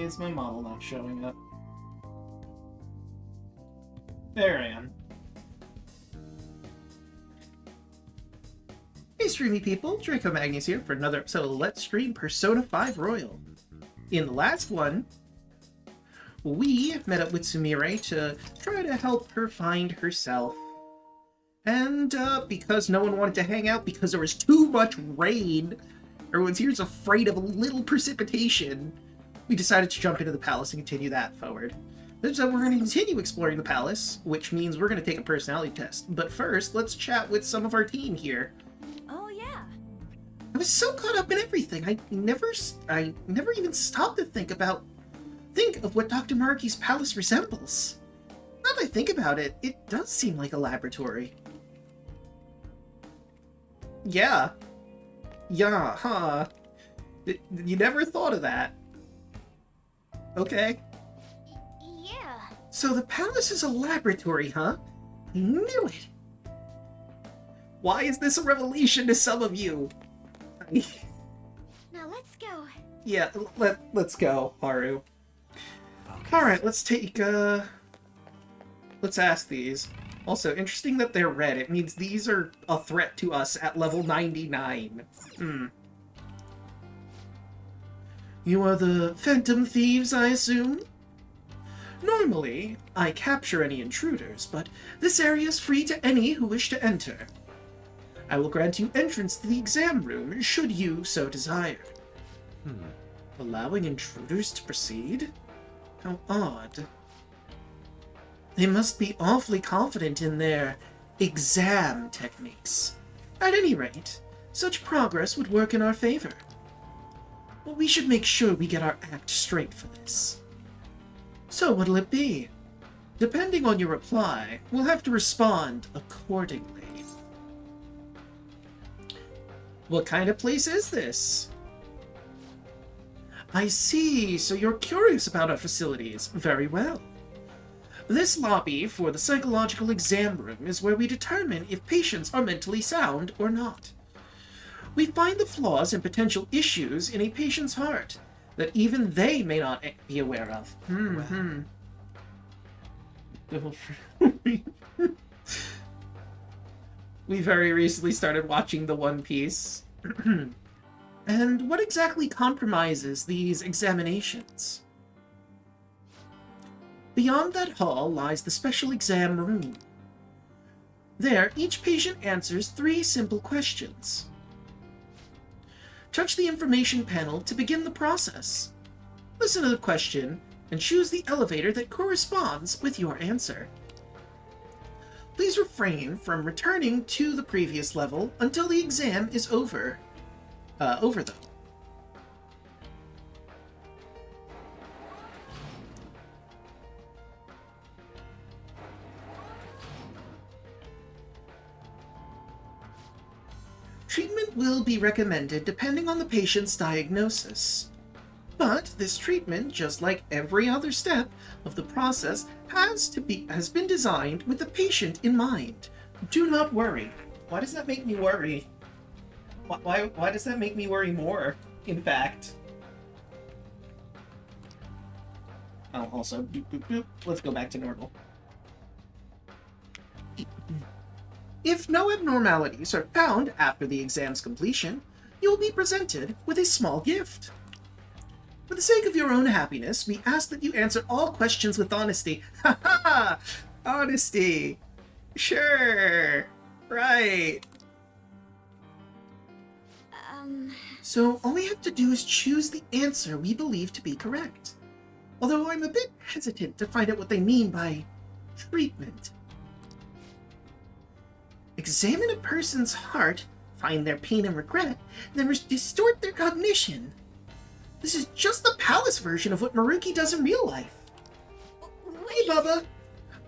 is my model not showing up? There I am. Hey streamy people, Draco Magnius here for another episode of Let's Stream Persona 5 Royal. In the last one, we met up with Sumire to try to help her find herself. And because no one wanted to hang out because there was too much rain, everyone's here's afraid of a little precipitation, we decided to jump into the palace and continue that forward. So we're going to continue exploring the palace, which means we're going to take a personality test. But first, let's chat with some of our team here. Oh, yeah. I was so caught up in everything, I never even stopped to think of what Dr. Maruki's palace resembles. Now that I think about it, it does seem like a laboratory. Yeah, huh? You never thought of that. Okay. Yeah. So the palace is a laboratory, huh? I knew it! Why is this a revelation to some of you? Now let's go. Yeah, let's go, Haru. Alright, let's ask these. Also, interesting that they're red. It means these are a threat to us at level 99. You are the Phantom Thieves, I assume? Normally, I capture any intruders, but this area is free to any who wish to enter. I will grant you entrance to the exam room, should you so desire. Allowing intruders to proceed? How odd. They must be awfully confident in their exam techniques. At any rate, such progress would work in our favor. But we should make sure we get our act straight for this. So what'll it be? Depending on your reply, we'll have to respond accordingly. What kind of place is this? I see, so you're curious about our facilities. Very well. This lobby for the psychological exam room is where we determine if patients are mentally sound or not. We find the flaws and potential issues in a patient's heart that even they may not be aware of. We very recently started watching the One Piece. And what exactly compromises these examinations? Beyond that hall lies the special exam room. There, each patient answers 3 simple questions. Touch the information panel to begin the process. Listen to the question and choose the elevator that corresponds with your answer. Please refrain from returning to the previous level until the exam is over. Over though. Treatment will be recommended depending on the patient's diagnosis. But this treatment, just like every other step of the process, has been designed with the patient in mind. Do not worry. Why does that make me worry? Why does that make me worry more, in fact? Oh, also, boop, boop, boop. Let's go back to normal. If no abnormalities are found after the exam's completion, you will be presented with a small gift. For the sake of your own happiness, we ask that you answer all questions with honesty. Ha ha! Honesty! Sure! Right! So all we have to do is choose the answer we believe to be correct. Although I'm a bit hesitant to find out what they mean by treatment. Examine a person's heart, find their pain and regret, then distort their cognition. This is just the palace version of what Maruki does in real life. Hey, Bubba!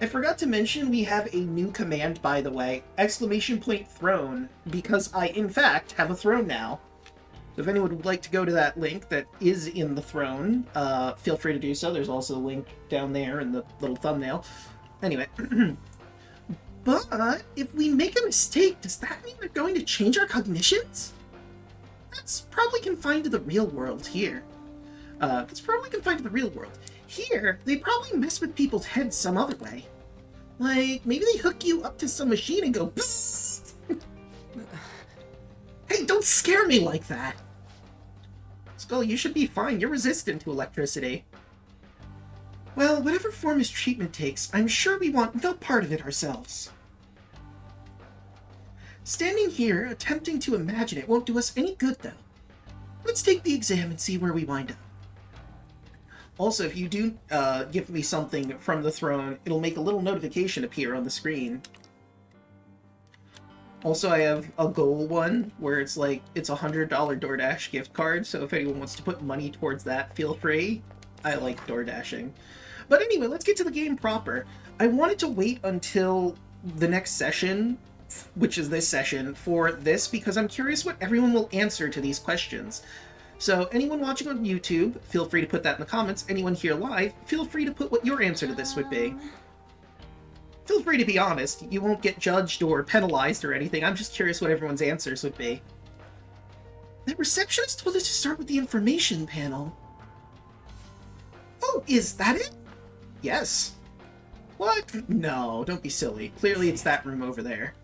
I forgot to mention we have a new command, by the way. Exclamation point throne, because I, in fact, have a throne now. So if anyone would like to go to that link that is in the throne, feel free to do so. There's also a link down there in the little thumbnail. Anyway. But if we make a mistake, does that mean they're going to change our cognitions? That's probably confined to the real world here. That's probably confined to the real world. Here, they probably mess with people's heads some other way. Like, maybe they hook you up to some machine and go psst. Hey, don't scare me like that! Skull, you should be fine. You're resistant to electricity. Well, whatever form his treatment takes, I'm sure we want no part of it ourselves. Standing here, attempting to imagine it won't do us any good, though. Let's take the exam and see where we wind up. Also, if you do give me something from the throne, it'll make a little notification appear on the screen. Also, I have a goal one, where it's like, it's a $100 DoorDash gift card, so if anyone wants to put money towards that, feel free. I like DoorDashing. But anyway, let's get to the game proper. I wanted to wait until the next session, which is this session, for this, because I'm curious what everyone will answer to these questions. So anyone watching on YouTube, feel free to put that in the comments. Anyone here live, feel free to put what your answer to this would be. Feel free to be honest. You won't get judged or penalized or anything. I'm just curious what everyone's answers would be. The receptionist told us to start with the information panel. Oh, is that it? Yes. What? No, don't be silly. Clearly it's that room over there.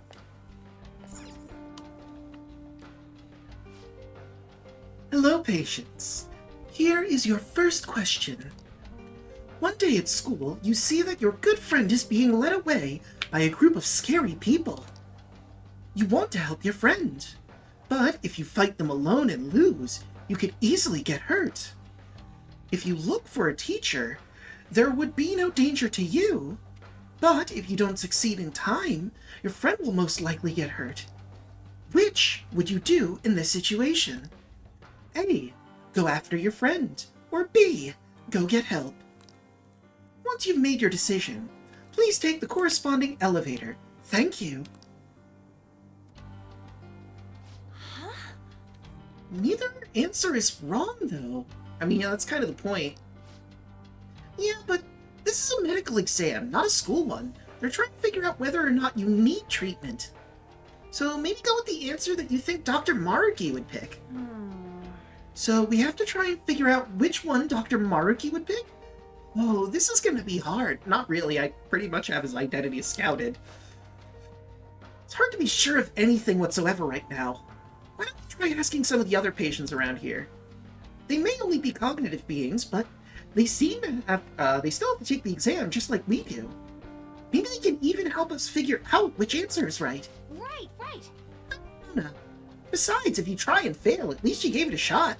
Hello, patients. Here is your first question. One day at school, you see that your good friend is being led away by a group of scary people. You want to help your friend, but if you fight them alone and lose, you could easily get hurt. If you look for a teacher, there would be no danger to you, but if you don't succeed in time, your friend will most likely get hurt. Which would you do in this situation? A. Go after your friend. Or B. Go get help. Once you've made your decision, please take the corresponding elevator. Thank you. Huh? Neither answer is wrong, though. I mean, yeah, that's kind of the point. Yeah, but this is a medical exam, not a school one. They're trying to figure out whether or not you need treatment. So maybe go with the answer that you think Dr. Maruki would pick. So we have to try and figure out which one Dr. Maruki would pick? Oh, this is going to be hard. Not really, I pretty much have his identity scouted. It's hard to be sure of anything whatsoever right now. Why don't we try asking some of the other patients around here? They may only be cognitive beings, but they seem to have, they still have to take the exam just like we do. Maybe they can even help us figure out which answer is right. Right. Besides, if you try and fail, at least you gave it a shot.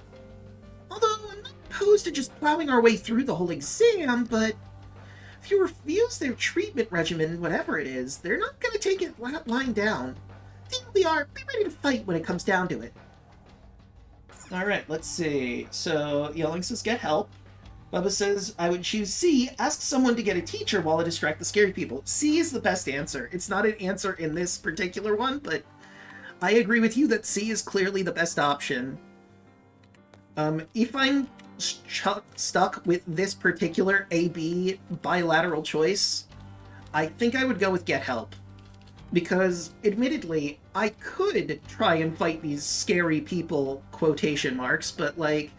Although, I'm not opposed to just plowing our way through the whole exam, but if you refuse their treatment regimen, whatever it is, they're not going to take it lying down. They are. Be ready to fight when it comes down to it. Alright, let's see. So, Yelling says get help. Bubba says, I would choose C, ask someone to get a teacher while I distract the scary people. C is the best answer. It's not an answer in this particular one, but I agree with you that C is clearly the best option. If I'm stuck with this particular A-B bilateral choice, I think I would go with get help. Because, admittedly, I could try and fight these scary people, quotation marks, but, like,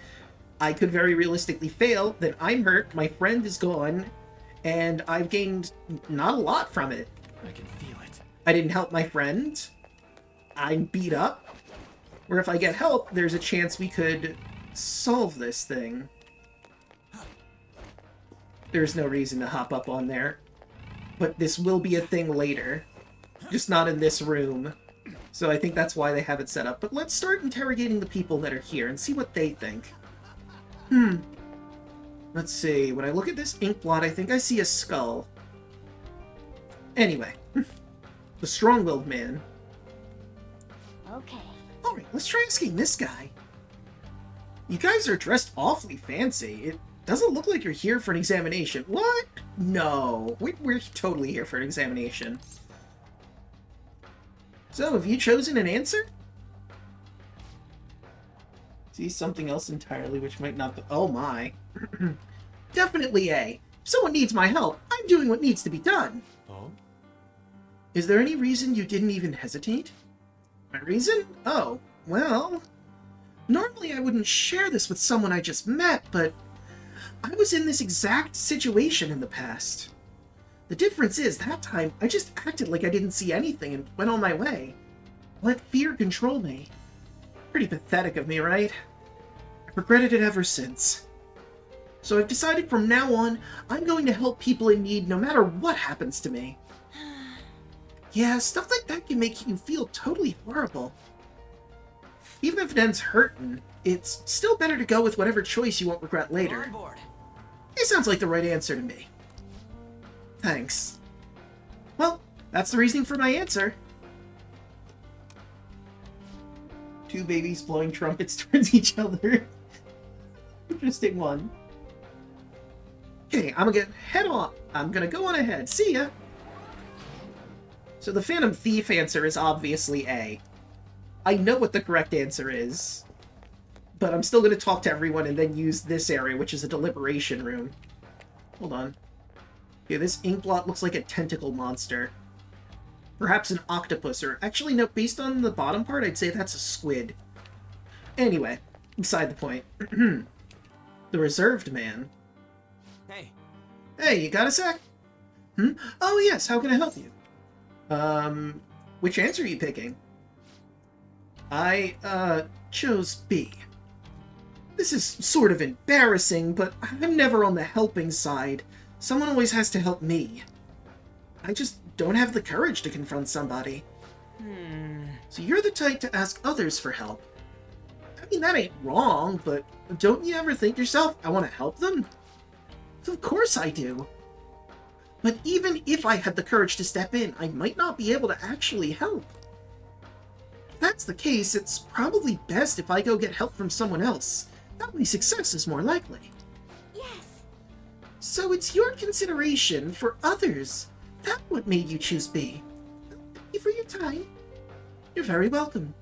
I could very realistically fail, then I'm hurt, my friend is gone, and I've gained not a lot from it. I can feel it. I didn't help my friend. I'm beat up. Where if I get help, there's a chance we could solve this thing. There's no reason to hop up on there. But this will be a thing later. Just not in this room. So I think that's why they have it set up. But let's start interrogating the people that are here and see what they think. Let's see. When I look at this ink blot, I think I see a skull. Anyway. The strong-willed man. Okay. Alright, let's try asking this guy. You guys are dressed awfully fancy. It doesn't look like you're here for an examination. What? No. We're totally here for an examination. So, have you chosen an answer? See something else entirely, which might not be... Oh my. Definitely A. If someone needs my help, I'm doing what needs to be done. Oh? Is there any reason you didn't even hesitate? My reason? Oh, well... Normally I wouldn't share this with someone I just met, but I was in this exact situation in the past. The difference is, that time, I just acted like I didn't see anything and went on my way. Let fear control me. Pretty pathetic of me, right? I've regretted it ever since. So I've decided from now on, I'm going to help people in need no matter what happens to me. Yeah, stuff like that can make you feel totally horrible. Even if it ends hurting, it's still better to go with whatever choice you won't regret later. It sounds like the right answer to me. Thanks. Well, that's the reasoning for my answer. Two babies blowing trumpets towards each other. Interesting one. Okay, I'm gonna go on ahead. See ya! So the Phantom Thief answer is obviously A. I know what the correct answer is, but I'm still gonna talk to everyone and then use this area, which is a deliberation room. Hold on. Okay, this ink blot looks like a tentacle monster. Perhaps an octopus, or actually no, based on the bottom part, I'd say that's a squid. Anyway, beside the point. The Reserved Man. Hey. Hey, you got a sec? Oh yes, how can I help you? Which answer are you picking? I, chose B. This is sort of embarrassing, but I'm never on the helping side. Someone always has to help me. I just don't have the courage to confront somebody. So you're the type to ask others for help. I mean, that ain't wrong, but don't you ever think to yourself, I want to help them? Of course I do. But even if I had the courage to step in, I might not be able to actually help. If that's the case, it's probably best if I go get help from someone else. That way success is more likely. Yes. So it's your consideration for others. That's what made you choose B. Thank you for your time. You're very welcome.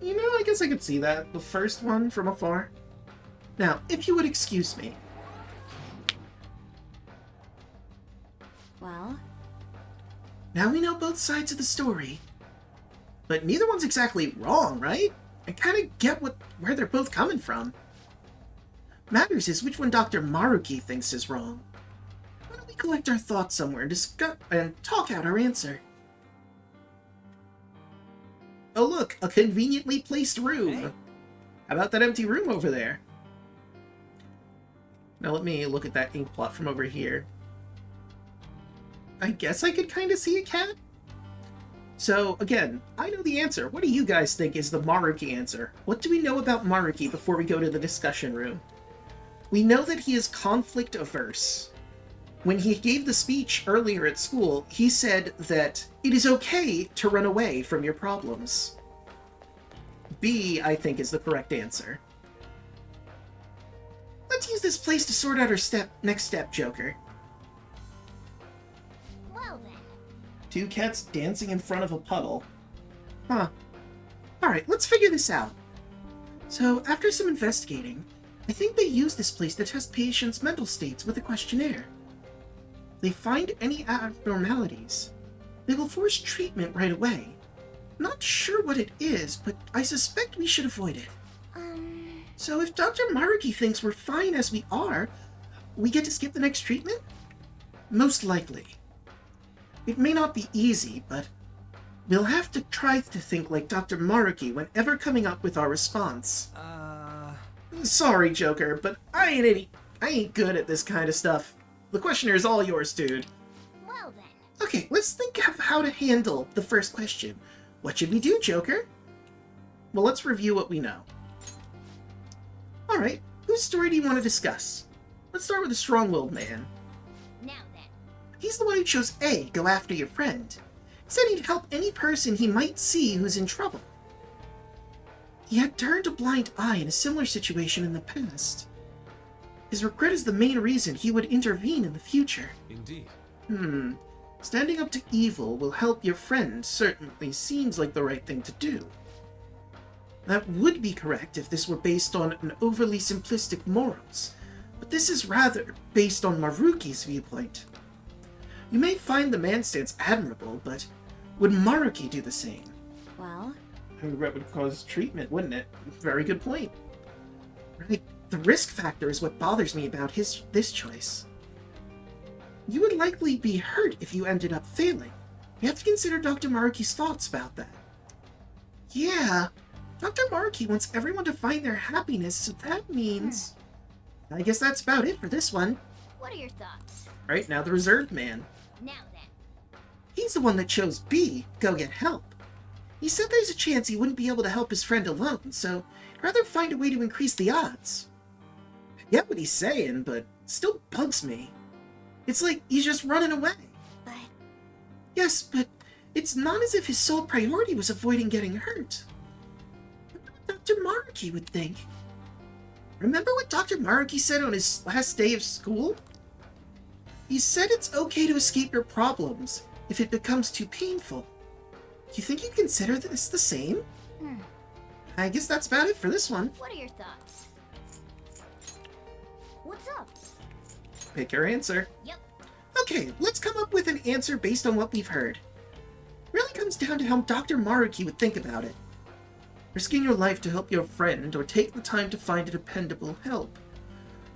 You know, I guess I could see that. The first one from afar. Now, if you would excuse me. Well? Now we know both sides of the story. But neither one's exactly wrong, right? I kind of get where they're both coming from. Matters is which one Dr. Maruki thinks is wrong. Why don't we collect our thoughts somewhere and discuss and talk out our answer? Oh look, a conveniently placed room. Hey. How about that empty room over there? Now let me look at that ink plot from over here. I guess I could kind of see a cat? So, again, I know the answer. What do you guys think is the Maruki answer? What do we know about Maruki before we go to the discussion room? We know that he is conflict-averse. When he gave the speech earlier at school, he said that it is okay to run away from your problems. B, I think, is the correct answer. Let's use this place to sort out our next step, Joker. Well then. Two cats dancing in front of a puddle. Huh. Alright, let's figure this out. So, after some investigating, I think they use this place to test patients' mental states with a questionnaire. If they find any abnormalities, they will force treatment right away. Not sure what it is, but I suspect we should avoid it. So if Dr. Maruki thinks we're fine as we are, we get to skip the next treatment? Most likely. It may not be easy, but we'll have to try to think like Dr. Maruki whenever coming up with our response. Sorry, Joker, but I ain't good at this kind of stuff. The questionnaire is all yours, dude. Well then. Okay, let's think of how to handle the first question. What should we do, Joker? Well, let's review what we know. Alright, whose story do you want to discuss? Let's start with the strong-willed man. Now then. He's the one who chose A, go after your friend. Said he'd help any person he might see who's in trouble. He had turned a blind eye in a similar situation in the past. His regret is the main reason he would intervene in the future. Indeed. Standing up to evil will help your friend certainly seems like the right thing to do. That would be correct if this were based on an overly simplistic morals, but this is rather based on Maruki's viewpoint. You may find the man stance admirable, but would Maruki do the same? Well? That would cause treatment, wouldn't it? Very good point. Right. The risk factor is what bothers me about this choice. You would likely be hurt if you ended up failing. You have to consider Dr. Maruki's thoughts about that. Yeah, Dr. Maruki wants everyone to find their happiness, so that means... I guess that's about it for this one. What are your thoughts? Right, now the reserved man. Now then. He's the one that chose B, go get help. He said there's a chance he wouldn't be able to help his friend alone, so I'd rather find a way to increase the odds. I get what he's saying, but it still bugs me. It's like he's just running away. But... Yes, but it's not as if his sole priority was avoiding getting hurt. I wonder what Dr. Maruki would think. Remember what Dr. Maruki said on his last day of school? He said it's okay to escape your problems if it becomes too painful. Do you think you'd consider this the same? I guess that's about it for this one. What are your thoughts? What's up? Pick your answer. Yep. Okay, let's come up with an answer based on what we've heard. Really comes down to how Dr. Maruki would think about it. Risking your life to help your friend or take the time to find a dependable help.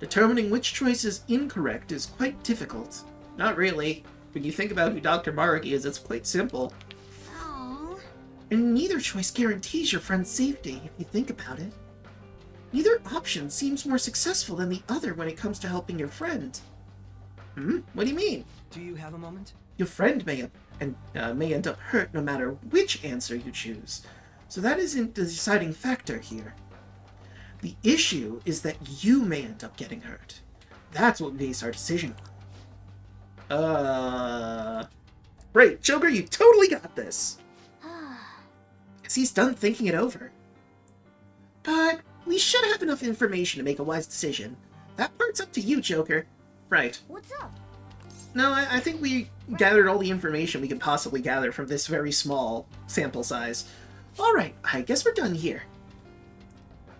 Determining which choice is incorrect is quite difficult. Not really. When you think about who Dr. Maruki is, it's quite simple. Aww. And neither choice guarantees your friend's safety, if you think about it. Neither option seems more successful than the other when it comes to helping your friend. What do you mean? Do you have a moment? Your friend may end up hurt no matter which answer you choose, so that isn't the deciding factor here. The issue is that you may end up getting hurt. That's what we base our decision on. Great, Joker, you totally got this! Guess he's done thinking it over. But we should have enough information to make a wise decision. That part's up to you, Joker. Right. What's up? No, I think we gathered all the information we could possibly gather from this very small sample size. Alright, I guess we're done here.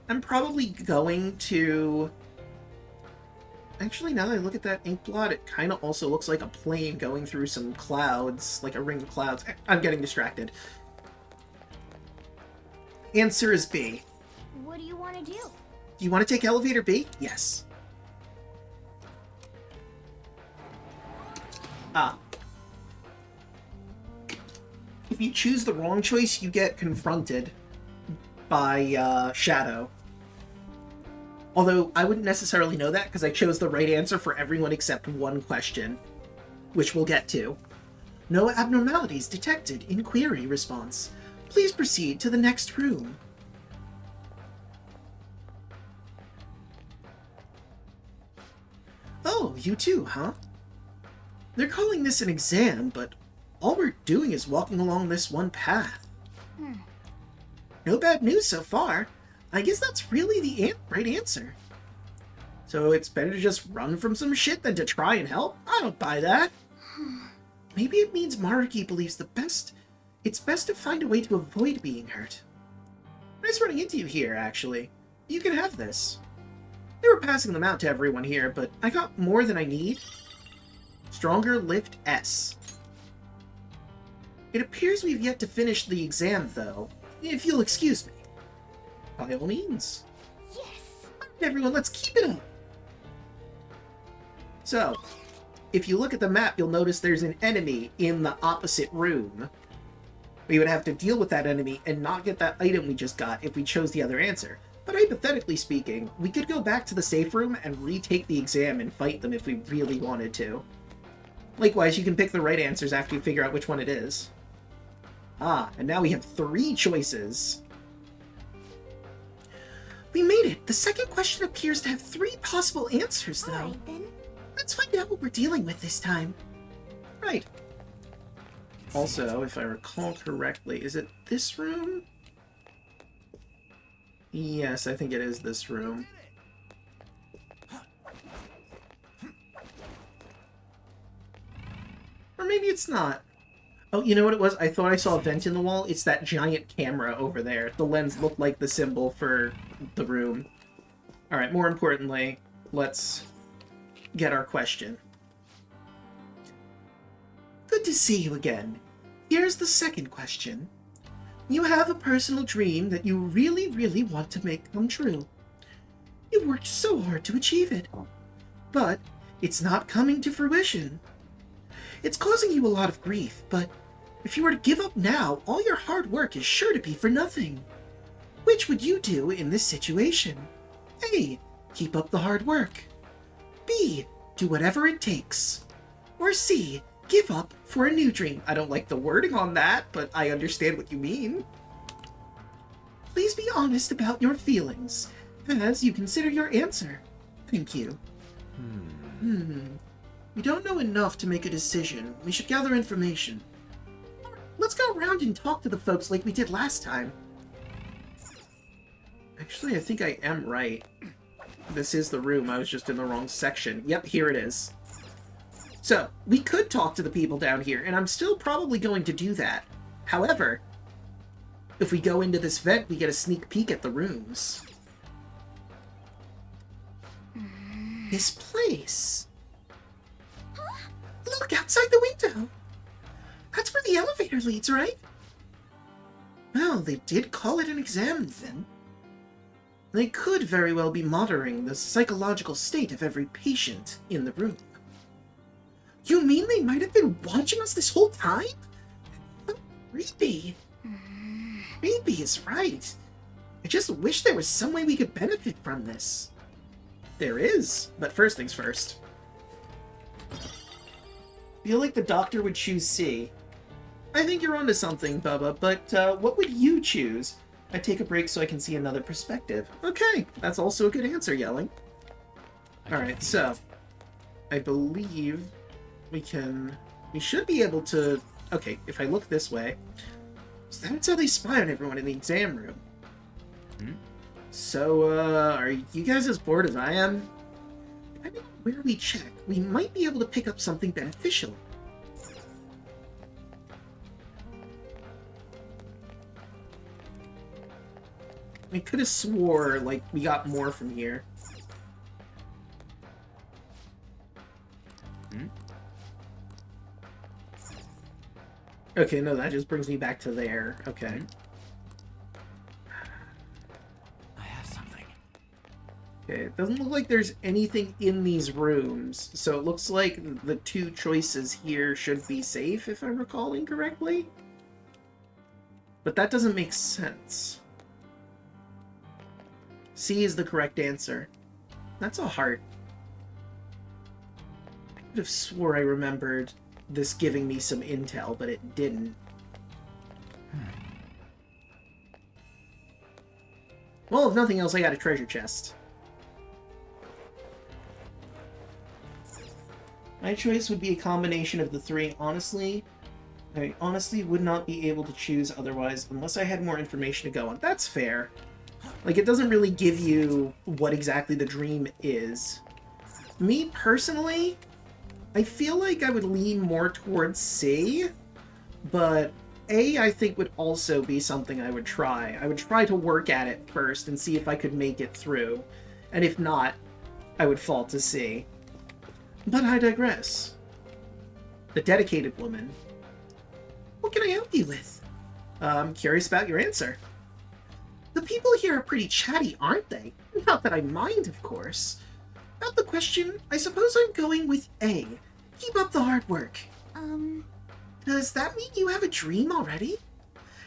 I'm probably going to... Actually, now that I look at that ink blot, it kind of also looks like a plane going through some clouds, like a ring of clouds. I'm getting distracted. Answer is B. What do you want to do? Do you want to take elevator B? Yes. If you choose the wrong choice, you get confronted by Shadow. Although, I wouldn't necessarily know that, because I chose the right answer for everyone except one question, which we'll get to. No abnormalities detected in query response. Please proceed to the next room. Oh, you too, huh? They're calling this an exam, but all we're doing is walking along this one path. No bad news so far. I guess that's really the right answer. So it's better to just run from some shit than to try and help? I don't buy that. Maybe it means Maruki believes it's best to find a way to avoid being hurt. Nice running into you here, actually. You can have this. They were passing them out to everyone here, but I got more than I need. Stronger Lift S. It appears we've yet to finish the exam, though. If you'll excuse me. By all means. Yes. Everyone, let's keep it up. So, if you look at the map, you'll notice there's an enemy in the opposite room. We would have to deal with that enemy and not get that item we just got if we chose the other answer. But hypothetically speaking, we could go back to the safe room and retake the exam and fight them if we really wanted to. Likewise, you can pick the right answers after you figure out which one it is. And now we have 3 choices. We made it! The second question appears to have 3 possible answers, though. Alright, then. Let's find out what we're dealing with this time. Right. Also, if I recall correctly, is it this room? Yes, I think it is this room. Or maybe it's not. Oh, you know what it was? I thought I saw a vent in the wall. It's that giant camera over there. The lens looked like the symbol for the room. Alright, more importantly, let's get our question. Good to see you again. Here's the second question. You have a personal dream that you really, really want to make come true. You've worked so hard to achieve it, but it's not coming to fruition. It's causing you a lot of grief, but if you were to give up now, all your hard work is sure to be for nothing. Which would you do in this situation? A. Keep up the hard work. B. Do whatever it takes. Or C. Give up for a new dream. I don't like the wording on that, but I understand what you mean. Please be honest about your feelings as you consider your answer. Thank you. We don't know enough to make a decision. We should gather information. Let's go around and talk to the folks like we did last time. Actually, I think I am right. This is the room. I was just in the wrong section. Yep, here it is. So, we could talk to the people down here, and I'm still probably going to do that. However, if we go into this vent, we get a sneak peek at the rooms. This place. Look, outside the window. That's where the elevator leads, right? Well, they did call it an exam then. They could very well be monitoring the psychological state of every patient in the room. You mean they might have been watching us this whole time? How creepy. Creepy is right. I just wish there was some way we could benefit from this. There is, but first things first. Feel like the doctor would choose C. I think you're onto something, Bubba, but what would you choose? I take a break so I can see another perspective. Okay, that's also a good answer, Yelling. Alright, so I believe we should be able to... Okay, if I look this way, so that's how they spy on everyone in the exam room. So, are you guys as bored as I am? Depending on where we check, we might be able to pick up something beneficial. I could have swore, like, we got more from here. Okay, no, that just brings me back to there. Okay. I have something. Okay, it doesn't look like there's anything in these rooms, so it looks like the two choices here should be safe, if I'm recalling correctly. But that doesn't make sense. C is the correct answer. That's a heart. I could have swore I remembered this giving me some intel, but it didn't. Well, if nothing else, I got a treasure chest. My choice would be a combination of the three. Honestly, I honestly would not be able to choose otherwise unless I had more information to go on. That's fair. Like, it doesn't really give you what exactly the dream is. Me, personally, I feel like I would lean more towards C, but A, I think, would also be something I would try. I would try to work at it first and see if I could make it through, and if not, I would fall to C. But I digress. The dedicated woman. What can I help you with? I'm curious about your answer. The people here are pretty chatty, aren't they? Not that I mind, of course. About the question, I suppose I'm going with A. Keep up the hard work. Does that mean you have a dream already?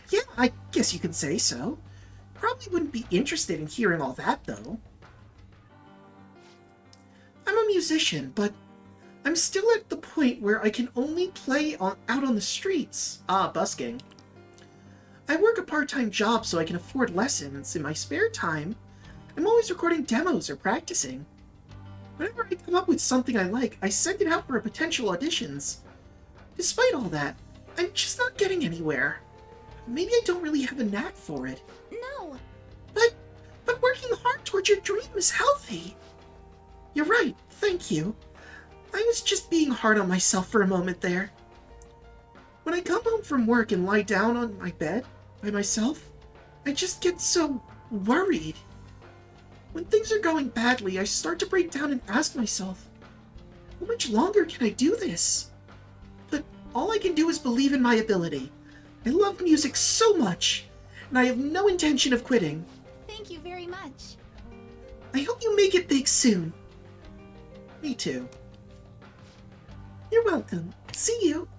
Yeah, I guess you could say so. Probably wouldn't be interested in hearing all that, though. I'm a musician, but I'm still at the point where I can only play out on the streets. Ah, busking. I work a part-time job so I can afford lessons. In my spare time, I'm always recording demos or practicing. Whenever I come up with something I like, I send it out for potential auditions. Despite all that, I'm just not getting anywhere. Maybe I don't really have a knack for it. No. But working hard towards your dream is healthy. You're right, thank you. I was just being hard on myself for a moment there. When I come home from work and lie down on my bed by myself, I just get so worried. When things are going badly, I start to break down and ask myself, how much longer can I do this? But all I can do is believe in my ability. I love music so much, and I have no intention of quitting. Thank you very much. I hope you make it big soon. Me too. You're welcome. See you.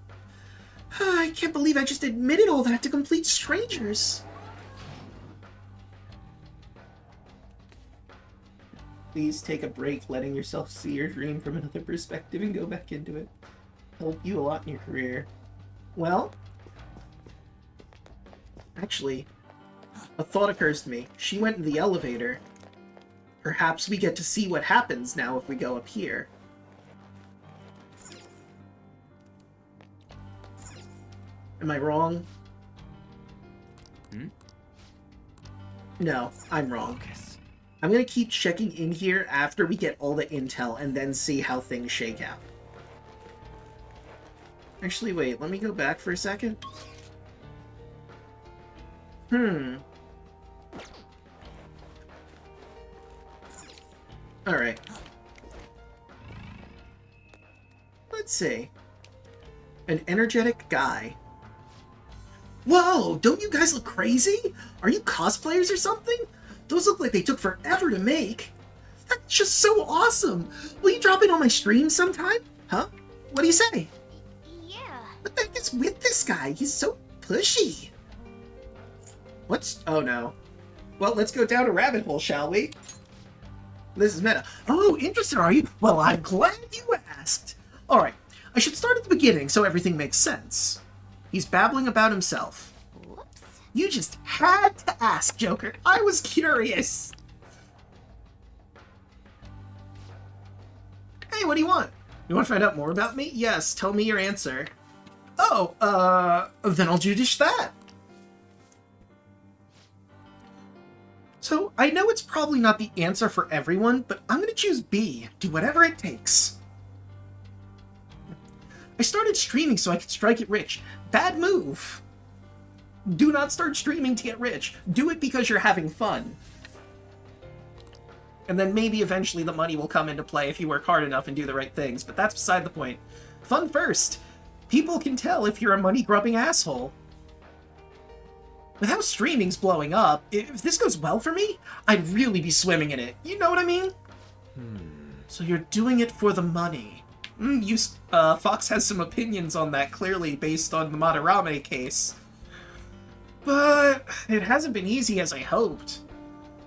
I can't believe I just admitted all that to complete strangers. Please take a break letting yourself see your dream from another perspective and go back into it. Help you a lot in your career. Well, actually, a thought occurs to me. She went in the elevator. Perhaps we get to see what happens now if we go up here. Am I wrong? No, I'm wrong. Focus. I'm gonna keep checking in here after we get all the intel and then see how things shake out. Actually, wait, let me go back for a second. Alright. Let's see. An energetic guy. Whoa! Don't you guys look crazy? Are you cosplayers or something? Those look like they took forever to make. That's just so awesome! Will you drop in on my stream sometime? Huh? What do you say? Yeah. What the heck is with this guy? He's so pushy. What's... Oh no. Well, let's go down a rabbit hole, shall we? This is meta. Oh, interested, are you? Well, I'm glad you asked. Alright, I should start at the beginning so everything makes sense. He's babbling about himself. Whoops. You just had to ask, Joker. I was curious. Hey, what do you want? You want to find out more about me? Yes, tell me your answer. Oh, then I'll do just that. So, I know it's probably not the answer for everyone, but I'm gonna choose B. Do whatever it takes. I started streaming so I could strike it rich. Bad move. Do not start streaming to get rich. Do it because you're having fun. And then maybe eventually the money will come into play if you work hard enough and do the right things, but that's beside the point. Fun first. People can tell if you're a money-grubbing asshole. With how streaming's blowing up, if this goes well for me, I'd really be swimming in it. You know what I mean? So you're doing it for the money. Fox has some opinions on that, clearly based on the Madarame case. But it hasn't been easy as I hoped.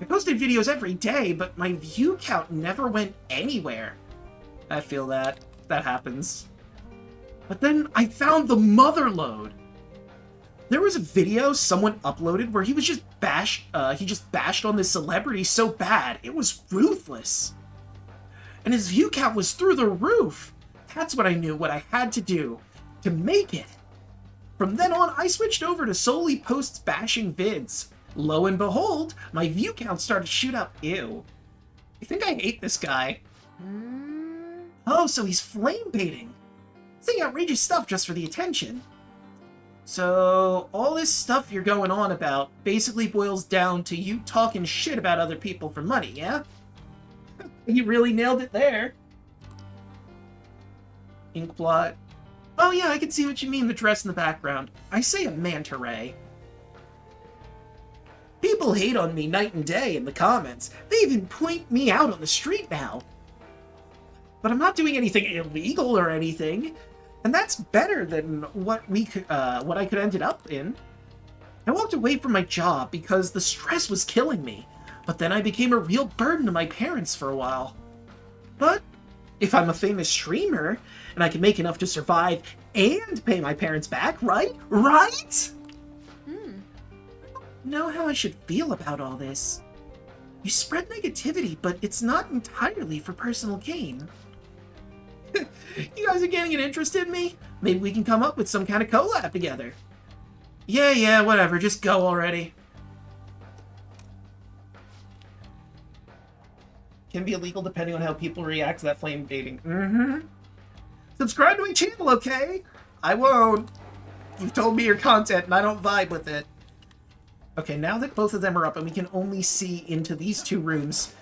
I posted videos every day, but my view count never went anywhere. I feel that. That happens. But then I found the motherlode. There was a video someone uploaded where he was just bashed on this celebrity so bad, it was ruthless. And his view count was through the roof. That's when I knew what I had to do to make it. From then on, I switched over to solely posts bashing vids. Lo and behold, my view count started to shoot up. Ew. I think I hate this guy. Oh, so he's flame baiting. Saying outrageous stuff just for the attention. So, all this stuff you're going on about basically boils down to you talking shit about other people for money, yeah? You really nailed it there. Inkblot. Oh yeah, I can see what you mean, the dress in the background. I say a manta ray. People hate on me night and day in the comments. They even point me out on the street now. But I'm not doing anything illegal or anything. And that's better than what I could ended up in. I walked away from my job because the stress was killing me, but then I became a real burden to my parents for a while. But if I'm a famous streamer, and I can make enough to survive and pay my parents back, right? Right? I don't know how I should feel about all this. You spread negativity, but it's not entirely for personal gain. You guys are getting an interest in me? Maybe we can come up with some kind of collab together. Yeah, whatever. Just go already. Can be illegal depending on how people react to that flame baiting. Subscribe to my channel, okay? I won't. You've told me your content and I don't vibe with it. Okay, now that both of them are up and we can only see into these two rooms,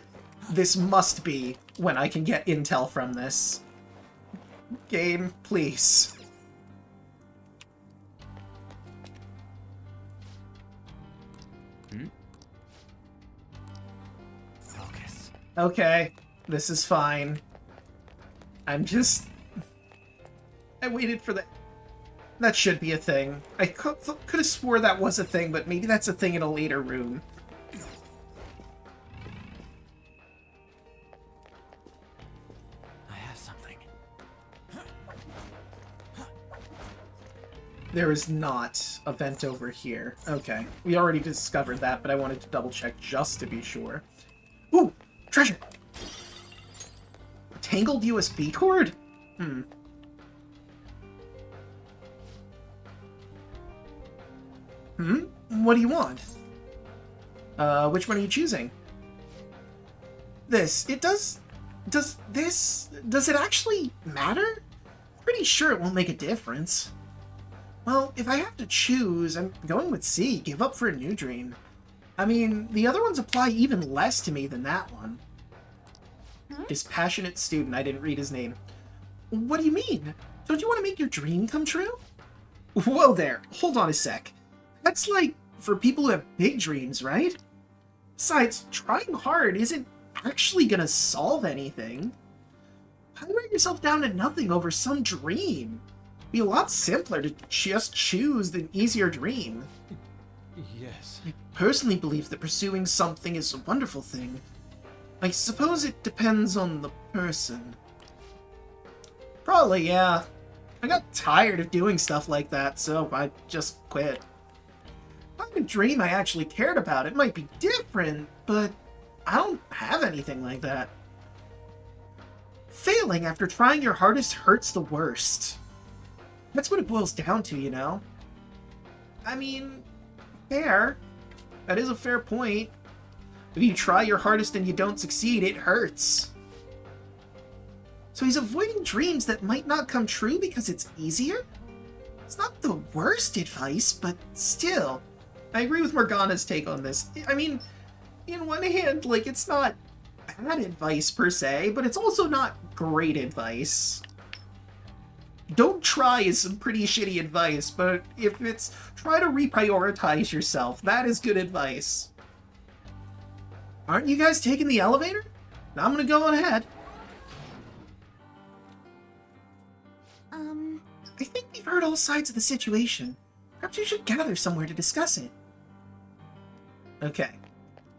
this must be when I can get intel from this. Game, please. Okay, this is fine. I waited for that. That should be a thing. I could have swore that was a thing, but maybe that's a thing in a later room. I have something. There is not a vent over here. Okay, we already discovered that, but I wanted to double check just to be sure. Ooh, treasure! A tangled USB cord? What do you want? Which one are you choosing? This. Does it actually matter? Pretty sure it won't make a difference. Well, if I have to choose, I'm going with C, give up for a new dream. I mean, the other ones apply even less to me than that one. Dispassionate student, I didn't read his name. What do you mean? Don't you want to make your dream come true? Whoa there, hold on a sec. That's like for people who have big dreams, right? Besides, trying hard isn't actually gonna solve anything. Why wear yourself down to nothing over some dream? It'd be a lot simpler to just choose an easier dream. Yes. I personally believe that pursuing something is a wonderful thing. I suppose it depends on the person. Probably, yeah. I got tired of doing stuff like that, so I just quit. If I had a dream I actually cared about, it might be different, but I don't have anything like that. Failing after trying your hardest hurts the worst. That's what it boils down to, you know? I mean, fair. That is a fair point. If you try your hardest and you don't succeed, it hurts. So he's avoiding dreams that might not come true because it's easier? It's not the worst advice, but still. I agree with Morgana's take on this. I mean, in one hand, like, it's not bad advice per se, but it's also not great advice. Don't try is some pretty shitty advice, but if it's try to reprioritize yourself, that is good advice. Aren't you guys taking the elevator? I'm gonna go on ahead. I think we've heard all sides of the situation. Perhaps we should gather somewhere to discuss it. Okay.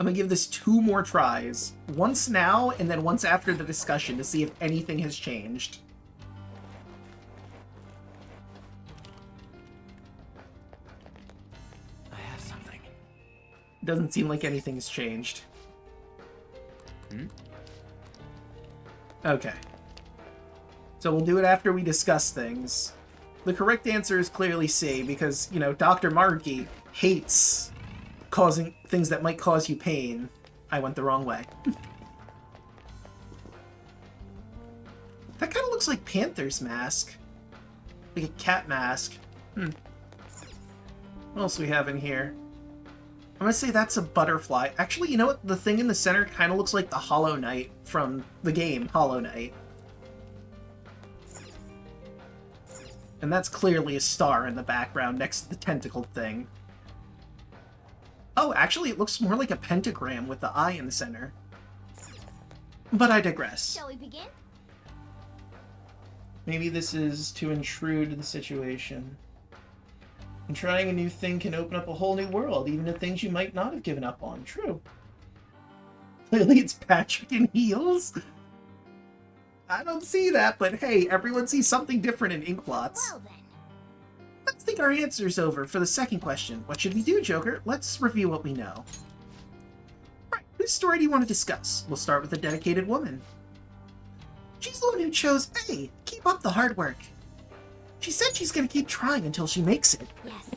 I'm gonna give this 2 more tries. Once now, and then once after the discussion to see if anything has changed. I have something. Doesn't seem like anything's changed. Okay. So we'll do it after we discuss things. The correct answer is clearly C, because, you know, Dr. Maruki hates causing things that might cause you pain. I went the wrong way. That kind of looks like Panther's mask. Like a cat mask. What else do we have in here? I'm gonna say that's a butterfly. Actually, you know what? The thing in the center kind of looks like the Hollow Knight from the game Hollow Knight. And that's clearly a star in the background next to the tentacled thing. Oh, actually, it looks more like a pentagram with the eye in the center. But I digress. Shall we begin? Maybe this is to intrude the situation. And trying a new thing can open up a whole new world, even to things you might not have given up on. True. Clearly it's Patrick in heels. I don't see that, but hey, everyone sees something different in Inkblots. Well then. Let's think our answers over for the second question. What should we do, Joker? Let's review what we know. Alright, whose story do you want to discuss? We'll start with the dedicated woman. She's the one who chose A. Keep up the hard work. She said she's going to keep trying until she makes it. Yes.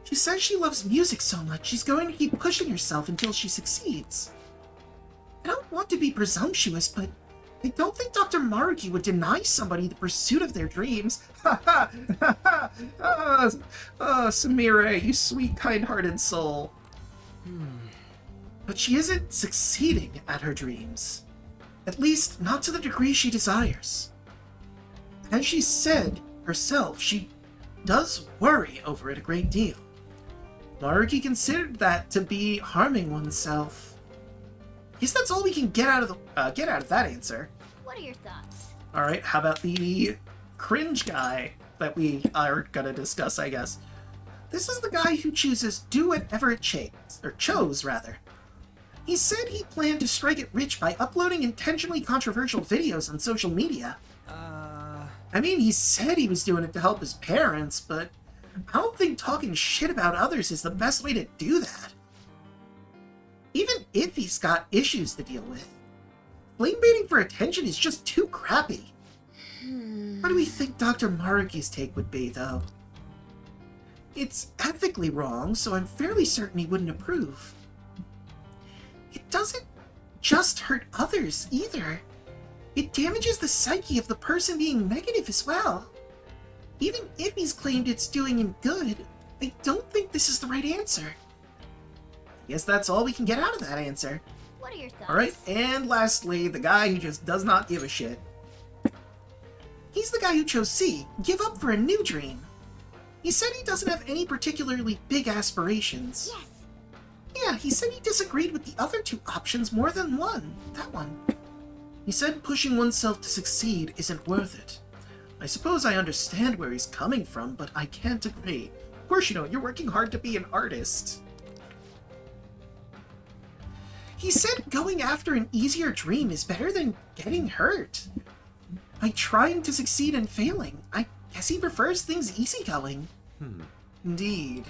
She says she loves music so much, she's going to keep pushing herself until she succeeds. I don't want to be presumptuous, but I don't think Dr. Maruki would deny somebody the pursuit of their dreams. Ha ha! Ha ha! Samira, you sweet, kind-hearted soul. But she isn't succeeding at her dreams. At least, not to the degree she desires. As she said herself, she does worry over it a great deal. Maruki considered that to be harming oneself. guess that's all we can get out of that answer. What are your thoughts? All right, how about the cringe guy that we are gonna discuss, I guess. This is the guy who chooses do whatever it chose, rather. He said he planned to strike it rich by uploading intentionally controversial videos on social media. I mean, he said he was doing it to help his parents, but I don't think talking shit about others is the best way to do that. Even if he's got issues to deal with. Flame baiting for attention is just too crappy. What do we think Dr. Maruki's take would be, though? It's ethically wrong, so I'm fairly certain he wouldn't approve. It doesn't just hurt others, either. It damages the psyche of the person being negative as well. Even if he's claimed it's doing him good, I don't think this is the right answer. I guess that's all we can get out of that answer. What are your thoughts? Alright, and lastly, the guy who just does not give a shit. He's the guy who chose C, give up for a new dream. He said he doesn't have any particularly big aspirations. Yes. Yeah, he said he disagreed with the other two options more than one. That one. He said pushing oneself to succeed isn't worth it. I suppose I understand where he's coming from, but I can't agree. Of course, you're working hard to be an artist. He said going after an easier dream is better than getting hurt. By trying to succeed and failing, I guess he prefers things easygoing. Indeed.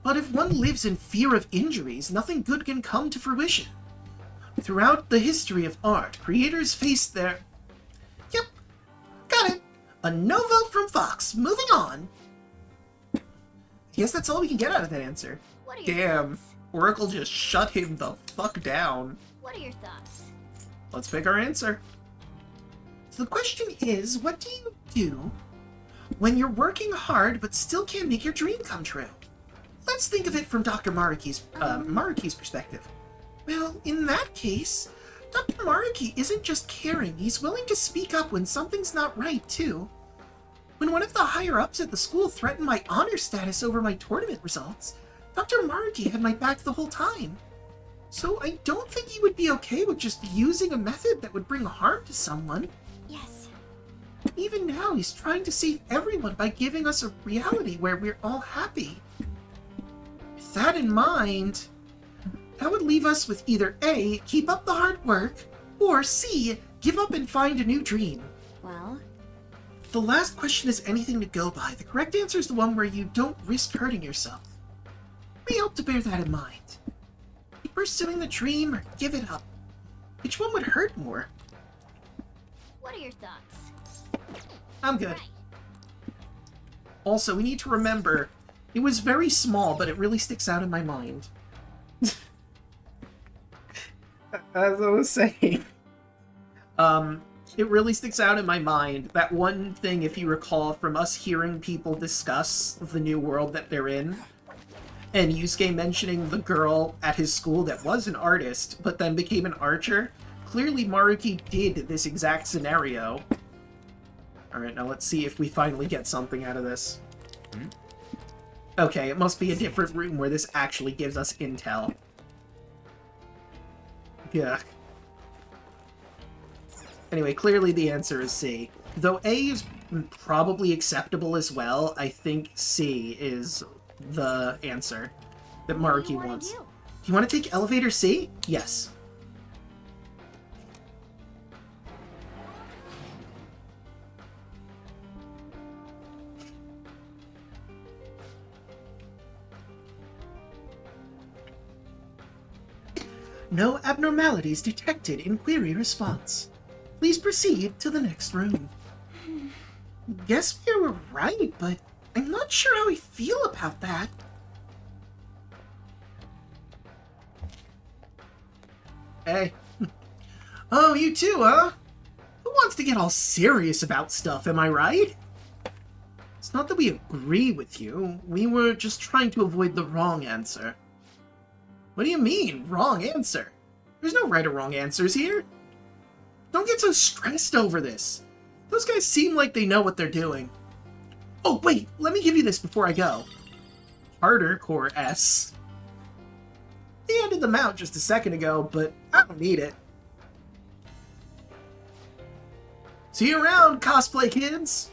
But if one lives in fear of injuries, nothing good can come to fruition. Throughout the history of art, creators face their... Yep, got it. A no vote from Fox. Moving on. I guess that's all we can get out of that answer. What are your Damn, thoughts? Oracle just shut him the fuck down. What are your thoughts? Let's pick our answer. So the question is, what do you do when you're working hard but still can't make your dream come true? Let's think of it from Dr. Maruki's perspective. Well, in that case, Dr. Maruki isn't just caring, he's willing to speak up when something's not right, too. When one of the higher-ups at the school threatened my honor status over my tournament results, Dr. Maruki had my back the whole time. So I don't think he would be okay with just using a method that would bring harm to someone. Yes. Even now, he's trying to save everyone by giving us a reality where we're all happy. With that in mind, that would leave us with either A, keep up the hard work, or C, give up and find a new dream. Well, If the last question is anything to go by, the correct answer is the one where you don't risk hurting yourself. We hope to bear that in mind. Keep pursuing the dream or give it up. Which one would hurt more? what are your thoughts? I'm good. Right. Also, we need to remember, it was very small, but it really sticks out in my mind. As I was saying, it really sticks out in my mind. That one thing, if you recall, from us hearing people discuss the new world that they're in, and Yusuke mentioning the girl at his school that was an artist, but then became an archer. Clearly, Maruki did this exact scenario. Alright, now let's see if we finally get something out of this. Okay, it must be a different room where this actually gives us intel. Yeah. Anyway, clearly the answer is C. Though A is probably acceptable as well, I think C is the answer that What do Maruki you wanna wants. do? Do you want to take elevator C? Yes. No abnormalities detected in query response. Please proceed to the next room. Guess we were right, but I'm not sure how we feel about that. Hey. Oh, you too, huh? Who wants to get all serious about stuff, am I right? It's not that we agree with you. We were just trying to avoid the wrong answer. What do you mean, wrong answer? There's no right or wrong answers here. Don't get so stressed over this. Those guys seem like they know what they're doing. Oh, wait, let me give you this before I go. Harder Core S. He handed them out just a second ago, but I don't need it. See you around, cosplay kids!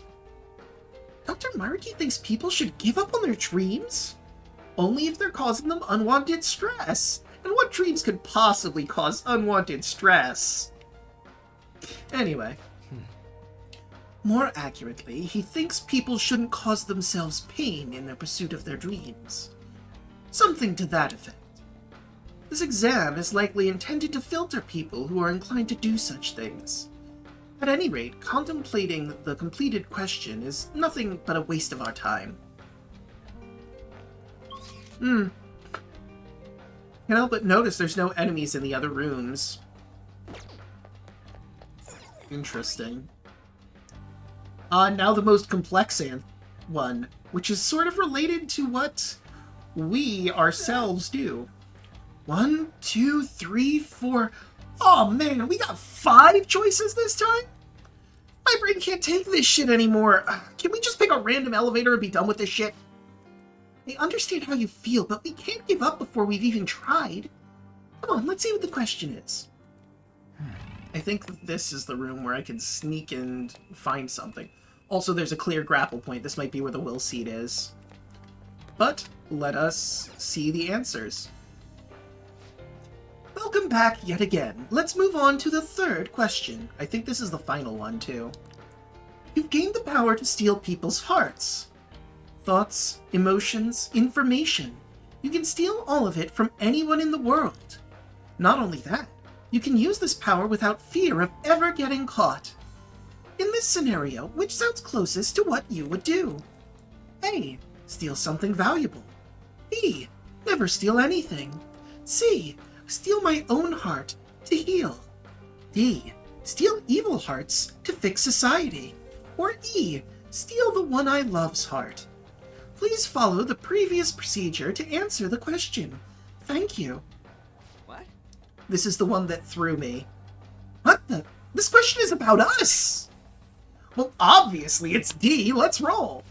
Dr. Maruki thinks people should give up on their dreams? Only if they're causing them unwanted stress. And what dreams could possibly cause unwanted stress? Anyway. More accurately, he thinks people shouldn't cause themselves pain in their pursuit of their dreams. Something to that effect. This exam is likely intended to filter people who are inclined to do such things. At any rate, contemplating the completed question is nothing but a waste of our time. Can't help but notice there's no enemies in the other rooms. Interesting. Now the most complex one, which is sort of related to what we ourselves do. 1, 2, 3, 4... Oh man, we got 5 choices this time? My brain can't take this shit anymore. Can we just pick a random elevator and be done with this shit? I understand how you feel, but we can't give up before we've even tried. Come on, let's see what the question is. I think this is the room where I can sneak and find something. Also, there's a clear grapple point. This might be where the will seat is. But let us see the answers. Welcome back yet again. Let's move on to the third question. I think this is the final one, too. You've gained the power to steal people's hearts. Thoughts, emotions, information. You can steal all of it from anyone in the world. Not only that, you can use this power without fear of ever getting caught. In this scenario, which sounds closest to what you would do? A. Steal something valuable. B. Never steal anything. C. Steal my own heart to heal. D. Steal evil hearts to fix society. Or E. Steal the one I love's heart. Please follow the previous procedure to answer the question. Thank you. What? This is the one that threw me. What the? This question is about us! Well, obviously it's D. Let's roll.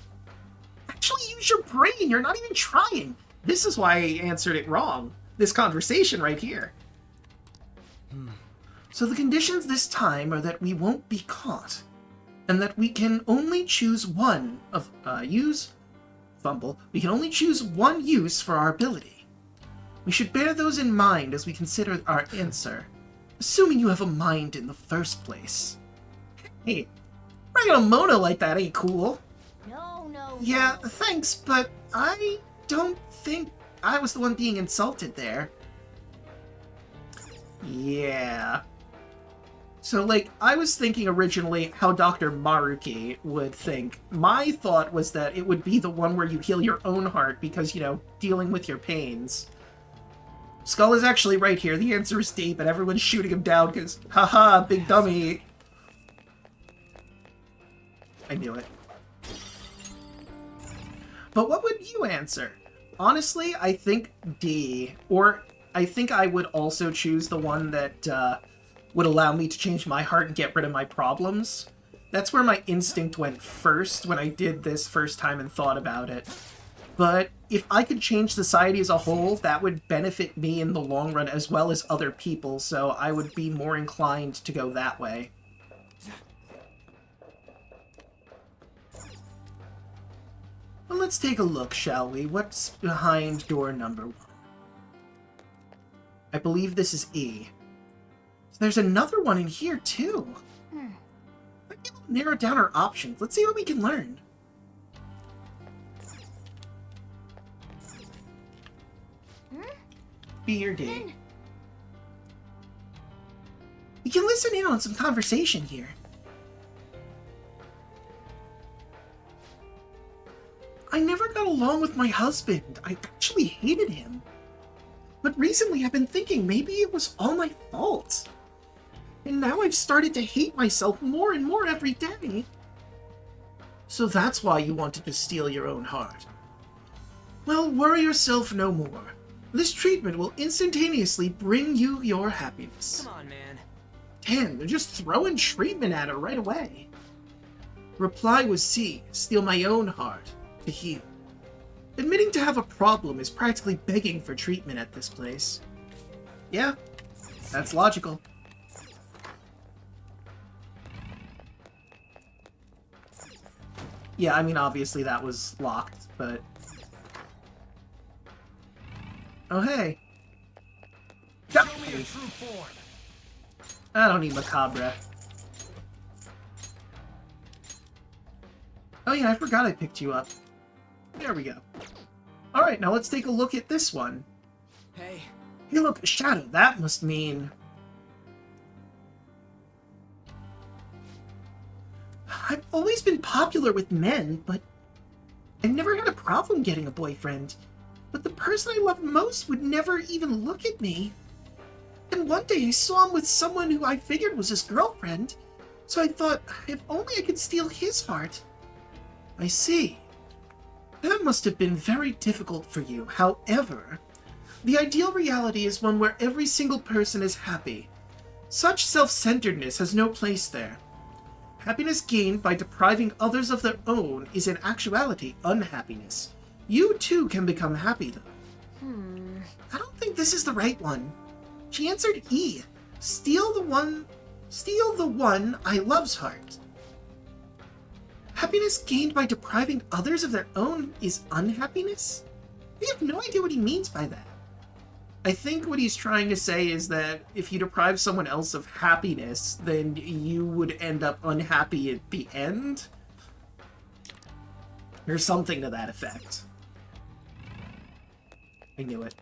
Actually, use your brain. You're not even trying. This is why I answered it wrong. This conversation right here. So the conditions this time are that we won't be caught, and that we can only choose one of we can only choose one use for our ability. We should bear those in mind as we consider our answer, assuming you have a mind in the first place. Hey, bringing a Mona like that ain't cool. No. Yeah, thanks, but I don't think I was the one being insulted there. Yeah. So, like, I was thinking originally how Dr. Maruki would think. My thought was that it would be the one where you heal your own heart because, you know, dealing with your pains. Skull is actually right here. The answer is D, but everyone's shooting him down because, haha, big dummy. I knew it. But what would you answer? Honestly, I think D. Or I think I would also choose the one that would allow me to change my heart and get rid of my problems. That's where my instinct went first when I did this first time and thought about it. But if I could change society as a whole, that would benefit me in the long run as well as other people, so I would be more inclined to go that way. Well, let's take a look, shall we? What's behind door number 1? I believe this is E. So there's another one in here, too. Might be able to narrow down our options. Let's see what we can learn. B or D? We can listen in on some conversation here. I never got along with my husband. I actually hated him. But recently I've been thinking maybe it was all my fault. And now I've started to hate myself more and more every day. So that's why you wanted to steal your own heart. Well, worry yourself no more. This treatment will instantaneously bring you your happiness. Come on, man. Damn, they're just throwing treatment at her right away. Reply was C, steal my own heart to heal. Admitting to have a problem is practically begging for treatment at this place. Yeah, that's logical. Yeah, I mean, obviously that was locked, but... Oh, hey. Show me your true form. I don't need Macabre. Oh yeah, I forgot I picked you up. There we go. Alright, now let's take a look at this one. Hey. Hey look, a shadow. That must mean... I've always been popular with men, but I've never had a problem getting a boyfriend. But the person I love most would never even look at me. And one day I saw him with someone who I figured was his girlfriend. So I thought, if only I could steal his heart. I see. That must have been very difficult for you. However, the ideal reality is one where every single person is happy. Such self-centeredness has no place there. Happiness gained by depriving others of their own is in actuality unhappiness. You too can become happy though. I don't think this is the right one. She answered E. Steal the one I love's heart. Happiness gained by depriving others of their own is unhappiness? We have no idea what he means by that. I think what he's trying to say is that if you deprive someone else of happiness, then you would end up unhappy at the end? Or something to that effect. I knew it.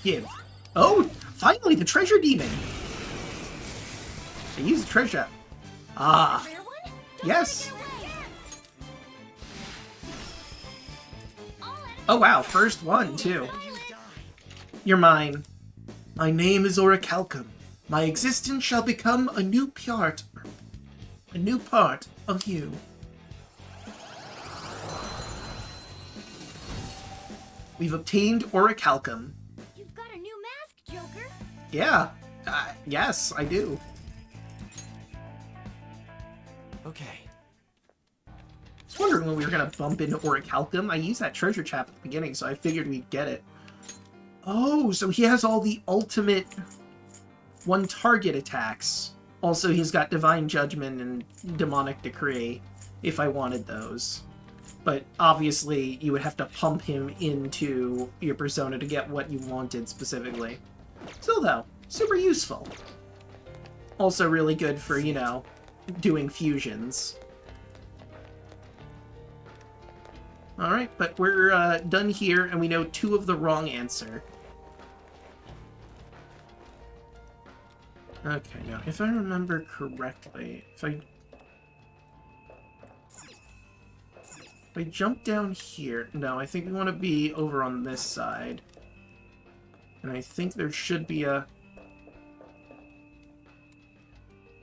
Give. Oh! Finally, the treasure demon! I used the treasure. Ah. Rare one? Don't Yes. let it get away. All enemies Oh wow, first one, too. violent. You're mine. My name is Orichalcum. My existence shall become a new part of you. We've obtained Orichalcum. You've got a new mask, Joker. Yeah, yes, I do. Okay. I was wondering when we were gonna bump into Orichalcum. I used that treasure chap at the beginning, so I figured we'd get it. Oh, so he has all the ultimate one-target attacks. Also, he's got Divine Judgment and Demonic Decree, if I wanted those. But obviously, you would have to pump him into your persona to get what you wanted specifically. Still, though, super useful. Also really good for, you know, doing fusions. Alright, but we're done here, and we know 2 of the wrong answer. Okay, now, if I remember correctly, if I jump down here... No, I think we want to be over on this side. And I think there should be a...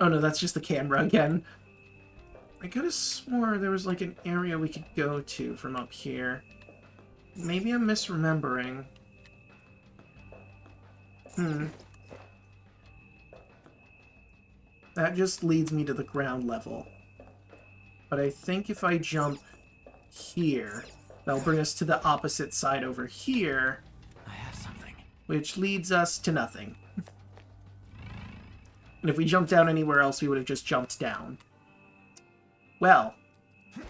Oh no, that's just the camera again. I could have swore there was like an area we could go to from up here. Maybe I'm misremembering. That just leads me to the ground level. But I think if I jump here, that'll bring us to the opposite side over here, I have something. which leads us to nothing. And if we jumped down anywhere else, we would have just jumped down. Well, I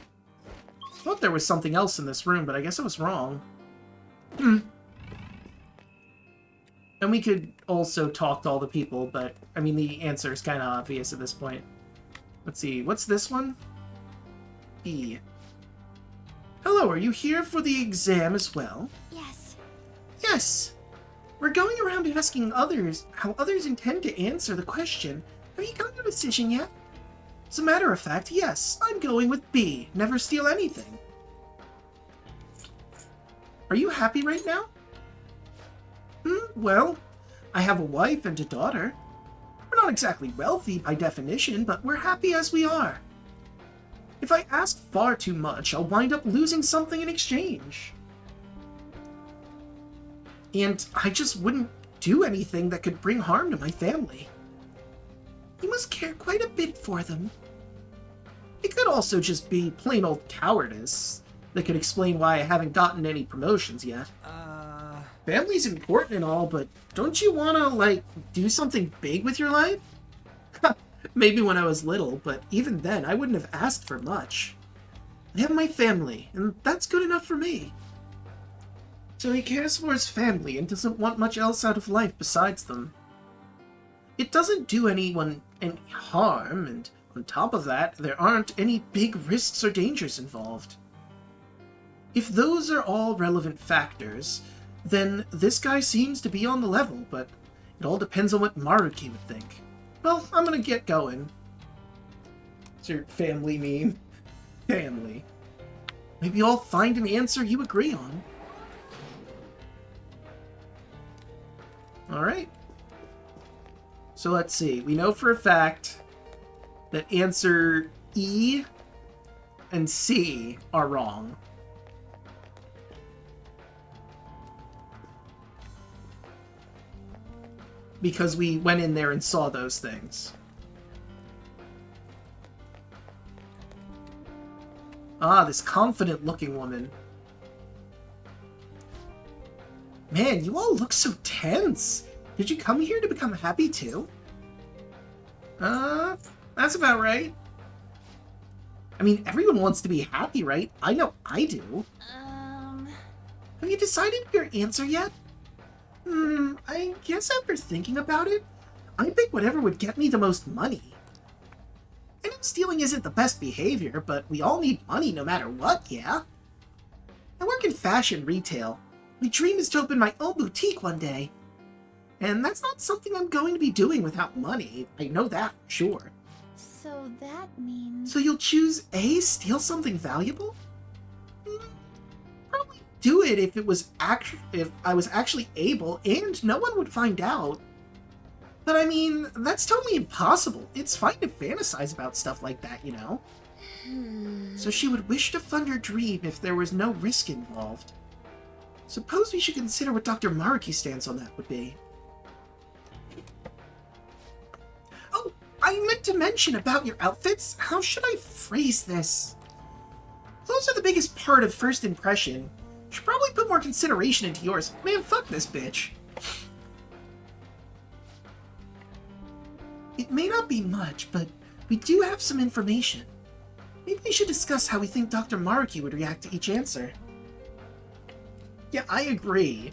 thought there was something else in this room, but I guess I was wrong. And we could also talk to all the people, but, I mean, the answer is kind of obvious at this point. Let's see, what's this one? E. Hello, are you here for the exam as well? Yes. Yes. We're going around asking others how others intend to answer the question. Have you come to a decision yet? As a matter of fact, yes, I'm going with B. Never steal anything. Are you happy right now? Well, I have a wife and a daughter. We're not exactly wealthy by definition, but we're happy as we are. If I ask far too much, I'll wind up losing something in exchange. And I just wouldn't do anything that could bring harm to my family. You must care quite a bit for them. It could also just be plain old cowardice that could explain why I haven't gotten any promotions yet. family's important and all, but don't you want to, like, do something big with your life? Maybe when I was little, but even then, I wouldn't have asked for much. I have my family, and that's good enough for me. So he cares for his family and doesn't want much else out of life besides them. It doesn't do anyone any harm, and on top of that, there aren't any big risks or dangers involved. If those are all relevant factors, then this guy seems to be on the level, but it all depends on what Maruki would think. Well, I'm gonna get going. What's your family mean? Family. Maybe I'll find an answer you agree on. Alright. So let's see. We know for a fact that answer E and C are wrong. Because we went in there and saw those things. Ah, this confident-looking woman. Man, you all look so tense. Did you come here to become happy too? That's about right. I mean, everyone wants to be happy, right? I know I do. Have you decided your answer yet? I guess after thinking about it, I pick whatever would get me the most money. I know stealing isn't the best behavior, but we all need money no matter what, yeah? I work in fashion retail. My dream is to open my own boutique one day. And that's not something I'm going to be doing without money. I know that for sure. So that means... So you'll choose A, steal something valuable? Probably do it if I was actually able and no one would find out. But I mean, that's totally impossible. It's fine to fantasize about stuff like that, you know? So she would wish to fund her dream if there was no risk involved. Suppose we should consider what Dr. Maruki's stance on that would be. Oh, I meant to mention about your outfits. How should I phrase this? Clothes are the biggest part of first impression. You should probably put more consideration into yours. Man, fuck this bitch. It may not be much, but we do have some information. Maybe we should discuss how we think Dr. Maruki would react to each answer. Yeah, I agree.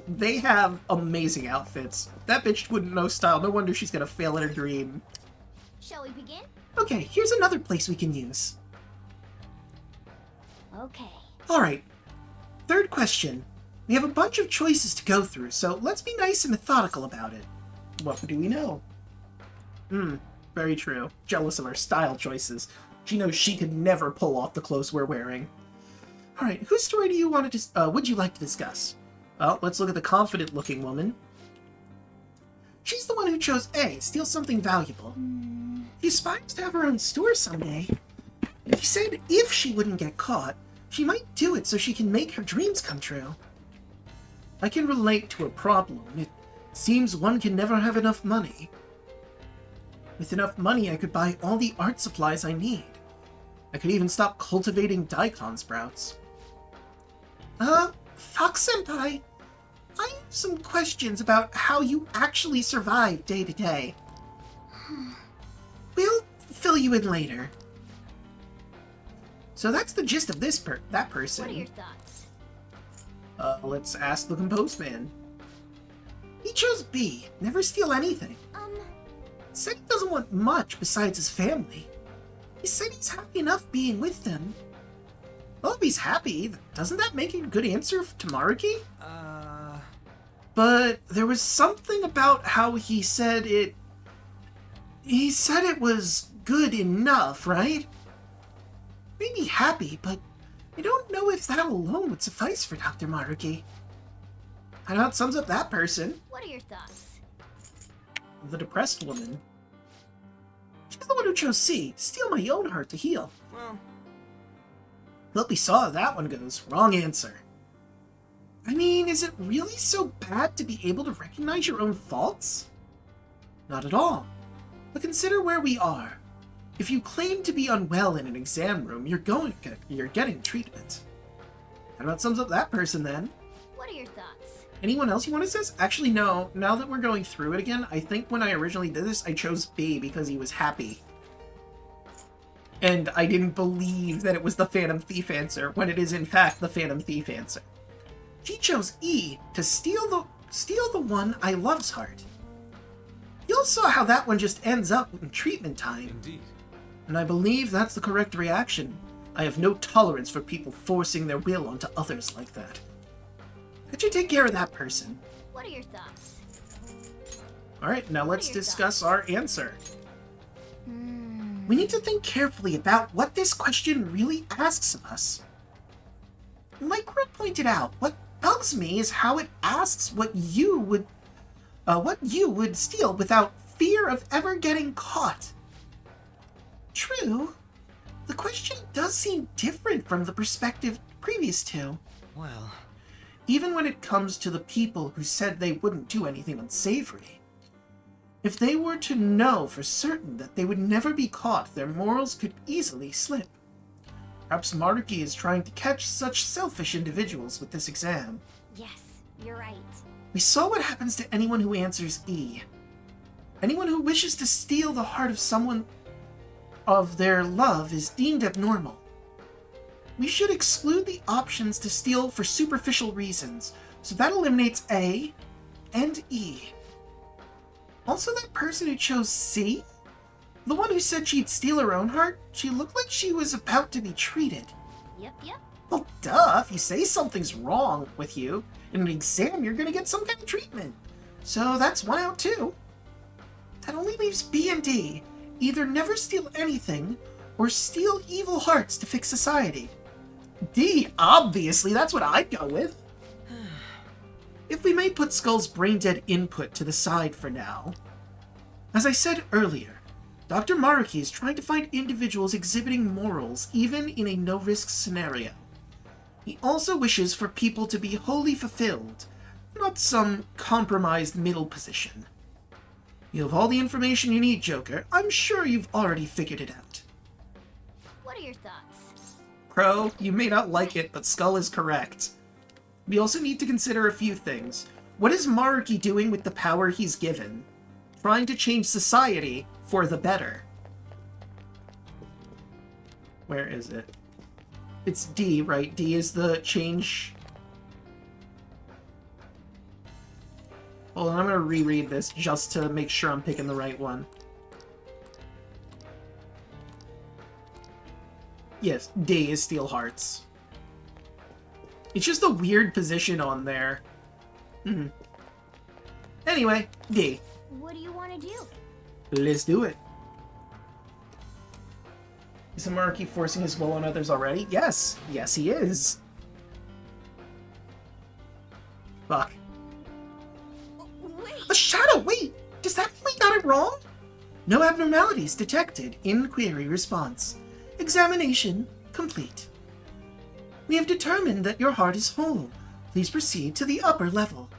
They have amazing outfits. That bitch wouldn't know style. No wonder she's gonna fail in her dream. Shall we begin? Okay, here's another place we can use. Okay. Alright. Third question. We have a bunch of choices to go through, so let's be nice and methodical about it. What do we know? Very true. Jealous of our style choices. She knows she could never pull off the clothes we're wearing. Alright, whose story do you want to would you like to discuss? Well, let's look at the confident-looking woman. She's the one who chose A, steal something valuable. She aspires to have her own store someday. She said if she wouldn't get caught, she might do it so she can make her dreams come true. I can relate to her problem. It seems one can never have enough money. With enough money, I could buy all the art supplies I need. I could even stop cultivating daikon sprouts. Fox-senpai, I have some questions about how you actually survive day to day. We'll fill you in later. So that's the gist of that person. What are your thoughts? Let's ask the composed man. He chose B, never steal anything. Said he doesn't want much besides his family. He said he's happy enough being with them. Well, if he's happy, doesn't that make it a good answer to Maruki? But there was something about how he said it... He said it was good enough, right? Made me happy, but I don't know if that alone would suffice for Dr. Maruki. That about sums up that person. What are your thoughts? The depressed woman. She's the one who chose C, steal my own heart to heal. Well, we saw how that one goes. Wrong answer. I mean, is it really so bad to be able to recognize your own faults? Not at all. But consider where we are. If you claim to be unwell in an exam room, you're getting treatment. That about sums up that person then. What are your thoughts? Anyone else you want to say? Actually, no. Now that we're going through it again, I think when I originally did this, I chose B because he was happy. And I didn't believe that it was the Phantom Thief answer, when it is in fact the Phantom Thief answer. She chose E to steal the one I love's heart. You all saw how that one just ends up in treatment time. Indeed. And I believe that's the correct reaction. I have no tolerance for people forcing their will onto others like that. That should take care of that person. What are your thoughts? Alright, now let's your discuss thoughts? our answer. We need to think carefully about what this question really asks of us. Like Greg pointed out, what bugs me is how it asks what you would steal without fear of ever getting caught. True, the question does seem different from the perspective previous to. Well, Even when it comes to the people who said they wouldn't do anything unsavory. If they were to know for certain that they would never be caught, their morals could easily slip. Perhaps Maruki is trying to catch such selfish individuals with this exam. Yes, you're right. We saw what happens to anyone who answers E. Anyone who wishes to steal the heart of someone of their love is deemed abnormal. We should exclude the options to steal for superficial reasons, so that eliminates A and E. Also, that person who chose C? The one who said she'd steal her own heart? She looked like she was about to be treated. Yep. Well, duh, if you say something's wrong with you in an exam, you're gonna get some kind of treatment. So that's one out too. That only leaves B and D. Either never steal anything, or steal evil hearts to fix society. D, obviously, that's what I'd go with. If we may put Skull's brain-dead input to the side for now. As I said earlier, Dr. Maruki is trying to find individuals exhibiting morals even in a no-risk scenario. He also wishes for people to be wholly fulfilled, not some compromised middle position. You have all the information you need, Joker. I'm sure you've already figured it out. What are your thoughts? Crow, you may not like it, but Skull is correct. We also need to consider a few things. What is Maruki doing with the power he's given? Trying to change society for the better. Where is it? It's D, right? D is the change. Hold on, I'm gonna reread this just to make sure I'm picking the right one. Yes, D is Steel Hearts. It's just a weird position on there. Anyway, D. What do you want to do? Let's do it. Is Maruki forcing his will on others already? Yes. Yes, he is. Fuck. Wait! A shadow! Wait! Does that mean we got it wrong? No abnormalities detected. Inquiry response. Examination complete. We have determined that your heart is whole. Please proceed to the upper level.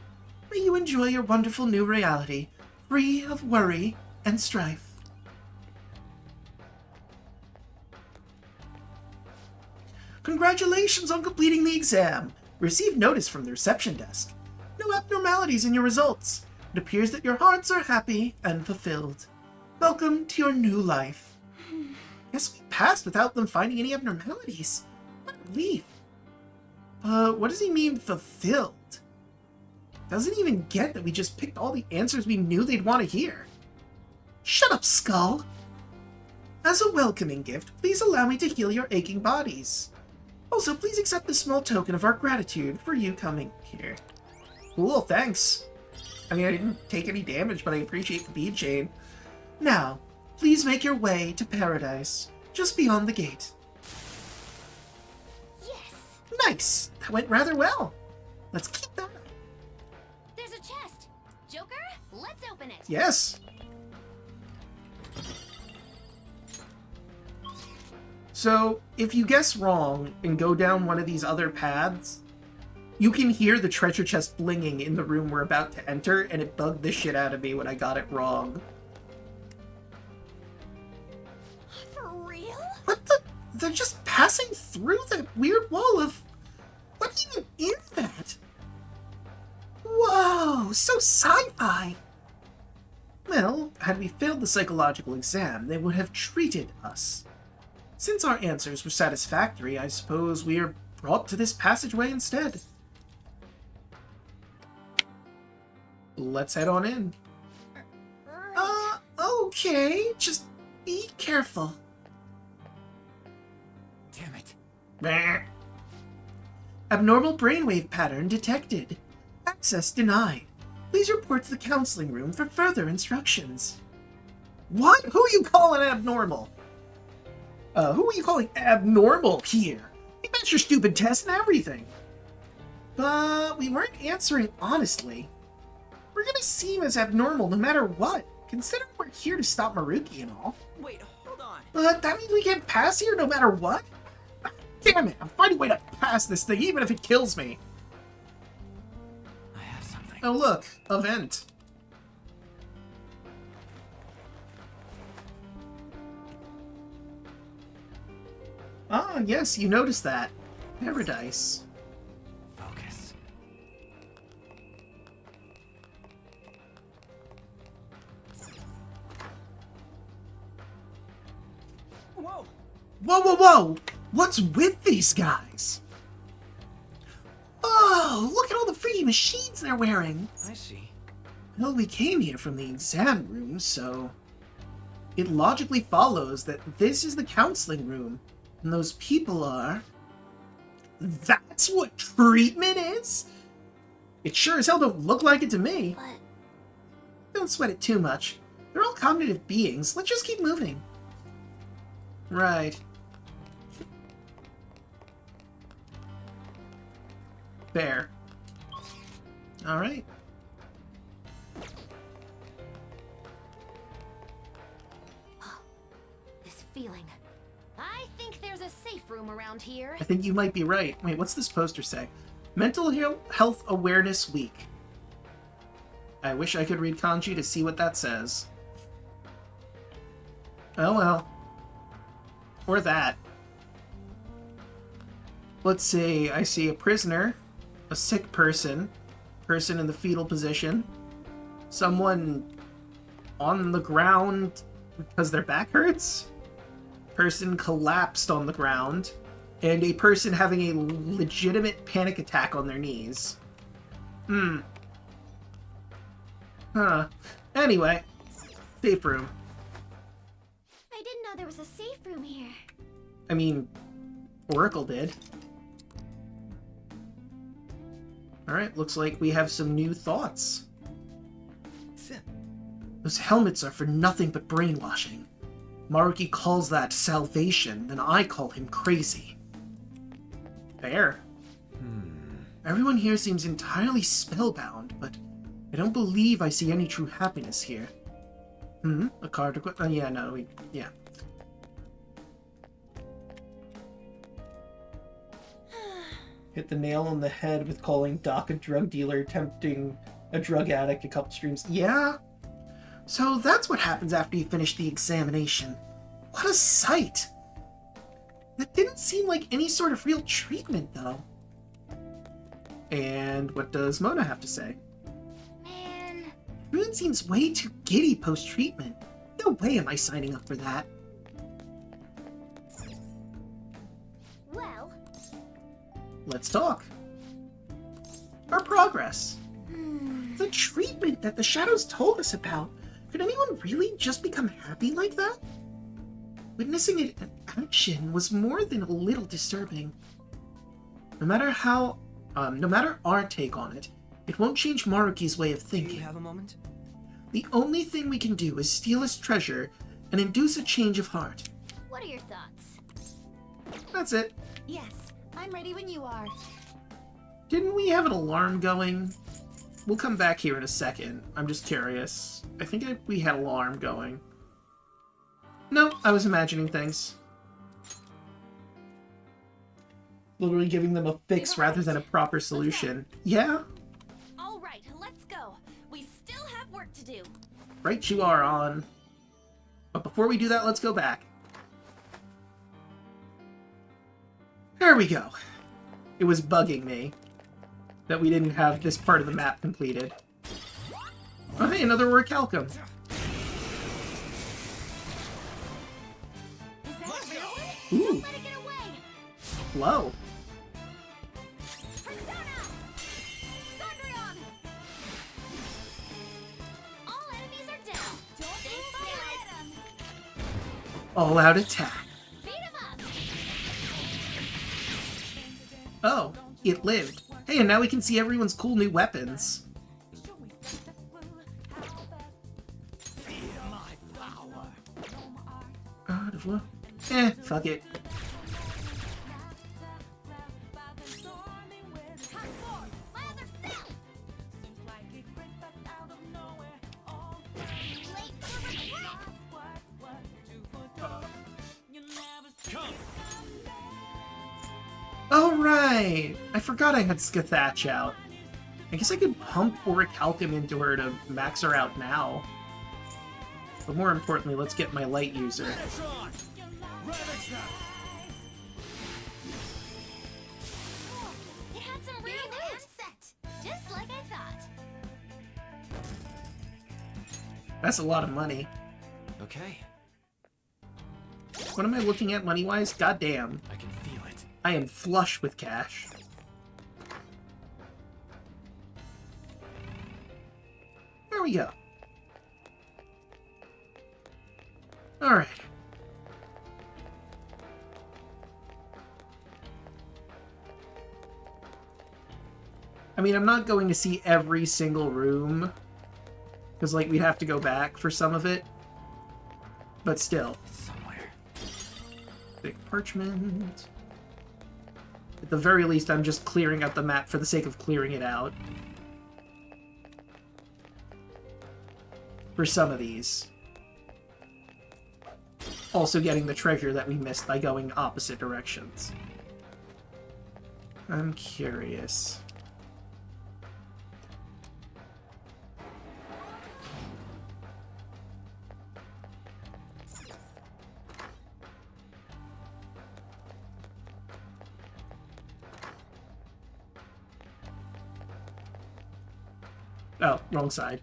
May you enjoy your wonderful new reality, free of worry and strife. Congratulations on completing the exam. Receive notice from the reception desk. No abnormalities in your results. It appears that your hearts are happy and fulfilled. Welcome to your new life. Guess we passed without them finding any abnormalities. What a relief. What does he mean, fulfilled? Doesn't even get that we just picked all the answers we knew they'd want to hear. Shut up, Skull! As a welcoming gift, please allow me to heal your aching bodies. Also, please accept this small token of our gratitude for you coming here. Cool, thanks. I mean, I didn't take any damage, but I appreciate the bead chain. Now, please make your way to paradise, just beyond the gate. Yes! Nice! That went rather well. Let's keep that up. There's a chest! Joker, let's open it! Yes! So, if you guess wrong and go down one of these other paths, you can hear the treasure chest blinging in the room we're about to enter, and it bugged the shit out of me when I got it wrong. For real? What the? They're just passing through that weird wall of... What even is that? Whoa, so sci-fi! Well, had we failed the psychological exam, they would have treated us. Since our answers were satisfactory, I suppose we are brought to this passageway instead. Let's head on in. Okay, just be careful. Damn it. Bah. Abnormal brainwave pattern detected. Access denied. Please report to the counseling room for further instructions. What? Who are you calling abnormal? Who are you calling abnormal here? You bet your stupid test and everything. But we weren't answering honestly. We're gonna seem as abnormal no matter what, considering we're here to stop Maruki and all. Wait, hold on. But that means we can't pass here no matter what? Damn it, I'm finding a way to pass this thing even if it kills me. I have something. Oh look, a vent. Ah, yes, you noticed that. Paradise. Focus. Whoa! Whoa, whoa, whoa! What's with these guys? Oh, look at all the freaky machines they're wearing! I see. Well, we came here from the exam room, so... It logically follows that this is the counseling room, and those people are... That's what treatment is? It sure as hell don't look like it to me. But Don't sweat it too much. They're all cognitive beings. Let's just keep moving. Right. Fair. Alright. this feeling. I think there's a safe room around here. I think you might be right. Wait, what's this poster say? Mental Health Awareness Week. I wish I could read kanji to see what that says. Oh well. Or that. Let's see. I see a prisoner, a sick person, person in the fetal position, someone on the ground because their back hurts, person collapsed on the ground, and a person having a legitimate panic attack on their knees. Huh. Anyway, safe room. I didn't know there was a safe room here. I mean, Oracle did. Alright, looks like we have some new thoughts. Sit. Those helmets are for nothing but brainwashing. Maruki calls that salvation, and I call him crazy. Fair. Everyone here seems entirely spellbound, but I don't believe I see any true happiness here. A card to... yeah, no, yeah. Hit the nail on the head with calling Doc a drug dealer, tempting a drug addict a couple streams. Yeah? So that's what happens after you finish the examination. What a sight! That didn't seem like any sort of real treatment, though. And what does Mona have to say? Man, Everyone seems way too giddy post-treatment. No way am I signing up for that. well, Let's talk. Our progress. The treatment that the shadows told us about. Could anyone really just become happy like that? Witnessing it in action was more than a little disturbing. No matter our take on it, it won't change Maruki's way of Do you thinking. have a moment? The only thing we can do is steal his treasure and induce a change of heart. what are your thoughts? That's it. Yes, I'm ready when you are. Didn't we have an alarm going? We'll come back here in a second. I'm just curious. I think we had an alarm going. No, I was imagining things. Literally giving them a fix rather than a proper solution. Yeah? All right, let's go. We still have work to do. Right you are on. But before we do that, let's go back. There we go. It was bugging me. that we didn't have this part of the map completed. Oh, hey, another orichalcum. Is that a real one? Ooh. Don't let it get away! Whoa. Persona! Sondrion! All enemies are down. Don't stay focused. All-out attack. Beat 'em up! Oh, it lived. Hey, and now we can see everyone's cool new weapons. Feel my power. Fuck it. My other self! Late for regret! Come. Oh, right! I forgot I had Skathatch out. I guess I could pump Orichalcum into her to max her out now. But more importantly, let's get my light user. Megatron. Ravage them. It had some real loot! Just like I thought. That's a lot of money. Okay, What am I looking at money-wise? Goddamn. I can feel it. I am flush with cash. There we go. Alright. I mean, I'm not going to see every single room, because, like, we'd have to go back for some of it. But still. It's somewhere. Big parchment. At the very least, I'm just clearing out the map for the sake of clearing it out. For some of these. Also getting the treasure that we missed by going opposite directions. I'm curious. Oh, wrong side.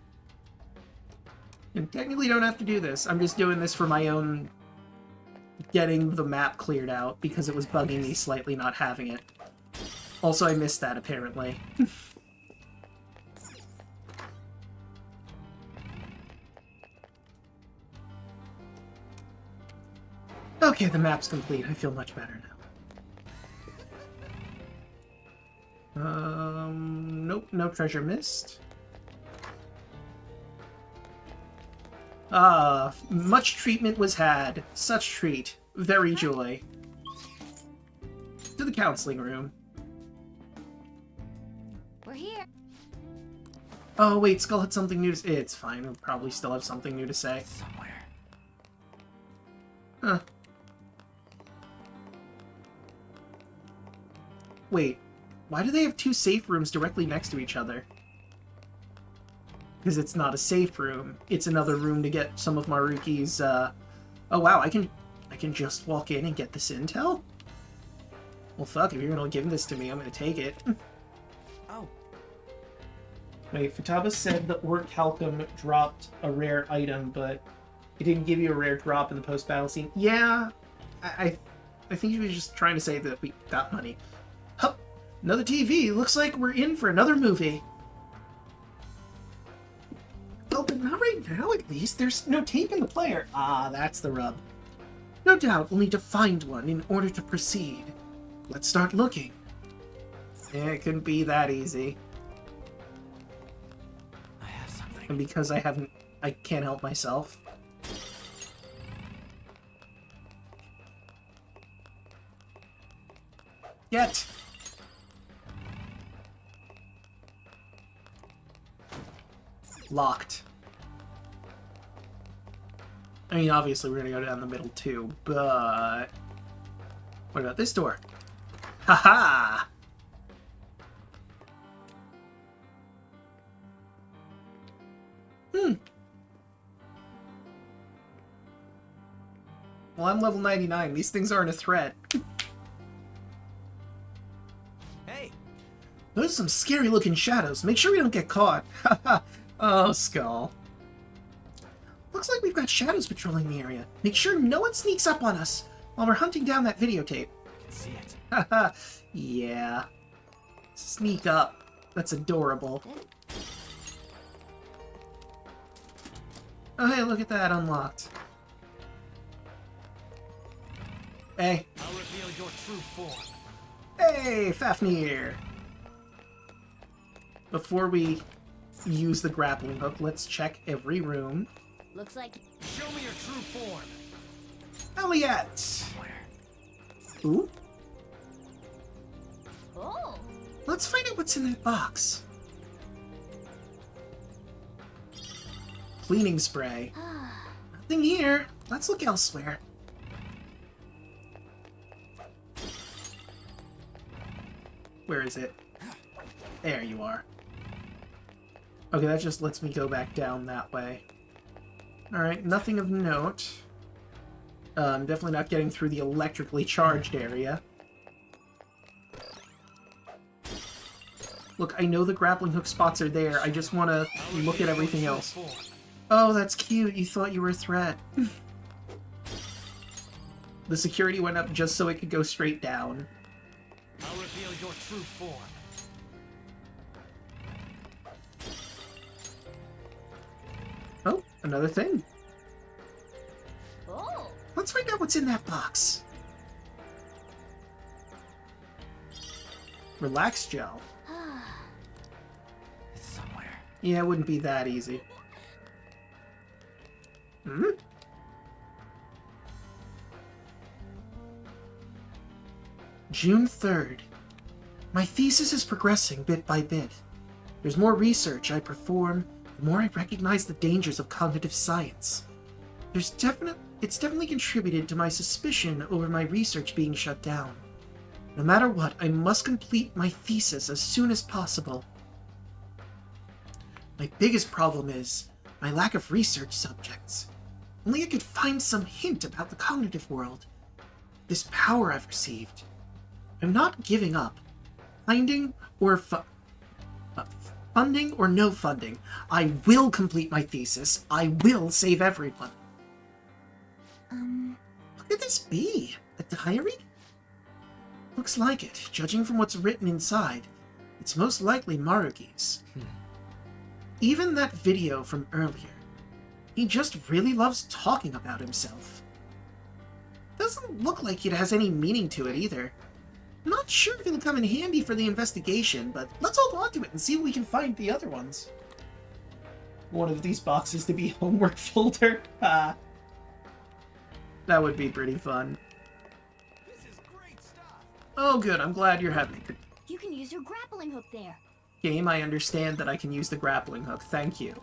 And technically don't have to do this. I'm just doing this for my own getting the map cleared out because it was bugging me slightly not having it. Also, I missed that apparently. Okay, the map's complete. I feel much better now. Nope, no treasure missed. Ah, much treatment was had. Such treat. Very joy. To the counseling room. We're here. Oh, wait, Skull had something new to say. It's fine, he'll probably still have something new to say. It's somewhere. Huh. Wait, why do they have two safe rooms directly next to each other? Because it's not a safe room. It's another room to get some of Maruki's, Oh wow, I can just walk in and get this intel? Well fuck, if you're gonna give this to me, I'm gonna take it. Oh, Wait, Futaba said the Orichalcum dropped a rare item, but it didn't give you a rare drop in the post-battle scene. Yeah, I think he was just trying to say that we got money. Hup! Another TV! Looks like we're in for another movie! Oh, but not right now, at least. There's no tape in the player. Ah, that's the rub. No doubt we'll need to find one in order to proceed. Let's start looking. Yeah, it couldn't be that easy. I have something. And because I can't help myself. Get! Locked. I mean, obviously we're gonna go down the middle too, but... What about this door? Haha! Well, I'm level 99. These things aren't a threat. Hey, Those are some scary looking shadows. Make sure we don't get caught. Haha. Oh, Skull. Looks like we've got shadows patrolling the area. Make sure no one sneaks up on us while we're hunting down that videotape. I can see it. Haha. Yeah. Sneak up. That's adorable. Oh, hey, look at that. Unlocked. Hey. I'll reveal your true form. Hey, Fafnir! Before we use the grappling hook, let's check every room. Looks like Show me your true form. Elliot! Where? Ooh, oh. let's find out what's in that box. Cleaning spray. Nothing here. Let's look elsewhere. Where is it? There you are. Okay, that just lets me go back down that way. Alright, nothing of note. Definitely not getting through the electrically charged area. Look, I know the grappling hook spots are there. I just want to look at everything else. Oh, that's cute. You thought you were a threat. The security went up just so it could go straight down. I'll reveal your true form. Oh, another thing. Oh. Let's find out what's in that box. Relax gel. It's somewhere. Yeah, it wouldn't be that easy. Hmm? June 3rd. My thesis is progressing bit by bit. There's more research I perform, the more I recognize the dangers of cognitive science. It's definitely contributed to my suspicion over my research being shut down. No matter what, I must complete my thesis as soon as possible. My biggest problem is my lack of research subjects. Only I could find some hint about the cognitive world. This power I've received. I'm not giving up. Funding or no funding, I will complete my thesis. I will save everyone. What could this be? A diary? Looks like it, judging from what's written inside. It's most likely Maruki's. Even that video from earlier. He just really loves talking about himself. Doesn't look like it has any meaning to it either. I'm not sure if it'll come in handy for the investigation, but let's hold on to it and see if we can find the other ones. One of these boxes to be homework folder. That would be pretty fun. This is great stuff. Oh good, I'm glad you're having a good You can use your grappling hook there. game. I understand that I can use the grappling hook. Thank you.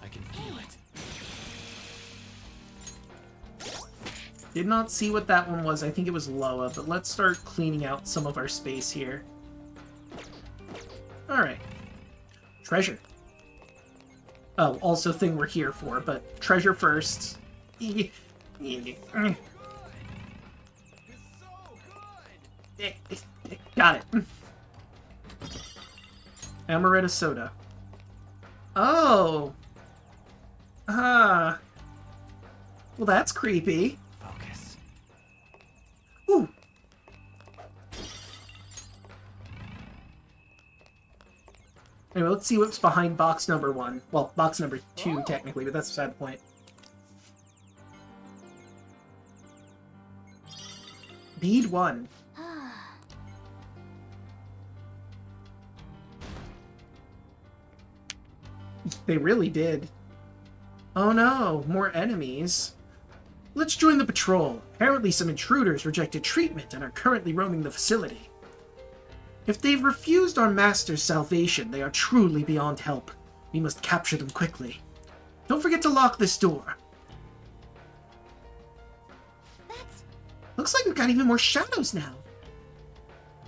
I can feel it. Did not see what that one was. I think it was Loa, but let's start cleaning out some of our space here. Alright. Treasure. Oh, also thing we're here for, but treasure first. Got it. Amaretto soda. Oh! Ah. Well, that's creepy. Focus. Ooh. Anyway, let's see what's behind box number 1. Well, box number 2, technically, but that's beside the point. Bead 1. They really did. Oh no, more enemies. Let's join the patrol. Apparently some intruders rejected treatment and are currently roaming the facility. If they've refused our master's salvation, they are truly beyond help. We must capture them quickly. Don't forget to lock this door. Looks like we've got even more shadows now.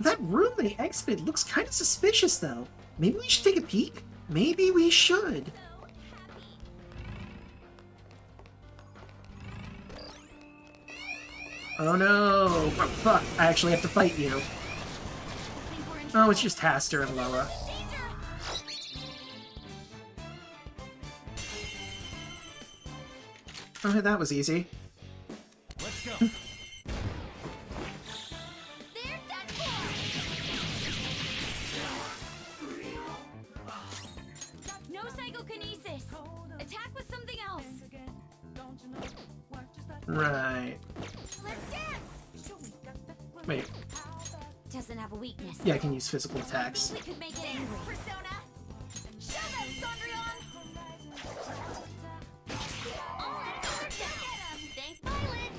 That room they exited looks kind of suspicious, though. Maybe we should take a peek? Maybe we should. Oh no! Oh, fuck, I actually have to fight you. I think we're in Oh, it's just Haster and Loa. Oh, that was easy. Let's go. They're done for. No psychokinesis. Attack with something else. Right. Let's dance. Wait. Doesn't have a weakness. Yeah, I can use physical attacks. We could make it angry. Persona. Show them, Sondrion. All out attack. Thank Violet.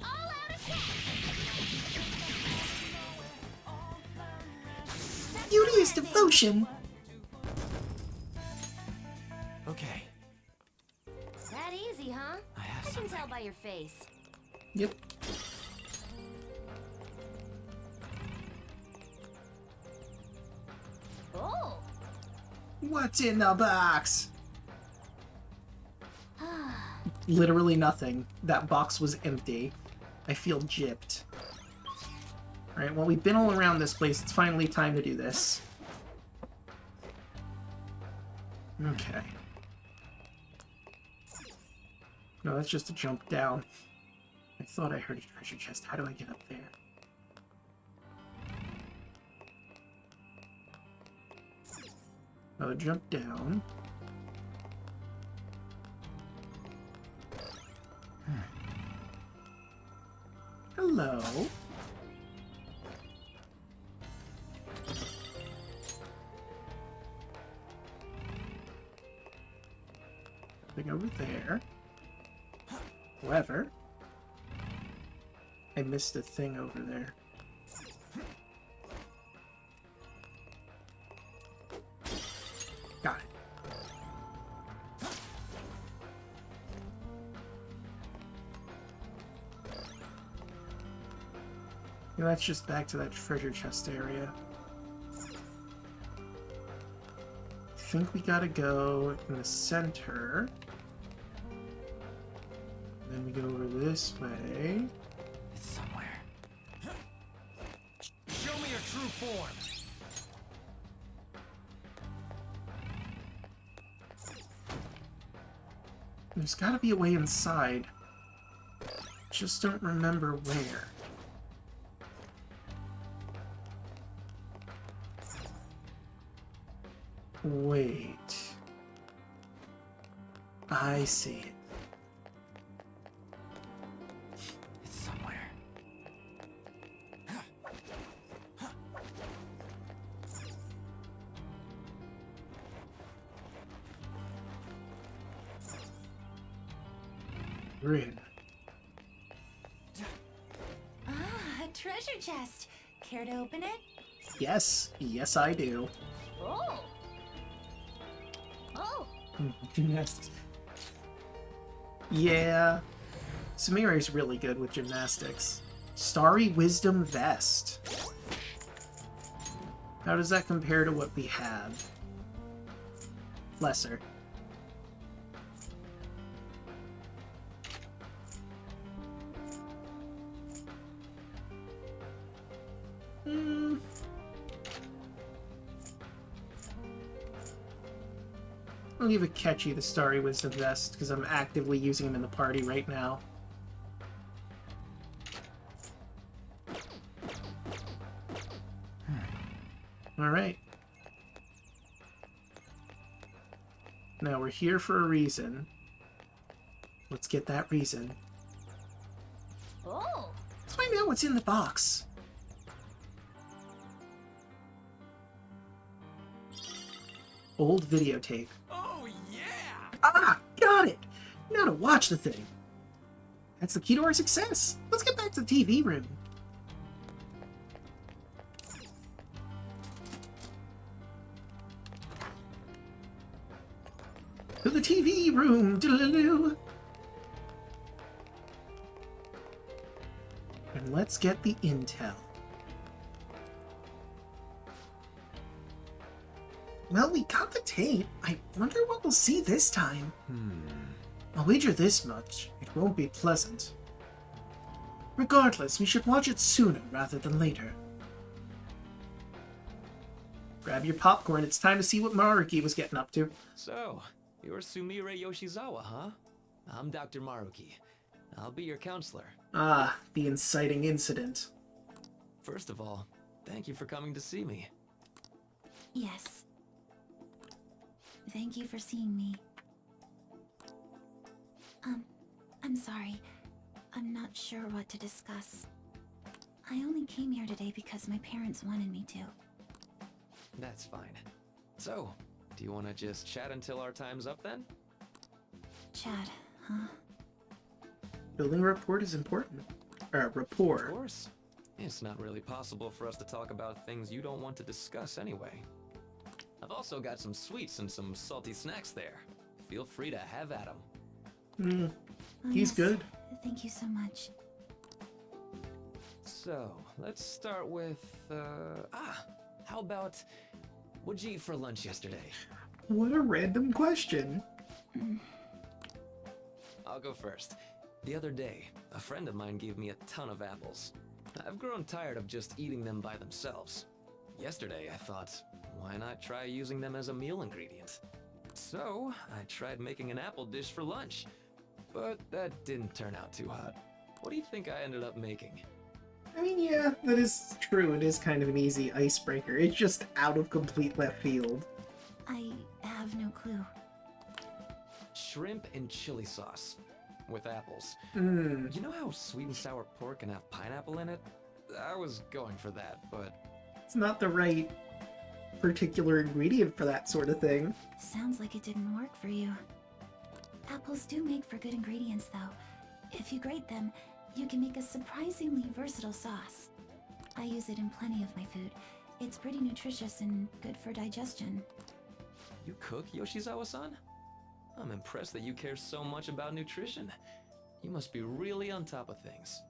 All out attack. Beauty is devotion! Okay. That easy, huh? I have I can something. tell by your face. Yep. Oh. What's in the box? Literally nothing. That box was empty. I feel gypped. Alright, well, we've been all around this place. It's finally time to do this. Okay. No, that's just a jump down. I thought I heard a treasure chest. How do I get up there? Another jump down. Hello. Nothing over there. However, I missed a thing over there. Got it. Yeah, that's just back to that treasure chest area. I think we gotta go in the center. Then we go over this way. It's somewhere. Show me your true form. There's gotta be a way inside. Just don't remember where. Wait. I see it. It's somewhere. We're in. Ah, a treasure chest. Care to open it? Yes. Yes, I do. Oh. Oh. Gymnastics. Yeah. Samira's really good with gymnastics. Starry Wisdom Vest. How does that compare to what we have? Lesser. I'll leave it catchy, the Starry Wisdom Vest, because I'm actively using him in the party right now. Alright. Now we're here for a reason. Let's get that reason. Oh. Let's find out what's in the box. Old videotape. Oh yeah! Ah, got it! Now to watch the thing. That's the key to our success. Let's get back to the TV room. To the TV room. Diddle-doo. And let's get the intel. Well, we got the tape. I wonder what we'll see this time. I'll wager this much. It won't be pleasant. Regardless, we should watch it sooner rather than later. Grab your popcorn, it's time to see what Maruki was getting up to. So, you're Sumire Yoshizawa, huh? I'm Dr. Maruki. I'll be your counselor. Ah, the inciting incident. First of all, thank you for coming to see me. Yes. Thank you for seeing me. I'm sorry. I'm not sure what to discuss. I only came here today because my parents wanted me to. That's fine. So, do you want to just chat until our time's up then? Chad, huh? Building a rapport is important. Of Rapport. course. It's not really possible for us to talk about things you don't want to discuss anyway. I've also got some sweets and some salty snacks there. Feel free to have at them. Oh, He's yes. good. Thank you so much. So, let's start with, how about, what'd you eat for lunch yesterday? What a random question. I'll go first. The other day, a friend of mine gave me a ton of apples. I've grown tired of just eating them by themselves. Yesterday, I thought, why not try using them as a meal ingredient? So, I tried making an apple dish for lunch. But that didn't turn out too hot. What do you think I ended up making? I mean, yeah, that is true. It is kind of an easy icebreaker. It's just out of complete left field. I have no clue. Shrimp and chili sauce. With apples. Mmm. You know how sweet and sour pork can have pineapple in it? I was going for that, but... It's not the right particular ingredient for that sort of thing. Sounds like it didn't work for you. Apples do make for good ingredients, though. If you grate them, you can make a surprisingly versatile sauce. I use it in plenty of my food. It's pretty nutritious and good for digestion. You cook, Yoshizawa-san? I'm impressed that you care so much about nutrition. You must be really on top of things.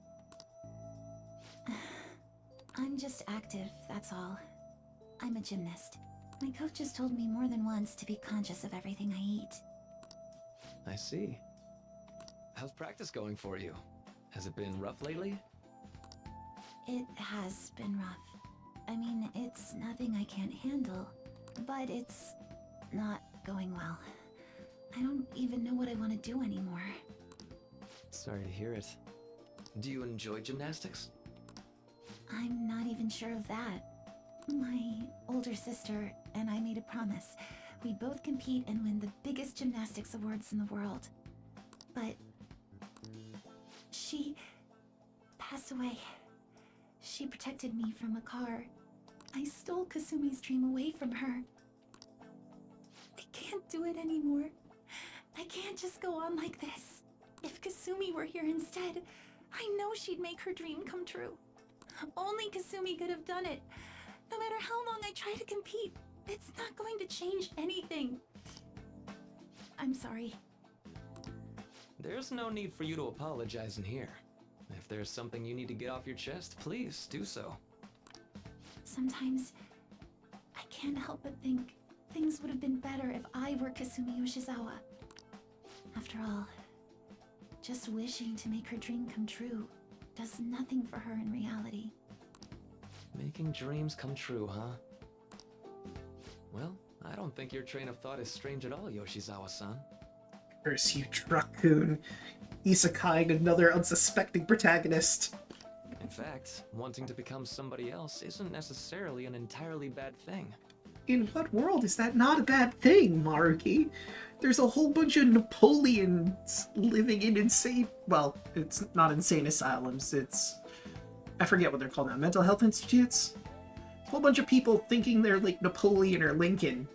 I'm just active, that's all. I'm a gymnast. My coach has told me more than once to be conscious of everything I eat. I see. How's practice going for you? Has it been rough lately? It has been rough. I mean, it's nothing I can't handle, but it's not going well. I don't even know what I want to do anymore. Sorry to hear it. Do you enjoy gymnastics? I'm not even sure of that. My older sister and I made a promise. We both compete and win the biggest gymnastics awards in the world. But she passed away. She protected me from a car. I stole Kasumi's dream away from her. I can't do it anymore. I can't just go on like this. If Kasumi were here instead, I know she'd make her dream come true. Only Kasumi could have done it. No matter how long I try to compete, it's not going to change anything. I'm sorry. There's no need for you to apologize in here. If there's something you need to get off your chest, please do so. Sometimes I can't help but think things would have been better if I were Kasumi Yoshizawa. After all, just wishing to make her dream come true does nothing for her in reality. Making dreams come true, huh? Well, I don't think your train of thought is strange at all, Yoshizawa-san. Curse you, Dracoon. Isekai, another unsuspecting protagonist. In fact, wanting to become somebody else isn't necessarily an entirely bad thing. In what world is that not a bad thing, Maruki? There's a whole bunch of Napoleons living in insane... Well, it's not insane asylums, it's... I forget what they're called now. Mental health institutes? A whole bunch of people thinking they're like Napoleon or Lincoln.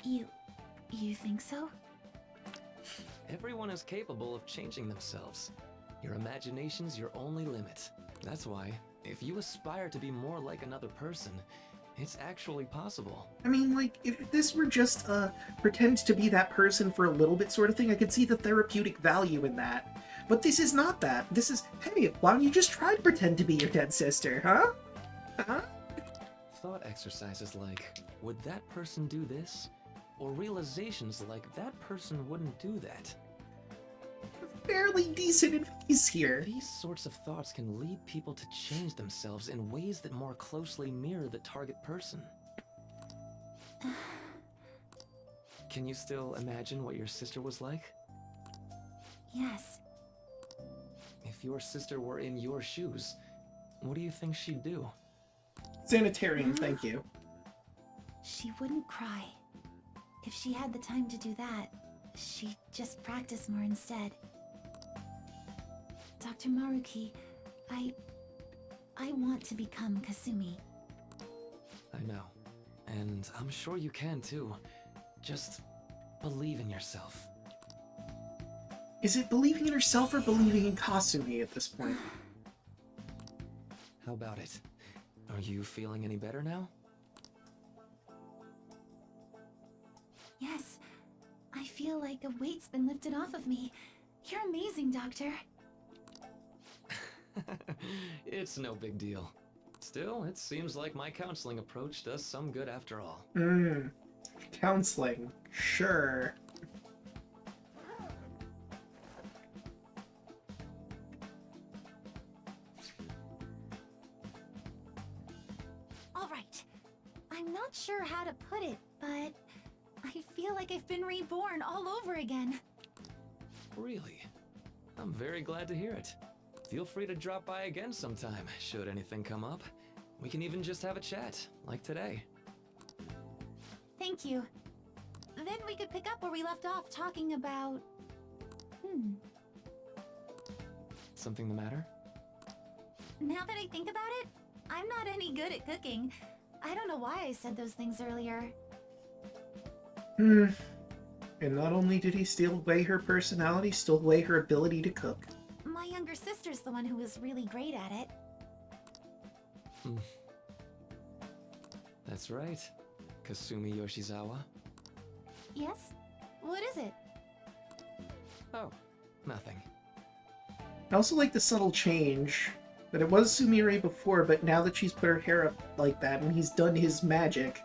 You think so? Everyone is capable of changing themselves. Your imagination's your only limit. That's why, if you aspire to be more like another person, it's actually possible. I mean, like, if this were just a pretend to be that person for a little bit sort of thing, I could see the therapeutic value in that. But this is not that. This is, hey, why don't you just try to pretend to be your dead sister, huh? Huh? Thought exercises like, would that person do this? Or realizations like, that person wouldn't do that. Fairly decent advice here. These sorts of thoughts can lead people to change themselves in ways that more closely mirror the target person. Can you still imagine what your sister was like? Yes. If your sister were in your shoes, what do you think she'd do? Sanitarium, thank you. She wouldn't cry. If she had the time to do that, she'd just practice more instead. Dr. Maruki, I want to become Kasumi. I know. And I'm sure you can too. Just believe in yourself. Is it believing in herself or believing in Kasumi at this point? How about it? Are you feeling any better now? Yes. I feel like a weight's been lifted off of me. You're amazing, Doctor. It's no big deal. Still, it seems like my counseling approach does some good after all. Counseling. Sure. All right. I'm not sure how to put it, but I feel like I've been reborn all over again. Really? I'm very glad to hear it. Feel free to drop by again sometime, should anything come up. We can even just have a chat, like today. Thank you. Then we could pick up where we left off talking about... Something the matter? Now that I think about it, I'm not any good at cooking. I don't know why I said those things earlier. And not only did he steal away her personality, stole away her ability to cook. My younger sister's the one who was really great at it. That's right. Kasumi Yoshizawa. Yes? What is it? Oh, nothing. I also like the subtle change that it was Sumire before, but now that she's put her hair up like that and he's done his magic,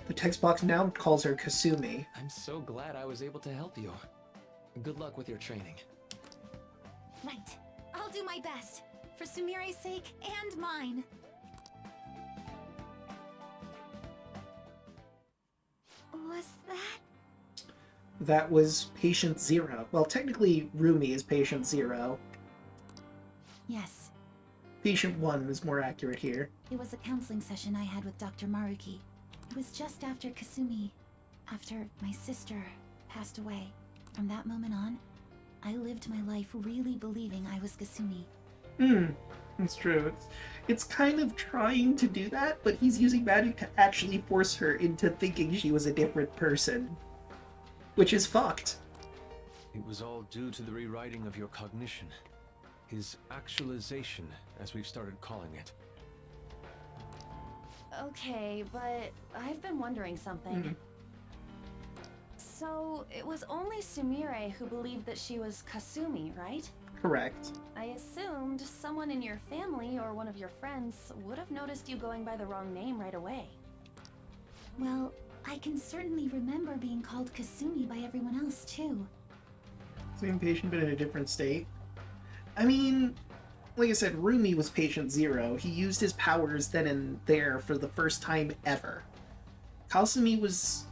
the text box now calls her Kasumi. I'm so glad I was able to help you. Good luck with your training. Right. I'll do my best. For Sumire's sake and mine. Was that? That was Patient Zero. Well, technically, Rumi is Patient Zero. Yes. Patient 1 is more accurate here. It was a counseling session I had with Dr. Maruki. It was just after Kasumi, after my sister passed away. From that moment on, I lived my life really believing I was Kasumi. It's true. It's kind of trying to do that, but he's using magic to actually force her into thinking she was a different person. Which is fucked. It was all due to the rewriting of your cognition. His actualization, as we've started calling it. Okay, but I've been wondering something. So, it was only Sumire who believed that she was Kasumi, right? Correct. I assumed someone in your family or one of your friends would have noticed you going by the wrong name right away. Well, I can certainly remember being called Kasumi by everyone else, too. Same patient, but in a different state. I mean, like I said, Rumi was Patient Zero. He used his powers then and there for the first time ever. Kasumi was...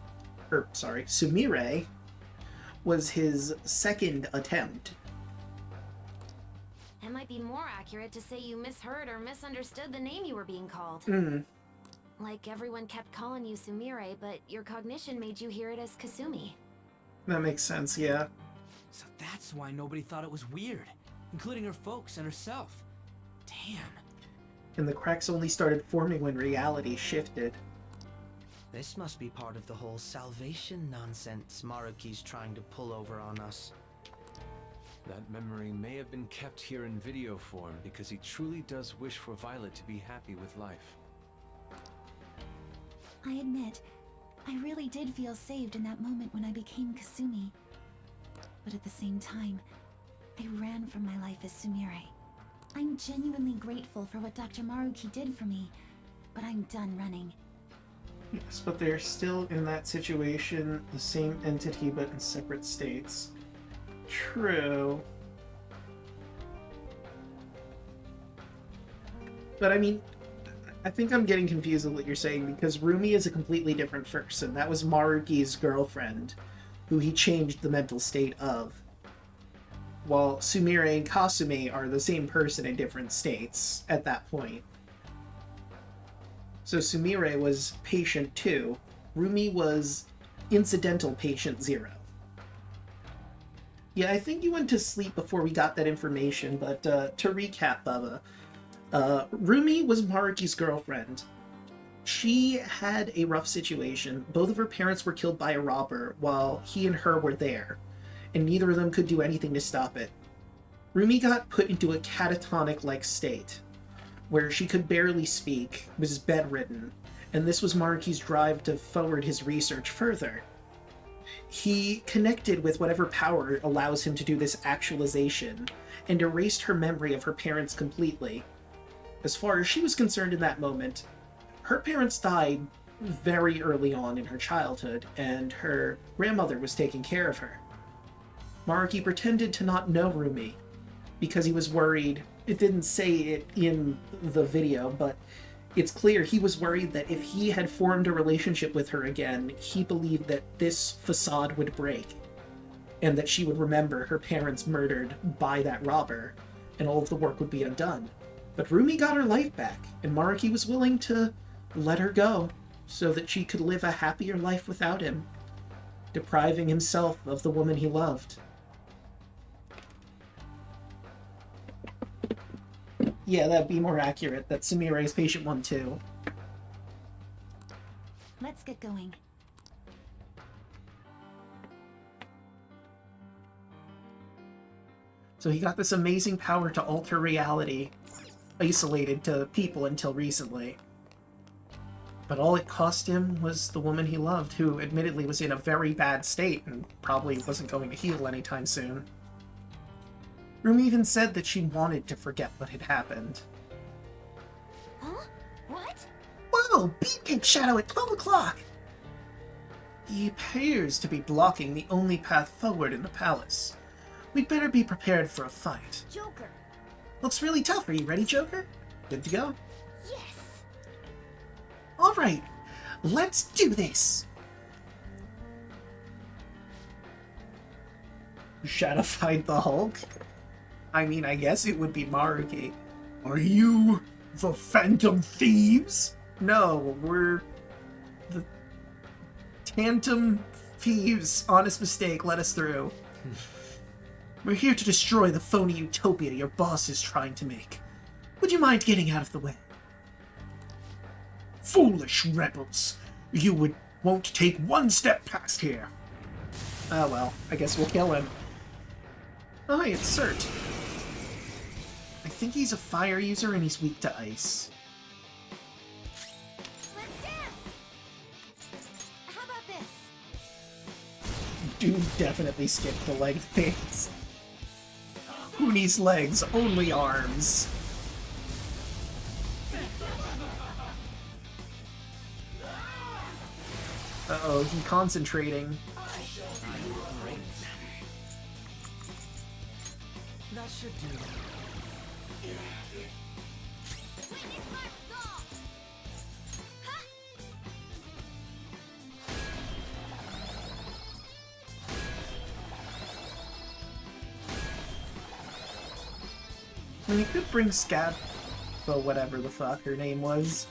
Sumire was his second attempt. It might be more accurate to say you misheard or misunderstood the name you were being called. Like everyone kept calling you Sumire, but your cognition made you hear it as Kasumi. That makes sense, yeah. So that's why nobody thought it was weird, including her folks and herself. Damn. And the cracks only started forming when reality shifted. This must be part of the whole salvation nonsense Maruki's trying to pull over on us. That memory may have been kept here in video form because he truly does wish for Violet to be happy with life. I admit, I really did feel saved in that moment when I became Kasumi. But at the same time, I ran from my life as Sumire. I'm genuinely grateful for what Dr. Maruki did for me, but I'm done running. Yes, but they're still in that situation, the same entity but in separate states. True. But I mean, I think I'm getting confused with what you're saying, because Rumi is a completely different person. That was Maruki's girlfriend, who he changed the mental state of. While Sumire and Kasumi are the same person in different states at that point. So Sumire was patient 2. Rumi was incidental patient 0. Yeah, I think you went to sleep before we got that information, but to recap, Bubba, Rumi was Maruki's girlfriend. She had a rough situation. Both of her parents were killed by a robber while he and her were there, and neither of them could do anything to stop it. Rumi got put into a catatonic-like state, where she could barely speak, was bedridden, and this was Maruki's drive to forward his research further. He connected with whatever power allows him to do this actualization, and erased her memory of her parents completely. As far as she was concerned in that moment, her parents died very early on in her childhood, and her grandmother was taking care of her. Maruki pretended to not know Rumi, because he was worried. It didn't say it in the video, but it's clear he was worried that if he had formed a relationship with her again, he believed that this facade would break, and that she would remember her parents murdered by that robber, and all of the work would be undone. But Rumi got her life back, and Maruki was willing to let her go, so that she could live a happier life without him, depriving himself of the woman he loved. Yeah, that'd be more accurate. That Sumire is patient 1 too. Let's get going. So he got this amazing power to alter reality, isolated to people until recently. But all it cost him was the woman he loved, who admittedly was in a very bad state and probably wasn't going to heal anytime soon. Rumi even said that she wanted to forget what had happened. Huh? What? Whoa! Beacon Shadow at 12 o'clock! He appears to be blocking the only path forward in the palace. We'd better be prepared for a fight. Joker. Looks really tough. Are you ready, Joker? Good to go? Yes. Alright, let's do this! Shadified the Hulk? I mean, I guess it would be Maruki. Are you the Phantom Thieves? No, we're the Tantum Thieves. Honest mistake, let us through. We're here to destroy the phony utopia your boss is trying to make. Would you mind getting out of the way? Foolish rebels! You won't take one step past here! Ah well, I guess we'll kill him. Oh hey, it's Cert. I think he's a fire user and he's weak to ice. Let's dance. How about this? Dude definitely skipped the leg things. Who needs legs? Only arms. Uh-oh, he's concentrating. That should do. I mean, you could bring Scab, but whatever the fuck her name was.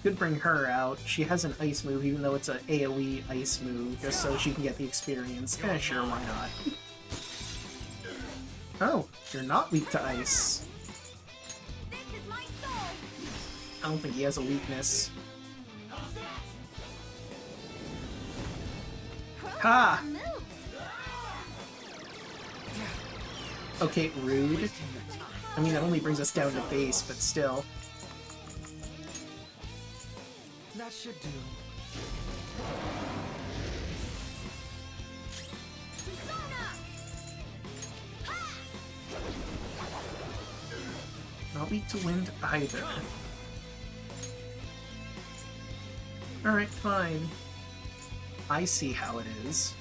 Could bring her out. She has an ice move, even though it's an AoE ice move, just so she can get the experience. Eh, sure, why not? Oh, you're not weak to ice. This is my soul. I don't think he has a weakness. Ha! Okay, rude. I mean, that only brings us down to base, but still. That should do. Not weak to wind either. Alright, fine. I see how it is.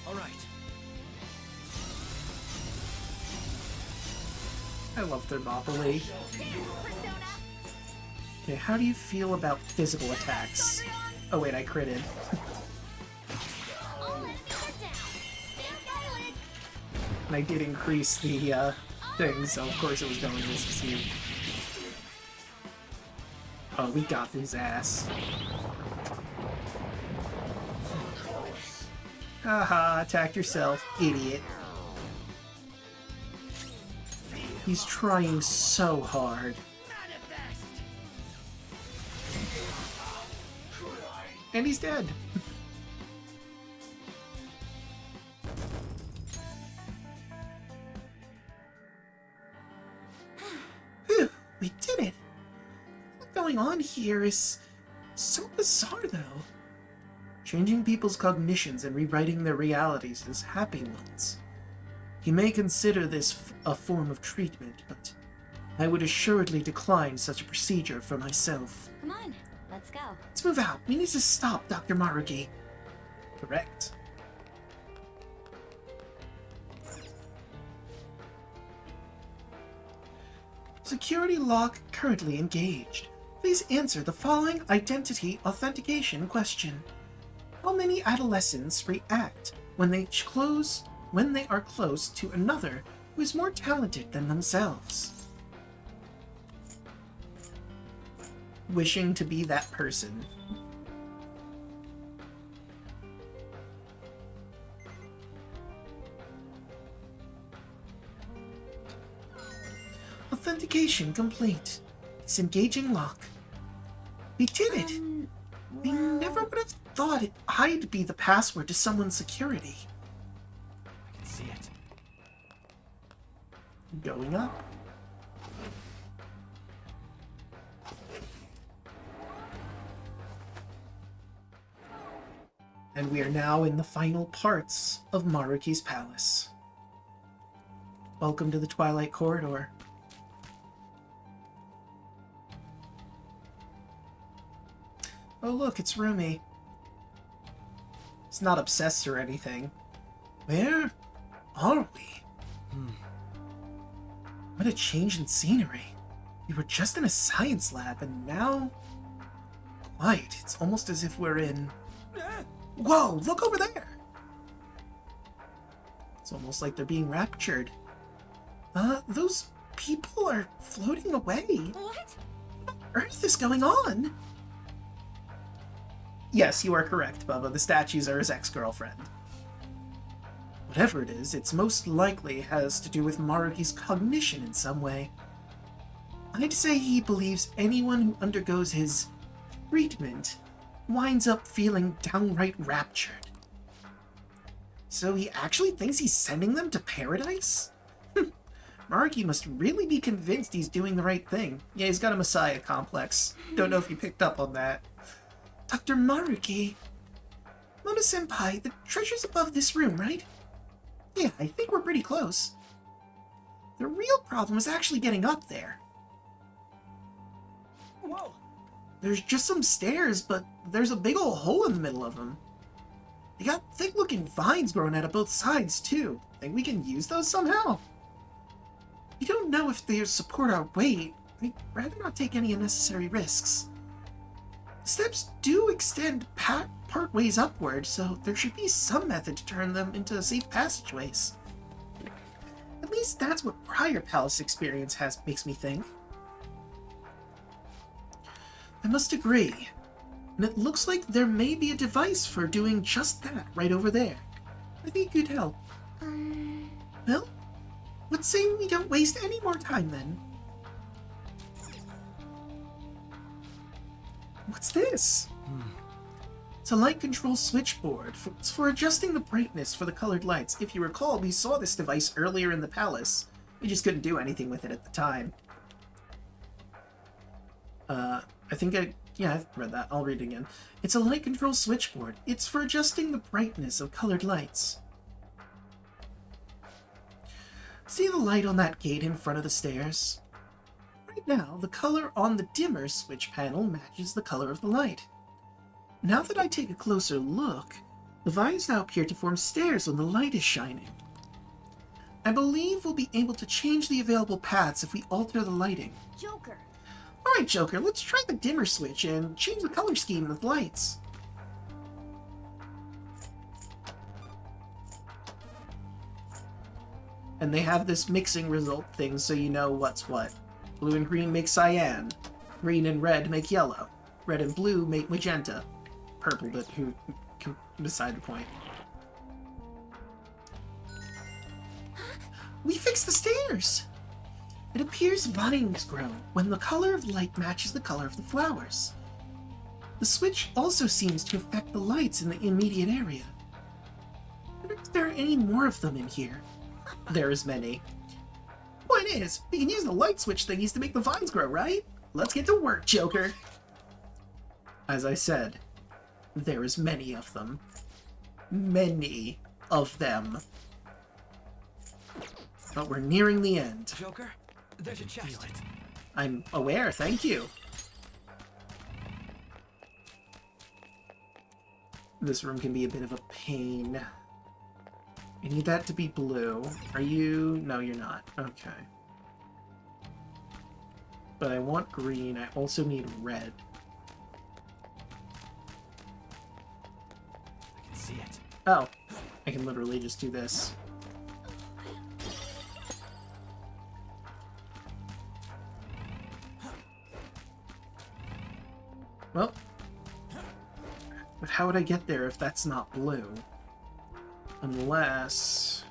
All right. I love Thermopylae. Okay, how do you feel about physical attacks? Oh wait, I critted. And I did increase the thing, so of course it was going to succeed. Oh, we got his ass. Haha, attack yourself, idiot. He's trying so hard. And he's dead. Phew, we did it. What's going on here is so bizarre, though. Changing people's cognitions and rewriting their realities as happy ones. You may consider this a form of treatment, but I would assuredly decline such a procedure for myself. Come on, let's go. Let's move out. We need to stop Dr. Maruki. Correct. Security lock currently engaged. Please answer the following identity authentication question. How many adolescents react when they are close to another who is more talented than themselves? Wishing to be that person. Authentication complete. Disengaging lock. We did it! We never would have thought I'd be the password to someone's security. I can see it. Going up. And we are now in the final parts of Maruki's palace. Welcome to the Twilight Corridor. Oh look, it's Rumi. It's not obsessed or anything. Where are we? What a change in scenery. We were just in a science lab and now... Quiet. It's almost as if we're in... Whoa, look over there! It's almost like they're being raptured. Those people are floating away. What? What on earth is going on? Yes, you are correct, Bubba. The statues are his ex-girlfriend. Whatever it is, it's most likely has to do with Maruki's cognition in some way. I'd say he believes anyone who undergoes his treatment winds up feeling downright raptured. So he actually thinks he's sending them to paradise? Maruki must really be convinced he's doing the right thing. Yeah, he's got a messiah complex. Don't know if you picked up on that. Dr. Maruki. Mona-senpai, the treasure's above this room, right? Yeah, I think we're pretty close. The real problem is actually getting up there. Whoa! There's just some stairs, but there's a big old hole in the middle of them. They got thick-looking vines growing out of both sides, too. Think we can use those somehow? We don't know if they support our weight. I'd rather not take any unnecessary risks. The steps do extend part ways upward, so there should be some method to turn them into safe passageways. At least that's what prior palace experience makes me think. I must agree, and it looks like there may be a device for doing just that right over there. I think it could help. Well, let's say we don't waste any more time then. What's this? It's a light control switchboard. It's for adjusting the brightness for the colored lights. If you recall, we saw this device earlier in the palace. We just couldn't do anything with it at the time. Yeah, I've read that. I'll read it again. It's a light control switchboard. It's for adjusting the brightness of colored lights. See the light on that gate in front of the stairs? Right now, the color on the dimmer switch panel matches the color of the light. Now that I take a closer look, the vines now appear to form stairs when the light is shining. I believe we'll be able to change the available paths if we alter the lighting. Joker. Alright, Joker, let's try the dimmer switch and change the color scheme of the lights. And they have this mixing result thing so you know what's what. Blue and green make cyan. Green and red make yellow. Red and blue make magenta. Purple, but who... beside the point. We fixed the stairs! It appears vines grow when the color of light matches the color of the flowers. The switch also seems to affect the lights in the immediate area. I wonder if there are any more of them in here. There's many. Point is, we can use the light switch thingies to make the vines grow, right? Let's get to work, Joker! As I said, there's many of them. Many of them. But we're nearing the end. Joker, there's a chest. I'm aware, thank you. This room can be a bit of a pain. I need that to be blue. Are you? No, you're not. Okay. But I want green. I also need red. I can see it. Oh. I can literally just do this. Well. But how would I get there if that's not blue? Unless...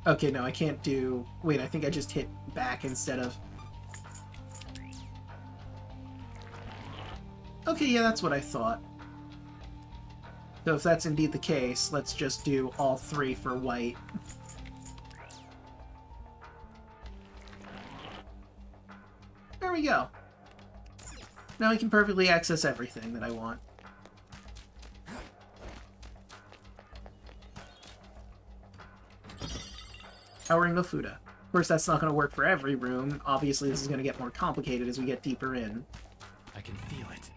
Okay, no, I can't do... Wait, I think I just hit back instead of... Okay, yeah, that's what I thought. So if that's indeed the case, let's just do all three for white. There we go. Now I can perfectly access everything that I want. Powering no Fuda. Of course, that's not going to work for every room. Obviously, this is going to get more complicated as we get deeper in. I can feel it.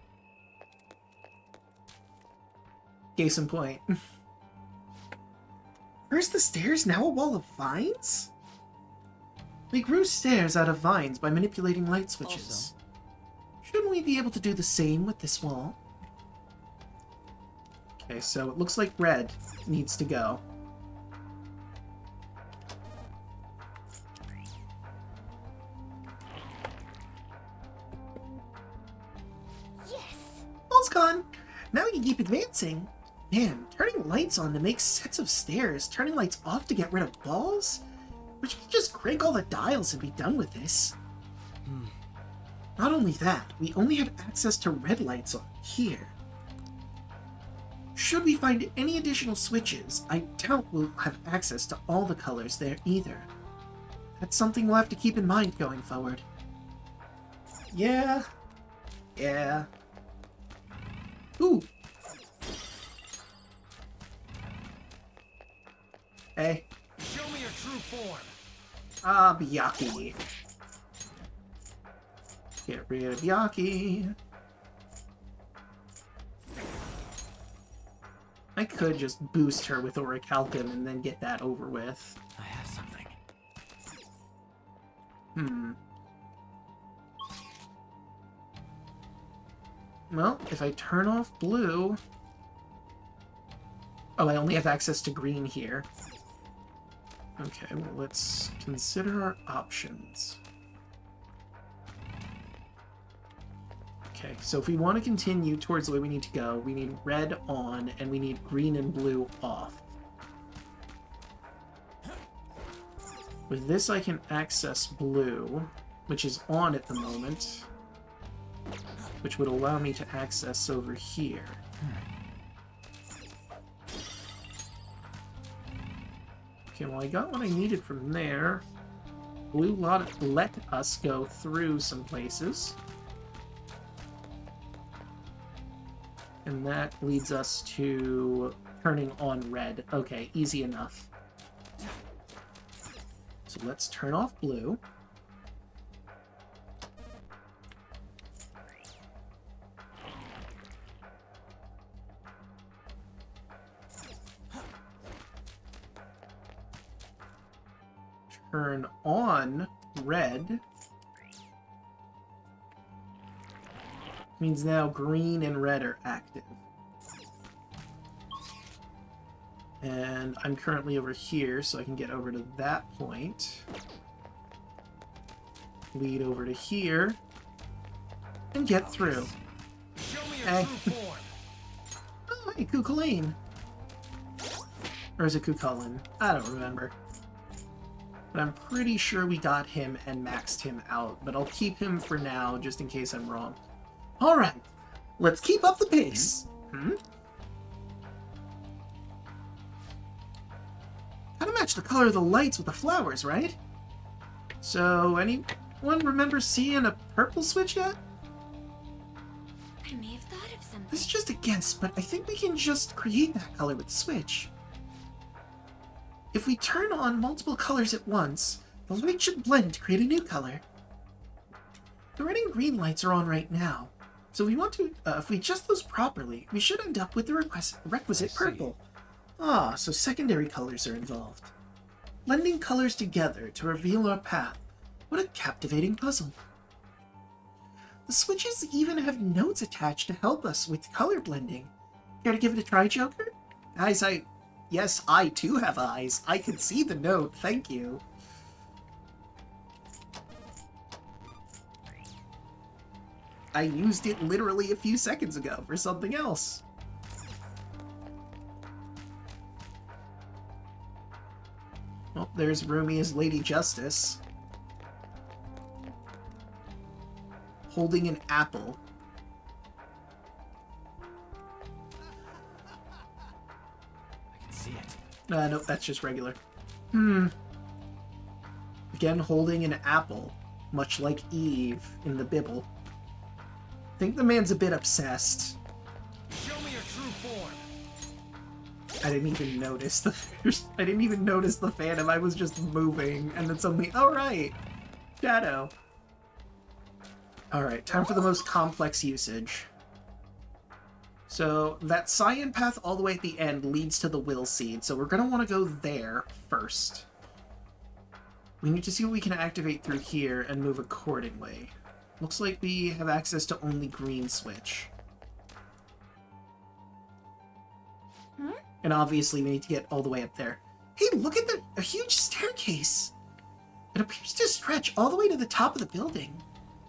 Case in point. Where's the stairs now a wall of vines? We grew stairs out of vines by manipulating light switches. Also, shouldn't we be able to do the same with this wall? Okay, so it looks like red needs to go. Yes! All's gone. Now we can keep advancing. Man, turning lights on to make sets of stairs, turning lights off to get rid of balls? We should just crank all the dials and be done with this. Not only that, we only have access to red lights on here. Should we find any additional switches, I doubt we'll have access to all the colors there either. That's something we'll have to keep in mind going forward. Yeah. Yeah. Ooh. Hey. Show me your true form. Ah, Byaku. Get rid of Byaku. I could just boost her with Orichalcum and then get that over with. I have something. Well, if I turn off blue... Oh, I only have access to green here. Okay, well, let's consider our options. Okay, so if we want to continue towards the way we need to go, we need red on, and we need green and blue off. With this, I can access blue, which is on at the moment, which would allow me to access over here. Okay, well, I got what I needed from there. Blue let us go through some places. And that leads us to turning on red. Okay, easy enough. So let's turn off blue. turn on red. Means now green and red are active. And I'm currently over here, so I can get over to that point. Lead over to here. And get through. Show me your And... true form. Oh, hey, Kukulane. Or is it Kukulin? I don't remember. But I'm pretty sure we got him and maxed him out, but I'll keep him for now, just in case I'm wrong. Alright, let's keep up the pace. Gotta match the color of the lights with the flowers, right? So, anyone remember seeing a purple switch yet? I may have thought of something. This is just a guess, but I think we can just create that color with the switch. If we turn on multiple colors at once, the light should blend to create a new color. The red and green lights are on right now, so if we adjust those properly, we should end up with the requisite purple. Ah, so secondary colors are involved. Blending colors together to reveal our path. What a captivating puzzle. The switches even have notes attached to help us with color blending. Care to give it a try, Joker? Guys, yes, I too have eyes. I can see the note, thank you. I used it literally a few seconds ago for something else. Well, there's Rumi as Lady Justice. Holding an apple. I can see it. Nope, that's just regular. Again, holding an apple, much like Eve in the Bible. I think the man's a bit obsessed. Show me your true form. I didn't even notice the Phantom. I was just moving, and then suddenly, oh right, Shadow. All right, time for the most complex usage. So that cyan path all the way at the end leads to the will seed, so we're gonna want to go there first. We need to see what we can activate through here and move accordingly. Looks like we have access to only green switch. And obviously we need to get all the way up there. Hey, look at a huge staircase! It appears to stretch all the way to the top of the building.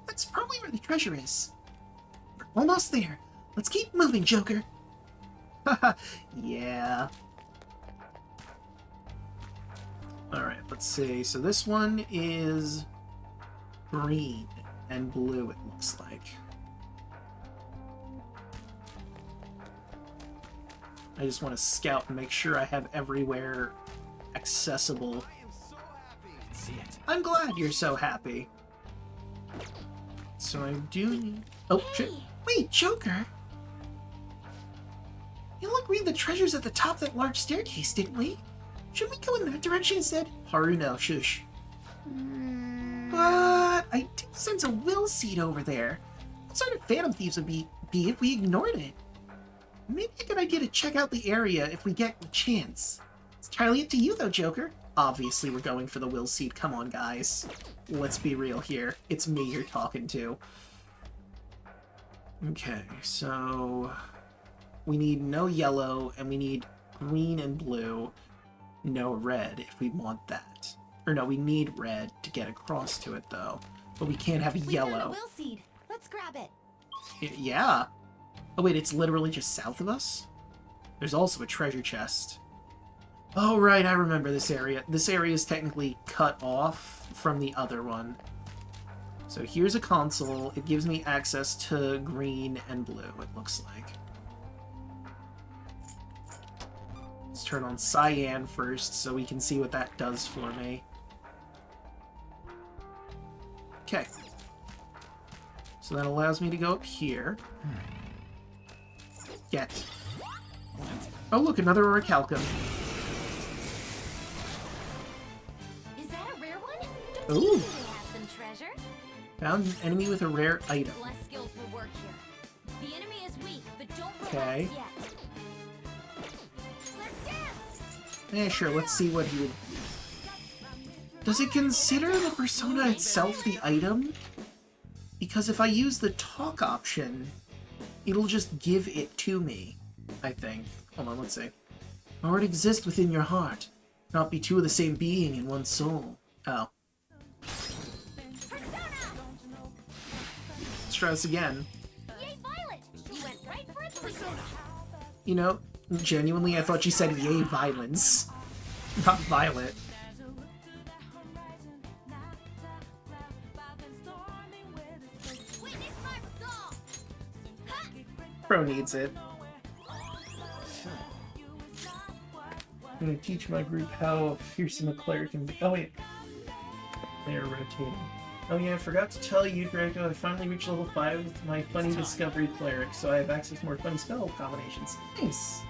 That's probably where the treasure is. We're almost there. Let's keep moving, Joker. Haha, yeah. Alright, let's see. So this one is green and blue, it looks like. I just want to scout and make sure I have everywhere accessible. I am so happy. I can see it. I'm glad you're so happy. So I do need... Oh, shit. Wait, Joker! You look, we had the treasures at the top of that large staircase, didn't we? Should we go in that direction instead? Haru, no, shush. But I do sense a will seed over there. What sort of phantom thieves would be if we ignored it? Maybe a good idea to check out the area if we get the chance. It's entirely up to you, though, Joker. Obviously, we're going for the will seed. Come on, guys. Let's be real here. It's me you're talking to. Okay, so... we need no yellow, and we need green and blue. No red, if we want that. Or no, we need red to get across to it, though. But we can't have We found a yellow. will seed. Let's grab it. Yeah. Oh wait, it's literally just south of us? There's also a treasure chest. Oh right, I remember this area. This area is technically cut off from the other one. So here's a console. It gives me access to green and blue, it looks like. Let's turn on cyan first so we can see what that does for me. Okay. So that allows me to go up here. Get. Oh look, another orichalcum. Is that a rare one? Ooh. We have some treasure. Found an enemy with a rare item. Less skills will work here. The enemy is weak, but don't Okay. relax yet. Let's dance! Yeah, sure, let's see what he would... Does it consider the persona itself the item? Because if I use the talk option, it'll just give it to me, I think. Hold on, let's see. Or it exists within your heart. Not be two of the same being in one soul. Oh. Let's try this again. Yay, Violet! You went right for its persona. You know, genuinely, I thought she said yay violence. Not violet. Witness my resolve! Pro needs it. I'm gonna teach my group how fearsome a cleric can be. Oh wait. They're rotating. Oh yeah, I forgot to tell you, Draco, I finally reached level 5 with my funny discovery cleric, so I have access to more funny spell combinations. Nice!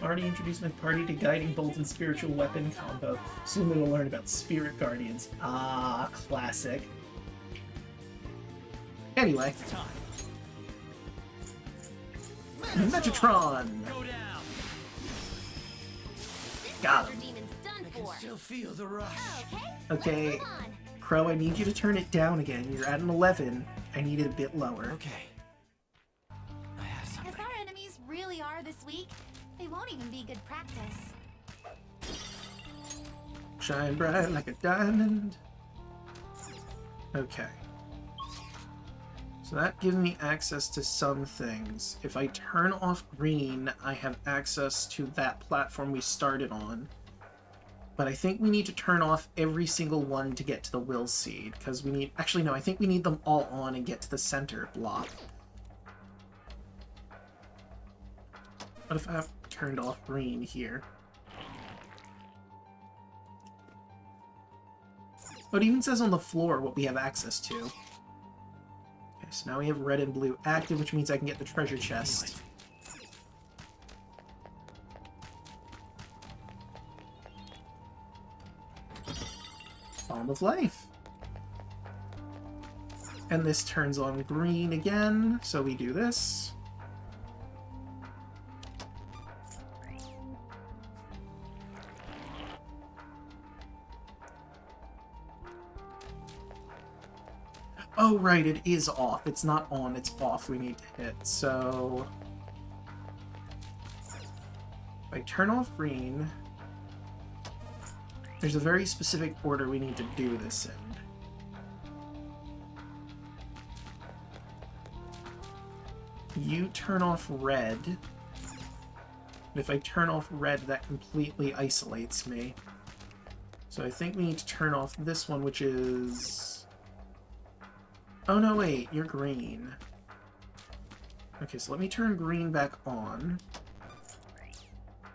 Already introduced my party to Guiding Bolt and Spiritual Weapon combo. Soon we will learn about Spirit Guardians. Ah, classic. Anyway. Metatron! Got him. Demon's done I can for. still feel the rush. Okay, Come on. Crow, I need you to turn it down again. You're at an 11. I need it a bit lower. Okay. I have As something. our enemies really are this week, they won't even be good practice. Shine bright like a diamond. Okay. So that gives me access to some things. If I turn off green, I have access to that platform we started on. But I think we need to turn off every single one to get to the will seed, because we need... Actually, no, I think we need them all on and get to the center block. What if I have turned off green here? Oh, it even says on the floor what we have access to. Okay, so now we have red and blue active, which means I can get the treasure chest. Balm of Life. And this turns on green again, so we do this. Oh, right, it is off. It's not on, it's off we need to hit. So if I turn off green, there's a very specific order we need to do this in. You turn off red. And if I turn off red, that completely isolates me. So I think we need to turn off this one, which is... Oh no, wait, you're green. Okay, so let me turn green back on.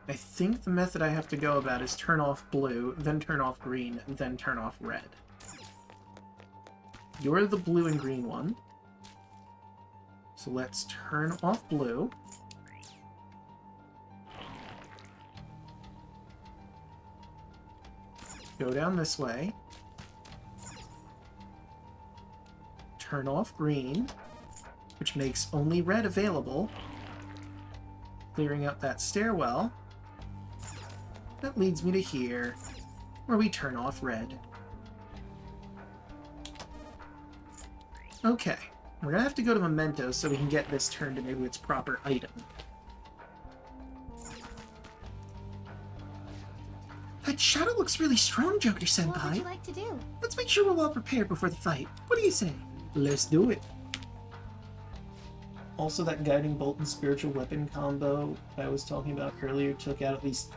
I think the method I have to go about is turn off blue, then turn off green, then turn off red. You're the blue and green one. So let's turn off blue. Go down this way. Turn off green, which makes only red available. Clearing out that stairwell. That leads me to here, where we turn off red. Okay, we're gonna have to go to Mementos so we can get this turned into its proper item. That shadow looks really strong, Joker-senpai. What would you like to do? Let's make sure we're well prepared before the fight. What do you say? Let's do it. Also, that Guiding Bolt and Spiritual Weapon combo I was talking about earlier took out at least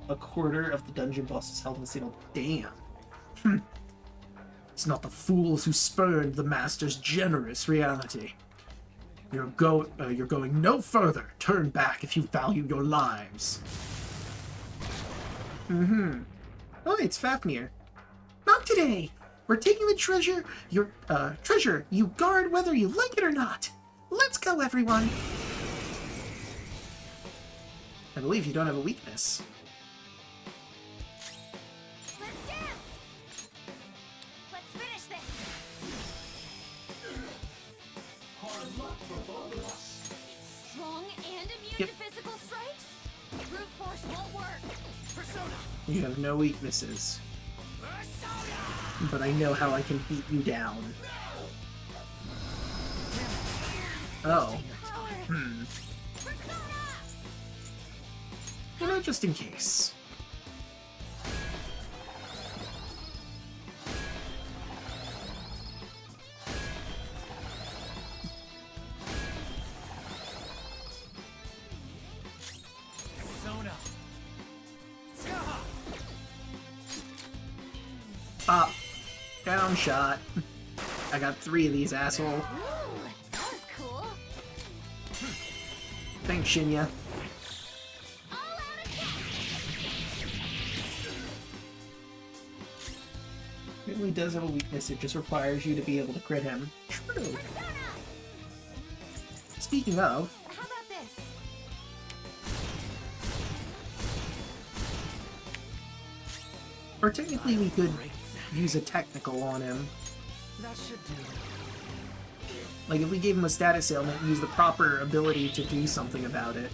a quarter of the dungeon boss's health in a single... Damn. It's not the fools who spurned the Master's generous reality. You're going no further. Turn back if you value your lives. Oh, it's Fafnir. Not today. We're taking the treasure. Your treasure you guard whether you like it or not. Let's go, everyone. I believe you don't have a weakness. Let's dance! Let's finish this! Strong and immune Yep. to physical strikes? Brute force won't work! Persona! You have no weaknesses. but I know how I can beat you down. Oh. You know, just in case. Pop. Down shot. I got 3 of these, asshole. Ooh, that was cool. Thanks, Shinya. All out attack. It really does have a weakness, it just requires you to be able to crit him. True. Speaking of, How about this? or technically we could use a technical on him. That should do. Like if we gave him a status ailment and use the proper ability to do something about it,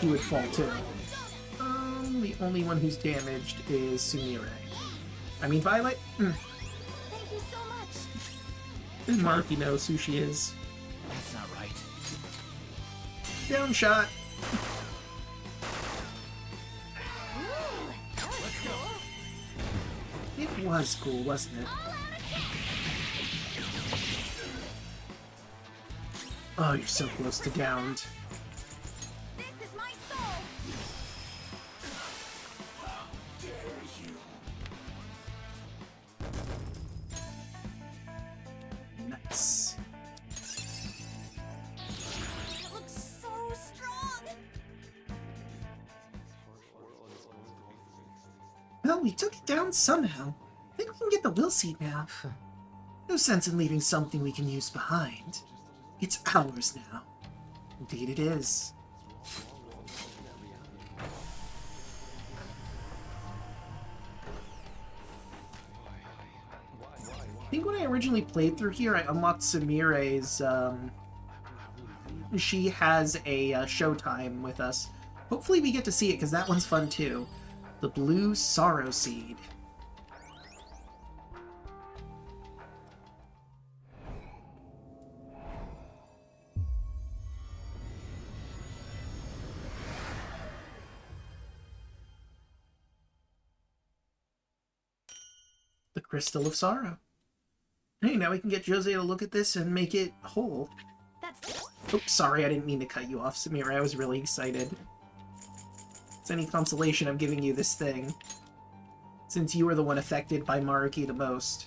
he would fall too. The only one who's damaged is Sumire. I mean Violet? Thank you so much. Maruki knows who she is. That's not right. Down shot. Ooh, that was cool. It was cool, wasn't it? Oh, you're so close to downed. This is my soul. Nice. It looks so strong. Well, we took it down somehow. I think we can get the will seat now. No sense in leaving something we can use behind. It's ours now. Indeed it is. I think when I originally played through here, I unlocked Sumire's, she has a showtime with us. Hopefully we get to see it, because that one's fun too. The Blue Sorrow Seed. The Crystal of Sorrow. Hey, now we can get Jose to look at this and make it whole. That's Oops, sorry, I didn't mean to cut you off, Samira. I was really excited. It's any consolation I'm giving you this thing, since you were the one affected by Maruki the most.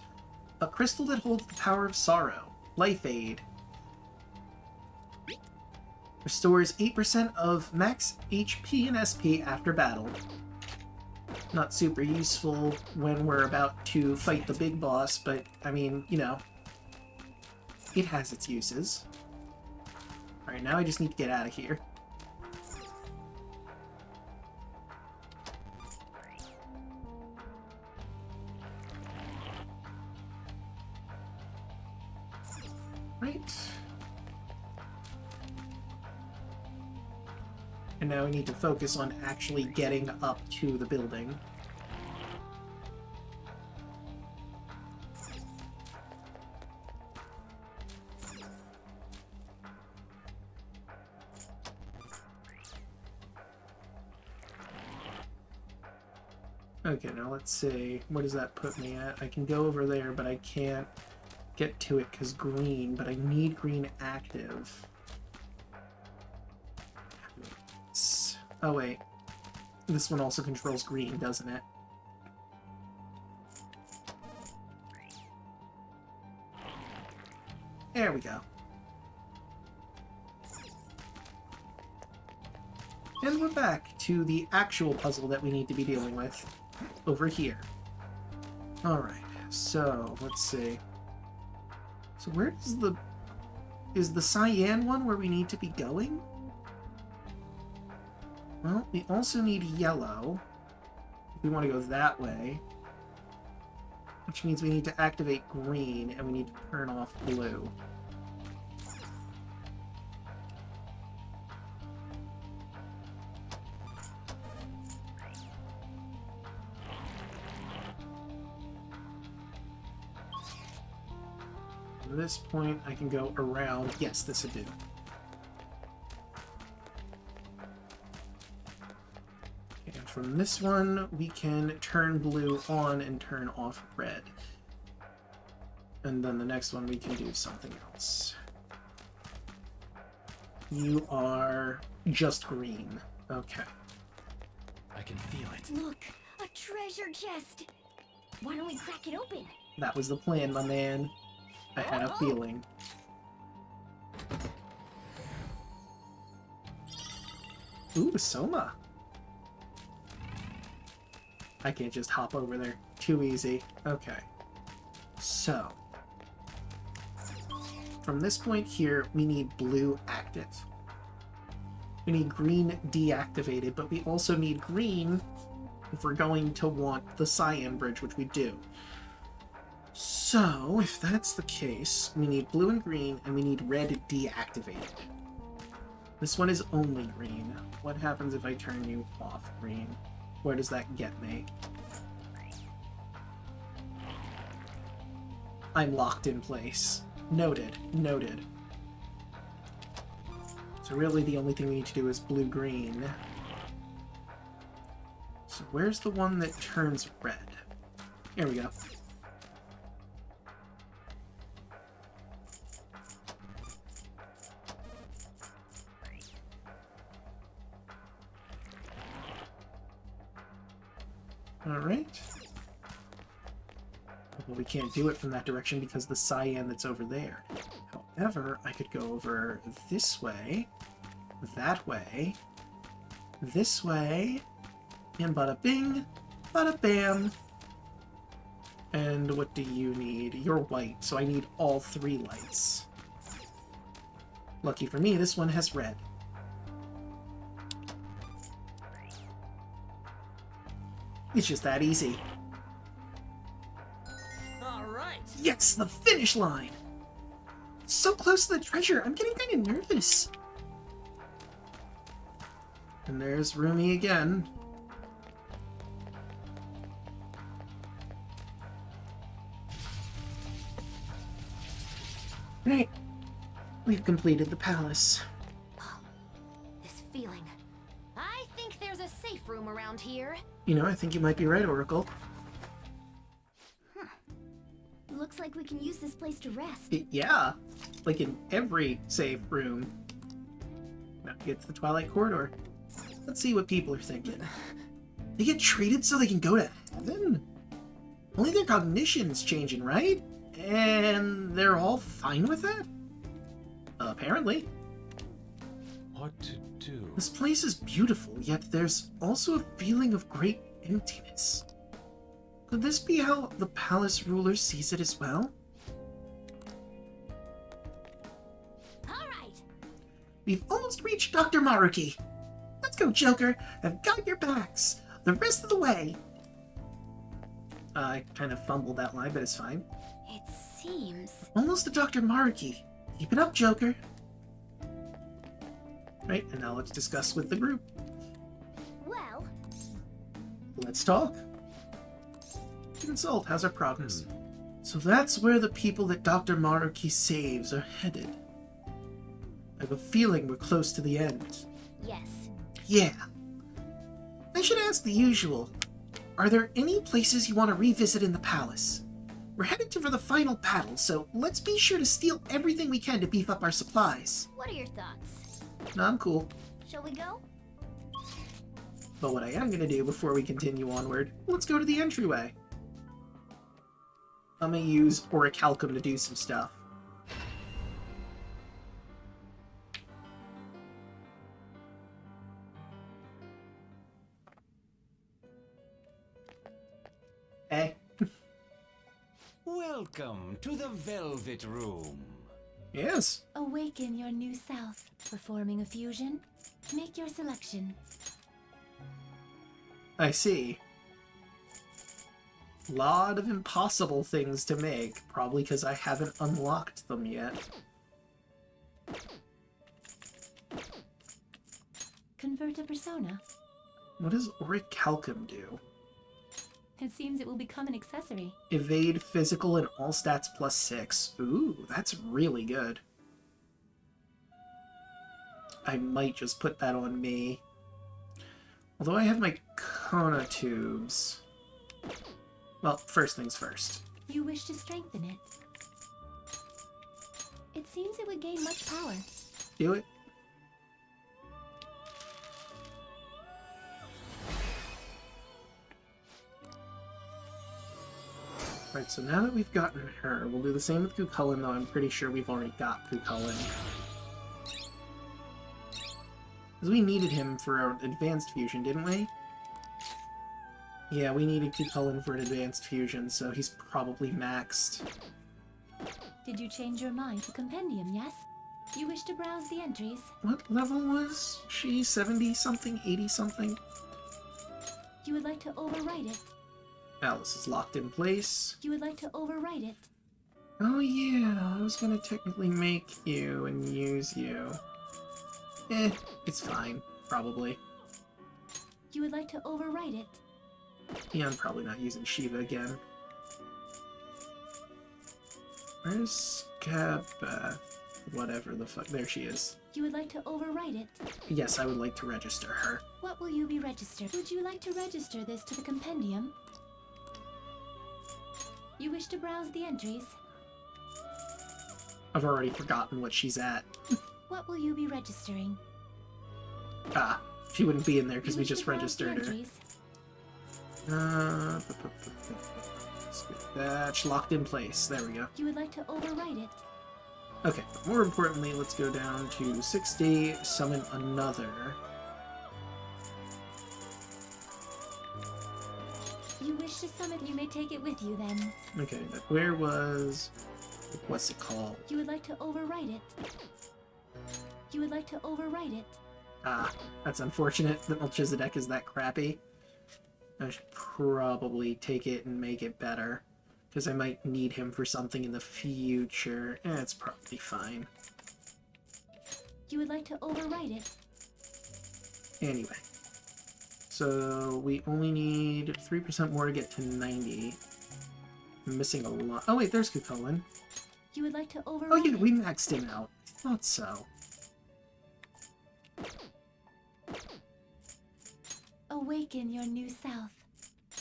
A crystal that holds the power of sorrow. Life Aid. Restores 8% of max HP and SP after battle. Not super useful when we're about to fight the big boss, but, I mean, you know, it has its uses. Alright, now I just need to get out of here. Right. And now we need to focus on actually getting up to the building. Okay, now let's see. What does that put me at? I can go over there, but I can't get to it because green, but I need green active. Oh wait, this one also controls green, doesn't it? There we go. And we're back to the actual puzzle that we need to be dealing with over here. Alright, so let's see. So where does the... Is the cyan one where we need to be going? Well, we also need yellow, if we want to go that way. Which means we need to activate green, and we need to turn off blue. from this point, I can go around. Yes, this would do. And from this one, we can turn blue on and turn off red. And then the next one, we can do something else. You are just green. Okay. I can feel it. Look, a treasure chest. Why don't we crack it open? That was the plan, my man. I had a feeling. Ooh, Soma. I can't just hop over there. Too easy. Okay. So. From this point here, we need blue active. We need green deactivated, but we also need green if we're going to want the cyan bridge, which we do. So, if that's the case, we need blue and green, and we need red deactivated. This one is only green. What happens if I turn you off green? Where does that get me? I'm locked in place. Noted. Noted. So really the only thing we need to do is blue-green. So where's the one that turns red? Here we go. Alright. Well, we can't do it from that direction because the cyan that's over there. However, I could go over this way, that way, this way, and bada bing, bada bam. And what do you need? You're white, so I need all 3 lights. Lucky for me, this one has red. It's just that easy. All right. Yes, the finish line! So close to the treasure, I'm getting kind of nervous. And there's Rumi again. Right. We've completed the palace. This feeling. I think there's a safe room around here. You know, I think you might be right, Oracle. Looks like we can use this place to rest. Yeah, like in every safe room. Now get to the Twilight Corridor. Let's see what people are thinking. They get treated so they can go to heaven? Only their cognition's changing, right? And they're all fine with that? Apparently. What to do? This place is beautiful, yet there's also a feeling of great emptiness. Could this be how the palace ruler sees it as well? All right. We've almost reached Dr. Maruki. Let's go, Joker. I've got your backs. The rest of the way. I kind of fumbled that line, but it's fine. It seems. Almost to Dr. Maruki. Keep it up, Joker. Right, and now let's discuss with the group. Well. Let's talk. Consult, how's our progress? So that's where the people that Dr. Maruki saves are headed. I have a feeling we're close to the end. Yes. Yeah. I should ask the usual. Are there any places you want to revisit in the palace? We're headed for the final battle, so let's be sure to steal everything we can to beef up our supplies. What are your thoughts? No, I'm cool. Shall we go? But what I am going to do before we continue onward, let's go to the entryway. I'm going to use Orichalcum to do some stuff. Hey. Welcome to the Velvet Room. Yes. Awaken your new self. Performing a fusion? Make your selection. I see. Lot of impossible things to make, probably because I haven't unlocked them yet. Convert a persona. What does Orichalcum do? It seems it will become an accessory. Evade physical and all stats +6. Ooh, that's really good. I might just put that on me. Although I have my Kona tubes. Well, first things first. You wish to strengthen it. It seems it would gain much power. Do it. Right, so now that we've gotten her, we'll do the same with Cucullin, though I'm pretty sure we've already got Cucullin. Because we needed him for our advanced fusion, didn't we? Yeah, we needed Cucullin for an advanced fusion, so he's probably maxed. Did you change your mind to Compendium, yes? You wish to browse the entries? What level was she? 70-something? 80-something? You would like to overwrite it? Alice is locked in place. You would like to overwrite it? Oh yeah, I was gonna technically make you and use you. It's fine, probably. You would like to overwrite it? Yeah, I'm probably not using Shiva again. Where's Gabeth? Whatever the fuck. There she is. You would like to overwrite it? Yes, I would like to register her. What will you be registered? Would you like to register this to the Compendium? You wish to browse the entries? I've already forgotten what she's at. What will you be registering? Ah, she wouldn't be in there because You we wish to just browse the registered her. entries? Let's get that locked in place. There we go. You would like to overwrite it? Okay, but more importantly, let's go down to 60, summon another. You wish to summon, you may take it with you then. Okay, but where was... what's it called? You would like to overwrite it? You would like to overwrite it? Ah, that's unfortunate that Melchizedek is that crappy. I should probably take it and make it better. Because I might need him for something in the future. It's probably fine. You would like to overwrite it? Anyway. So, we only need 3% more to get to 90. I'm missing a lot. Oh wait, there's Cucullin. You would like to overwrite Oh yeah, it? we maxed him out. I thought so. Awaken your new self.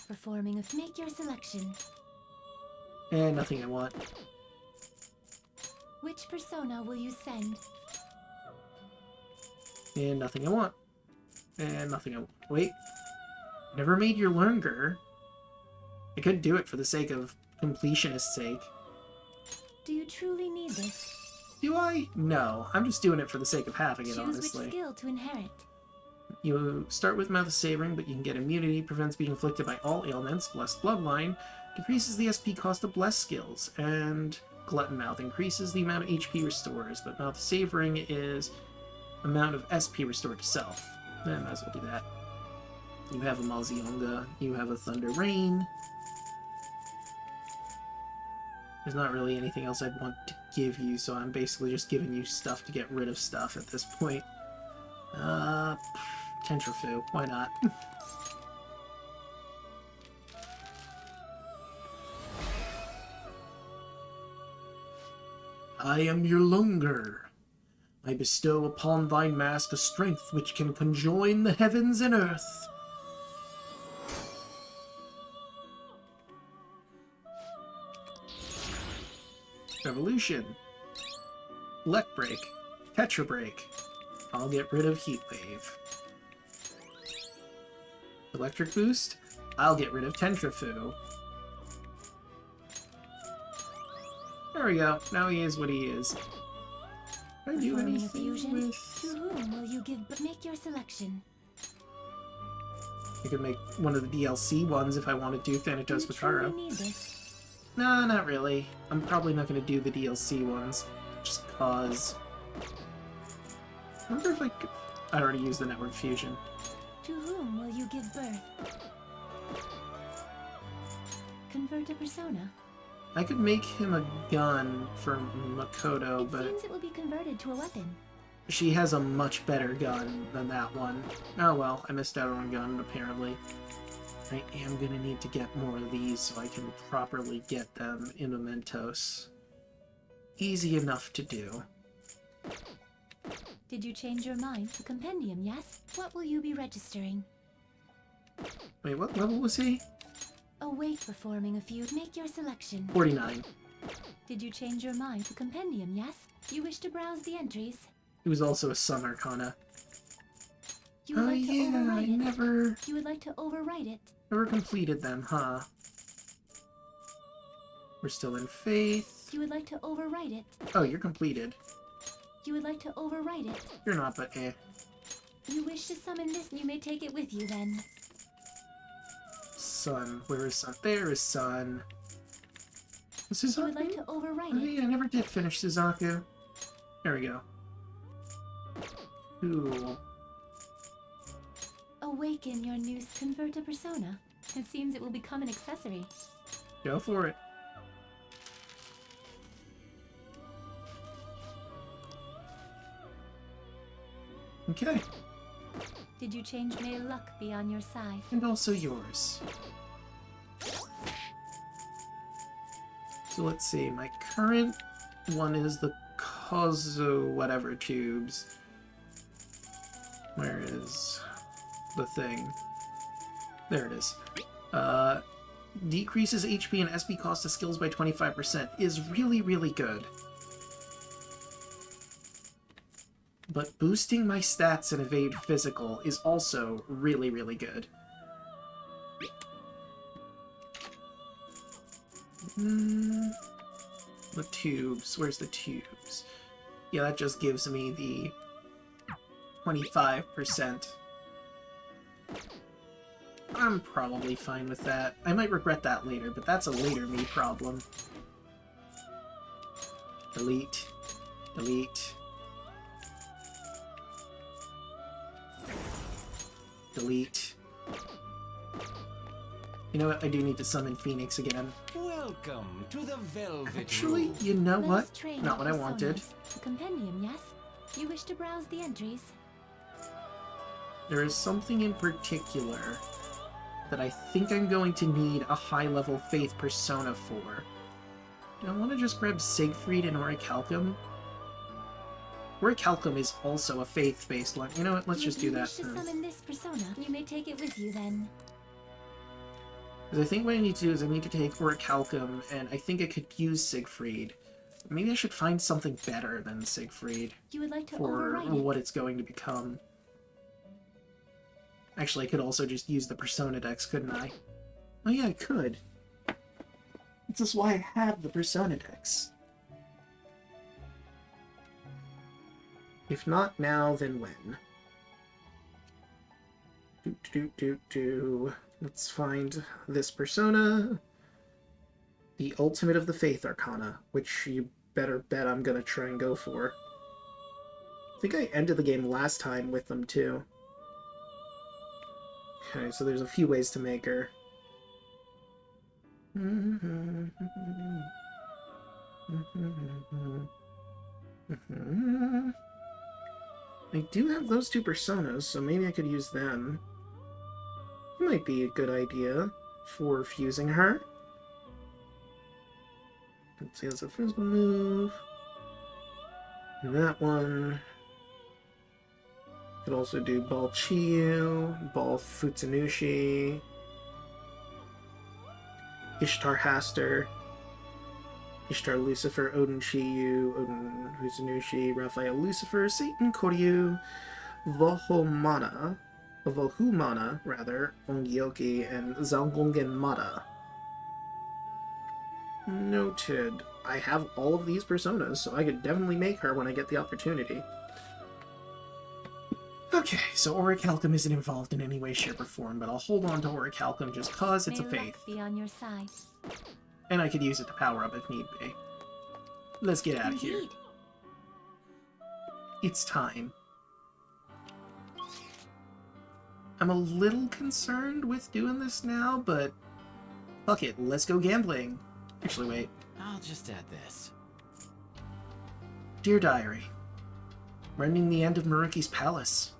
Performing a make your selection. Nothing I want. Which persona will you send? Nothing I want. Nothing I want. Wait. Never made your Lernger. I could do it for the sake of completionist's sake. Do you truly need this? Do I? No. I'm just doing it for the sake of having it, Choose honestly. which skill to inherit. You start with Mouth of Savoring, but you can get immunity, prevents being afflicted by all ailments, Blessed Bloodline, decreases the SP cost of Blessed skills, and Glutton Mouth increases the amount of HP restores, but Mouth of Savoring is amount of SP restored to self. Might as well do that. You have a Malzionga, you have a Thunder Rain. There's not really anything else I'd want to give you, so I'm basically just giving you stuff to get rid of stuff at this point. Tentrafu, why not? I am your Lunger. I bestow upon thy mask a strength which can conjoin the heavens and earth. Revolution. Elect Break. Tetra Break. I'll get rid of Heat Wave. Electric Boost. I'll get rid of Tentrafu. There we go. Now he is what he is. Can I do Performing a anything fusion? with... To whom will you give? But make your selection. I could make one of the DLC ones if I wanted to, Thanatos You truly Bakaro. need this. No, not really. I'm probably not going to do the DLC ones, just cause... I wonder if I could... I already used the Network Fusion. To whom will you give birth? Convert a persona. I could make him a gun for Makoto, It but seems it will be converted to a weapon. she has a much better gun than that one. Oh well, I missed out on a gun, apparently. I am gonna need to get more of these so I can properly get them in Mementos. Easy enough to do. Did you change your mind? The compendium, yes? What will you be registering? Wait, what level was he? Await performing a feud. Make your selection. 49. Did you change your mind? The compendium, yes? You wish to browse the entries? He was also a Sun Arcana. You would Oh like to yeah, I overwrite it? never You would like to overwrite it? completed them, huh? We're still in Faith. You would like to overwrite it? Oh, you're completed. You would like to overwrite it? You're not, but eh. You wish to summon this? You may take it with you then. Sun. Where is Sun? There is Sun. Suzaku? You would like to overwrite Oh, it? yeah, I never did finish Suzaku. There we go. Cool. Awaken your new convert to persona. It seems it will become an accessory. Go for it. Okay. Did you change? May luck be on your side. And also yours. So let's see, my current one is the Kozo whatever tubes. Where is the thing? There it is. Decreases HP and SP cost of skills by 25%. Is really, really good. But boosting my stats and evade physical is also really, really good. The tubes. Where's the tubes? Yeah, that just gives me the 25%. I'm probably fine with that. I might regret that later, but that's a later me problem. Delete. Delete. Delete. You know what? I do need to summon Phoenix again. Welcome to the Velvet Actually, Room. you know Let what? us train Not what I your wanted. personas. The compendium, yes? You wish to browse the entries? There is something in particular that I think I'm going to need a high-level Faith persona for. Do I want to just grab Siegfried and Orichalcum? Orichalcum is also a Faith-based one. You know what? Let's just do that. You wish to summon this persona? You may take it with you then. Because I think what I need to do is I need to take Orichalcum, and I think I could use Siegfried. Maybe I should find something better than Siegfried You would like to for overwrite it? what it's going to become. Actually, I could also just use the Persona Dex, couldn't I? Oh yeah, I could. This is why I have the Persona Dex. If not now, then when? Let's find this persona. The Ultimate of the Faith Arcana, which you better bet I'm gonna try and go for. I think I ended the game last time with them, too. Okay, so there's a few ways to make her. I do have those two personas, so maybe I could use them. It might be a good idea for fusing her. Let's see, that's a physical move. And that one. Could also do Ball Chiyu, Ball Futsunushi, Ishtar Haster, Ishtar Lucifer, Odin Chiyu, Odin Futsunushi, Raphael Lucifer, Satan Koryu, Vohumana, Ongyoki, and Zalgongen Mata. Noted. I have all of these personas, so I could definitely make her when I get the opportunity. Okay, so Orichalcum isn't involved in any way, shape, or form, but I'll hold on to Orichalcum just cause it's a May faith. luck be on your side. And I could use it to power up if need be. Let's get out of here. Indeed. It's time. I'm a little concerned with doing this now, but fuck it, let's go gambling. Actually, wait. I'll just add this. Dear Diary, we're ending the end of Maruki's palace.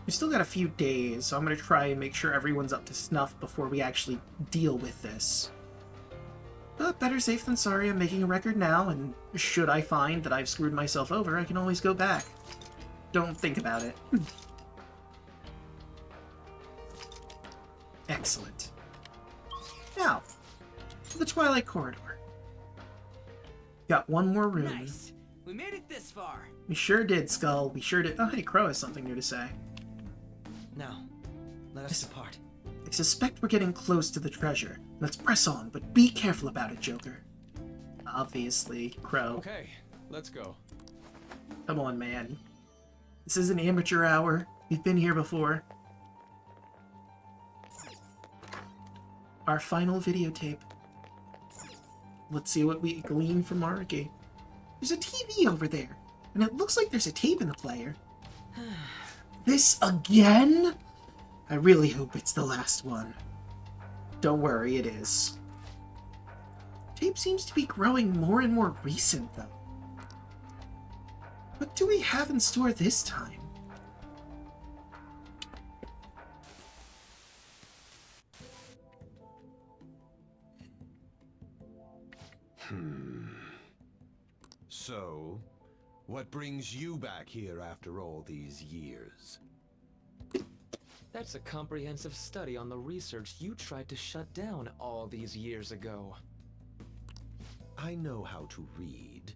We still got a few days, so I'm going to try and make sure everyone's up to snuff before we actually deal with this. But better safe than sorry, I'm making a record now, and should I find that I've screwed myself over, I can always go back. Don't think about it. Excellent. Now, to the Twilight Corridor. Got one more room. Nice. We made it this far. We sure did, Skull. We sure did. Oh, hey, Crow has something new to say. Now, let us depart. I suspect we're getting close to the treasure. Let's press on, but be careful about it, Joker. Obviously, Crow. Okay, let's go. Come on, man. This is an amateur hour. We've been here before. Our final videotape. Let's see what we glean from Maruki. There's a TV over there, and it looks like there's a tape in the player. This again? I really hope it's the last one. Don't worry, it is. Tape seems to be growing more and more recent, though. What do we have in store this time? So, what brings you back here after all these years? That's a comprehensive study on the research you tried to shut down all these years ago. I know how to read.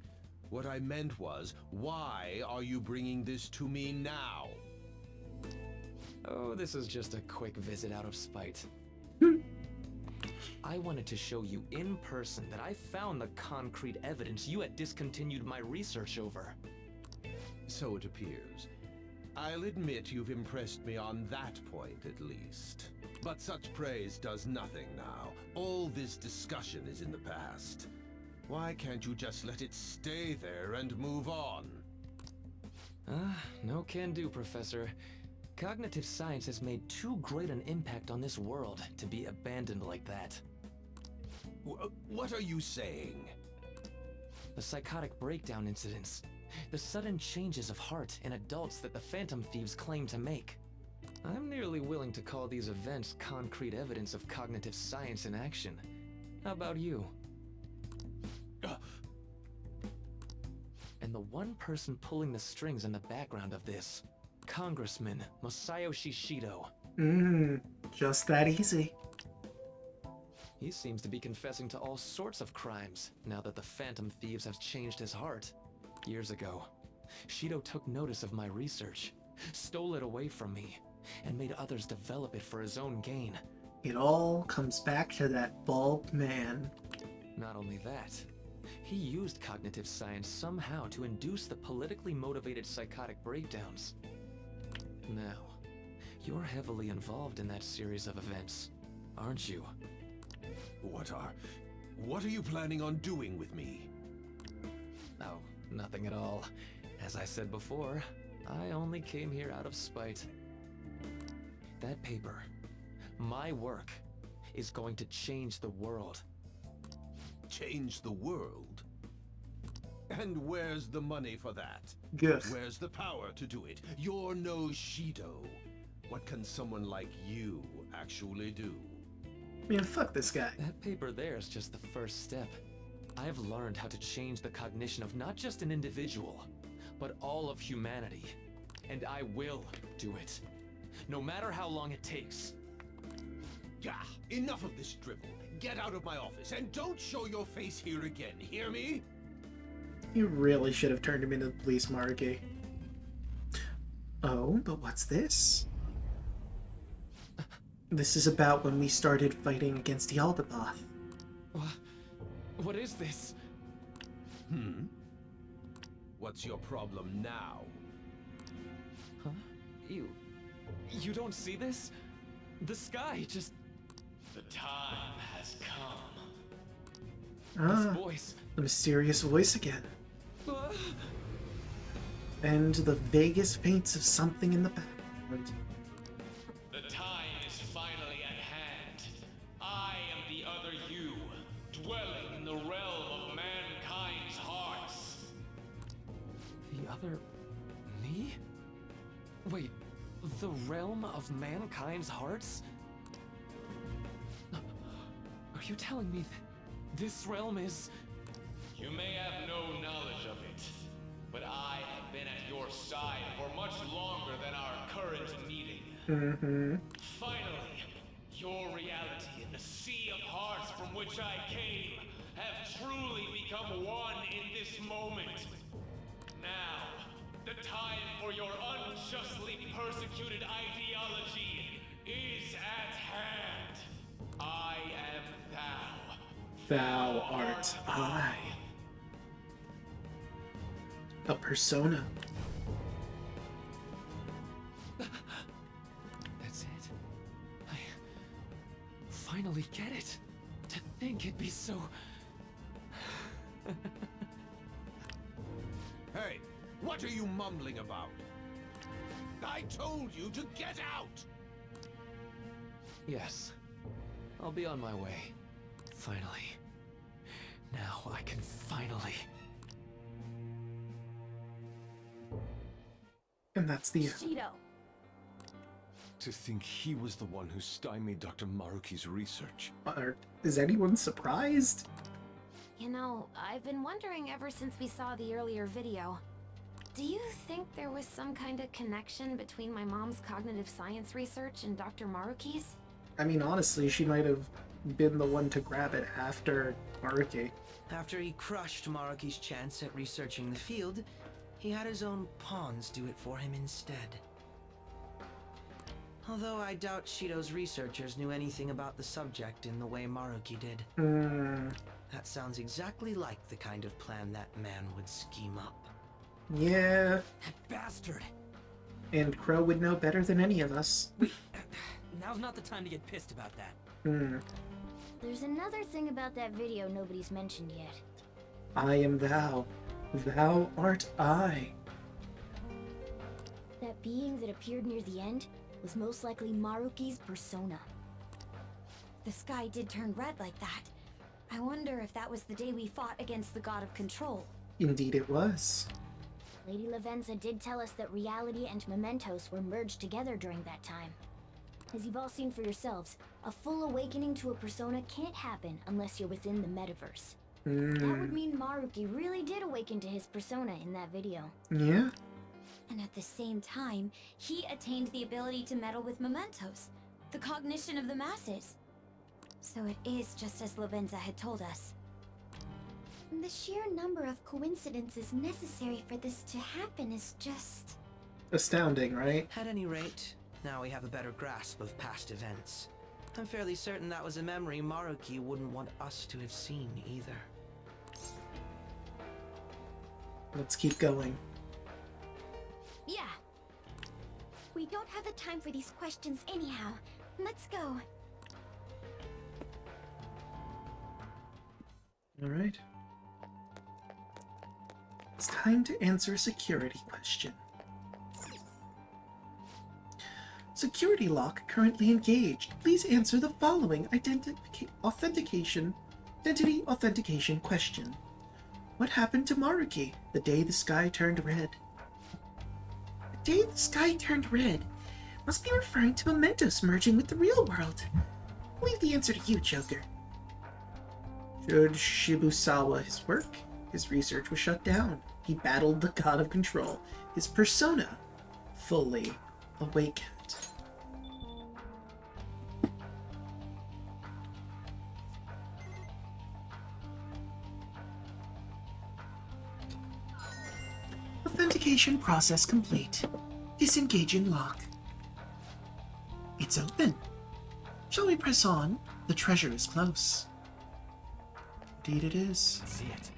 What I meant was, why are you bringing this to me now? Oh, this is just a quick visit out of spite. I wanted to show you in person that I found the concrete evidence you had discontinued my research over. So it appears. I'll admit you've impressed me on that point, at least. But such praise does nothing now. All this discussion is in the past. Why can't you just let it stay there and move on? No can do, Professor. Cognitive science has made too great an impact on this world to be abandoned like that. What are you saying? The psychotic breakdown incidents. The sudden changes of heart in adults that the Phantom Thieves claim to make. I'm nearly willing to call these events concrete evidence of cognitive science in action. How about you? And the one person pulling the strings in the background of this, Congressman Masayoshi Shido. Just that easy. He seems to be confessing to all sorts of crimes now that the Phantom Thieves have changed his heart. Years ago, Shido took notice of my research, stole it away from me, and made others develop it for his own gain. It all comes back to that bald man. Not only that, he used cognitive science somehow to induce the politically motivated psychotic breakdowns. Now, you're heavily involved in that series of events, aren't you? What are you planning on doing with me? Oh, nothing at all. As I said before, I only came here out of spite. That paper, my work, is going to change the world. Change the world? And where's the money for that? Good. Where's the power to do it? You're no Shido. What can someone like you actually do? Man, fuck this guy. That paper there is just the first step. I've learned how to change the cognition of not just an individual, but all of humanity. And I will do it. No matter how long it takes. Gah! Enough of this dribble. Get out of my office and don't show your face here again, hear me? You really should have turned him into the police, Maruki. Oh, but what's this? This is about when we started fighting against the Aldebath. What is this? What's your problem now? Huh? You don't see this? The sky just... The time has come. This voice... The mysterious voice again. Ah! And the vaguest faints of something in the background. The time is finally at hand. I am the other you, dwelling in the realm of mankind's hearts. The other... me? Wait, the realm of mankind's hearts? Are you telling me this realm is... You may have no knowledge of it, but I have been at your side for much longer than our current meeting. Finally, your reality and the sea of hearts from which I came have truly become one in this moment. Now, the time for your unjustly persecuted ideology is at hand. I am thou. Thou art I. A persona. That's it. I finally get it. To think it'd be so... Hey, what are you mumbling about? I told you to get out! Yes. I'll be on my way. Finally. Now I can finally... And that's the end. Shido. To think he was the one who stymied Dr. Maruki's research. Is anyone surprised? You know, I've been wondering ever since we saw the earlier video. Do you think there was some kind of connection between my mom's cognitive science research and Dr. Maruki's? I mean, honestly, she might have been the one to grab it after Maruki. After he crushed Maruki's chance at researching the field, he had his own pawns do it for him instead. Although I doubt Shido's researchers knew anything about the subject in the way Maruki did. That sounds exactly like the kind of plan that man would scheme up. Yeah, That bastard! and Crow would know better than any of us. Now's not the time to get pissed about that. There's another thing about that video nobody's mentioned yet. I am thou. Thou art I. That being that appeared near the end was most likely Maruki's persona. The sky did turn red like that. I wonder if that was the day we fought against the God of Control. Indeed it was. Lady Lavenza did tell us that reality and mementos were merged together during that time. As you've all seen for yourselves, a full awakening to a persona can't happen unless you're within the metaverse. That would mean Maruki really did awaken to his persona in that video. Yeah? And at the same time, he attained the ability to meddle with mementos, the cognition of the masses. So it is just as Lavenza had told us. The sheer number of coincidences necessary for this to happen is just... Astounding, right? At any rate, now we have a better grasp of past events. I'm fairly certain that was a memory Maruki wouldn't want us to have seen either. Let's keep going. Yeah. We don't have the time for these questions anyhow. Let's go. Alright. It's time to answer a security question. Security lock currently engaged. Please answer the following identity authentication question. What happened to Maruki the day the sky turned red? The day the sky turned red must be referring to mementos merging with the real world. I'll leave the answer to you, Joker. Should Shibusawa his work? His research was shut down. He battled the God of Control. His persona fully awakened. Authentication process complete. Disengaging lock. It's open. Shall we press on? The treasure is close. Indeed it is. See it.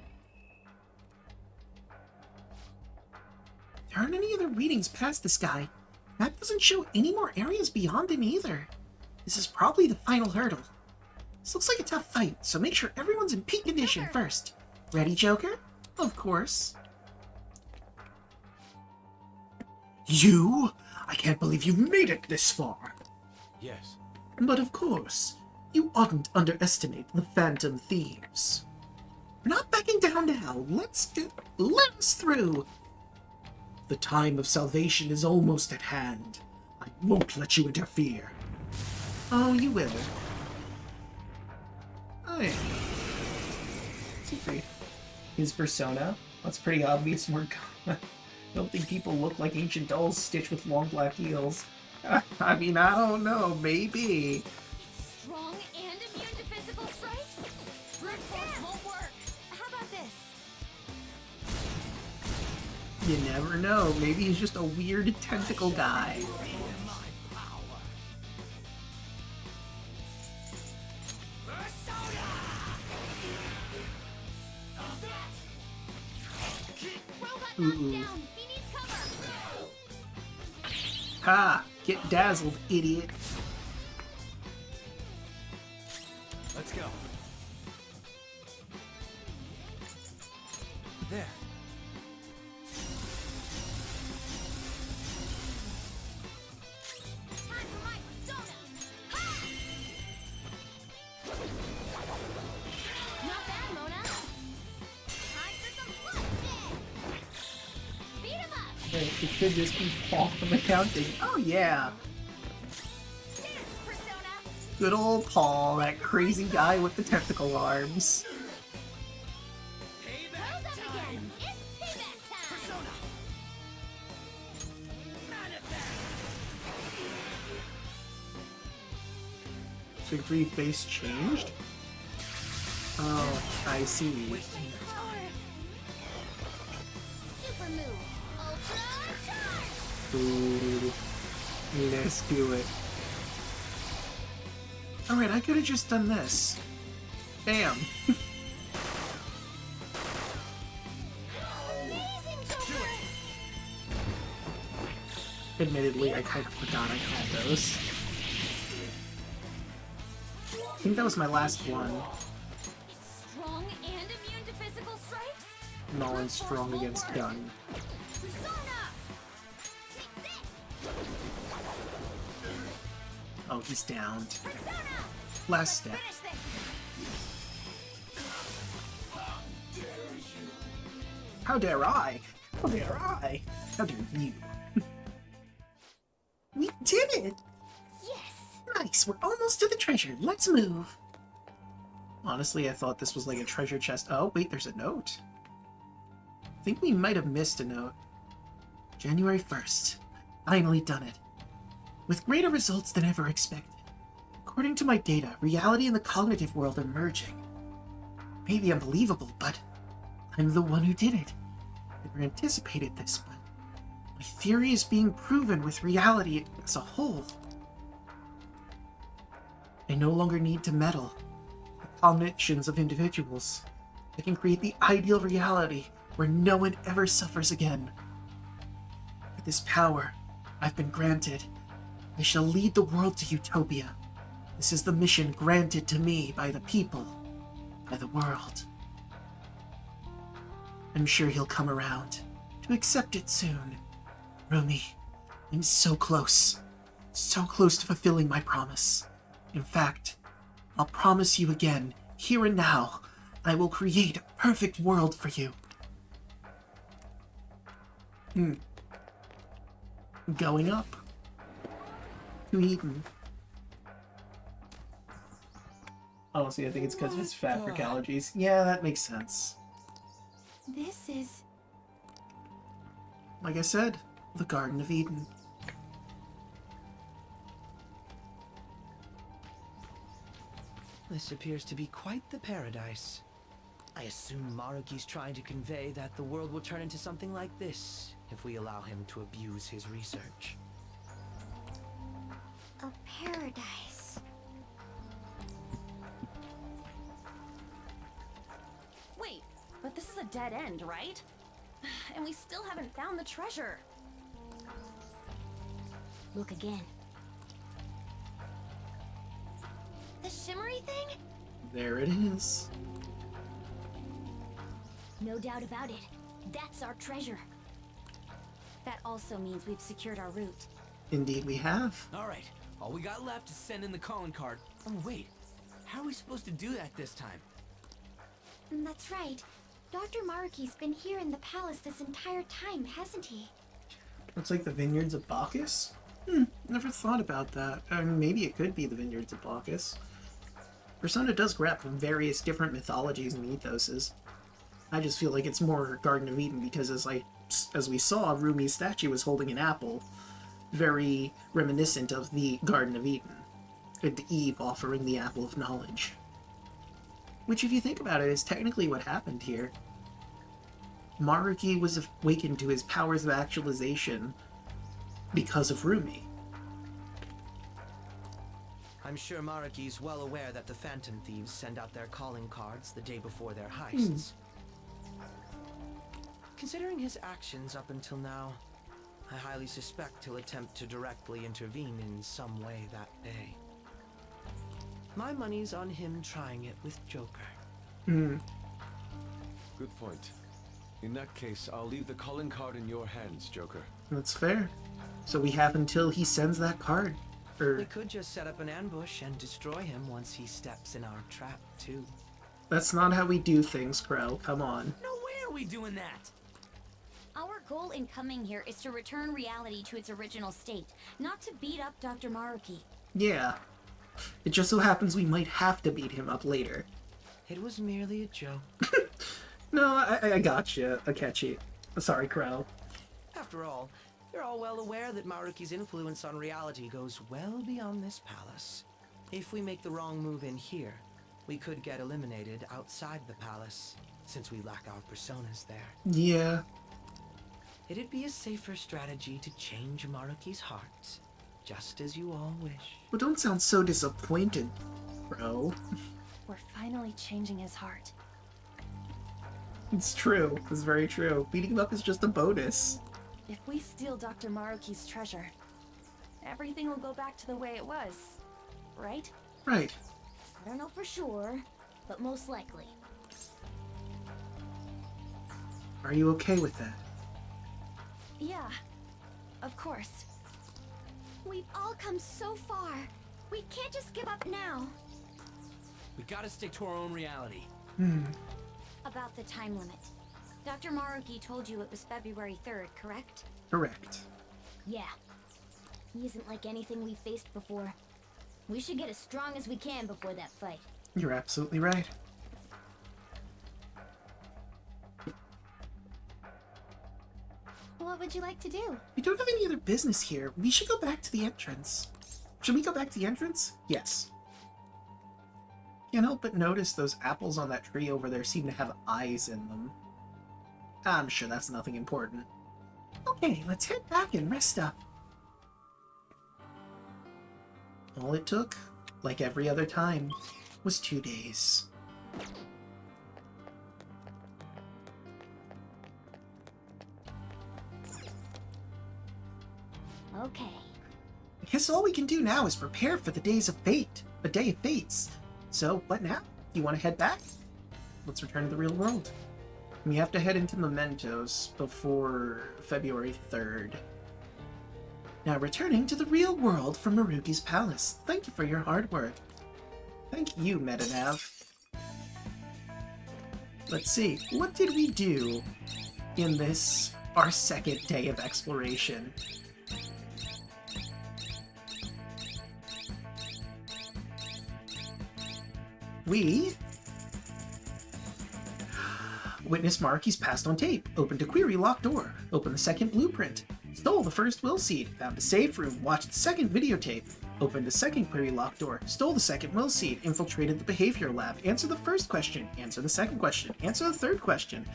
There aren't any other readings past the sky. Map doesn't show any more areas beyond him either. This is probably the final hurdle. This looks like a tough fight, so make sure everyone's in peak condition first. Ready, Joker? Of course. You? I can't believe you've made it this far. Yes. But of course, you oughtn't underestimate the Phantom Thieves. We're not backing down now. Let us through. The time of salvation is almost at hand. I won't let you interfere. Oh, you will. Oh, yeah. Siegfried. His persona? That's pretty obvious. I don't think people look like ancient dolls stitched with long black heels. I mean, I don't know. Maybe. Strong and immune to physical strikes? Brute force won't work. How about this? You never know. Maybe he's just a weird tentacle guy. Ooh. Ha! Get dazzled, idiot. Let's go. There. Time for my persona. Ha! Not bad, Mona. Time for some bloodshed. Beat him up. It could just be Paul from accounting. Oh yeah. Dance, persona. Good old Paul, that crazy guy with the tentacle arms. Rose up again. It's payback time. Siegfried face changed? Oh, I see. Power. Super move. Ultra charge. Ooh, let's do it. Alright, I could have just done this. Bam. Amazing, Joker. Admittedly, I kind of forgot I called those. I think that was my last one. It's strong and immune to physical strikes? Nolan's strong against gun. Persona! Take this! Oh, he's downed. Persona! Last step. Finish this! How dare I? How dare I? How dare you? We did it! Yes! Nice, we're almost to the treasure. Let's move. Honestly, I thought this was like a treasure chest. Oh, wait, there's a note. I think we might have missed a note. January 1st. Finally done it. With greater results than ever expected. According to my data, reality and the cognitive world are merging. Maybe unbelievable, but I'm the one who did it. Never anticipated this, but my theory is being proven with reality as a whole. I no longer need to meddle with the cognitions of individuals. I can create the ideal reality where no one ever suffers again. With this power I've been granted, I shall lead the world to utopia. This is the mission granted to me by the people, by the world. I'm sure he'll come around to accept it soon. Rumi, I'm so close to fulfilling my promise. In fact, I'll promise you again, here and now, I will create a perfect world for you. Going up. To Eden. Honestly, I think it's because of his fabric allergies. Yeah, that makes sense. This is... Like I said, the Garden of Eden. This appears to be quite the paradise. I assume Maruki's trying to convey that the world will turn into something like this if we allow him to abuse his research. a paradise. Wait, but this is a dead end, right? And we still haven't found the treasure. Look again. The shimmery thing? There it is. No doubt about it. That's our treasure. That also means we've secured our route. Indeed we have. Alright, all we got left is send in the calling card. Oh wait, how are we supposed to do that this time? That's right. Dr. Maruki's been here in the palace this entire time, hasn't he? Looks like the vineyards of Bacchus. Never thought about that. Maybe it could be the Vineyards of Bacchus. Persona does grab from various different mythologies and ethoses. I just feel like it's more Garden of Eden because as we saw, Rumi's statue was holding an apple, very reminiscent of the Garden of Eden, and Eve offering the apple of knowledge. Which, if you think about it, is technically what happened here. Maruki was awakened to his powers of actualization because of Rumi. I'm sure Maruki's well aware that the Phantom Thieves send out their calling cards the day before their heists. Considering his actions up until now, I highly suspect he'll attempt to directly intervene in some way that day. My money's on him trying it with Joker. Good point. In that case, I'll leave the calling card in your hands, Joker. That's fair. So we have until he sends that card. We could just set up an ambush and destroy him once he steps in our trap, too. That's not how we do things, Crow. Come on. No way are we doing that! Our goal in coming here is to return reality to its original state, not to beat up Dr. Maruki. Yeah. It just so happens we might have to beat him up later. It was merely a joke. No, I gotcha. I catch you. Sorry, Crow. After all, you're all well aware that Maruki's influence on reality goes well beyond this palace. If we make the wrong move in here, we could get eliminated outside the palace, since we lack our personas there. Yeah. It'd be a safer strategy to change Maruki's heart, just as you all wish. Well, don't sound so disappointed, Crow. We're finally changing his heart. It's true. It's very true. Beating him up is just a bonus. If we steal Dr. Maruki's treasure, everything will go back to the way it was, right? Right. I don't know for sure, but most likely. Are you okay with that? Yeah, of course. We've all come so far. We can't just give up now. We gotta stick to our own reality. About the time limit. Dr. Maruki told you it was February 3rd, correct? Correct. Yeah. He isn't like anything we've faced before. We should get as strong as we can before that fight. You're absolutely right. What would you like to do? We don't have any other business here. We should go back to the entrance. Should we go back to the entrance? Yes. Can't help but notice those apples on that tree over there seem to have eyes in them. I'm sure that's nothing important. Okay, let's head back and rest up. All it took, like every other time, was 2 days. Okay. I guess all we can do now is prepare for the days of fate. A day of fates. So, what now? You want to head back? Let's return to the real world. We have to head into Mementos before February 3rd. Now returning to the real world from Maruki's palace. Thank you for your hard work. Thank you, Metanav. Let's see, what did we do in this, our second day of exploration? We witnessed Maruki's past on tape, opened a query locked door, opened the second blueprint, stole the first will seed, found a safe room, watched the second videotape, opened the second query locked door, stole the second will seed, infiltrated the behavior lab, answered the first question, answered the second question, answered the third question,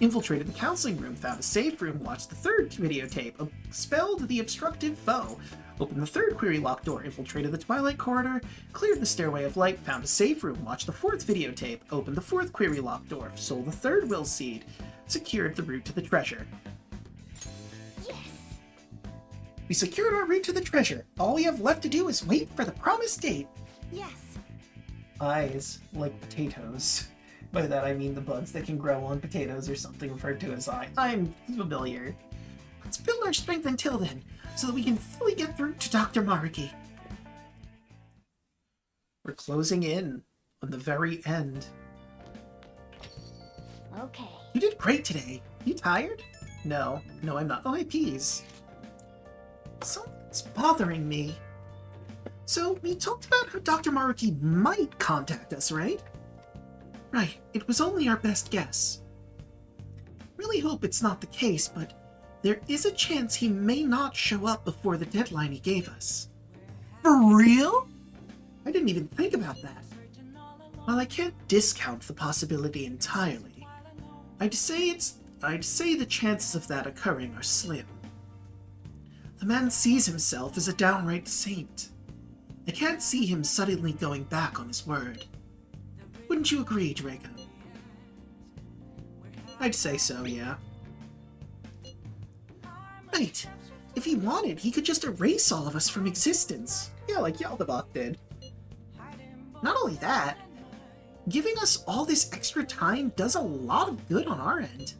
infiltrated the counseling room, found a safe room, watched the third videotape, expelled the obstructive foe, opened the third query locked door, infiltrated the twilight corridor, cleared the stairway of light, found a safe room, watched the fourth videotape, opened the fourth query locked door, sold the third will seed, secured the route to the treasure. Yes! We secured our route to the treasure. All we have left to do is wait for the promised date. Yes. Eyes like potatoes. By that I mean the buds that can grow on potatoes or something referred to as eye. I'm familiar. Let's build our strength until then, so that we can fully get through to Dr. Maruki. We're closing in on the very end. Okay. You did great today. You tired? No, I'm not. Oh, hey, Peas. Something It's bothering me. So, we talked about how Dr. Maruki might contact us, right? Right, it was only our best guess. Really hope it's not the case, but there is a chance he may not show up before the deadline he gave us. For real? I didn't even think about that. While I can't discount the possibility entirely, I'd say the chances of that occurring are slim. The man sees himself as a downright saint. I can't see him suddenly going back on his word. Wouldn't you agree, Draco? I'd say so, yeah. Right. If he wanted, he could just erase all of us from existence. Yeah, like Yaldabaoth did. Not only that, giving us all this extra time does a lot of good on our end.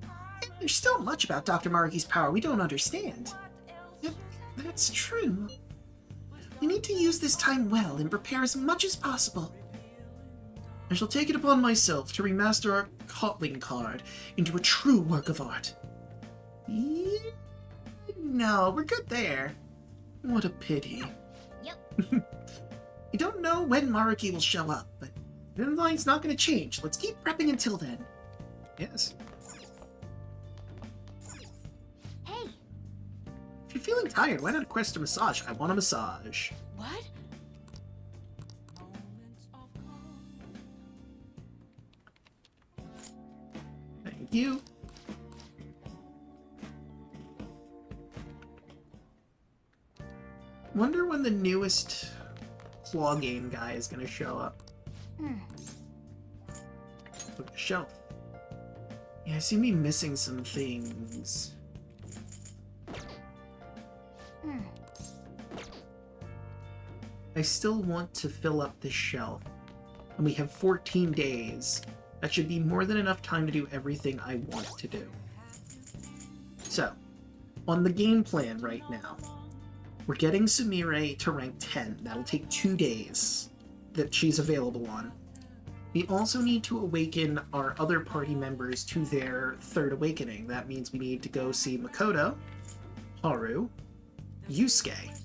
And there's still much about Dr. Maruki's power we don't understand. Yep, that's true. We need to use this time well and prepare as much as possible. I shall take it upon myself to remaster our Kotling card into a true work of art. No, we're good there. What a pity. Yep. We don't know when Maruki will show up, but the deadline's not going to change. Let's keep prepping until then. Yes. Hey! If you're feeling tired, why not request a massage? I want a massage. What? Thank you. Wonder when the newest claw game guy is gonna show up. Look at the shelf. Yeah, I seem to be missing some things. I still want to fill up this shelf. And we have 14 days. That should be more than enough time to do everything I want to do. So, on the game plan right now, we're getting Sumire to rank 10. That'll take 2 days that she's available on. We also need to awaken our other party members to their third awakening. That means we need to go see Makoto, Haru, Yusuke.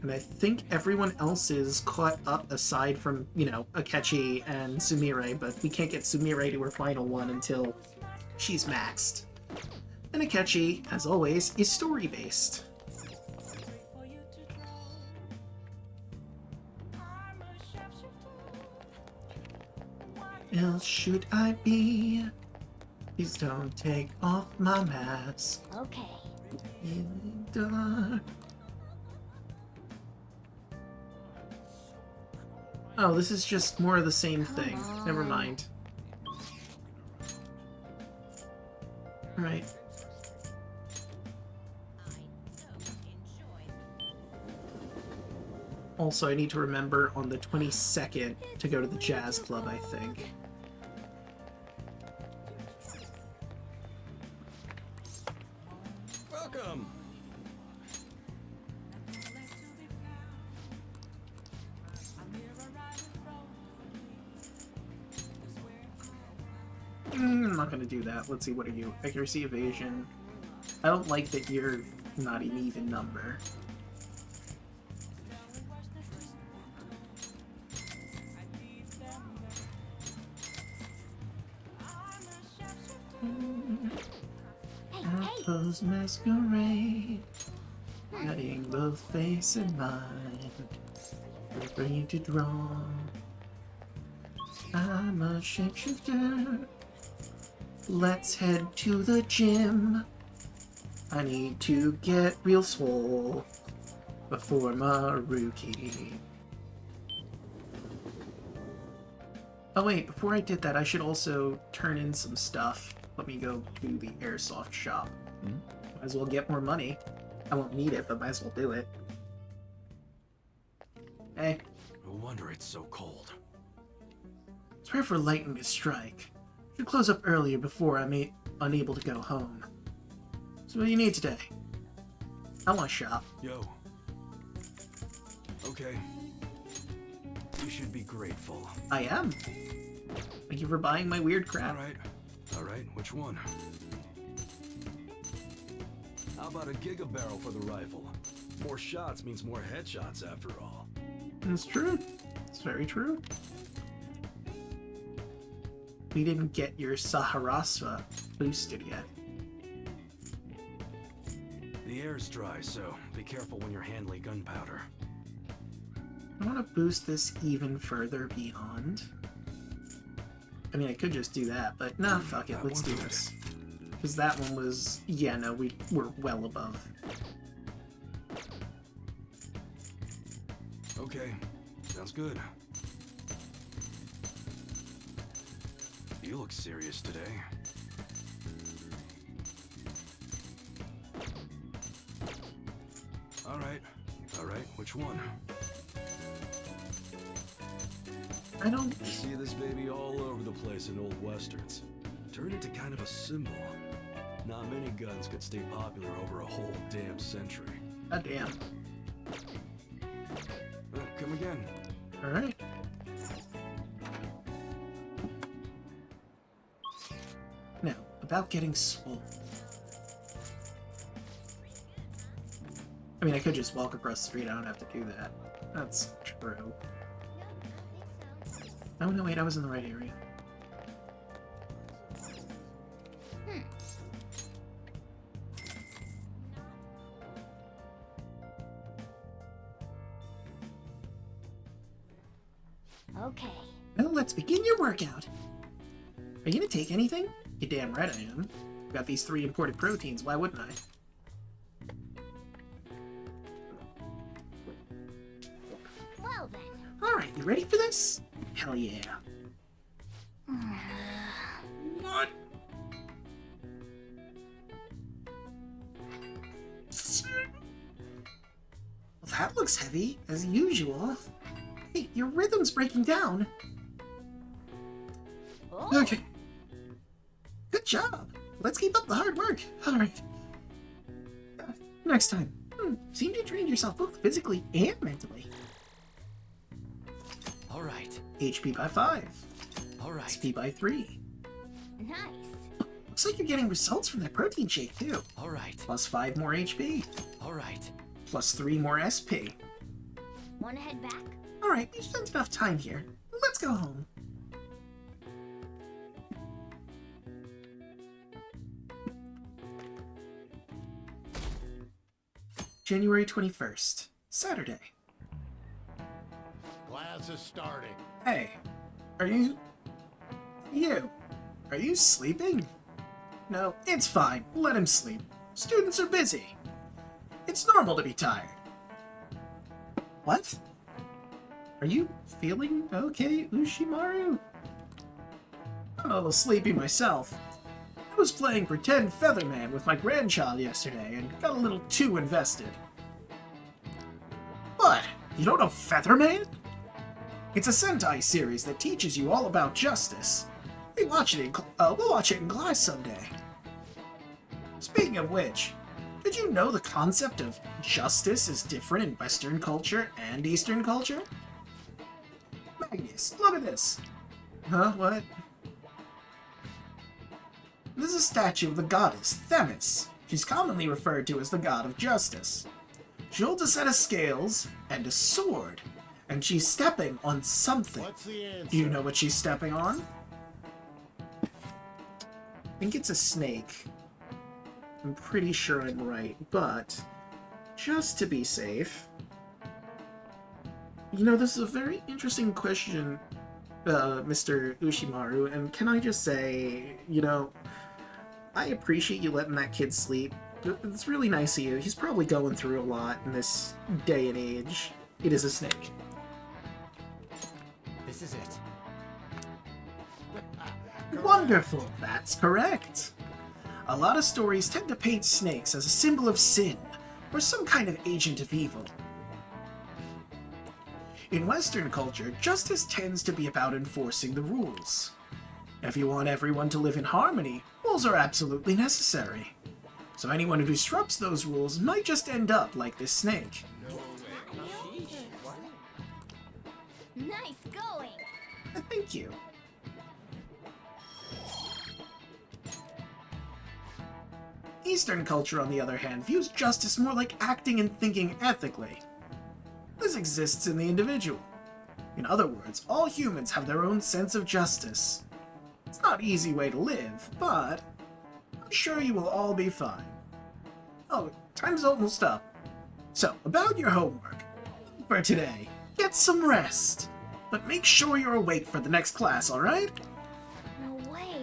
And I think everyone else is caught up aside from, Akechi and Sumire, but we can't get Sumire to her final one until she's maxed. And Akechi, as always, is story-based. Else should I be? Please don't take off my mask. Okay. In the dark. Oh, this is just more of the same thing. Never mind. Right. Also, I need to remember on the 22nd to go to the jazz club, I think. Welcome! I'm not gonna do that. Let's see, what are you? Accuracy, evasion. I don't like that you're not an even number. Apples masquerade, hiding both face and mind, free to draw. I'm a shapeshifter. Let's head to the gym. I need to get real swole before Maruki. Oh wait, before I did that, I should also turn in some stuff. Let me go to the airsoft shop. Might as well get more money. I won't need it, but might as well do it. Hey. No wonder it's so cold. It's rare for lightning to strike. Should close up earlier before I'm unable to go home. So what do you need today? I want to shop. Yo. Okay. You should be grateful. I am. Thank you for buying my weird crap. Alright, which one? How about a giga barrel for the rifle? More shots means more headshots after all. It's true. It's very true. We didn't get your Saharasva boosted yet. The air's dry, so be careful when you're handling gunpowder. I want to boost this even further beyond. I mean, I could just do that, but nah, fuck it, let's do this. Because that one was... yeah, no, we're well above. Okay, sounds good. You look serious today. Alright, which one? I don't... You see this baby all over the place in old westerns. Turned into kind of a symbol. Not many guns could stay popular over a whole damn century. God damn. Come again. Alright. Now, about getting swole. I mean, I could just walk across the street, I don't have to do that. That's true. Oh, no, wait, I was in the right area. Okay. Well, let's begin your workout. Are you gonna take anything? You're damn right I am. I've got these 3 imported proteins, why wouldn't I? Well then. Alright, you ready for this? Hell yeah. What? Well, that looks heavy, as usual. Hey, your rhythm's breaking down. Oh. Okay. Good job. Let's keep up the hard work. Alright. Next time. Seem to train yourself both physically and mentally. Alright. HP by 5. Alright. SP by 3. Nice. Looks like you're getting results from that protein shake, too. Alright. Plus 5 more HP. Alright. Plus 3 more SP. Wanna head back? Alright, we've spent enough time here. Let's go home. January 21st, Saturday. Class is starting. Hey, are you sleeping? No, it's fine. Let him sleep. Students are busy. It's normal to be tired. What? Are you feeling okay, Ushimaru? I'm a little sleepy myself. I was playing pretend Featherman with my grandchild yesterday and got a little too invested. What? You don't know Featherman? It's a Sentai series that teaches you all about justice. We'll watch it in class someday. Speaking of which, did you know the concept of justice is different in Western culture and Eastern culture? Magnius, look at this. Huh? What? This is a statue of the goddess Themis. She's commonly referred to as the god of justice. She holds a set of scales and a sword, and she's stepping on something. What's the answer? Do you know what she's stepping on? I think it's a snake. I'm pretty sure I'm right, but just to be safe... You know, this is a very interesting question, Mr. Ushimaru, and can I just say, you know, I appreciate you letting that kid sleep. It's really nice of you. He's probably going through a lot in this day and age. It is a snake. This is it. Wonderful, that's correct. A lot of stories tend to paint snakes as a symbol of sin, or some kind of agent of evil. In Western culture, justice tends to be about enforcing the rules. If you want everyone to live in harmony, rules are absolutely necessary. So anyone who disrupts those rules might just end up like this snake. Nice going! Thank you. Eastern culture, on the other hand, views justice more like acting and thinking ethically. This exists in the individual. In other words, all humans have their own sense of justice. It's not an easy way to live, but I'm sure you will all be fine. Oh, time's almost up. So, about your homework. For today, get some rest. But make sure you're awake for the next class, alright? No way.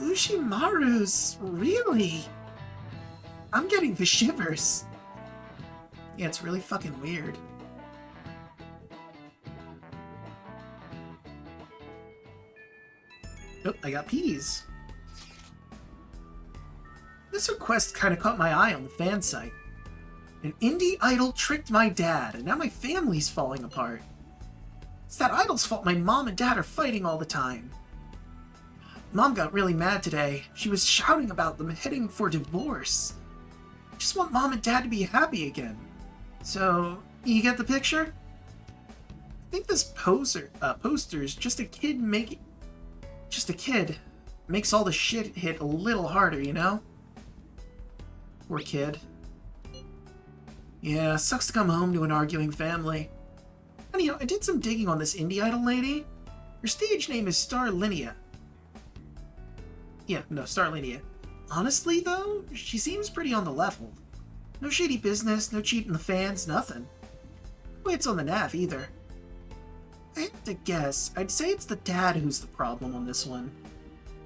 Ushimaru's... really? I'm getting the shivers. Yeah, it's really fucking weird. Oh, I got peas. This request kind of caught my eye on the fan site. An indie idol tricked my dad, and now my family's falling apart. It's that idol's fault my mom and dad are fighting all the time. Mom got really mad today. She was shouting about them heading for divorce. I just want mom and dad to be happy again. So, you get the picture? I think this poster's just a kid makes all the shit hit a little harder, you know? Poor kid. Yeah, sucks to come home to an arguing family. Anyhow, I did some digging on this indie idol lady. Her stage name is Starlinia. Yeah, no, Starlinia. Honestly, though, she seems pretty on the level. No shady business, no cheating the fans, nothing. No hits on the nav, either. I have to guess, I'd say it's the dad who's the problem on this one.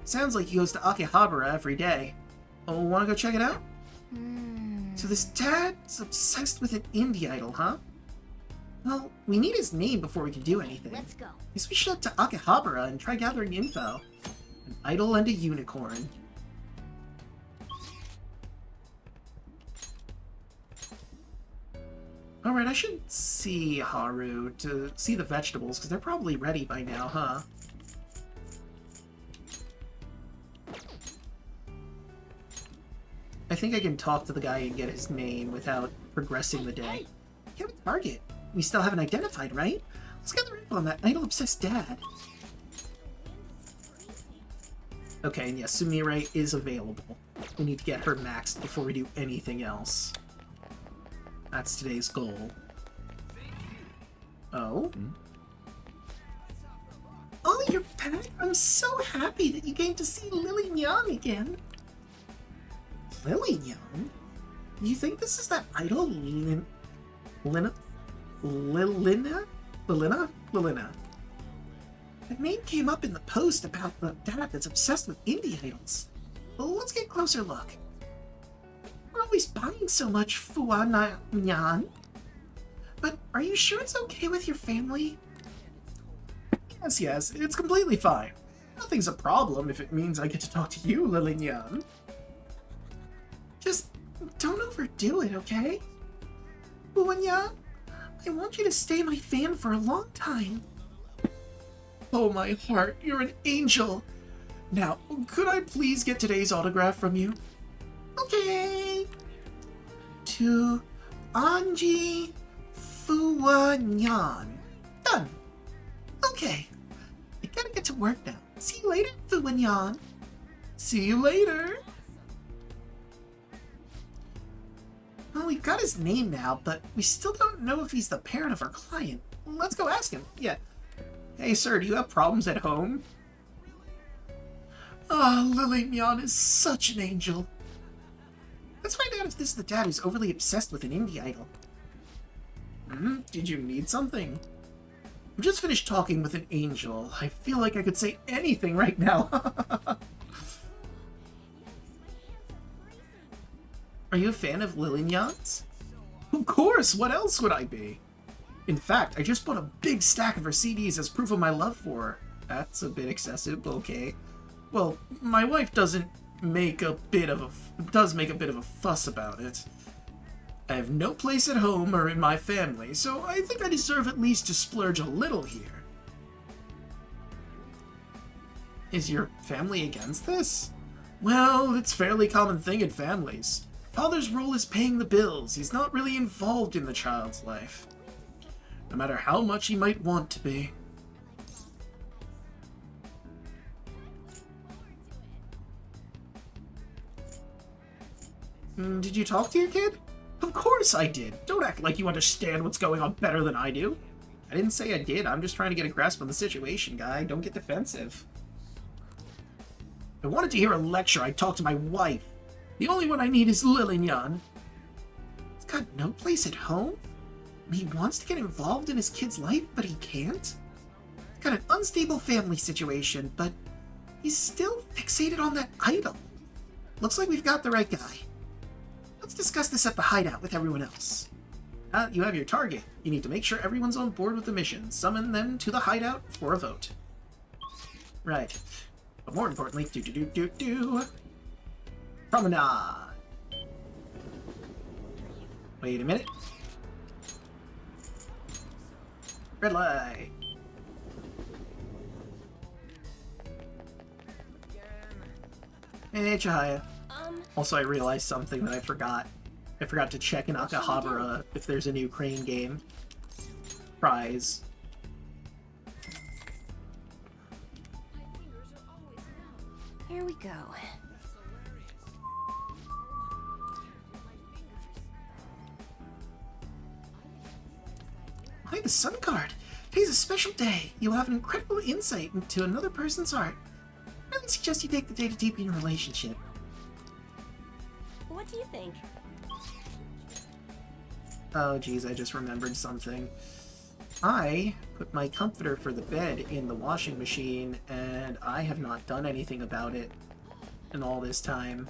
Sounds like he goes to Akihabara every day. Oh, wanna go check it out? So this dad's obsessed with an indie idol, huh? Well, we need his name before we can do anything. Let's go. Guess we should head to Akihabara and try gathering info. An idol and a unicorn. Alright, I should see Haru to see the vegetables, because they're probably ready by now, huh? I think I can talk to the guy and get his name without progressing the day. We have a target. We still haven't identified, right? Let's gather info on that idol-obsessed dad. Okay, and yes, Sumire is available. We need to get her maxed before we do anything else. That's today's goal. Oh? Oh, you're back? I'm so happy that you came to see Lily Nyang again. Lily Nyang? You think this is that idol, Lilina? That name came up in the post about the dad that's obsessed with indie idols. Well, let's get a closer look. We're always buying so much Fuwa Nyan. But are you sure it's okay with your family? Yes, it's completely fine. Nothing's a problem if it means I get to talk to you, Lily Nyan. Just don't overdo it, okay? Fuwa Nyan, I want you to stay my fan for a long time. Oh, my heart, you're an angel. Now, could I please get today's autograph from you? Okay. To Anji Fuwanyan. Done. Okay. I gotta get to work now. See you later, Fuwanyan. See you later. Well, we've got his name now, but we still don't know if he's the parent of our client. Let's go ask him. Yeah. Hey, sir, do you have problems at home? Oh, Lily Nyan is such an angel. Let's find out if this is the dad who's overly obsessed with an indie idol. Did you need something? We just finished talking with an angel. I feel like I could say anything right now. Are you a fan of Lily Nyan's? Of course, what else would I be? In fact, I just bought a big stack of her CDs as proof of my love for her. That's a bit excessive, but okay. Well, my wife does make a bit of a fuss about it. I have no place at home or in my family, so I think I deserve at least to splurge a little here. Is your family against this? Well, it's a fairly common thing in families. Father's role is paying the bills. He's not really involved in the child's life. No matter how much he might want to be. Did you talk to your kid? Of course I did. Don't act like you understand what's going on better than I do. I didn't say I did. I'm just trying to get a grasp on the situation, guy. Don't get defensive. I wanted to hear a lecture. I talked to my wife. The only one I need is Lillignan. He's got no place at home? He wants to get involved in his kid's life, but he can't? He's got an unstable family situation, but he's still fixated on that idol. Looks like we've got the right guy. Let's discuss this at the hideout with everyone else. Now that you have your target, you need to make sure everyone's on board with the mission. Summon them to the hideout for a vote. Right. But more importantly, promenade. Wait a minute. Red light. Hey, Chihaya. Also, I realized something that I forgot. I forgot to check in Akihabara if there's a new Crane game. Prize. Here we go. Why the Sun Card? Today's a special day. You'll have an incredible insight into another person's heart. I really suggest you take the day to deepen your relationship. What do you think? Oh geez, I just remembered something. I put my comforter for the bed in the washing machine, and I have not done anything about it in all this time.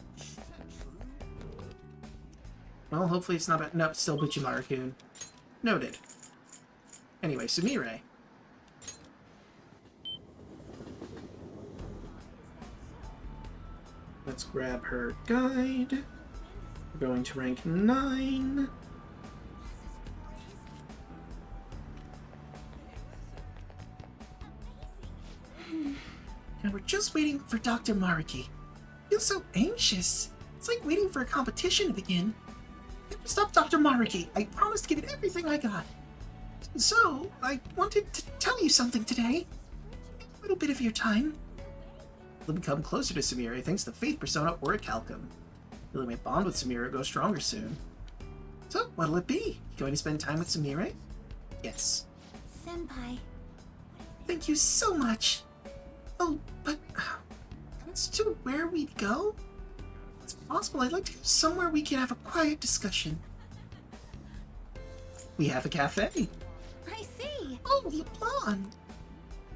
Well, hopefully it's not bad. Nope, still Buchimaru-kun. Noted. Anyway, Sumire. Let's grab her guide. We're going to rank 9. And we're just waiting for Dr. Maruki. I feel so anxious. It's like waiting for a competition to begin. Never stop, Dr. Maruki. I promised to give it everything I got. So, I wanted to tell you something today. A little bit of your time. You'll become closer to Sumire thanks to Faith Persona Orichalcum. Really, my bond with Sumire will go stronger soon. So, what'll it be? You going to spend time with Sumire? Yes. Senpai. Thank you so much. Oh, but as to where we'd go? It's possible I'd like to go somewhere we can have a quiet discussion. We have a cafe. I see. Oh, LeBlanc.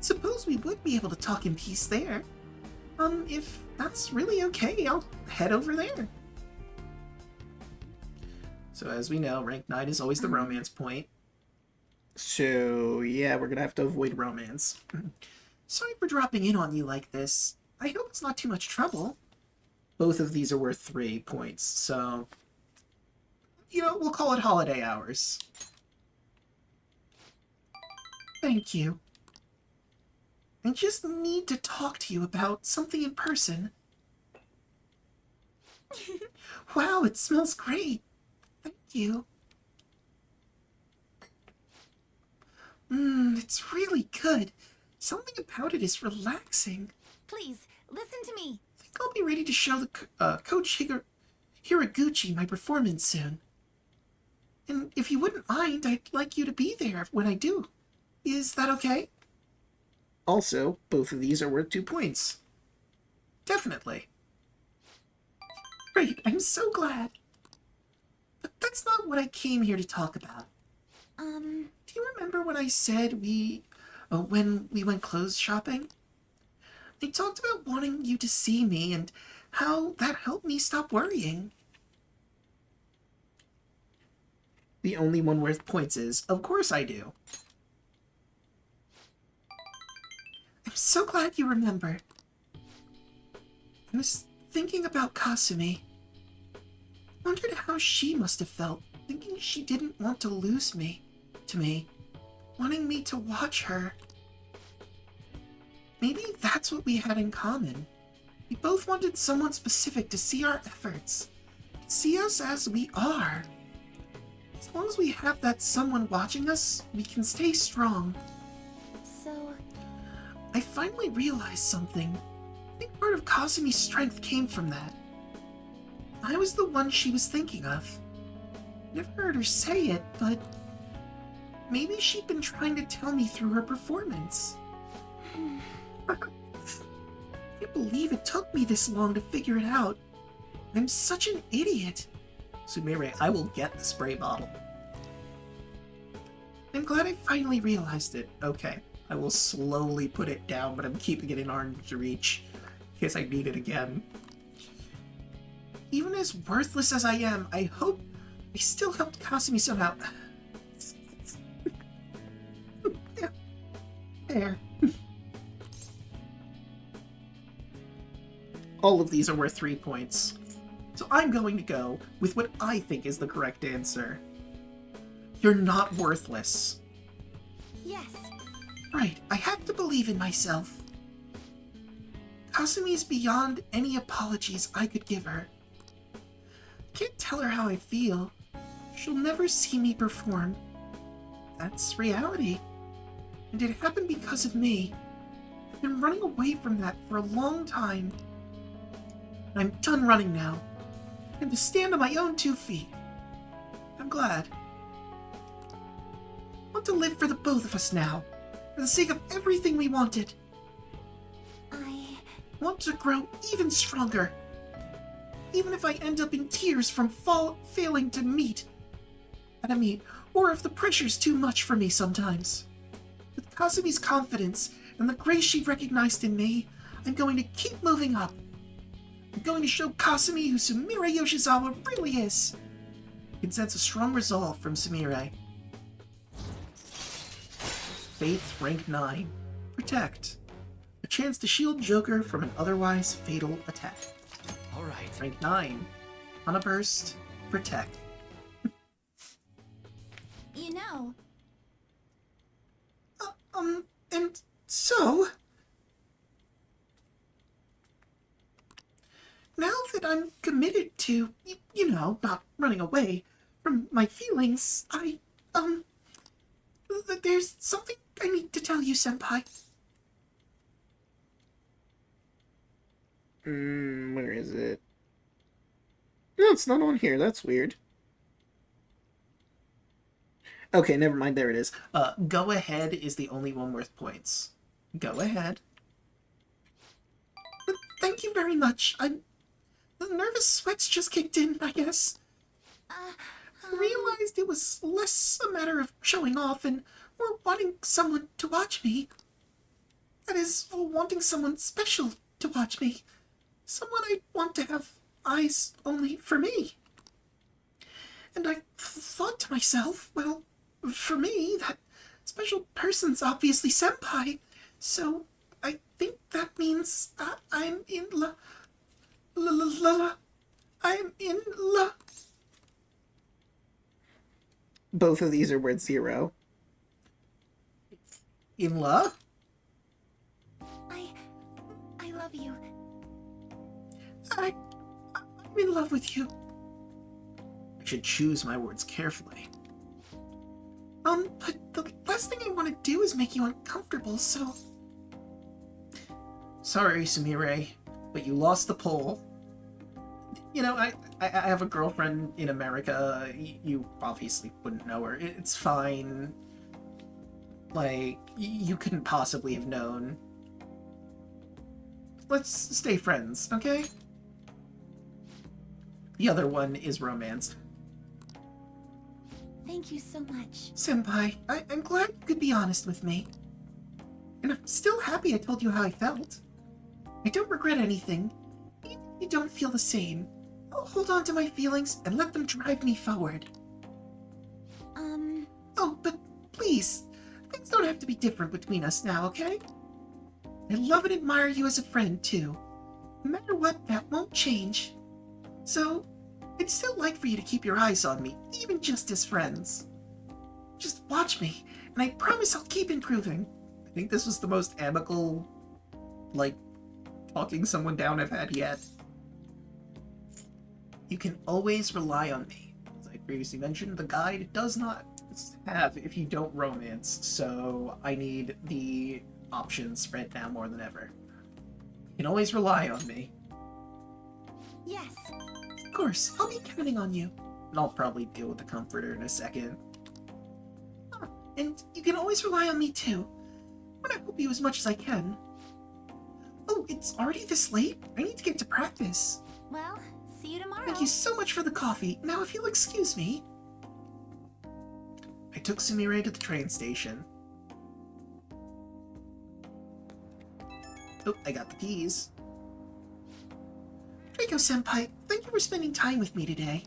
Suppose we would be able to talk in peace there. If that's really okay, I'll head over there. So as we know, rank 9 is always the romance point. So yeah, we're gonna have to avoid romance. Sorry for dropping in on you like this. I hope it's not too much trouble. Both of these are worth 3 points, so... You know, we'll call it holiday hours. Thank you. I just need to talk to you about something in person. Wow, it smells great. Thank you. It's really good. Something about it is relaxing. Please, listen to me. I think I'll be ready to show the Coach Hiraguchi my performance soon. And if you wouldn't mind, I'd like you to be there when I do. Is that okay? Also, both of these are worth 2 points. Definitely. Great, I'm so glad. But that's not what I came here to talk about. Do you remember when I said when we went clothes shopping? I talked about wanting you to see me and how that helped me stop worrying. The only one worth points is, of course I do. I'm so glad you remember. I was thinking about Kasumi. Wondered how she must have felt, thinking she didn't want to lose me to me, wanting me to watch her. Maybe that's what we had in common. We both wanted someone specific to see our efforts, see us as we are. As long as we have that someone watching us, we can stay strong. So... I finally realized something. I think part of Kasumi's strength came from that. I was the one she was thinking of. Never heard her say it, but maybe she'd been trying to tell me through her performance. I can't believe it took me this long to figure it out. I'm such an idiot. Sumire, I will get the spray bottle. I'm glad I finally realized it. Okay, I will slowly put it down, but I'm keeping it in arm's reach in case I need it again. Even as worthless as I am, I hope I still helped Kasumi somehow. There. All of these are worth 3 points. So I'm going to go with what I think is the correct answer. You're not worthless. Yes. Right, I have to believe in myself. Kasumi's beyond any apologies I could give her. I can't tell her how I feel. She'll never see me perform. That's reality. And it happened because of me. I've been running away from that for a long time. I'm done running now. I'm to stand on my own 2 feet. I'm glad. I want to live for the both of us now, for the sake of everything we wanted. I Want to grow even stronger. Even if I end up in tears from failing to meet, or if the pressure's too much for me sometimes. With Kasumi's confidence and the grace she recognized in me, I'm going to keep moving up. I'm going to show Kasumi who Sumire Yoshizawa really is. I can sense a strong resolve from Sumire. Faith, rank 9. Protect. A chance to shield Joker from an otherwise fatal attack. Alright. Rank 9. On a burst, protect. You know, And so... Now that I'm committed to, not running away from my feelings, there's something I need to tell you, Senpai. Where is it? No, it's not on here. That's weird. Okay, never mind. There it is. Go ahead is the only one worth points. Go ahead. Thank you very much. The nervous sweats just kicked in, I guess. I realized it was less a matter of showing off and more wanting someone to watch me. That is, wanting someone special to watch me. Someone I'd want to have eyes only for me. And I thought to myself, well, for me, that special person's obviously Senpai, so I think that means I'm in I'm in love. Both of these are worth 0. In love? I love you. I'm in love with you. I should choose my words carefully. But the last thing I want to do is make you uncomfortable, so... Sorry, Sumire, but you lost the poll. I have a girlfriend in America. You obviously wouldn't know her. It's fine. Like, you couldn't possibly have known. Let's stay friends, okay? The other one is romance. Thank you so much. Senpai, I'm glad you could be honest with me. And I'm still happy I told you how I felt. I don't regret anything. Even if you don't feel the same, I'll hold on to my feelings and let them drive me forward. Oh, but please, things don't have to be different between us now, okay? I love and admire you as a friend, too. No matter what, that won't change. So, I'd still like for you to keep your eyes on me, even just as friends. Just watch me, and I promise I'll keep improving. I think this was the most amicable, talking someone down I've had yet. You can always rely on me. As I previously mentioned, the guide does not have if you don't romance, so I need the options spread now more than ever. You can always rely on me. Yes. Of course, I'll be counting on you. And I'll probably deal with the comforter in a second. And you can always rely on me too. I want to help you as much as I can. Oh, it's already this late? I need to get to practice. Well, see you tomorrow. Thank you so much for the coffee. Now, if you'll excuse me. I took Sumire to the train station. Oh, I got the keys. Draco-senpai, thank you for spending time with me today.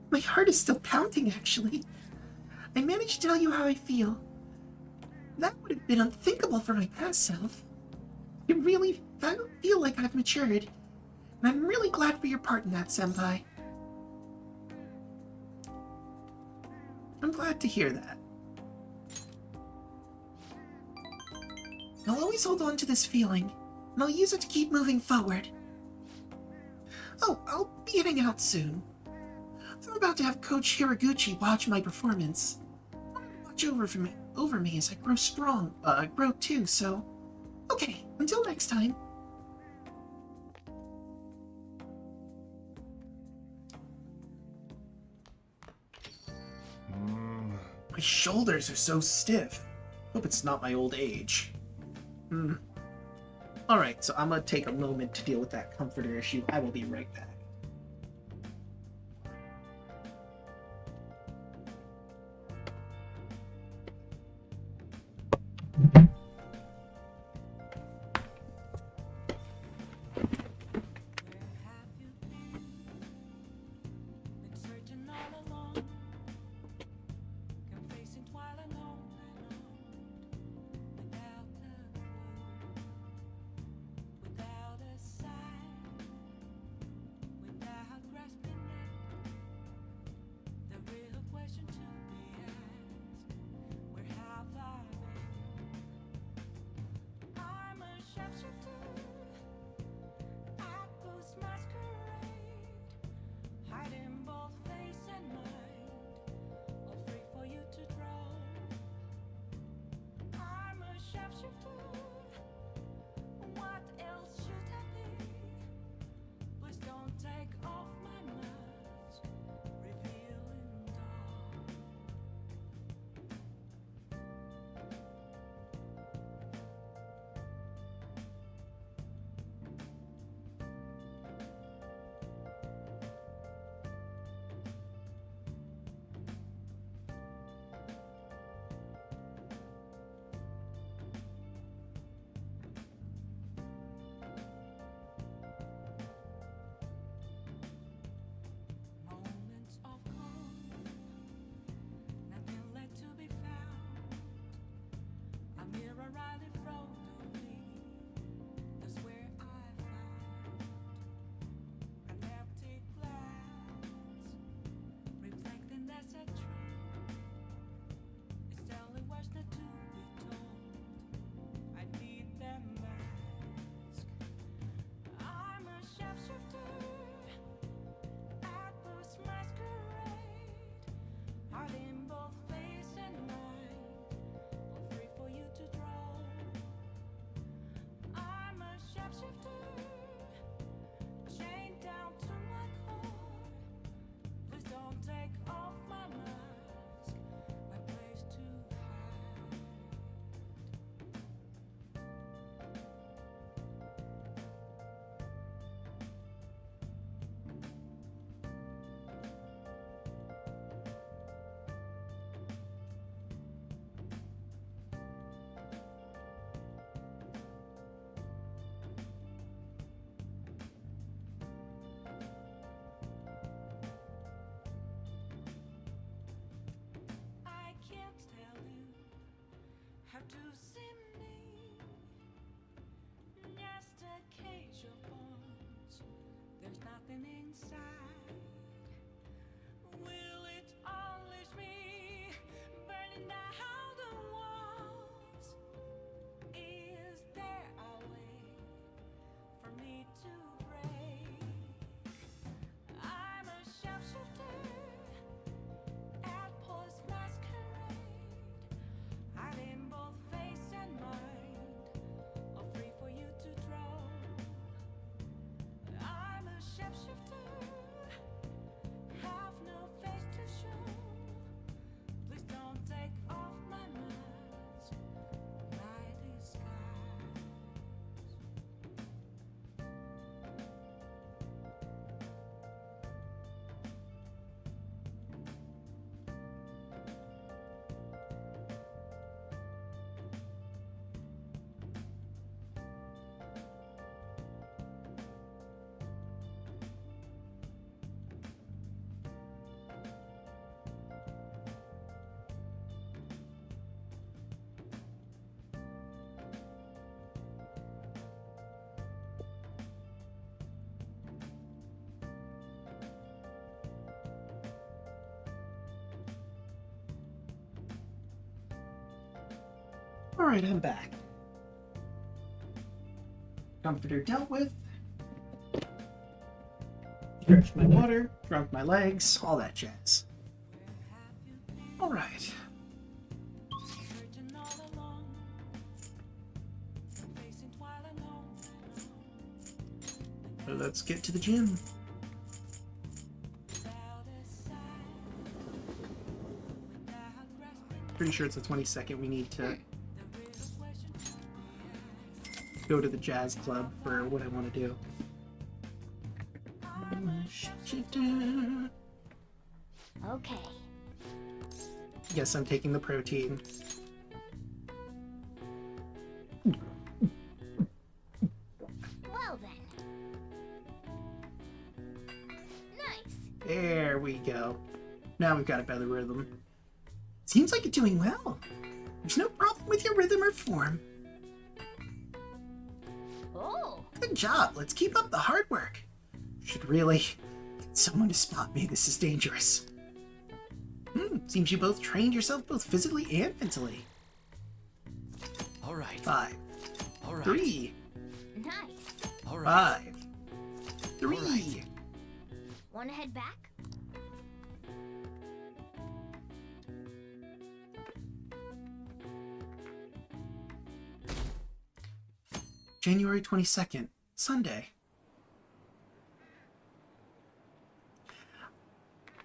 My heart is still pounding, actually. I managed to tell you how I feel. That would have been unthinkable for my past self. I feel like I've matured, and I'm really glad for your part in that, senpai. I'm glad to hear that. I'll always hold on to this feeling, and I'll use it to keep moving forward. Oh, I'll be heading out soon. I'm about to have Coach Hiraguchi watch my performance. Watch over me as I grow too, so... Okay, until next time. My shoulders are so stiff. Hope it's not my old age. Alright, so I'm gonna take a moment to deal with that comforter issue. I will be right back. Shifter. Alright, I'm back. Comforter dealt with. Stretched my water, drunk my legs, all that jazz. Alright. Let's get to the gym. Pretty sure it's the 22nd. We need to go to the jazz club for what I want to do. Okay. Yes, I'm taking the protein. Well then. Nice. There we go. Now we've got a better rhythm. Seems like you're doing well. There's no problem with your rhythm or form. Oh. Good job. Let's keep up the hard work. Should really get someone to spot me. This is dangerous. Seems you both trained yourself both physically and mentally. All right. 5, All right. 3, Nice. All right. 5, 3. Alright. Wanna head back? January 22nd, Sunday.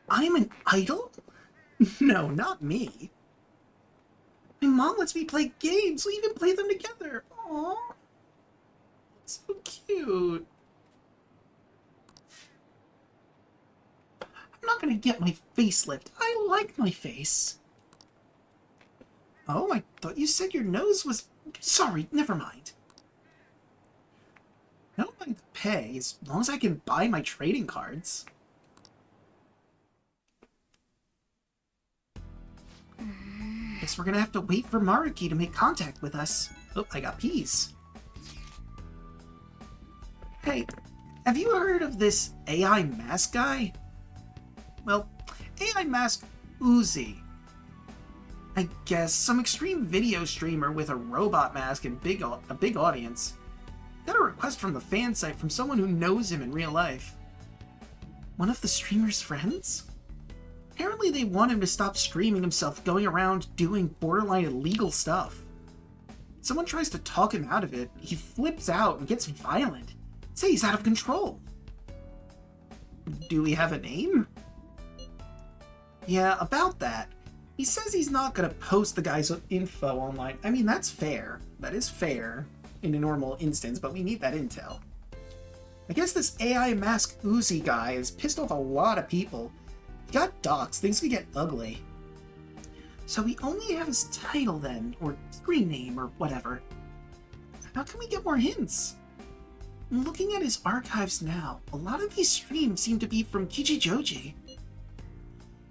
I'm an idol? No, not me. My mom lets me play games. We even play them together. Aww. So cute. I'm not gonna get my facelift. I like my face. Oh, I thought you said your nose was... Sorry, never mind. I don't mind the pay, as long as I can buy my trading cards. Guess we're gonna have to wait for Maruki to make contact with us. Oh, I got peas. Hey, have you heard of this AI mask guy? Well, AI mask Uzi. I guess some extreme video streamer with a robot mask and a big audience. Got a request from the fan site from someone who knows him in real life. One of the streamer's friends? Apparently they want him to stop streaming himself going around doing borderline illegal stuff. Someone tries to talk him out of it, he flips out and gets violent. Say he's out of control. Do we have a name? Yeah, about that. He says he's not gonna post the guy's info online. I mean, that's fair. That is fair in a normal instance, but we need that intel. I guess this AI mask Uzi guy has pissed off a lot of people. He got doxxed, things could get ugly. So we only have his title then, or screen name, or whatever. How can we get more hints? Looking at his archives now, a lot of these streams seem to be from Kichijoji.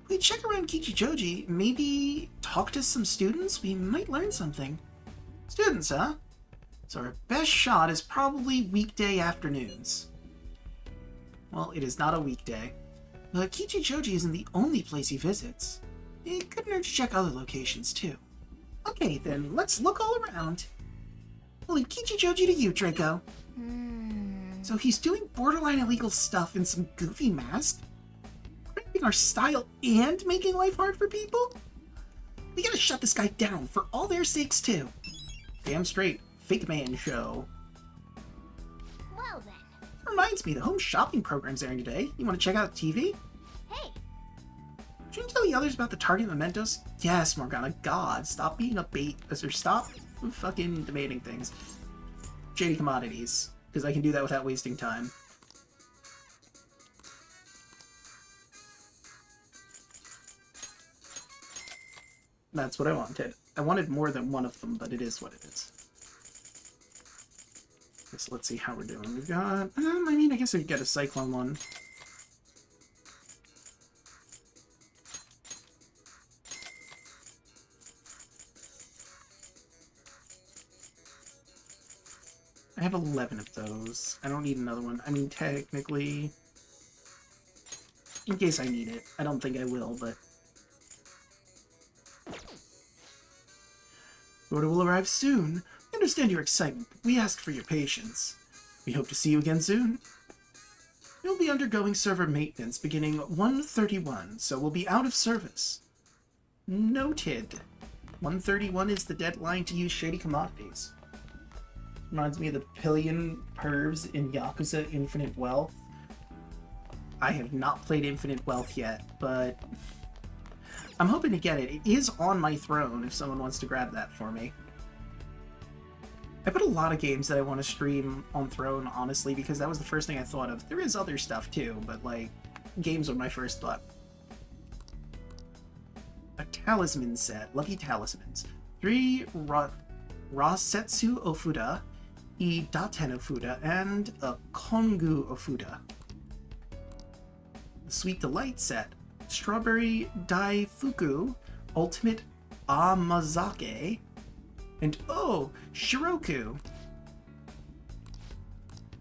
We check around Kichijoji, maybe talk to some students, we might learn something. Students, huh? So our best shot is probably weekday afternoons. Well, it is not a weekday. But Kichijoji isn't the only place he visits. It couldn't hurt to check other locations, too. Okay, then, let's look all around. We'll leave Kichijoji to you, Draco. So he's doing borderline illegal stuff in some goofy mask? Cramping our style and making life hard for people? We gotta shut this guy down, for all their sakes, too. Damn straight, fake man show. Well then. Reminds me, the home shopping program's airing today. You want to check out the TV? Hey. Shouldn't you tell the others about the Target mementos? Yes, Morgana. God, stop being a bait. Or stop fucking debating things. Shady commodities. Because I can do that without wasting time. That's what I wanted. I wanted more than one of them, but it is what it is. So let's see how we're doing. We've got... I mean, I guess we could get a Cyclone one. I have 11 of those. I don't need another one. I mean, technically... in case I need it. I don't think I will, but... The order will arrive soon. We understand your excitement, but we ask for your patience. We hope to see you again soon. You'll be undergoing server maintenance beginning 1:31, so we'll be out of service. Noted. 1:31 is the deadline to use shady commodities. Reminds me of the pillion pervs in Yakuza Infinite Wealth. I have not played Infinite Wealth yet, but I'm hoping to get it. It is on my throne if someone wants to grab that for me. I put a lot of games that I want to stream on Throne, honestly, because that was the first thing I thought of. There is other stuff too, but like, games were my first thought. A talisman set. Lucky talismans. 3 Rasetsu Ofuda, E Daten Ofuda, and a Kongu Ofuda. The Sweet Delight set. Strawberry Daifuku, Ultimate Amazake, and oh, Shiroku.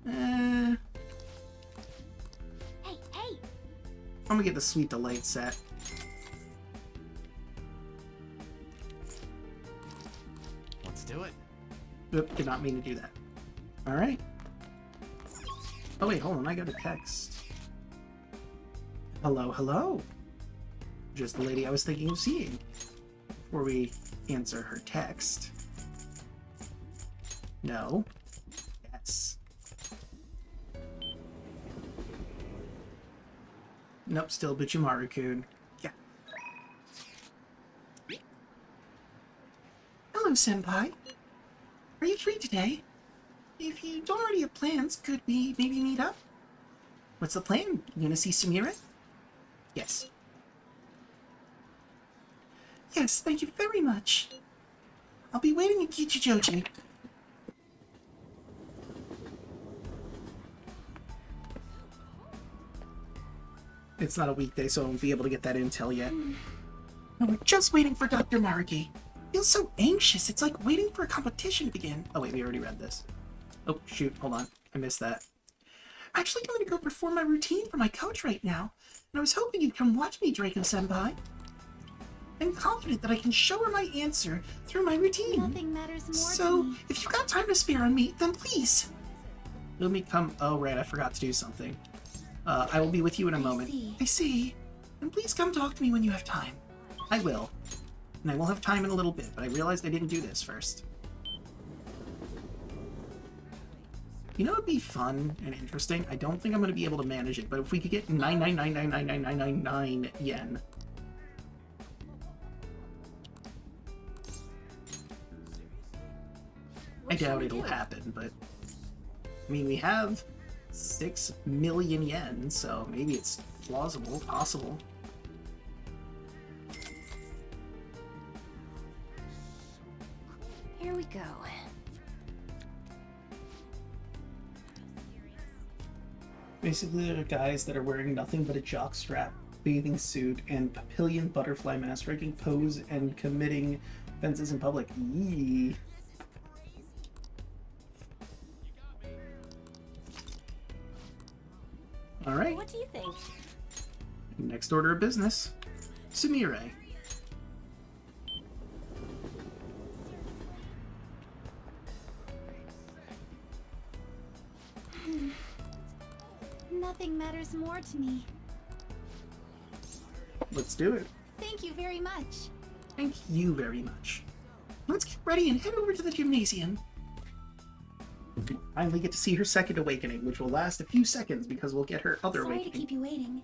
Hey, hey! I'm gonna get the Sweet Delight set. Let's do it. Oop, did not mean to do that. Alright. Oh wait, hold on, I got a text. Hello, hello. Just the lady I was thinking of seeing. Before we answer her text. No. Yes. Nope, still Bichimaru-kun. Yeah. Hello, Senpai. Are you free today? If you don't already have plans, could we maybe meet up? What's the plan? You gonna see Sumire? Yes. Yes, thank you very much. I'll be waiting in Kichijoji. It's not a weekday, so I won't be able to get that intel yet. No, we're just waiting for Dr. Maruki. I feel so anxious. It's like waiting for a competition to begin. Oh wait, we already read this. Oh, shoot, hold on. I missed that. I'm actually going to go perform my routine for my coach right now, and I was hoping you'd come watch me, Draco-senpai. I'm confident that I can show her my answer through my routine. Nothing matters more So, to me. if you've got time to spare on me, then please. Let me come. Oh, right, I forgot to do something. I will be with you in a moment. I see. And please come talk to me when you have time. I will. And I will have time in a little bit, but I realized I didn't do this first. You know what would be fun and interesting? I don't think I'm going to be able to manage it, but if we could get 999999999 yen. I doubt it'll happen, but I mean, we have 6 million yen, so maybe it's plausible, possible. Here we go. Basically, they're guys that are wearing nothing but a jockstrap, bathing suit, and papillion butterfly mask, striking pose and committing offenses in public. Yee. Alright. What do you think? Next order of business. Sumire. Nothing matters more to me. Let's do it. Thank you very much. Thank you very much. Let's get ready and head over to the gymnasium. Finally get to see her second awakening, which will last a few seconds because we'll get her other Sorry awakening. to keep you waiting.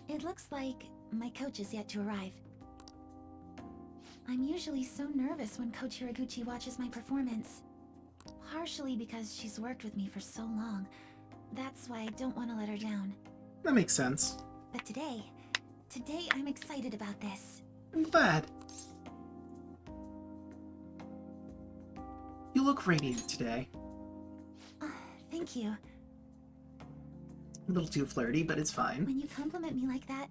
It looks like my coach is yet to arrive. I'm usually so nervous when Coach Hiraguchi watches my performance. Partially because she's worked with me for so long. That's why I don't want to let her down. That makes sense. But today I'm excited about this. I'm glad. You look radiant today. Thank you. A little too flirty, but it's fine. When you compliment me like that,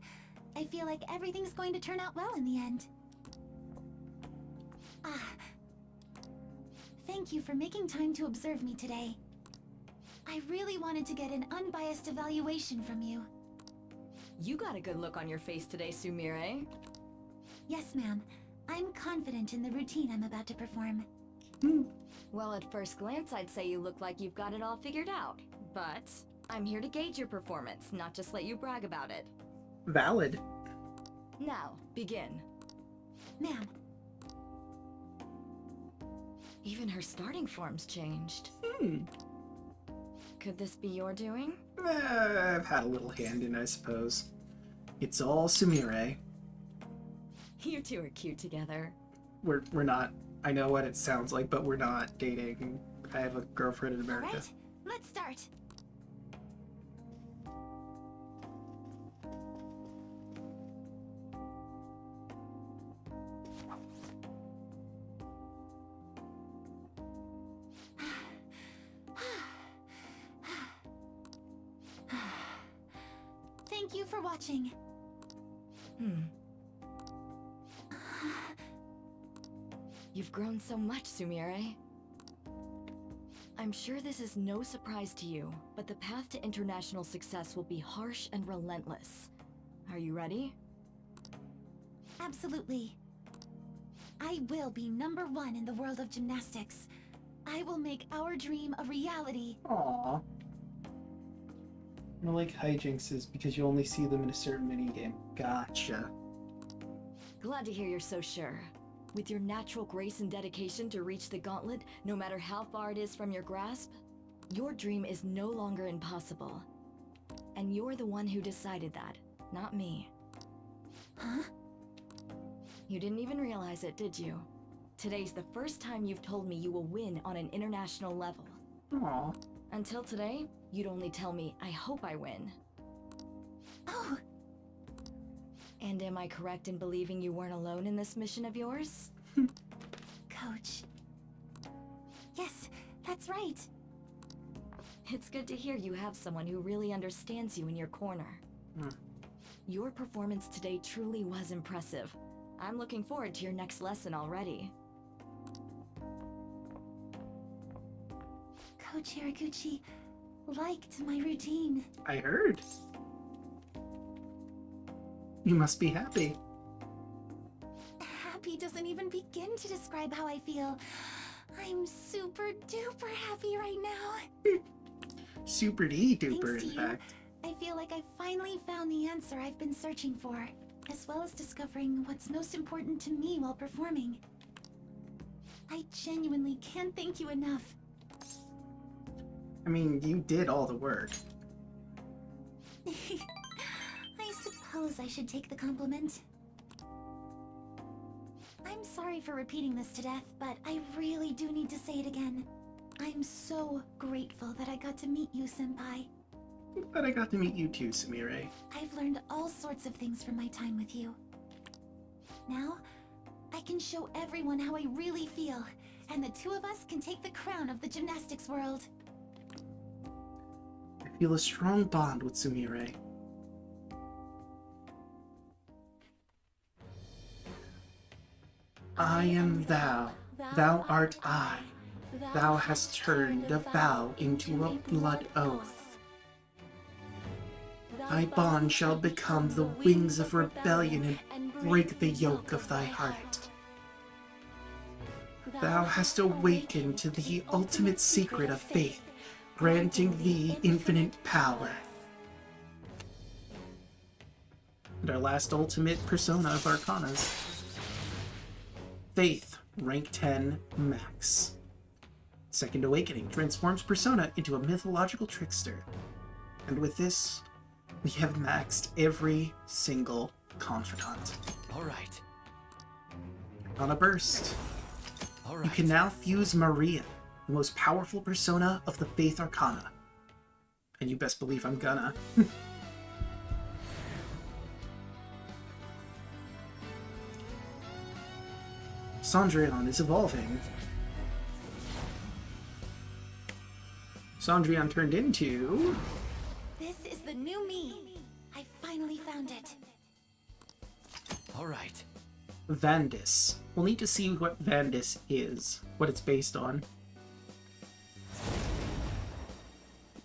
I feel like everything's going to turn out well in the end. Thank you for making time to observe me today. I really wanted to get an unbiased evaluation from you. You got a good look on your face today, Sumire. Yes, ma'am. I'm confident in the routine I'm about to perform. Well, at first glance, I'd say you look like you've got it all figured out. But I'm here to gauge your performance, not just let you brag about it. Valid. Now, begin. Ma'am. Even her starting form's changed. Could this be your doing? I've had a little hand in, I suppose. It's all Sumire. You two are cute together. We're not. I know what it sounds like, but we're not dating. I have a girlfriend in America. Alright, let's start. Thank you for watching. You've grown so much, Sumire. I'm sure this is no surprise to you, but the path to international success will be harsh and relentless. Are you ready? Absolutely. I will be #1 in the world of gymnastics. I will make our dream a reality. Aww. I like hijinks because you only see them in a certain minigame. Gotcha. Glad to hear you're so sure. With your natural grace and dedication to reach the gauntlet, no matter how far it is from your grasp, your dream is no longer impossible. And you're the one who decided that, not me. Huh? You didn't even realize it, did you? Today's the first time you've told me you will win on an international level. Aww. Until today, you'd only tell me, I hope I win. Oh! And am I correct in believing you weren't alone in this mission of yours? Coach. Yes, that's right. It's good to hear you have someone who really understands you in your corner. Your performance today truly was impressive. I'm looking forward to your next lesson already. Coach Hiraguchi liked my routine. I heard. You must be happy. Happy doesn't even begin to describe how I feel. I'm super duper happy right now. Super duper, Thanks to in you, fact. I feel like I finally found the answer I've been searching for, as well as discovering what's most important to me while performing. I genuinely can't thank you enough. I mean, you did all the work. I suppose I should take the compliment. I'm sorry for repeating this to death, but I really do need to say it again. I'm so grateful that I got to meet you, Senpai. But I got to meet you too, Sumire. I've learned all sorts of things from my time with you. Now, I can show everyone how I really feel, and the two of us can take the crown of the gymnastics world. I feel a strong bond with Sumire. I am thou, thou art I. Thou hast turned a vow into a blood oath. Thy bond shall become the wings of rebellion and break the yoke of thy heart. Thou hast awakened to the ultimate secret of faith, granting thee infinite power. And our last ultimate persona of Arcanas. Faith, rank 10, max. Second Awakening transforms Persona into a mythological trickster. And with this, we have maxed every single confidant. Alright. On a burst. Alright. You can now fuse Maria, the most powerful persona of the Faith Arcana. And you best believe I'm gonna. Cendrillon is evolving. Cendrillon turned into... This is the new me. I finally found it. Alright. Vandis. We'll need to see what Vandis is, what it's based on.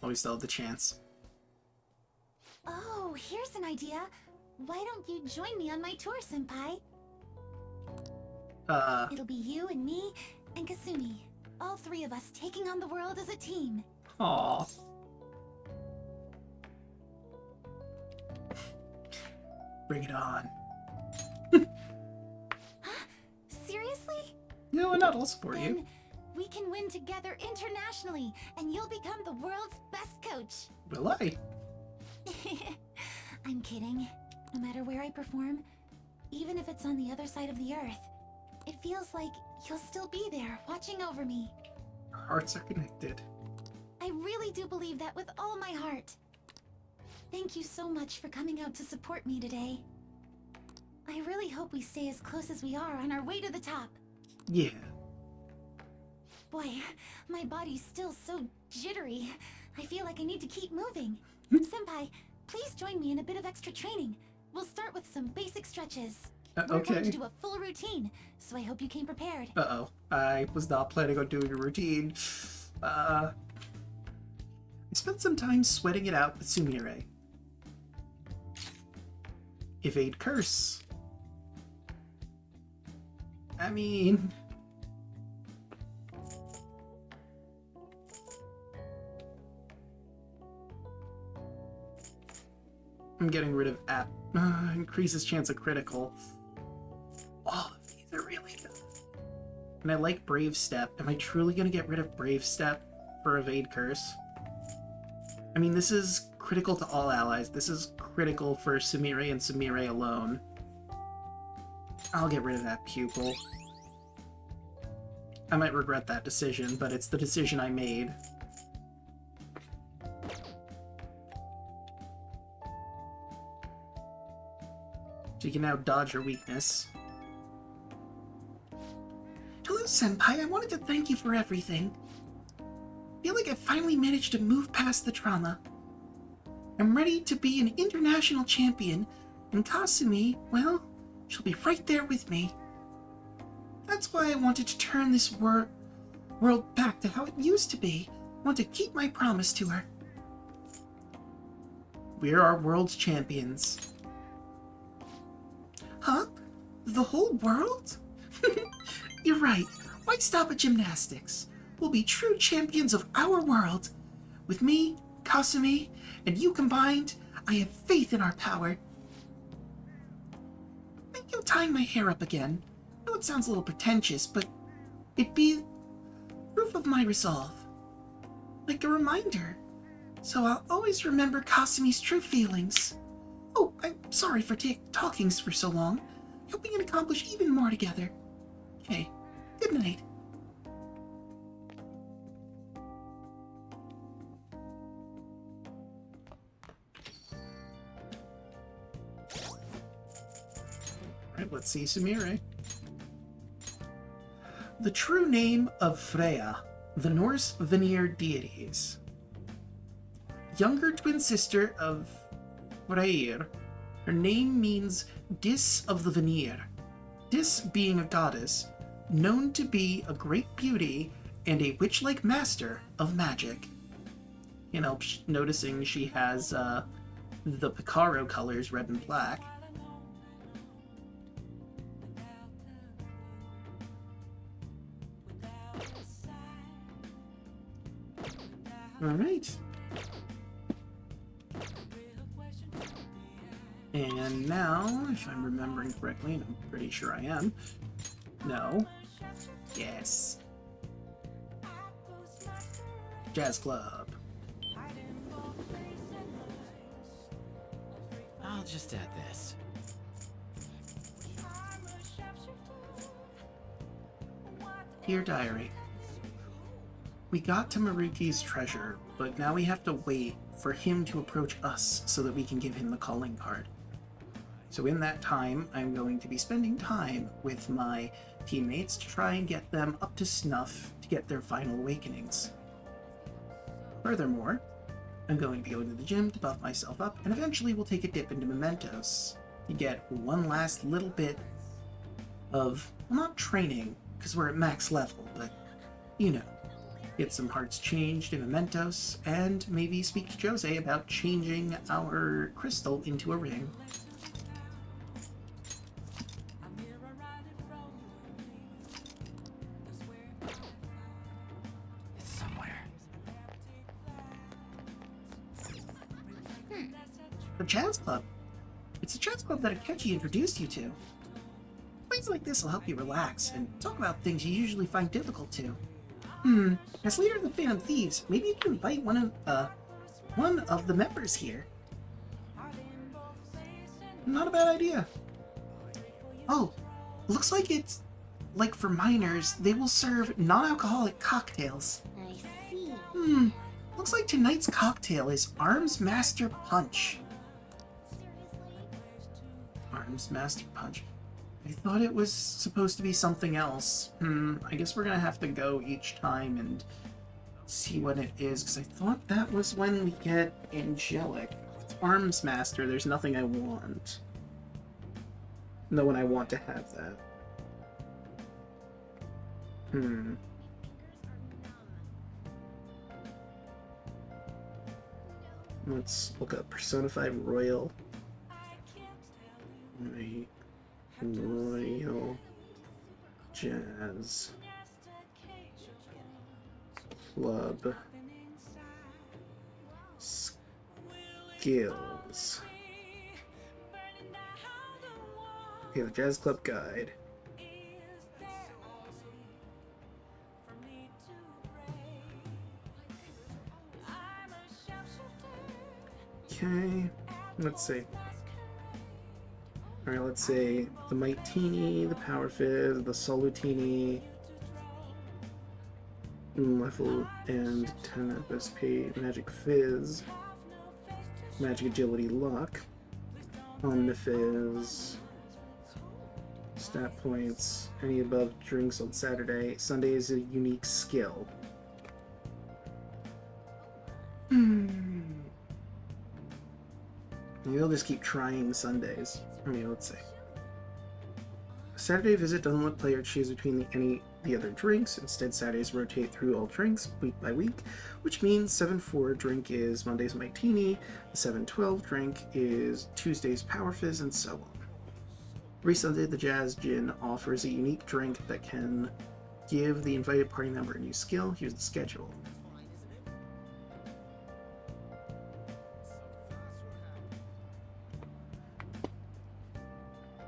Oh, we still have the chance. Oh, here's an idea. Why don't you join me on my tour, Senpai? It'll be you and me and Kasumi. All three of us taking on the world as a team. Aw. Bring it on. Seriously? No, why not? I'll support Then you. we can win together internationally, and you'll become the world's best coach. Will I? I'm kidding. No matter where I perform, even if it's on the other side of the earth, it feels like you'll still be there, watching over me. Our hearts are connected. I really do believe that with all my heart. Thank you so much for coming out to support me today. I really hope we stay as close as we are on our way to the top. Yeah. Boy, my body's still so jittery. I feel like I need to keep moving. Senpai, please join me in a bit of extra training. We'll start with some basic stretches. We're going Okay. to do a full routine, so I hope you came prepared. Uh-oh. I was not planning on doing a routine. I spent some time sweating it out with Sumire. Evade curse. I mean... I'm getting rid of app. Increases chance of critical. All of these are really good. And I like Brave Step. Am I truly going to get rid of Brave Step for Evade Curse? I mean, this is critical to all allies. This is critical for Sumire and Sumire alone. I'll get rid of that pupil. I might regret that decision, but it's the decision I made. So you can now dodge your weakness. Hello, Senpai. I wanted to thank you for everything. I feel like I finally managed to move past the trauma. I'm ready to be an international champion, and Kasumi, well, she'll be right there with me. That's why I wanted to turn this world back to how it used to be. I want to keep my promise to her. We're our world's champions. Huh? The whole world? You're right. Why stop at gymnastics? We'll be true champions of our world. With me, Kasumi, and you combined, I have faith in our power. Thank you tying my hair up again. I know it sounds a little pretentious, but it'd be proof of my resolve. Like a reminder. So I'll always remember Kasumi's true feelings. Oh, I'm sorry for talking for so long. I hope we can accomplish even more together. Okay, good night. Alright, let's see Sumire. The true name of Freya, the Norse Vanir deities. Younger twin sister of Freyr. Her name means Dis of the Vanir. Dis being a goddess, known to be a great beauty and a witch-like master of magic. You know, noticing she has the Picaro colors, red and black. Alright. And now, if I'm remembering correctly, and I'm pretty sure I am, no, yes, Jazz Club. I'll just add this. Dear Diary, we got to Maruki's treasure, but now we have to wait for him to approach us so that we can give him the calling card. So in that time, I'm going to be spending time with my teammates to try and get them up to snuff to get their final awakenings. Furthermore, I'm going to be going to the gym to buff myself up, and eventually we'll take a dip into mementos to get one last little bit of, well, not training, because we're at max level, but, you know, get some hearts changed in mementos, and maybe speak to Jose about changing our crystal into a ring. The jazz club. It's a jazz club that Akechi introduced you to. Things like this will help you relax and talk about things you usually find difficult to. As leader of the Phantom Thieves, maybe you can invite one of the members here. Not a bad idea. Oh, looks like it's like for minors, they will serve non-alcoholic cocktails. I see. Looks like tonight's cocktail is Arms Master Punch. Arms Master Punch. I thought it was supposed to be something else. I guess we're gonna have to go each time and see what it is, because I thought that was when we get Angelic. It's Arms Master, there's nothing I want. No one I want to have that. Let's look up Persona 5 Royal. Royal Jazz Club Skills. Okay, the Jazz Club Guide. Okay, let's see. Alright, let's say the Mighttini, the Power Fizz, the Solutini, Level and 10 FSP, Magic Fizz, Magic Agility Luck, Omnifizz, Stat Points, any above drinks on Saturday. Sunday is a unique skill. Maybe I'll just keep trying Sundays. Let's see. A Saturday visit doesn't let players choose between the other drinks. Instead, Saturdays rotate through all drinks week by week, which means 7-4 drink is Monday's Mighttini, the 7-12 drink is Tuesday's Power Fizz, and so on. Every Sunday, the Jazz Gin offers a unique drink that can give the invited party member a new skill. Here's the schedule.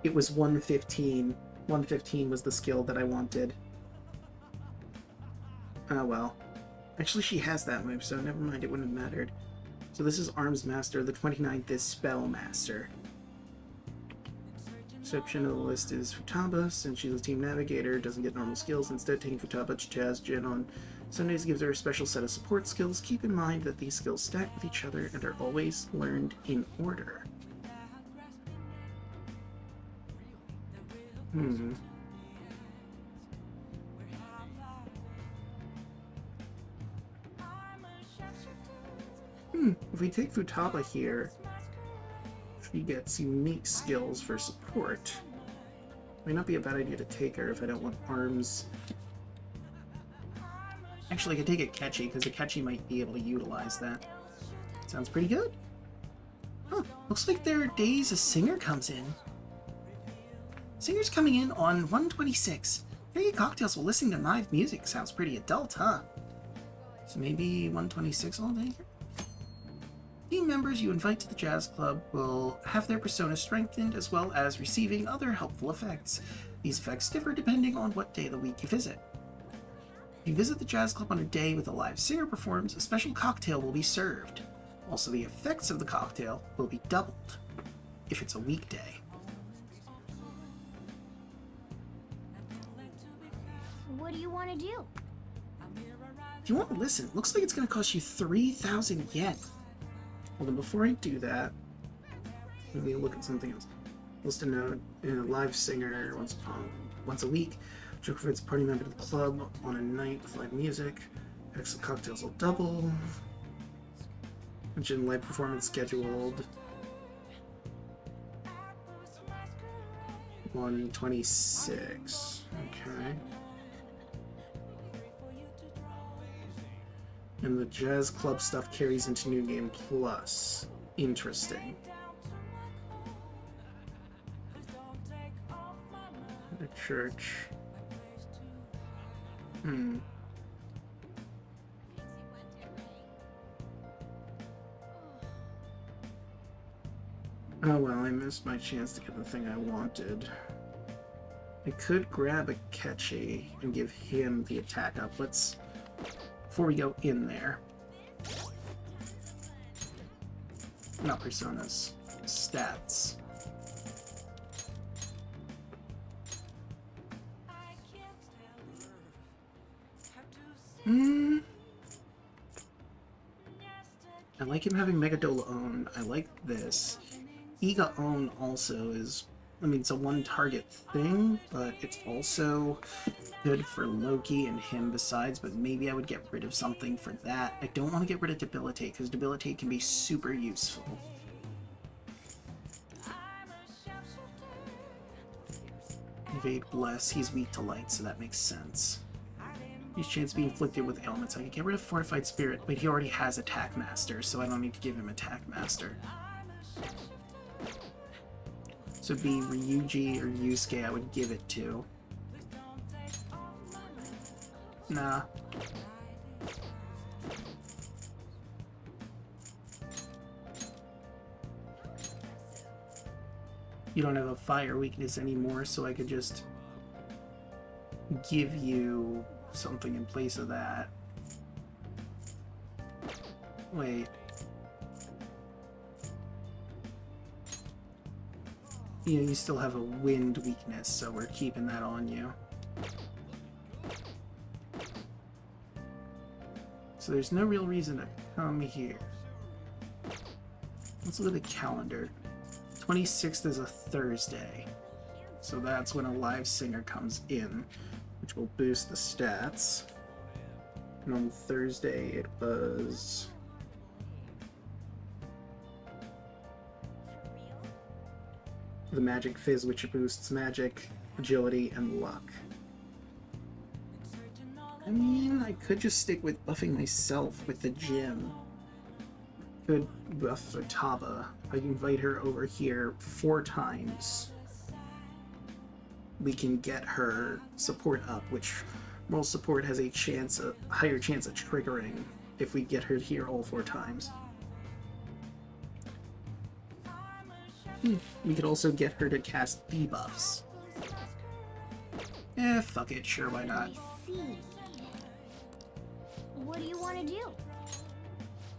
It was 115. 115 was the skill that I wanted. Oh well. Actually, she has that move, so never mind, it wouldn't have mattered. So this is Arms Master, the 29th is Spell Master. Exception of the list is Futaba, since she's a team navigator, doesn't get normal skills. Instead, taking Futaba to Jazz Gin on Sundays gives her a special set of support skills. Keep in mind that these skills stack with each other and are always learned in order. If we take Futaba here, she gets unique skills for support. Might not be a bad idea to take her if I don't want arms. Actually, I could take Akechi, because Akechi might be able to utilize that. Sounds pretty good. Huh, looks like there are days a singer comes in. Singer's coming in on 126. Drinking cocktails while listening to live music sounds pretty adult, huh? So maybe 126 all day? Team members you invite to the Jazz Club will have their persona strengthened as well as receiving other helpful effects. These effects differ depending on what day of the week you visit. If you visit the Jazz Club on a day with a live singer performs, a special cocktail will be served. Also, the effects of the cocktail will be doubled if it's a weekday. What do you want to do? If you want to listen, it looks like it's going to cost you 3,000 yen. Well, then before I do that, let me look at something else. List a note, a live singer once a week. Joke for its party member to the club on a night with live music. Excellent cocktails will double. Mention live performance scheduled. 126. Okay. And the Jazz Club stuff carries into New Game Plus. Interesting. The church. Oh well, I missed my chance to get the thing I wanted. I could grab a Ketchy and give him the attack up. Let's... Before we go in there. Not personas. Stats. I like him having Megadola Own. I like this. Iga Own also is... I mean, it's a one-target thing, but it's also good for Loki and him besides, but maybe I would get rid of something for that. I don't want to get rid of Debilitate, because Debilitate can be super useful. Evade Bless, he's weak to light, so that makes sense. His chance to be inflicted with ailments. I could get rid of Fortified Spirit, but he already has Attack Master, so I don't need to give him Attack Master. So it'd be Ryuji or Yusuke I would give it to. Nah. You don't have a fire weakness anymore, so I could just give you something in place of that. Wait. Yeah, you still have a wind weakness, so we're keeping that on you. So there's no real reason to come here. Let's look at the calendar. 26th is a Thursday. So that's when a live singer comes in, which will boost the stats. And on Thursday it was... the Magic Fizz, which boosts magic, agility, and luck. I mean, I could just stick with buffing myself with the gym. Could buff Futaba. I can invite her over here 4 times. We can get her support up, which moral support has a higher chance of triggering if we get her here all 4 times. We could also get her to cast debuffs. Eh, fuck it, sure, why not? I see. What do you want to do?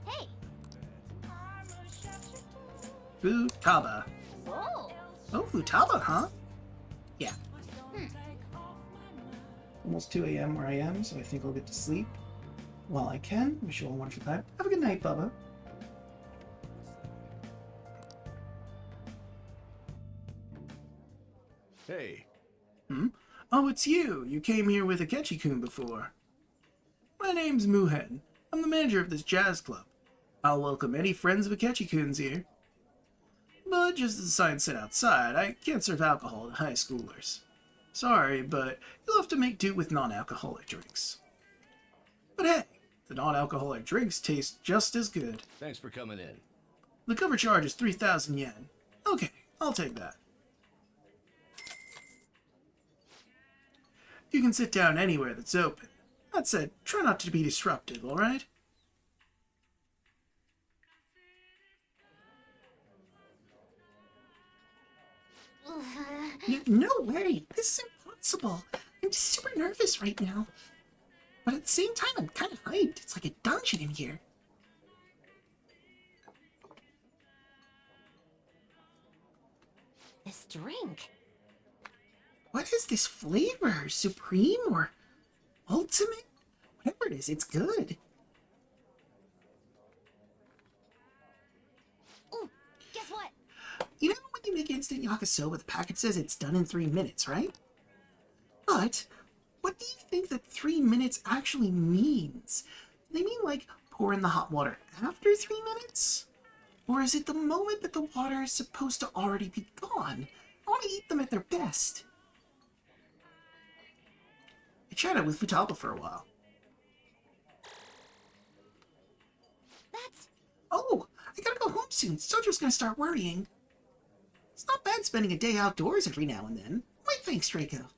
Hey! Futaba. Oh! Oh, Futaba, huh? Yeah. Almost 2 a.m. where I am, so I think I'll get to sleep while I can. Wish you all a wonderful time. Have a good night, Bubba. Hey. Oh, it's you. You came here with Akechi-kun before. My name's Muhen. I'm the manager of this jazz club. I'll welcome any friends of Akechi-kun's here. But just as the sign said outside, I can't serve alcohol to high schoolers. Sorry, but you'll have to make do with non-alcoholic drinks. But hey, the non-alcoholic drinks taste just as good. Thanks for coming in. The cover charge is 3,000 yen. Okay, I'll take that. You can sit down anywhere that's open. That said, try not to be disruptive, alright? No way! This is impossible! I'm super nervous right now. But at the same time, I'm kind of hyped. It's like a dungeon in here. This drink. What is this flavor? Supreme or ultimate? Whatever it is, it's good. Ooh, guess what? You know when you make instant yakisoba, the packet says it's done in 3 minutes, right? But what do you think that 3 minutes actually means? Do they mean like pour in the hot water after 3 minutes? Or is it the moment that the water is supposed to already be gone? I want to eat them at their best. I chatted with Futaba for a while. That's... Oh, I gotta go home soon. Sojo's gonna start worrying. It's not bad spending a day outdoors every now and then. Why, thanks, Draco.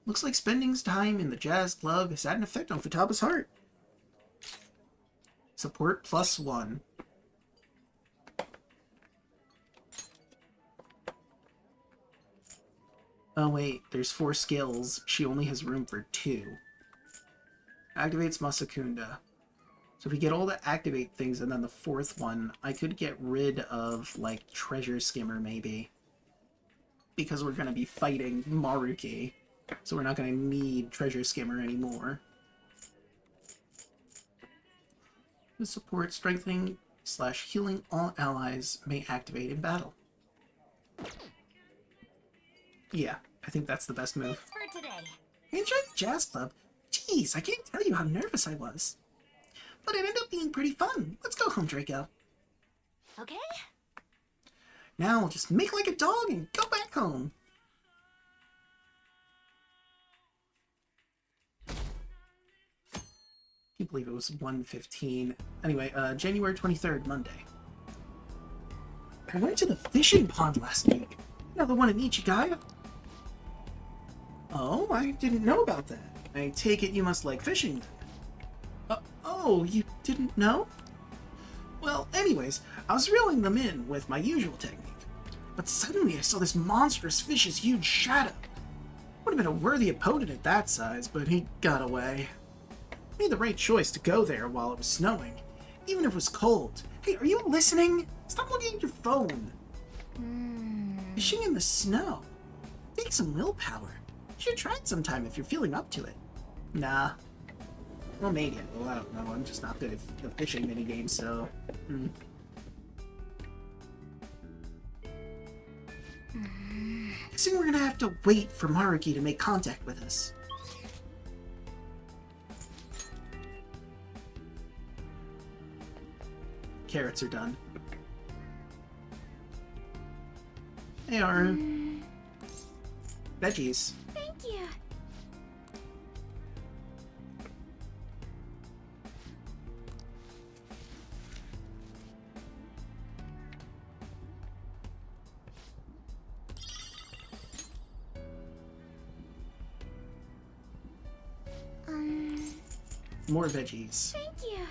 Looks like spending time in the jazz club has had an effect on Futaba's heart. Support +1. Oh wait, there's 4 skills. She only has room for 2. Activates Masakunda. So if we get all the activate things and then the 4th one, I could get rid of, like, Treasure Skimmer, maybe. Because we're gonna be fighting Maruki. So we're not gonna need Treasure Skimmer anymore. The support strengthening / healing all allies may activate in battle. Yeah, I think that's the best move. Thanks for today. I enjoyed the jazz club. Jeez, I can't tell you how nervous I was. But it ended up being pretty fun. Let's go home, Draco. Okay. Now we'll just make like a dog and go back home. Can't believe it was 1:15. Anyway, January 23rd, Monday. I went to the fishing pond last week. Another one in Ichigaya. Oh, I didn't know about that. I take it you must like fishing then. Oh, you didn't know? Well, anyways, I was reeling them in with my usual technique. But suddenly I saw this monstrous fish's huge shadow. Would have been a worthy opponent at that size, but he got away. Made the right choice to go there while it was snowing, even if it was cold. Hey, are you listening? Stop looking at your phone. Fishing in the snow. Takes some willpower. You should try it sometime if you're feeling up to it. Nah. Well, maybe. Well, I don't know. I'm just not good at the fishing minigame, so... Guessing we're gonna have to wait for Maruki to make contact with us. Carrots are done. Hey, Aru. Veggies. Thank you. More veggies. Thank you.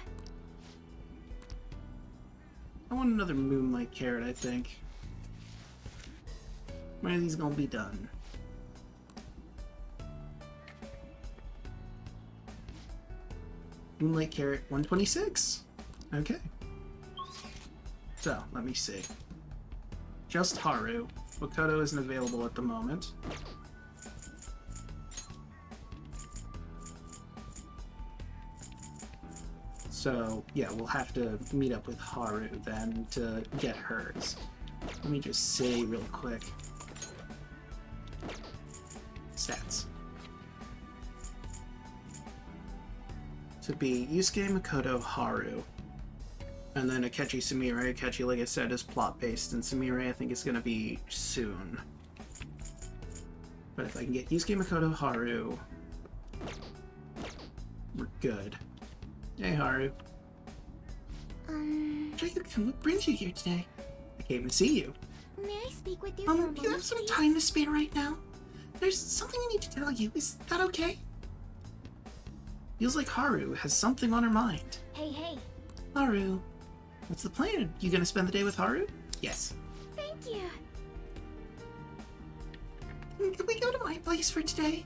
I want another moonlight carrot, I think. When are these gonna be done? Moonlight carrot 126. Okay. So, let me see. Just Haru. Makoto isn't available at the moment. So, yeah, we'll have to meet up with Haru then to get hers. Let me just say real quick. Stats. To be Yusuke, Makoto, Haru. And then Akechi, Sumire. Akechi, like I said, is plot-based, and Sumire I think is going to be soon. But if I can get Yusuke, Makoto, Haru, we're good. Hey, Haru. Draco, what brings you here today? I came to see you. May I speak with you for a moment, Do you have some please? time to spare right now? There's something I need to tell you. Is that okay? Feels like Haru has something on her mind. Hey. Haru. What's the plan? You gonna spend the day with Haru? Yes. Thank you. Can we go to my place for today?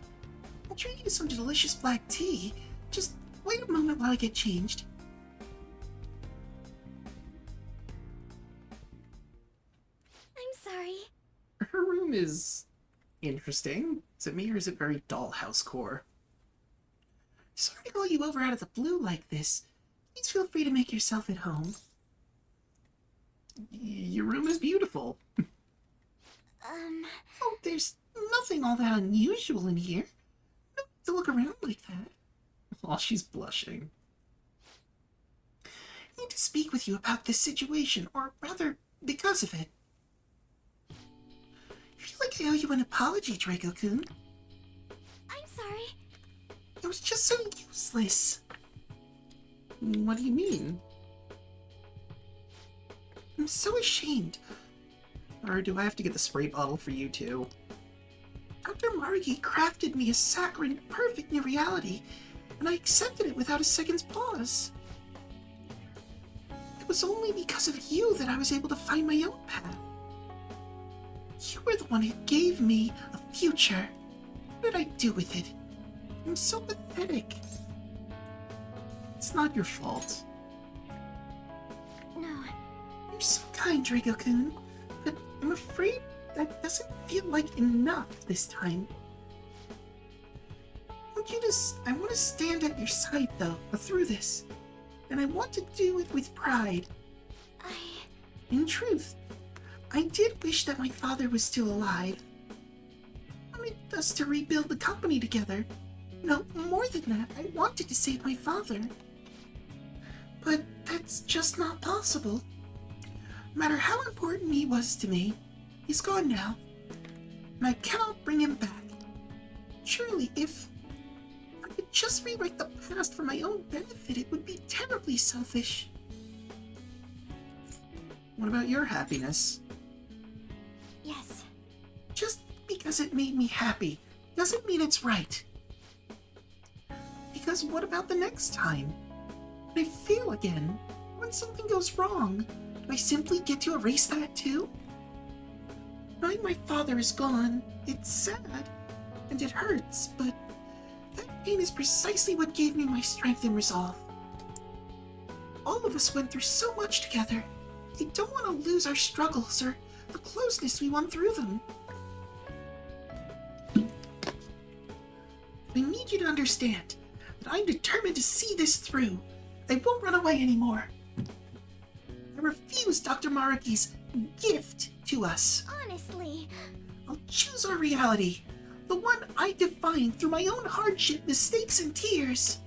I'll treat you to some delicious black tea. Just wait a moment while I get changed. I'm sorry. Her room is interesting. Is it me or is it very dollhouse core? Sorry to call you over out of the blue like this. Please feel free to make yourself at home. Your room is beautiful. Oh, there's nothing all that unusual in here. No need to look around like that. Oh, she's blushing. I need to speak with you about this situation, or rather, because of it. I feel like I owe you an apology, Draco-kun. I'm sorry. It was just so useless. What do you mean? I'm so ashamed. Or do I have to get the spray bottle for you too? Dr. Maruki crafted me a saccharine perfect new reality, and I accepted it without a second's pause. It was only because of you that I was able to find my own path. You were the one who gave me a future. What did I do with it? I'm so pathetic. It's not your fault. No. You're so kind, Draco-kun, but I'm afraid that doesn't feel like enough this time. I want to stand at your side, though, through this. And I want to do it with pride. In truth, I did wish that my father was still alive. I wanted us to rebuild the company together. No, more than that, I wanted to save my father. But that's just not possible. No matter how important he was to me, he's gone now. And I cannot bring him back. Surely, if I could just rewrite the past for my own benefit, it would be terribly selfish. What about your happiness? Yes. Just because it made me happy doesn't mean it's right. Because what about the next time? When I fail again, when something goes wrong, do I simply get to erase that too? Knowing my father is gone, it's sad, and it hurts, but that pain is precisely what gave me my strength and resolve. All of us went through so much together. I don't want to lose our struggles or the closeness we won through them. I need you to understand that I'm determined to see this through. I won't run away anymore. I refuse Dr. Maruki's gift to us. Honestly. I'll choose our reality, the one I define through my own hardship, mistakes, and tears.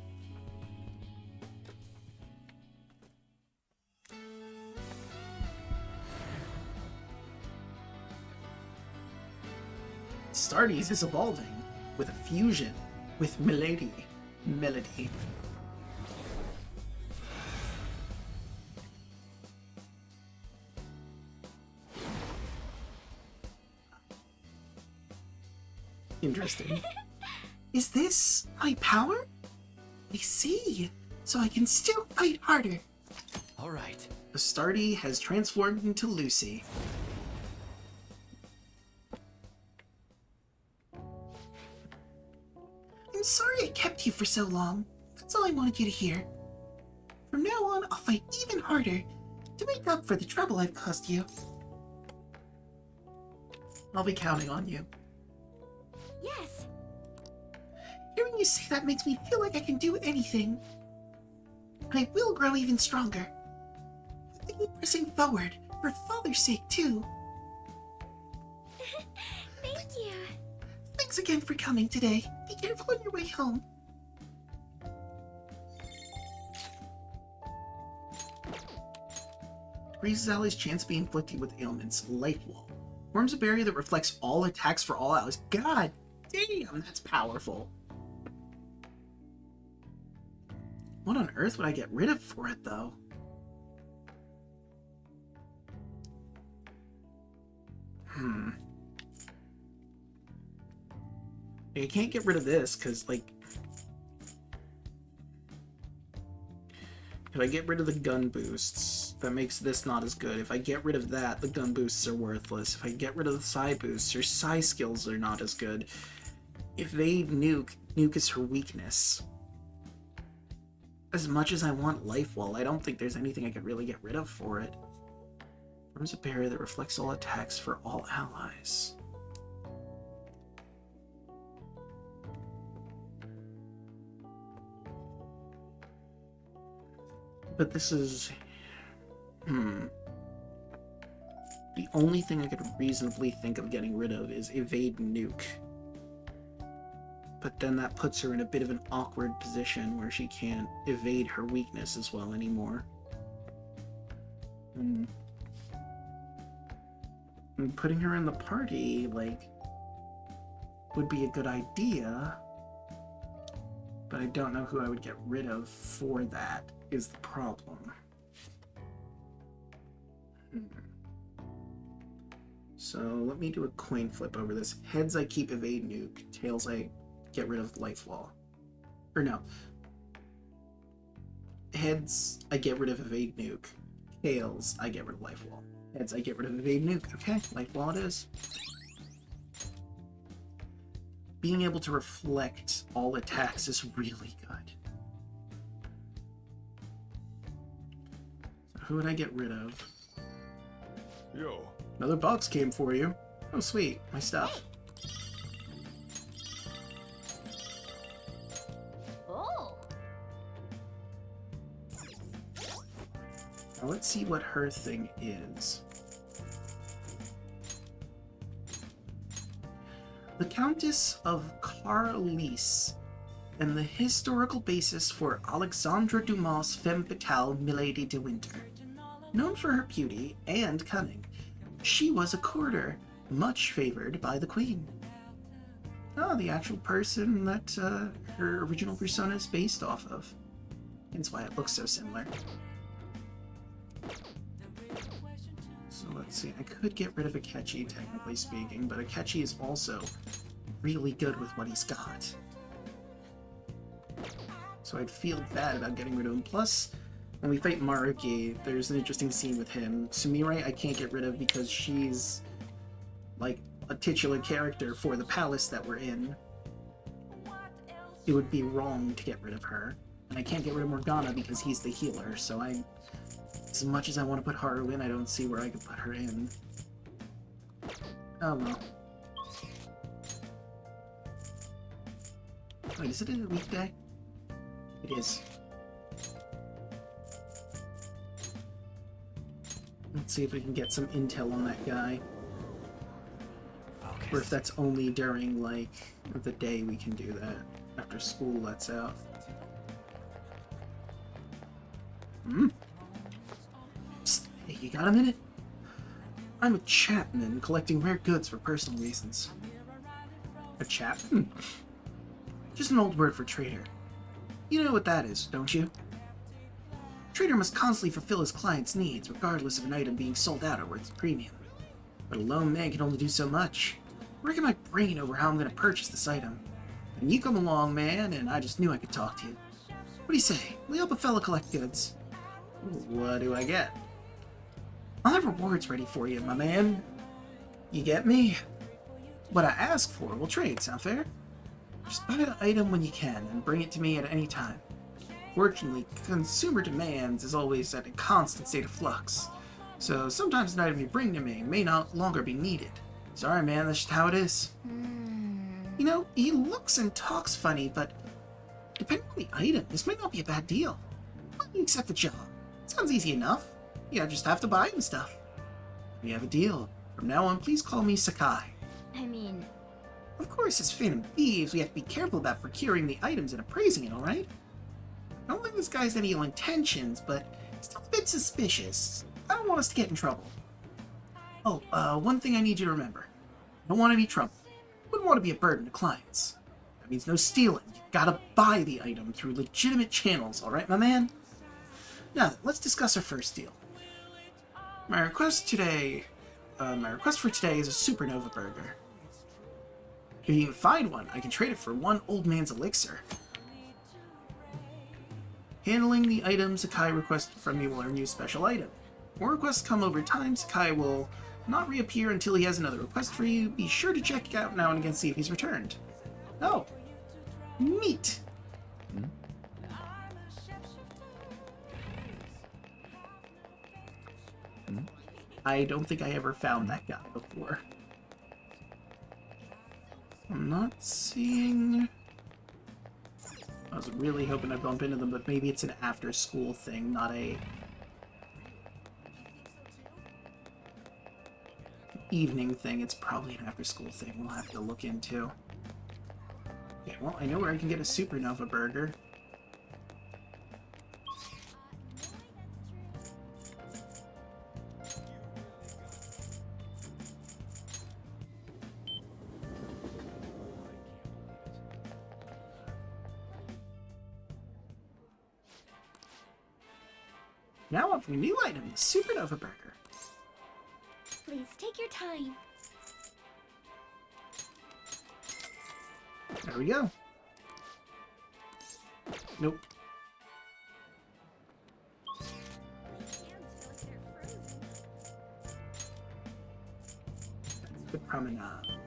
Stardies is evolving with a fusion with Melody. Interesting. Is this my power? I see. So I can still fight harder. All right. The Stardie has transformed into Lucy. I'm sorry I kept you for so long. That's all I wanted you to hear. From now on, I'll fight even harder to make up for the trouble I've caused you. I'll be counting on you. Yes. Hearing you say that makes me feel like I can do anything. I will grow even stronger. I keep pressing forward, for Father's sake, too. Thank you. Thanks again for coming today. Be careful on your way home. Increases allies' chance of being inflicted with ailments. Life Wall. Forms a barrier that reflects all attacks for all allies. God damn, that's powerful. What on earth would I get rid of for it, though? I can't get rid of this, because, like... If I get rid of the gun boosts, that makes this not as good. If I get rid of that, the gun boosts are worthless. If I get rid of the psi boosts, her psi skills are not as good. If they nuke is her weakness. As much as I want Life Wall, I don't think there's anything I could really get rid of for it. Forms a barrier that reflects all attacks for all allies. But this is... The only thing I could reasonably think of getting rid of is Evade Nuke. But then that puts her in a bit of an awkward position where she can't evade her weakness as well anymore. And putting her in the party, like, would be a good idea. But I don't know who I would get rid of for that, is the problem. So let me do a coin flip over this. Heads, I keep Evade Nuke. Tails, I get rid of Life Wall. Or no. Heads, I get rid of Evade Nuke. Tails, I get rid of Life Wall. As I get rid of evade nuke. Okay, life while it is. Being able to reflect all attacks is really good. So who would I get rid of? Yo. Another box came for you. Oh, sweet. My stuff. Oh! Now let's see what her thing is. The Countess of Carlisle and the historical basis for Alexandre Dumas' femme fatale Milady de Winter. Known for her beauty and cunning, she was a courtier, much favored by the queen. Oh, the actual person that her original persona is based off of. That's why it looks so similar. So let's see, I could get rid of Akechi, technically speaking, but Akechi is also really good with what he's got. So I'd feel bad about getting rid of him. Plus, when we fight Maruki, there's an interesting scene with him. Sumire I can't get rid of because she's like a titular character for the palace that we're in. It would be wrong to get rid of her. And I can't get rid of Morgana because he's the healer, so as much as I want to put Haru in, I don't see where I could put her in. Oh well. Wait, is it a weekday? It is. Let's see if we can get some intel on that guy. Or if that's only during, like, the day we can do that. After school lets out. Psst, hey, you got a minute? I'm a Chapman, collecting rare goods for personal reasons. A Chapman? Just an old word for trader. You know what that is, don't you? Trader must constantly fulfill his client's needs, regardless of an item being sold out or worth a premium. But a lone man can only do so much. Racking my brain over how I'm going to purchase this item. And you come along, man, and I just knew I could talk to you. What do you say? We help a fella collect goods. What do I get? I'll have rewards ready for you, my man. You get me? What I ask for, we'll trade, sound fair? Just buy the item when you can, and bring it to me at any time. Fortunately, consumer demands is always at a constant state of flux, so sometimes an item you bring to me may not longer be needed. Sorry, man, that's just how it is. You know, he looks and talks funny, but depending on the item, this might not be a bad deal. Why don't you accept the job? Sounds easy enough. You just have to buy and stuff. We have a deal. From now on, please call me Sakai. I mean... Of course, as Phantom Thieves, we have to be careful about procuring the items and appraising it, alright? I don't think this guy has any ill intentions, but still a bit suspicious. I don't want us to get in trouble. Oh, one thing I need you to remember. I don't want any trouble. Wouldn't want to be a burden to clients. That means no stealing. You gotta buy the item through legitimate channels, alright, my man? Now, let's discuss our first deal. My request for today is a supernova burger. If you can find one, I can trade it for one old man's elixir. Handling the item Sakai requested from me will earn you a special item. More requests come over time. Sakai will not reappear until he has another request for you. Be sure to check it out now and again to see if he's returned. Oh. Neat. I don't think I ever found that guy before. I'm not seeing... I was really hoping I'd bump into them, but maybe it's an after-school thing, not a... evening thing. It's probably an after-school thing we'll have to look into. Yeah, well, I know where I can get a supernova burger. Now up for a new item, the supernova burger. Please take your time. There we go. Nope. Promenade.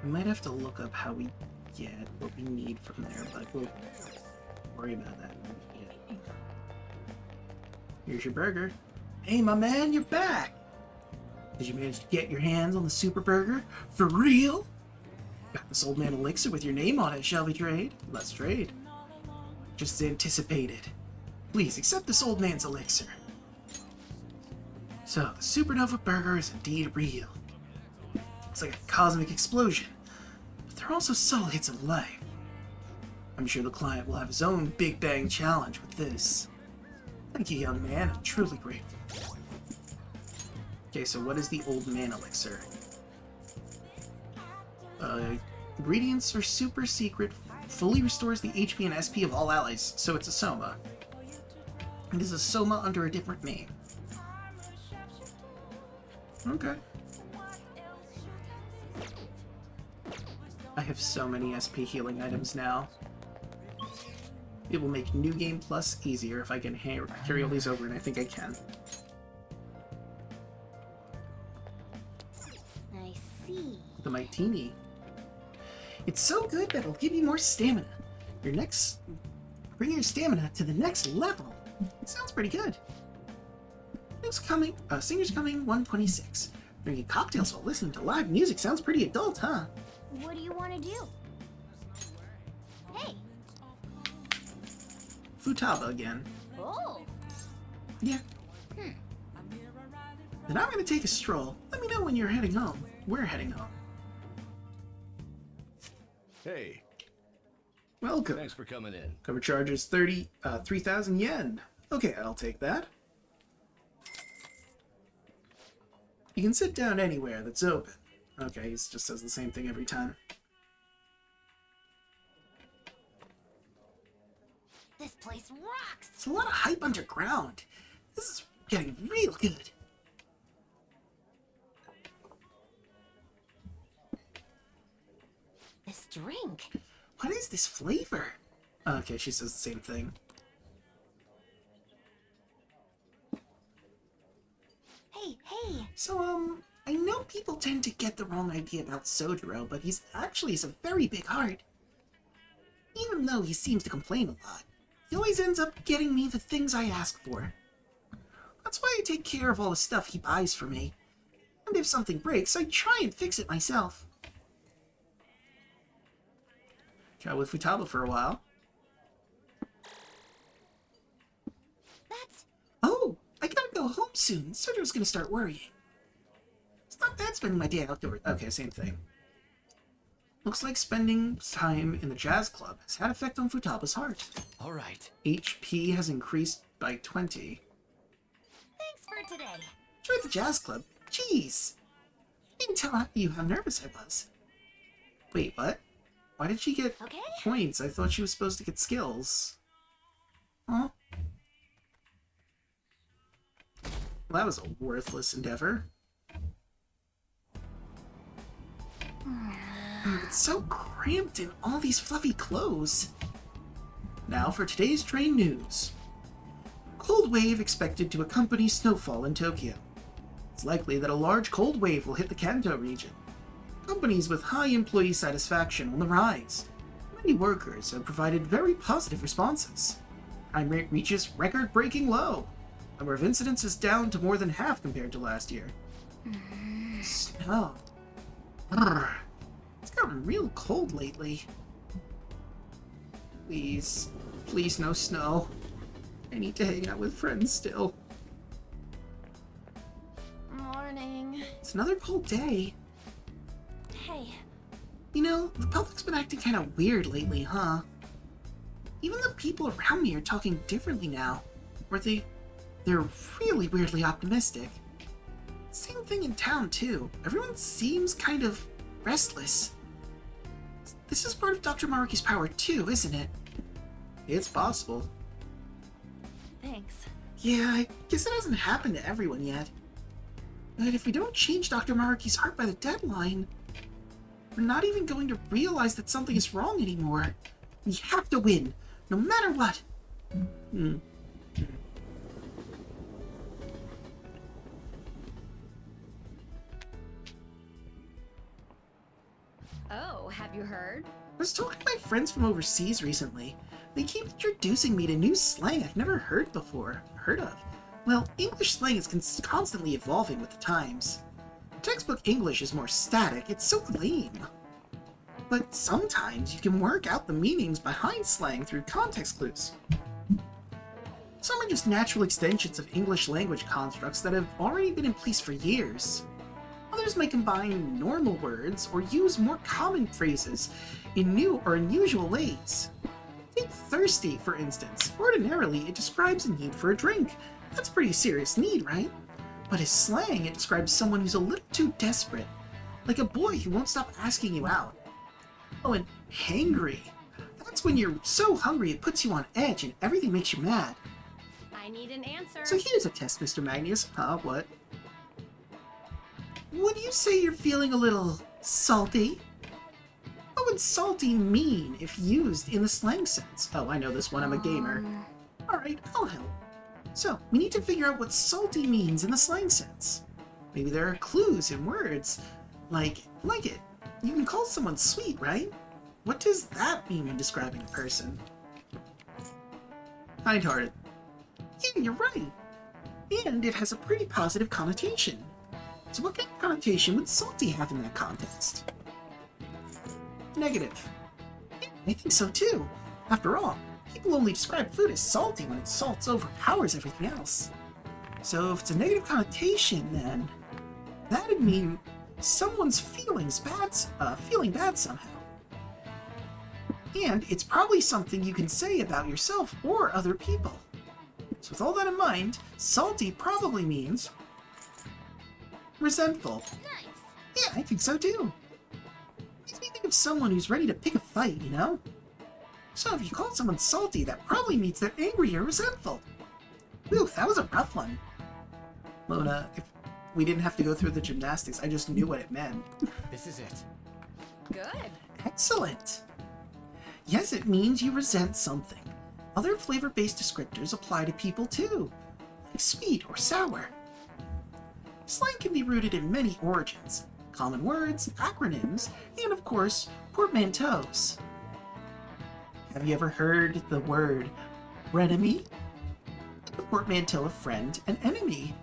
We might have to look up how we get what we need from there, but we'll worry about that. Yeah. Here's your burger. Hey, my man, you're back! Did you manage to get your hands on the super burger? For real? Got this old man elixir with your name on it, shall we trade? Let's trade. Just as anticipated. Please accept this old man's elixir. So, the supernova burger is indeed real. It's like a cosmic explosion, but there are also subtle hits of life. I'm sure the client will have his own Big Bang challenge with this. Thank you, young man. I'm truly grateful. Okay, so what is the old man elixir? Ingredients are super secret, fully restores the HP and SP of all allies, so it's a Soma. It is a Soma under a different name. Okay. I have so many SP healing items now. It will make New Game Plus easier if I can carry all these over, and I think I can. I see. The Martini. It's so good that it'll give you more stamina. Bring your stamina to the next level. It sounds pretty good. Singers coming 126. Drinking cocktails while listening to live music sounds pretty adult, huh? What do you want to do? Hey! Futaba again. Oh! Yeah. Then I'm gonna take a stroll. Let me know when you're heading home. We're heading home. Hey. Welcome. Thanks for coming in. Cover charge is 3,000 yen. Okay, I'll take that. You can sit down anywhere that's open. Okay, he just says the same thing every time. This place rocks! There's a lot of hype underground. This is getting real good. This drink. What is this flavor? Okay, she says the same thing. Hey. So, I know people tend to get the wrong idea about Sojiro, but he's actually a very big heart. Even though he seems to complain a lot, he always ends up getting me the things I ask for. That's why I take care of all the stuff he buys for me. And if something breaks, I try and fix it myself. Try with Futaba for a while. Oh, I gotta go home soon. Sojiro's gonna start worrying. It's not bad spending my day outdoors. Okay, same thing. Looks like spending time in the jazz club has had effect on Futaba's heart. All right. HP has increased by 20. Thanks for today. Join the jazz club? Jeez. I didn't tell you how nervous I was. Wait, what? Why did she get points? I thought she was supposed to get skills. Huh? Well, that was a worthless endeavor. It's so cramped in all these fluffy clothes. Now for today's train news. Cold wave expected to accompany snowfall in Tokyo. It's likely that a large cold wave will hit the Kanto region. Companies with high employee satisfaction on the rise. Many workers have provided very positive responses. Crime rate reaches record-breaking low. Number of incidents is down to more than half compared to last year. Snow. Brr. It's gotten real cold lately. Please. Please no snow. I need to hang out with friends still. Morning. It's another cold day. Hey. You know, the public's been acting kind of weird lately, huh? Even the people around me are talking differently now. Or they're really weirdly optimistic. Same thing in town, too. Everyone seems kind of restless. This is part of Dr. Maruki's power, too, isn't it? It's possible. Thanks. Yeah, I guess it hasn't happened to everyone yet. But if we don't change Dr. Maruki's heart by the deadline, we're not even going to realize that something is wrong anymore. We have to win, no matter what. Oh, have you heard? I was talking to my friends from overseas recently. They keep introducing me to new slang I've never heard of. Well, English slang is constantly evolving with the times. Textbook English is more static, it's so lame. But sometimes you can work out the meanings behind slang through context clues. Some are just natural extensions of English language constructs that have already been in place for years. Others may combine normal words or use more common phrases in new or unusual ways. Take thirsty, for instance. Ordinarily, it describes a need for a drink. That's a pretty serious need, right? But as slang, it describes someone who's a little too desperate. Like a boy who won't stop asking you out. Oh, and hangry. That's when you're so hungry it puts you on edge and everything makes you mad. I need an answer. So here's a test, Mr. Magnius. What? Would you say you're feeling a little salty? What would salty mean if used in the slang sense? Oh, I know this one, I'm a gamer. Alright, I'll help. So, we need to figure out what salty means in the slang sense. Maybe there are clues in words, like it. You can call someone sweet, right? What does that mean when describing a person? Kind-hearted. Yeah, you're right. And it has a pretty positive connotation. So what kind of connotation would salty have in that context? Negative. Yeah, I think so too. After all, people only describe food as salty when its salts overpowers everything else. So if it's a negative connotation, then that'd mean someone's feeling bad somehow. And it's probably something you can say about yourself or other people. So with all that in mind, salty probably means resentful. Nice. Yeah, I think so too. Makes me think of someone who's ready to pick a fight, you know? So if you call someone salty, that probably means they're angry or resentful. Whew, that was a rough one. Lona, if we didn't have to go through the gymnastics, I just knew what it meant. This is it. Good. Excellent! Yes, it means you resent something. Other flavor-based descriptors apply to people too, like sweet or sour. Slang can be rooted in many origins, common words, acronyms, and of course, portmanteaus. Have you ever heard the word frenemy? A portmanteau of friend and enemy.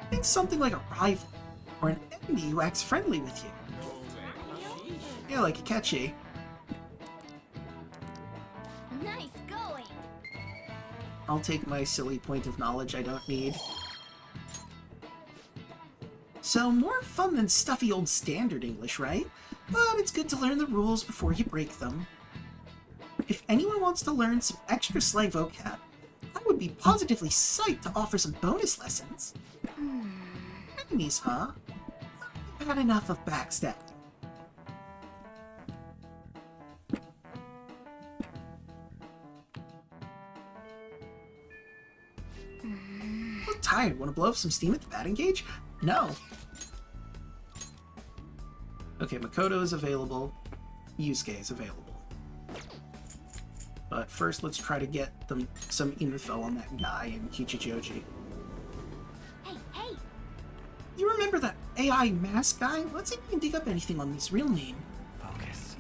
Think something like a rival, or an enemy who acts friendly with you. Yeah, like Akechi. Nice going. I'll take my silly point of knowledge I don't need. So, more fun than stuffy old standard English, right? But it's good to learn the rules before you break them. If anyone wants to learn some extra slang vocab, I would be positively psyched to offer some bonus lessons. Enemies, huh? I've had enough of backstabbing. I'm tired. Want to blow up some steam at the batting cage? No. Okay, Makoto is available. Yusuke is available. But first, let's try to get them some info on that guy in Kichijoji. Hey, hey! You remember that AI mask guy? Let's see if we can dig up anything on his real name. Focus.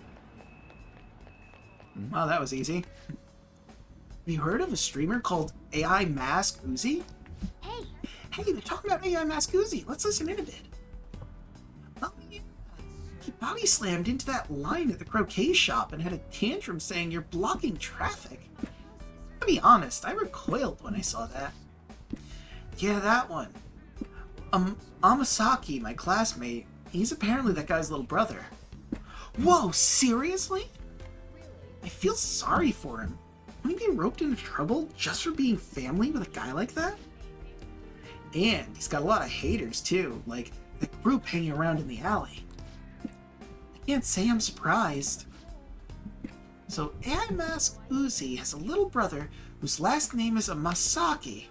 Wow, that was easy. Have you heard of a streamer called AI Mask Uzi? Hey! Hey, they're talking about AI Mask Uzi. Let's listen in a bit. Oh, yeah. He body slammed into that line at the croquet shop and had a tantrum saying you're blocking traffic. To be honest, I recoiled when I saw that. Yeah, that one. Amasaki, my classmate, he's apparently that guy's little brother. Whoa, seriously? I feel sorry for him. Would he be roped into trouble just for being family with a guy like that? And he's got a lot of haters too, like the group hanging around in the alley. I can't say I'm surprised. So AI Mask Uzi has a little brother whose last name is Amasaki.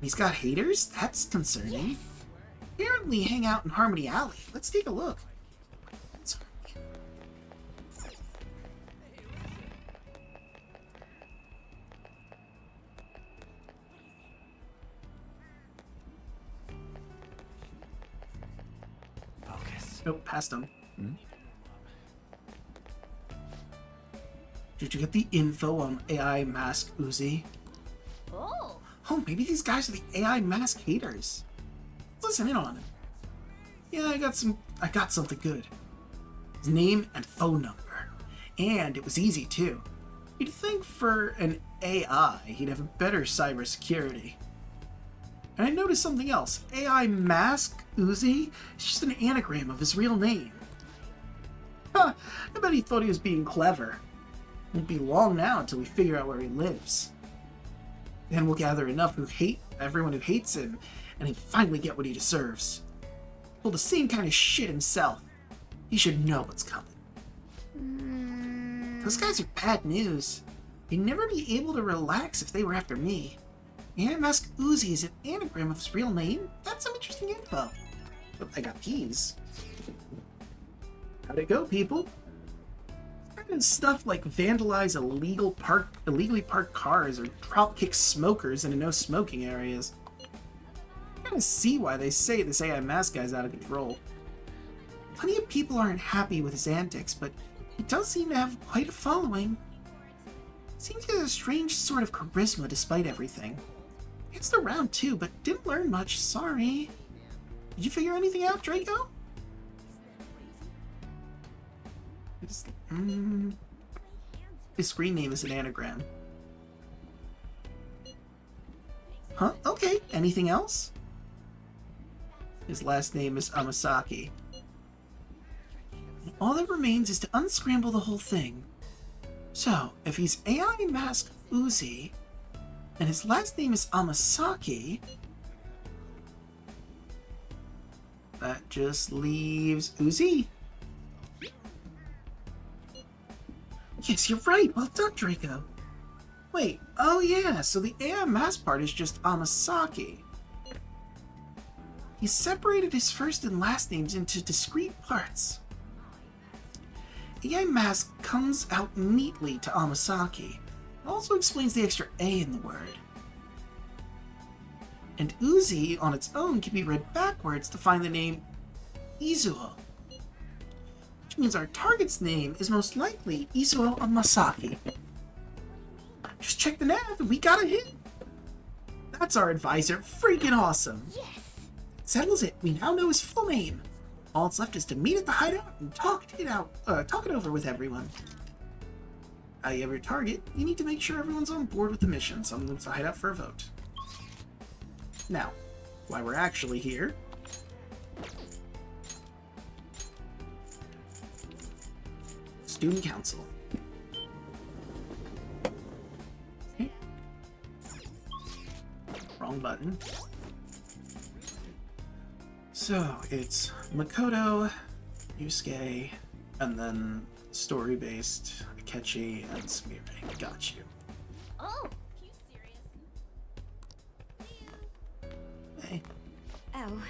He's got haters? That's concerning. Yes. Apparently hang out in Harmony Alley. Let's take a look. Focus. Nope, past him. Did you get the info on AI Mask Uzi? Oh. Oh, maybe these guys are the AI Mask haters. Listen in on him. Yeah, I got something good. His name and phone number. And it was easy, too. You'd think for an AI, he'd have a better cybersecurity. And I noticed something else. AI Mask Uzi is just an anagram of his real name. Huh, I bet he thought he was being clever. Won't be long now until we figure out where he lives. Then we'll gather enough everyone who hates him, and he'll finally get what he deserves. Pull the same kind of shit himself. He should know what's coming. Those guys are bad news. You'd never be able to relax if they were after me. AI Mask Uzi is an anagram of his real name? That's some interesting info. But I got these. How'd it go, people? Stuff like vandalize illegally parked cars or drop kick smokers into no smoking areas. I kind of see why they say this AI Mask guy's out of control. Plenty of people aren't happy with his antics, but he does seem to have quite a following. Seems he has a strange sort of charisma despite everything. Danced around too, but didn't learn much, sorry. Did you figure anything out, Draco? His screen name is an anagram. Huh? Okay. Anything else? His last name is Amasaki. All that remains is to unscramble the whole thing. So, if he's AI Mask Uzi, and his last name is Amasaki, that just leaves Uzi. Yes, you're right. Well done, Draco. Wait, oh yeah, so the AI Mask part is just Amasaki. He separated his first and last names into discrete parts. AI Mask comes out neatly to Amasaki. It also explains the extra A in the word. And Uzi on its own can be read backwards to find the name Izuo. Which means our target's name is most likely Izuo Amasaki. Just check the nav and we got a hit. That's our advisor. Freaking awesome. Yes. Settles it. We now know his full name. All that's left is to meet at the hideout and talk it over with everyone. You have your target. You need to make sure everyone's on board with the mission. Someone moves the hideout for a vote. Now, why we're actually here. Student Council. Okay. Wrong button. So, it's Makoto, Yusuke, and then story-based Akechi and Sumire. Got you. Oh! Hey. Oh.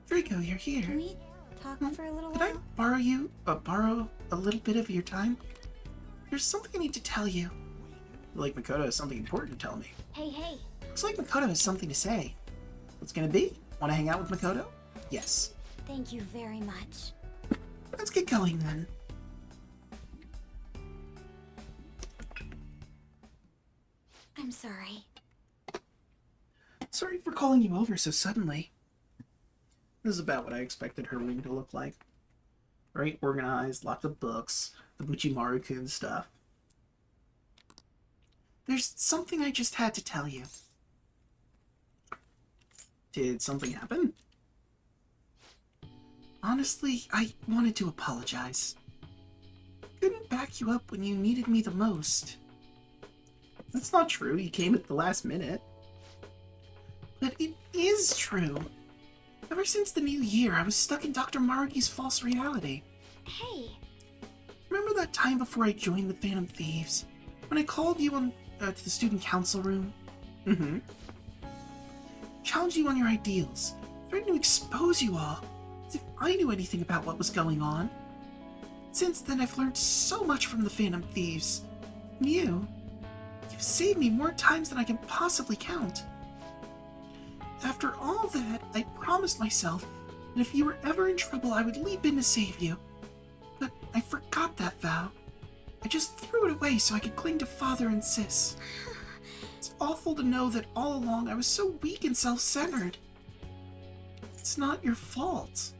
Draco, you're here. Can we talk for a little Could while? I borrow a little bit of your time? There's something I need to tell you. Like Makoto has something important to tell me. Hey. Looks like Makoto has something to say. What's gonna be? Want to hang out with Makoto? Yes. Thank you very much. Let's get going then. I'm sorry. Sorry for calling you over so suddenly. This is about what I expected her room to look like. Very organized, lots of books, the Maruki stuff. There's something I just had to tell you. Did something happen? Honestly, I wanted to apologize. Couldn't back you up when you needed me the most. That's not true, you came at the last minute. But it is true. Ever since the new year, I was stuck in Dr. Maruki's false reality. Hey. Remember that time before I joined the Phantom Thieves? When I called you to the student council room? Mm-hmm. Challenged you on your ideals. Threatened to expose you all. As if I knew anything about what was going on. Since then, I've learned so much from the Phantom Thieves. And you've saved me more times than I can possibly count. After all that, I promised myself that if you were ever in trouble, I would leap in to save you. But I forgot that vow. I I just threw it away so I could cling to Father and Sis. It's awful to know that all along I was so weak and self-centered. It's not your fault.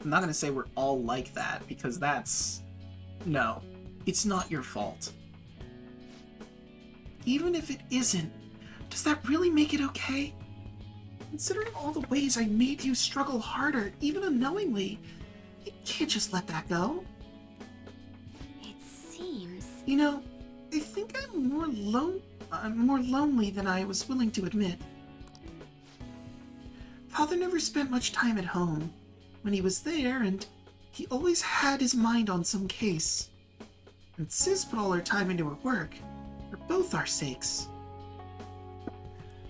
I'm not gonna say we're all like that, because that's... No, it's not your fault. Even if it isn't, does that really make it okay? Considering all the ways I made you struggle harder, even unknowingly, you can't just let that go. It seems... You know, I think I'm more lonely than I was willing to admit. Father never spent much time at home. When he was there, and he always had his mind on some case. And Sis put all her time into her work, for both our sakes.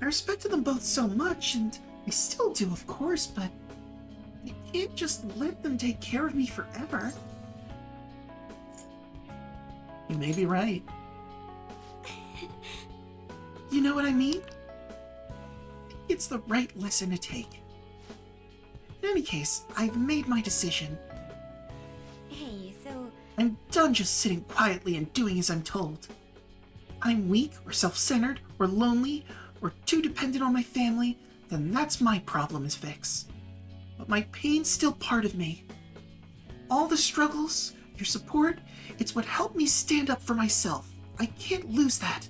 I respected them both so much, and I still do, of course, but I can't just let them take care of me forever. You may be right. You know what I mean? It's the right lesson to take. In any case, I've made my decision. Hey, so... I'm done just sitting quietly and doing as I'm told. I'm weak, or self-centered, or lonely, or too dependent on my family, then that's my problem, Miss Vix. But my pain's still part of me. All the struggles, your support, it's what helped me stand up for myself. I can't lose that.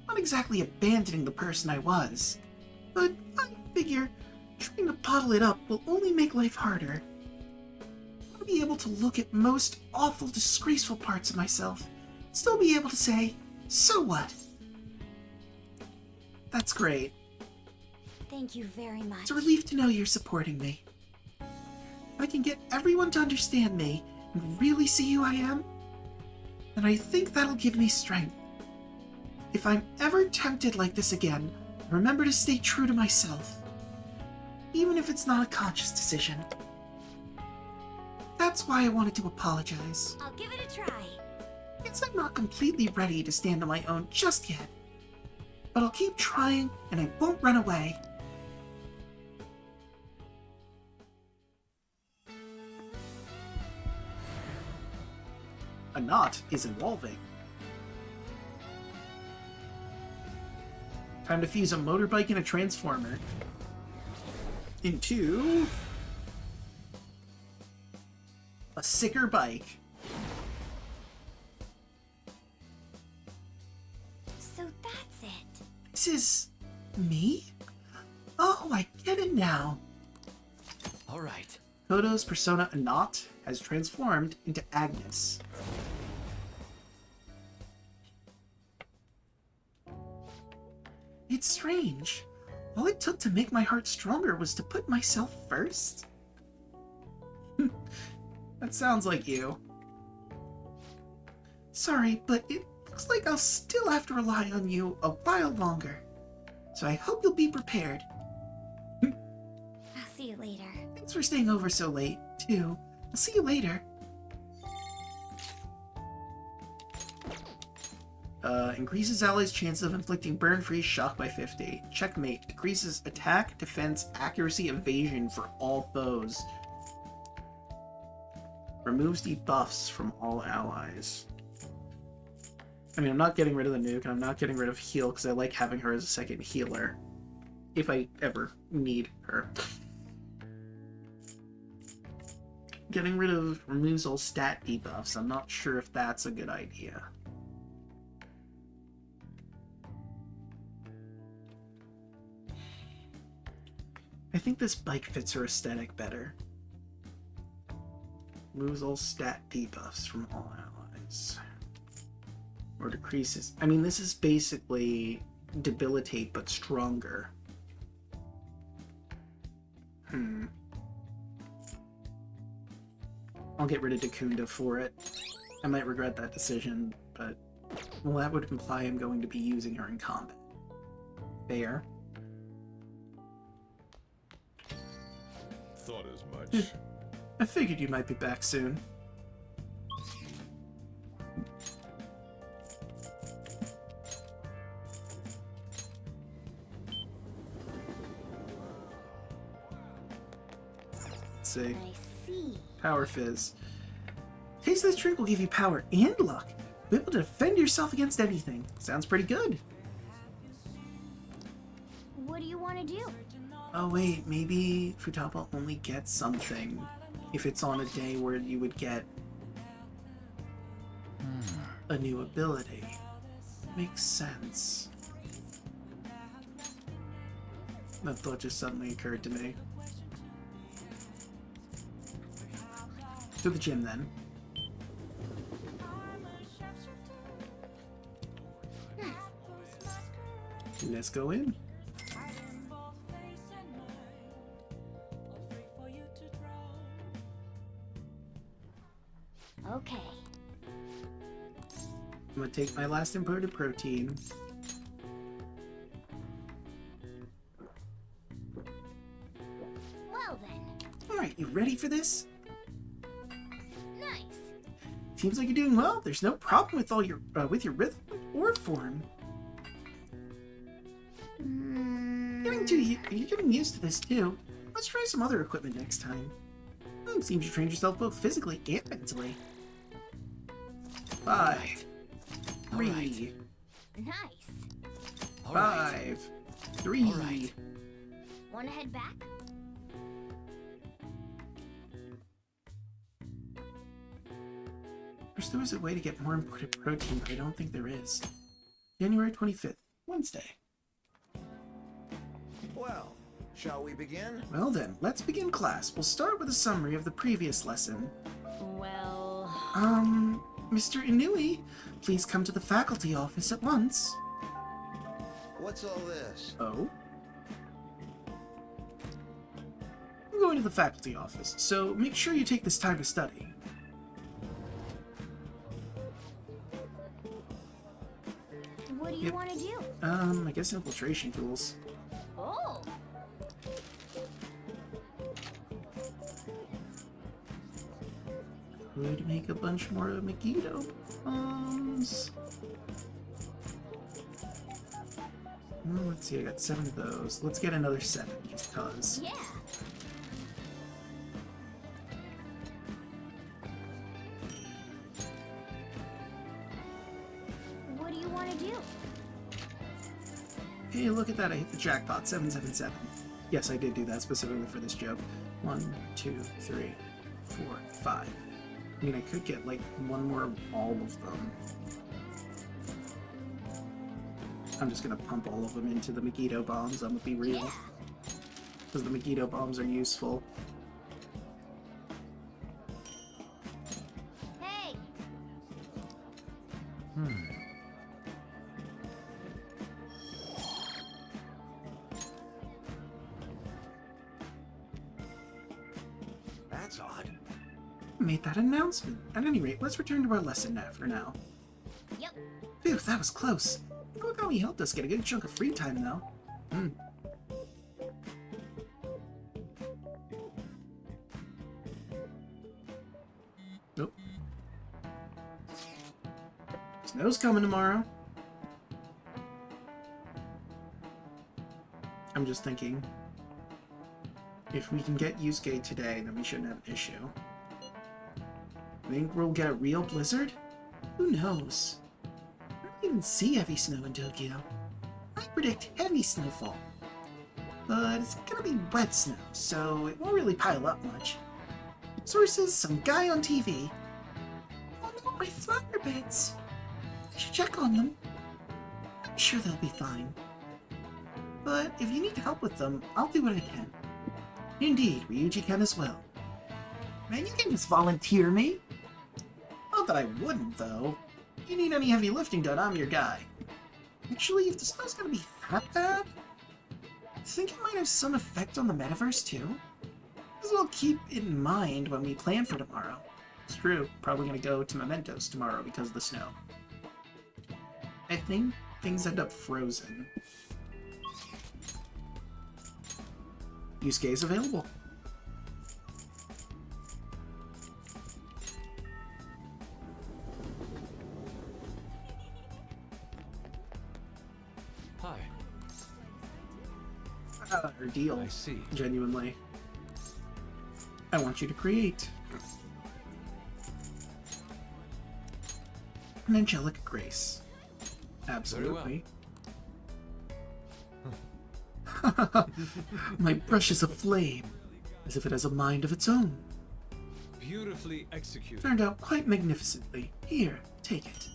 Not exactly abandoning the person I was, but I figure trying to bottle it up will only make life harder. I'll be able to look at most awful, disgraceful parts of myself, and still be able to say, so what? That's great. Thank you very much. It's a relief to know you're supporting me. If I can get everyone to understand me and really see who I am, then I think that'll give me strength. If I'm ever tempted like this again, remember to stay true to myself. Even if it's not a conscious decision. That's why I wanted to apologize. I'll give it a try. Guess I'm not completely ready to stand on my own just yet. But I'll keep trying, and I won't run away. A knot is evolving. Time to fuse a motorbike and a transformer into a sicker bike. So that's it. This is me? Oh, I get it now. All right. Kodo's persona Anat has transformed into Agnes. It's strange. All it took to make my heart stronger was to put myself first. That sounds like you. Sorry, but it looks like I'll still have to rely on you a while longer. So I hope you'll be prepared. I'll see you later. Thanks for staying over so late, too. I'll see you later. Increases allies' chances of inflicting burn-free shock by 50. Checkmate. Decreases attack, defense, accuracy, evasion for all foes. Removes debuffs from all allies. I mean, I'm not getting rid of the nuke, and I'm not getting rid of heal, because I like having her as a second healer. If I ever need her. Getting rid of removes all stat debuffs. I'm not sure if that's a good idea. I think this bike fits her aesthetic better. Removes all stat debuffs from all allies. Or decreases... I mean, this is basically debilitate, but stronger. I'll get rid of Dakunda for it. I might regret that decision, but... well, that would imply I'm going to be using her in combat. Fair. Thought as much. I figured you might be back soon. Let's see. I see. Power Fizz. Taste of this drink will give you power and luck. Be able to defend yourself against anything. Sounds pretty good. What do you want to do? Oh wait, maybe Futaba only gets something if it's on a day where you would get a new ability. Makes sense. That thought just suddenly occurred to me. To the gym then. Let's go in. Okay. I'm gonna take my last imported protein. Well then. Alright, you ready for this? Nice. Seems like you're doing well. There's no problem with all your with your rhythm or form. You're getting used to this too. Let's try some other equipment next time. Seems you trained yourself both physically and mentally. 5, 3, Nice. 5, 3. Wanna head back? Wish there was a way to get more imported protein, but I don't think there is. January 25th, Wednesday. Well, shall we begin? Well then, let's begin class. We'll start with a summary of the previous lesson. Well... Mr. Inui, please come to the faculty office at once. What's all this? Oh? I'm going to the faculty office, so make sure you take this time to study. What do you want to do? I guess infiltration tools. Oh. Could make a bunch more Megiddo bombs. Let's see, I got 7 of those. Let's get another 7, just cause. Yeah. What do you want to do? Hey, look at that, I hit the jackpot, 777. Yes, I did do that specifically for this joke. 1, 2, 3, 4, 5. I mean, I could get, like, one more of all of them. I'm just gonna pump all of them into the Megiddo bombs, I'm gonna be real. Because the Megiddo bombs are useful. Hey! That's odd. Made that announcement. At any rate, let's return to our lesson now for now. Yep. Phew, that was close. Look how he helped us get a good chunk of free time, though. Nope. Snow's coming tomorrow. I'm just thinking, if we can get Yusuke today, then we shouldn't have an issue. Think we'll get a real blizzard? Who knows? I don't even see heavy snow in Tokyo. I predict heavy snowfall. But it's gonna be wet snow, so it won't really pile up much. Sources, some guy on TV. Oh no, my flower beds! I should check on them. I'm sure they'll be fine. But if you need help with them, I'll do what I can. Indeed, Ryuji can as well. Man, you can just volunteer me. Not that I wouldn't, though. If you need any heavy lifting done, I'm your guy. Actually, if the snow's gonna be that bad, I think it might have some effect on the metaverse, too. As well keep in mind when we plan for tomorrow. It's true, probably gonna go to Mementos tomorrow because of the snow. I think things end up frozen. Yusuke is available. Hi. Her deal. I see. Genuinely. I want you to create. an angelic grace. Absolutely. My brush is aflame, as if it has a mind of its own. Beautifully executed. Turned out quite magnificently. Here, take it.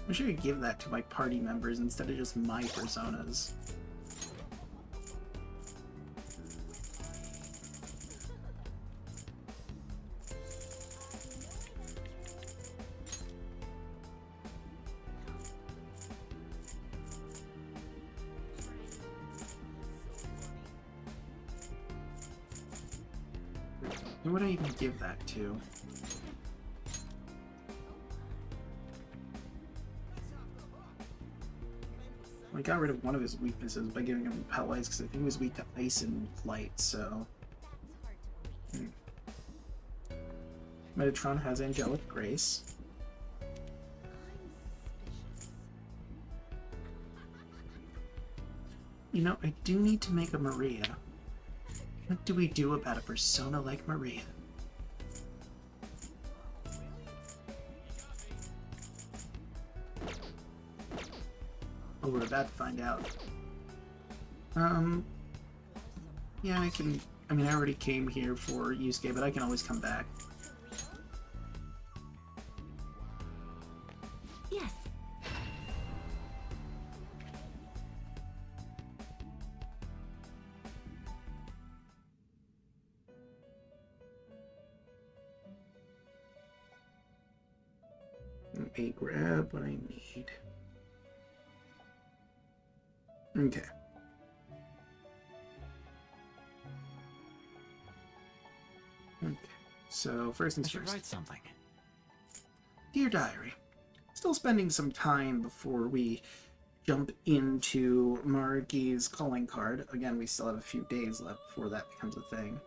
I should give that to my party members instead of just my personas. Who would I even give that to? I got rid of one of his weaknesses by giving him Repel Ice, because I think he was weak to Ice and Light, so... Metatron has Angelic Grace. You know, I do need to make a Maria. What do we do about a persona like Maria? Oh, we're about to find out. Yeah, I mean, I already came here for Yusuke, but I can always come back. Yes. Let me grab what I need. Okay. Okay. So first things first. Write something. Dear Diary, still spending some time before we jump into Maruki's calling card. Again, we still have a few days left before that becomes a thing.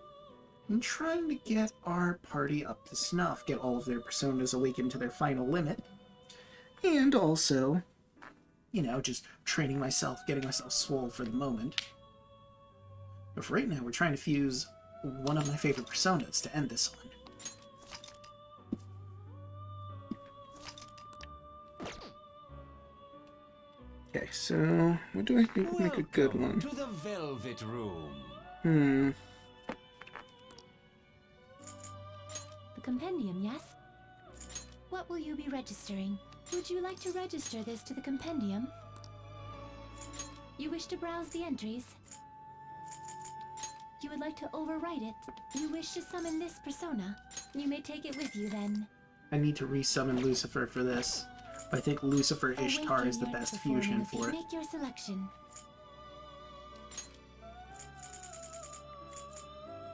I'm trying to get our party up to snuff, get all of their personas awakened to their final limit, and also, you know, just training myself, getting myself swole for the moment. But for right now, we're trying to fuse one of my favorite personas to end this on. Okay, so what do I think would make a good one? To the Velvet Room. The compendium, yes? What will you be registering? Would you like to register this to the compendium? You wish to browse the entries? You would like to overwrite it? You wish to summon this persona? You may take it with you then. I need to resummon Lucifer for this. But I think Lucifer Ishtar is the best fusion for it. Make your selection.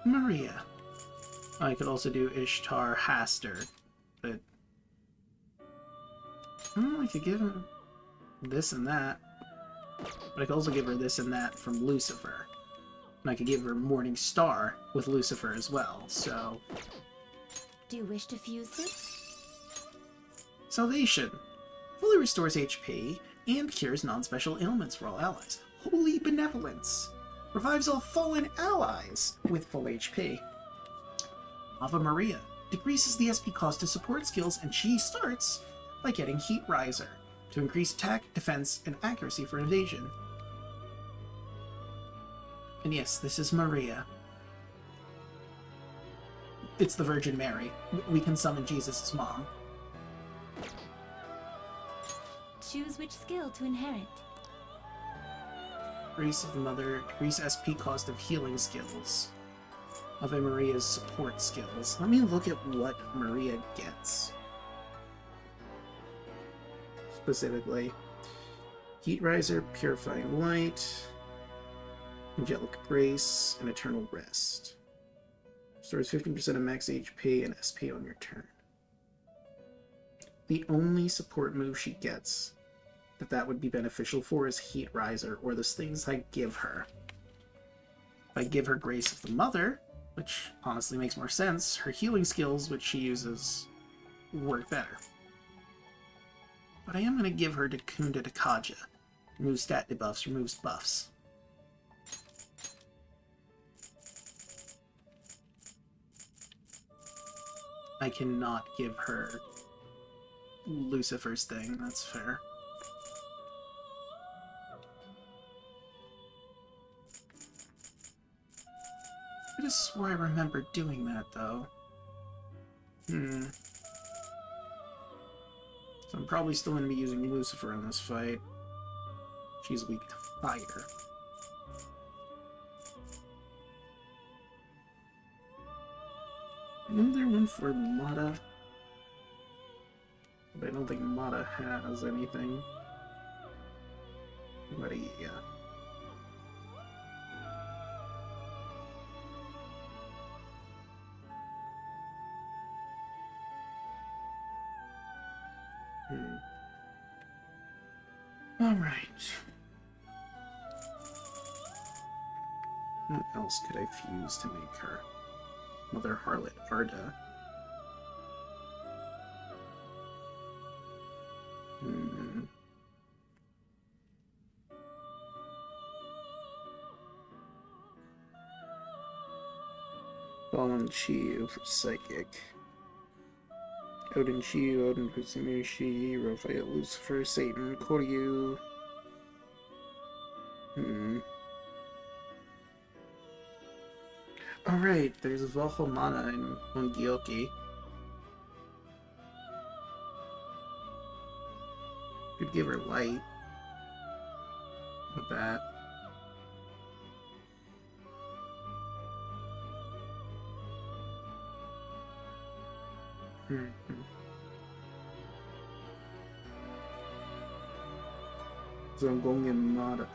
Maria. I could also do Ishtar Haster, but I could give her this and that. But I could also give her this and that from Lucifer. And I could give her Morning Star with Lucifer as well, so... Do you wish to fuse this? Salvation. Fully restores HP and cures non-special ailments for all allies. Holy Benevolence. Revives all fallen allies with full HP. Ave Maria. Decreases the SP cost to support skills, and she starts by getting Heat Riser to increase attack, defense, and accuracy for evasion. And yes, this is Maria. It's the Virgin Mary. We can summon Jesus' mom. Choose which skill to inherit. Grace of the Mother, decrease SP cost of healing skills. Ave Maria's support skills. Let me look at what Maria gets. Specifically. Heat Riser, Purifying Light, Angelic Grace, and Eternal Rest. Restores 15% of max HP and SP on your turn. The only support move she gets that would be beneficial for is Heat Riser, or those things I give her. If I give her Grace of the Mother, which honestly makes more sense, her healing skills, which she uses, work better. But I am going to give her Kunda Takaja. Removes stat debuffs, removes buffs. I cannot give her Lucifer's thing, that's fair. I just swore I remembered doing that, though. So I'm probably still going to be using Lucifer in this fight. She's weak to fire. Isn't there one for Mata? But I don't think Mata has anything. But yeah. Alright. What else could I fuse to make her? Mother Harlot Arda. Fallen Chiyu for Psychic. Odin Chiyu, Odin Kusumishi, Raphael Lucifer, Satan, Koryu. Alright, there's Valhamana and Ongyoki. Could give her light. With that. Zongong and Mata.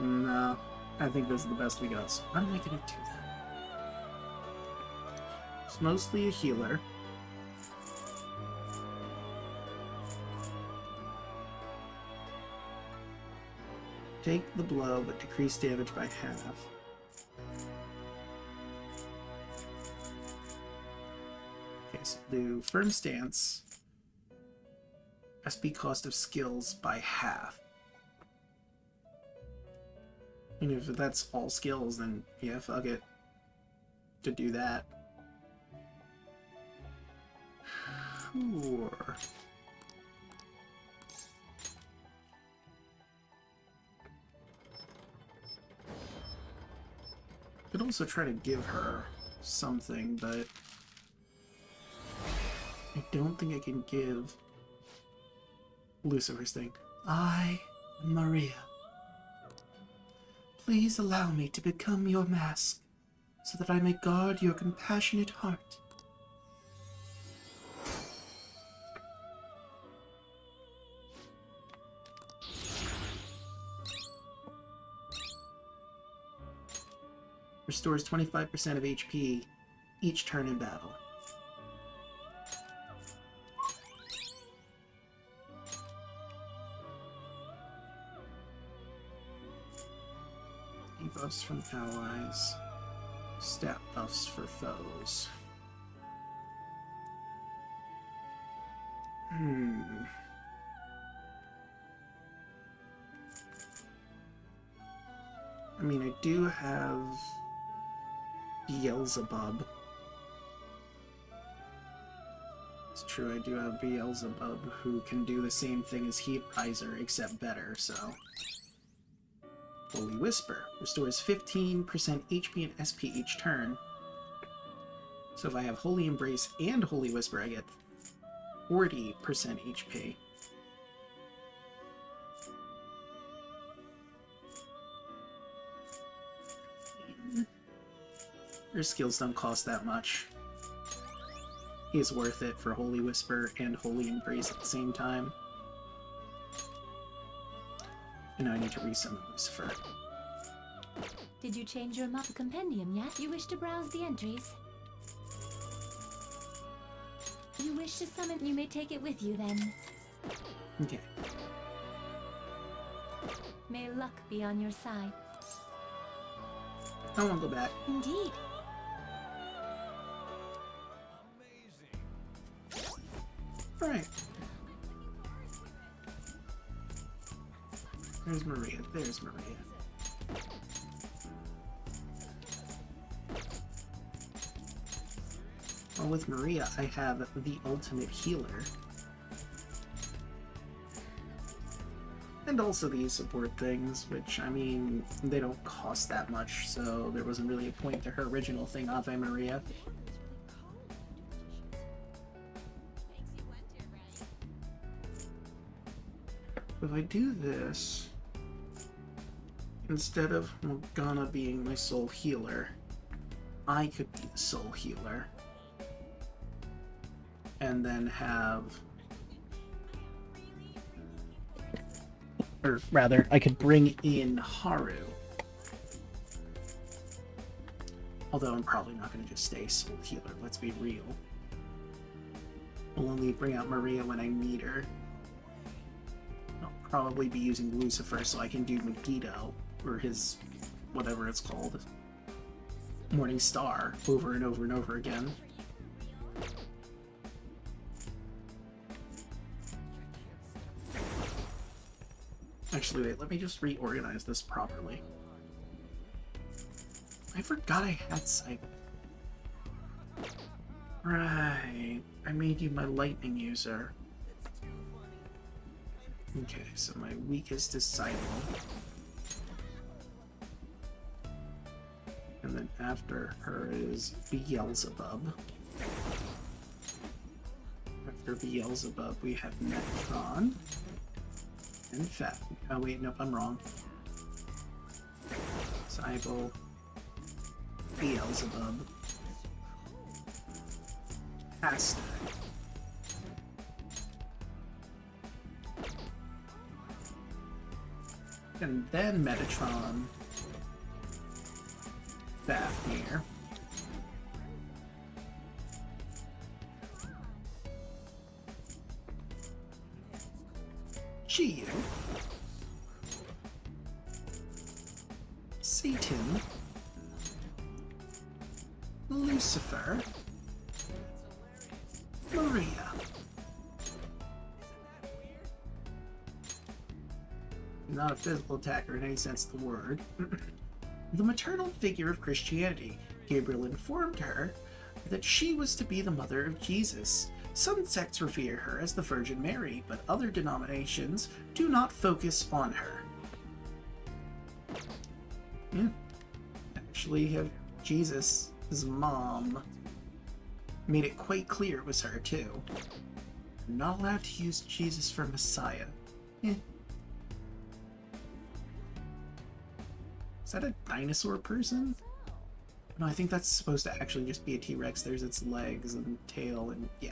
Nah, I think this is the best we got. So how am I gonna do that? It's mostly a healer. Take the blow, but decrease damage by half. Okay, so do Firm Stance. SP cost of skills by half. And if that's all skills, then yeah, fuck it. To do that. Sure. Could also try to give her something, but I don't think I can give Lucifer's thing. I am Maria. Please allow me to become your mask, so that I may guard your compassionate heart. Restores 25% of HP each turn in battle. Debuffs from allies. Stat buffs for foes. I mean, I do have Beelzebub. It's true, I do have Beelzebub, who can do the same thing as Heat Riser, except better, so... Holy Whisper. Restores 15% HP and SP each turn. So if I have Holy Embrace and Holy Whisper, I get 40% HP. Her skills don't cost that much. He's worth it for Holy Whisper and Holy Embrace at the same time. And now I need to resummon Lucifer. Did you change your map compendium yet? You wish to browse the entries? You wish to summon, you may take it with you then. Okay. May luck be on your side. I want to go back. Indeed. Alright. There's Maria. There's Maria. Well, with Maria, I have the ultimate healer. And also these support things, which, I mean, they don't cost that much, so there wasn't really a point to her original thing, Ave Maria. If I do this, instead of Morgana being my soul healer, I could be the soul healer. And then have... Or rather, I could bring in Haru. Although I'm probably not going to just stay soul healer, let's be real. I'll only bring out Maria when I need her. I'll probably be using Lucifer so I can do Megiddo, or his... whatever it's called. Morning Star, over and over and over again. Actually, wait, let me just reorganize this properly. I forgot I had sight. Right, I made you my lightning user. Okay, so my weakest is Sidle. And then after her is Beelzebub. After Beelzebub, we have Metron. And Fat. Oh wait, nope, I'm wrong. Cybele, Beelzebub, Asta, and then Metatron, Fafnir, Chiyu, Satan, Lucifer, Maria. Not a physical attacker in any sense of the word. The maternal figure of Christianity. Gabriel informed her that she was to be the mother of Jesus. Some sects revere her as the Virgin Mary, but other denominations do not focus on her. Yeah. Actually, have Jesus' mom made it quite clear it was her, too. I'm not allowed to use Jesus for Messiah. Eh. Is that a dinosaur person? No, I think that's supposed to actually just be a T-Rex. There's its legs and tail and yeah.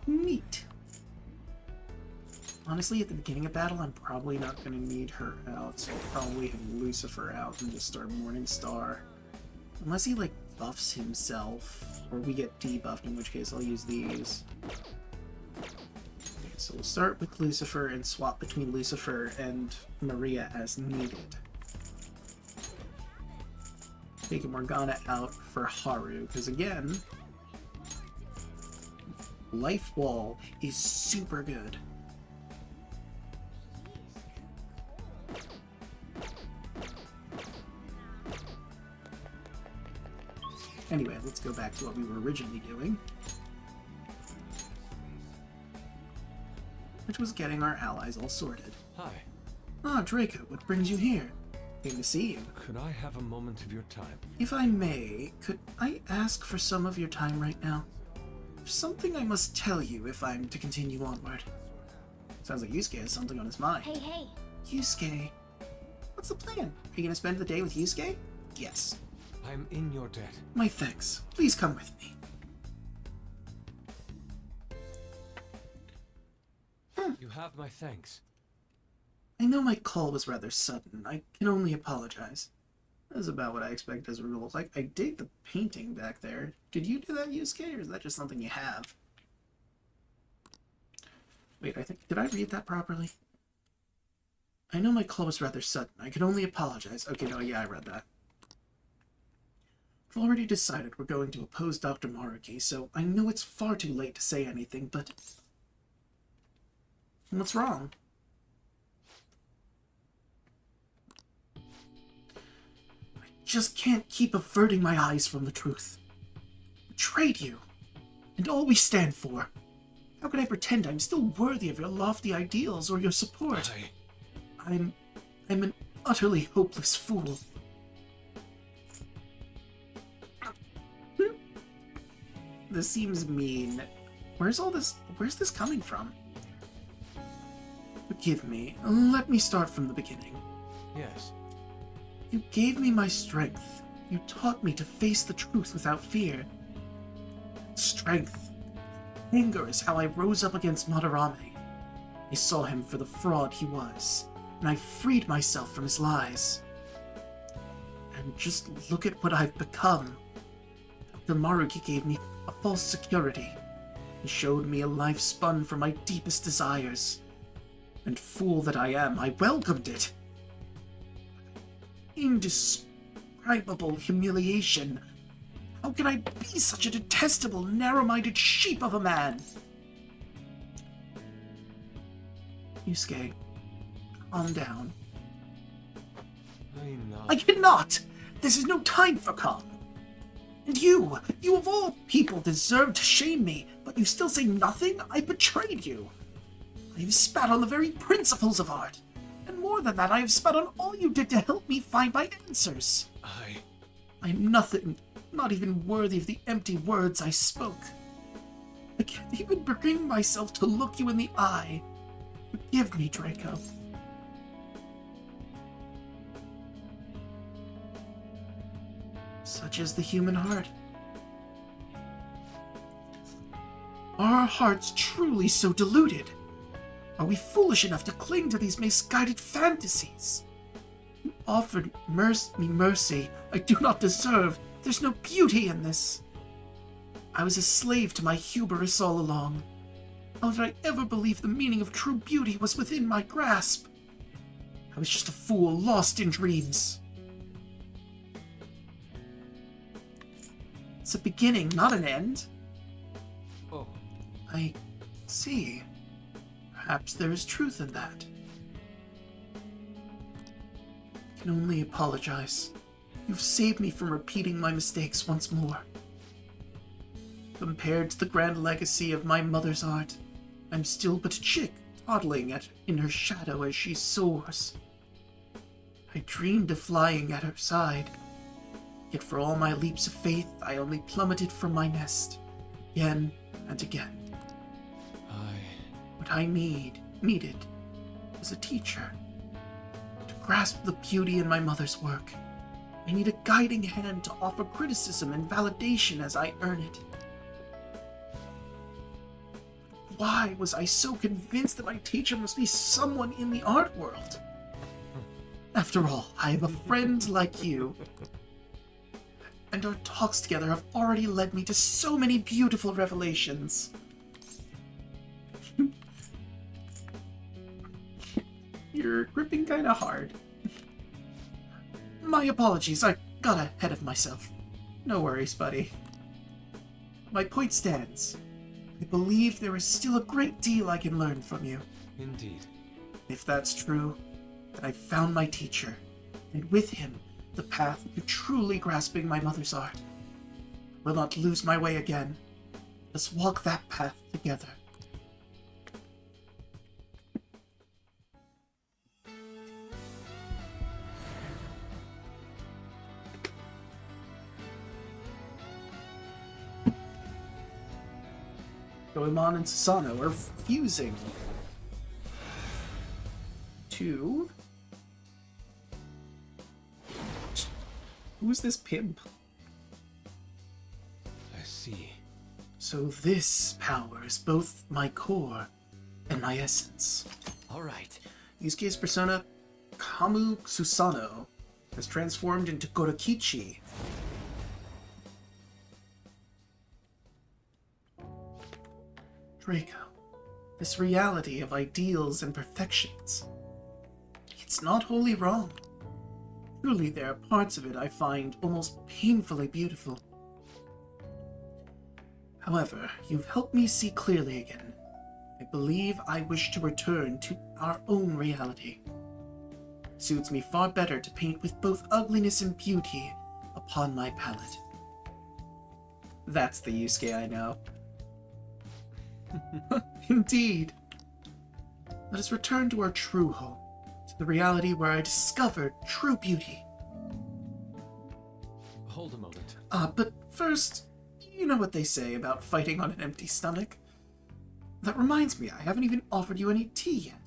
Neat. Honestly, at the beginning of battle, I'm probably not going to need her out, so I'll probably have Lucifer out and just start Morning Star. Unless he, like, buffs himself, or we get debuffed, in which case I'll use these. Okay, so we'll start with Lucifer and swap between Lucifer and Maria as needed. Take Morgana out for Haru, because again, Life Wall is super good. Anyway, let's go back to what we were originally doing, which was getting our allies all sorted. Hi. Ah, Draco, what brings you here? Came to see you. Could I have a moment of your time? If I may, could I ask for some of your time right now? There's something I must tell you if I'm to continue onward. Sounds like Yusuke has something on his mind. Hey, hey. Yusuke. What's the plan? Are you gonna spend the day with Yusuke? Yes. I'm in your debt. My thanks. Please come with me. You have my thanks. I know my call was rather sudden. I can only apologize. That's about what I expect as a rule. Like, I dig the painting back there. Did you do that, Yusuke, or is that just something you have? Wait, did I read that properly? I know my call was rather sudden. I can only apologize. Okay, no, yeah, I read that. I've already decided we're going to oppose Dr. Maruki, so I know it's far too late to say anything, but... What's wrong? I just can't keep averting my eyes from the truth. Betrayed you, and all we stand for. How can I pretend I'm still worthy of your lofty ideals or your support? I'm an utterly hopeless fool. This seems mean. Where's this coming from? Forgive me. Let me start from the beginning. Yes. You gave me my strength. You taught me to face the truth without fear. Strength. Anger is how I rose up against Madarame. I saw him for the fraud he was, and I freed myself from his lies. And just look at what I've become. Dr. Maruki gave me a false security. He showed me a life spun from my deepest desires. And fool that I am, I welcomed it. Indescribable humiliation. How can I be such a detestable, narrow-minded sheep of a man? Yusuke, calm down. I cannot! This is no time for calm. And you of all people deserve to shame me, but you still say nothing? I betrayed you. I have spat on the very principles of art. And more than that, I have spat on all you did to help me find my answers. I'm nothing, not even worthy of the empty words I spoke. I can't even bring myself to look you in the eye. Forgive me, Draco. Such is the human heart. Are our hearts truly so deluded? Are we foolish enough to cling to these misguided fantasies? You offered me mercy I do not deserve. There's no beauty in this. I was a slave to my hubris all along. How did I ever believe the meaning of true beauty was within my grasp? I was just a fool lost in dreams. It's a beginning, not an end. Oh. I see. Perhaps there is truth in that. I can only apologize. You've saved me from repeating my mistakes once more. Compared to the grand legacy of my mother's art, I'm still but a chick toddling in her shadow as she soars. I dreamed of flying at her side, yet for all my leaps of faith, I only plummeted from my nest, again and again. What I needed was a teacher. To grasp the beauty in my mother's work, I need a guiding hand to offer criticism and validation as I earn it. Why was I so convinced that my teacher must be someone in the art world? After all, I have a friend like you. And our talks together have already led me to so many beautiful revelations. You're gripping kinda hard. My apologies, I got ahead of myself. No worries, buddy. My point stands. I believe there is still a great deal I can learn from you. Indeed. If that's true, then I've found my teacher, and with him, the path to truly grasping my mother's art. I will not lose my way again. Let's walk that path together. Goemon and Susanoo are fusing to... Who's this pimp? I see. So this power is both my core and my essence. Alright. Yusuke's persona, Kamu Susanoo, has transformed into Gorokichi. Draco, this reality of ideals and perfections, it's not wholly wrong. Truly, there are parts of it I find almost painfully beautiful. However, you've helped me see clearly again. I believe I wish to return to our own reality. It suits me far better to paint with both ugliness and beauty upon my palette. That's the Yusuke I know. Indeed. Let us return to our true home, to the reality where I discovered true beauty. Hold a moment. But first, you know what they say about fighting on an empty stomach? That reminds me, I haven't even offered you any tea yet.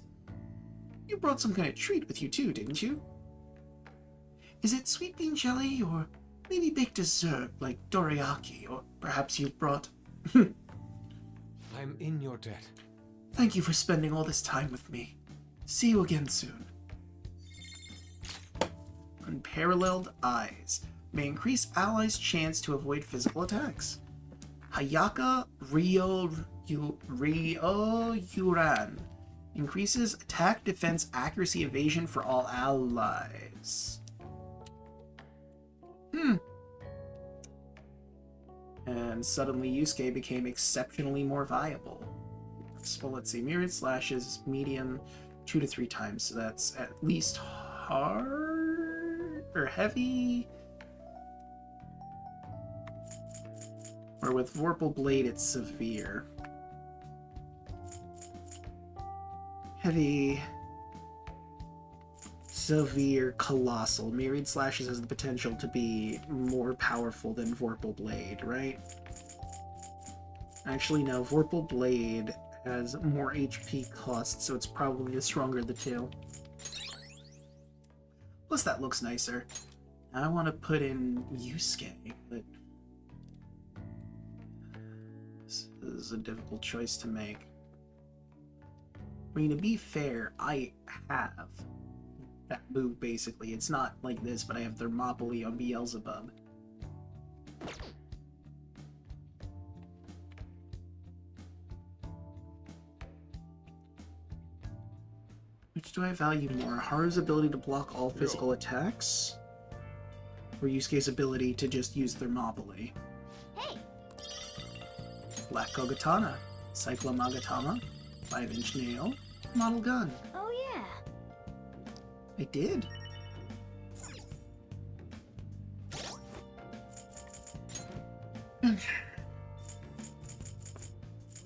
You brought some kind of treat with you too, didn't you? Is it sweet bean jelly, or maybe baked dessert like dorayaki, or perhaps you've brought... I'm in your debt. Thank you for spending all this time with me. See you again soon. Unparalleled Eyes may increase allies' chance to avoid physical attacks. Hayaka Ryo-Yuran increases attack, defense, accuracy, evasion for all allies. And suddenly Yusuke became exceptionally more viable. So let's see, myriad slashes, medium, 2 to 3 times, so that's at least hard or heavy. Or with Vorpal Blade, it's severe. Heavy, severe, colossal. Myriad slashes has the potential to be more powerful than Vorpal Blade, right? Actually, no, Vorpal Blade has more HP cost, so it's probably the stronger of the two. Plus, that looks nicer. I want to put in Yusuke, but this is a difficult choice to make. I mean, to be fair, I have that move, basically. It's not like this, but I have Thermopylae on Beelzebub. Which do I value more? Haru's ability to block all physical attacks? Or Yusuke's ability to just use Thermopylae? Hey! Black Kogatana, Cyclomagatama, 5-inch nail, model gun. Oh yeah. I did.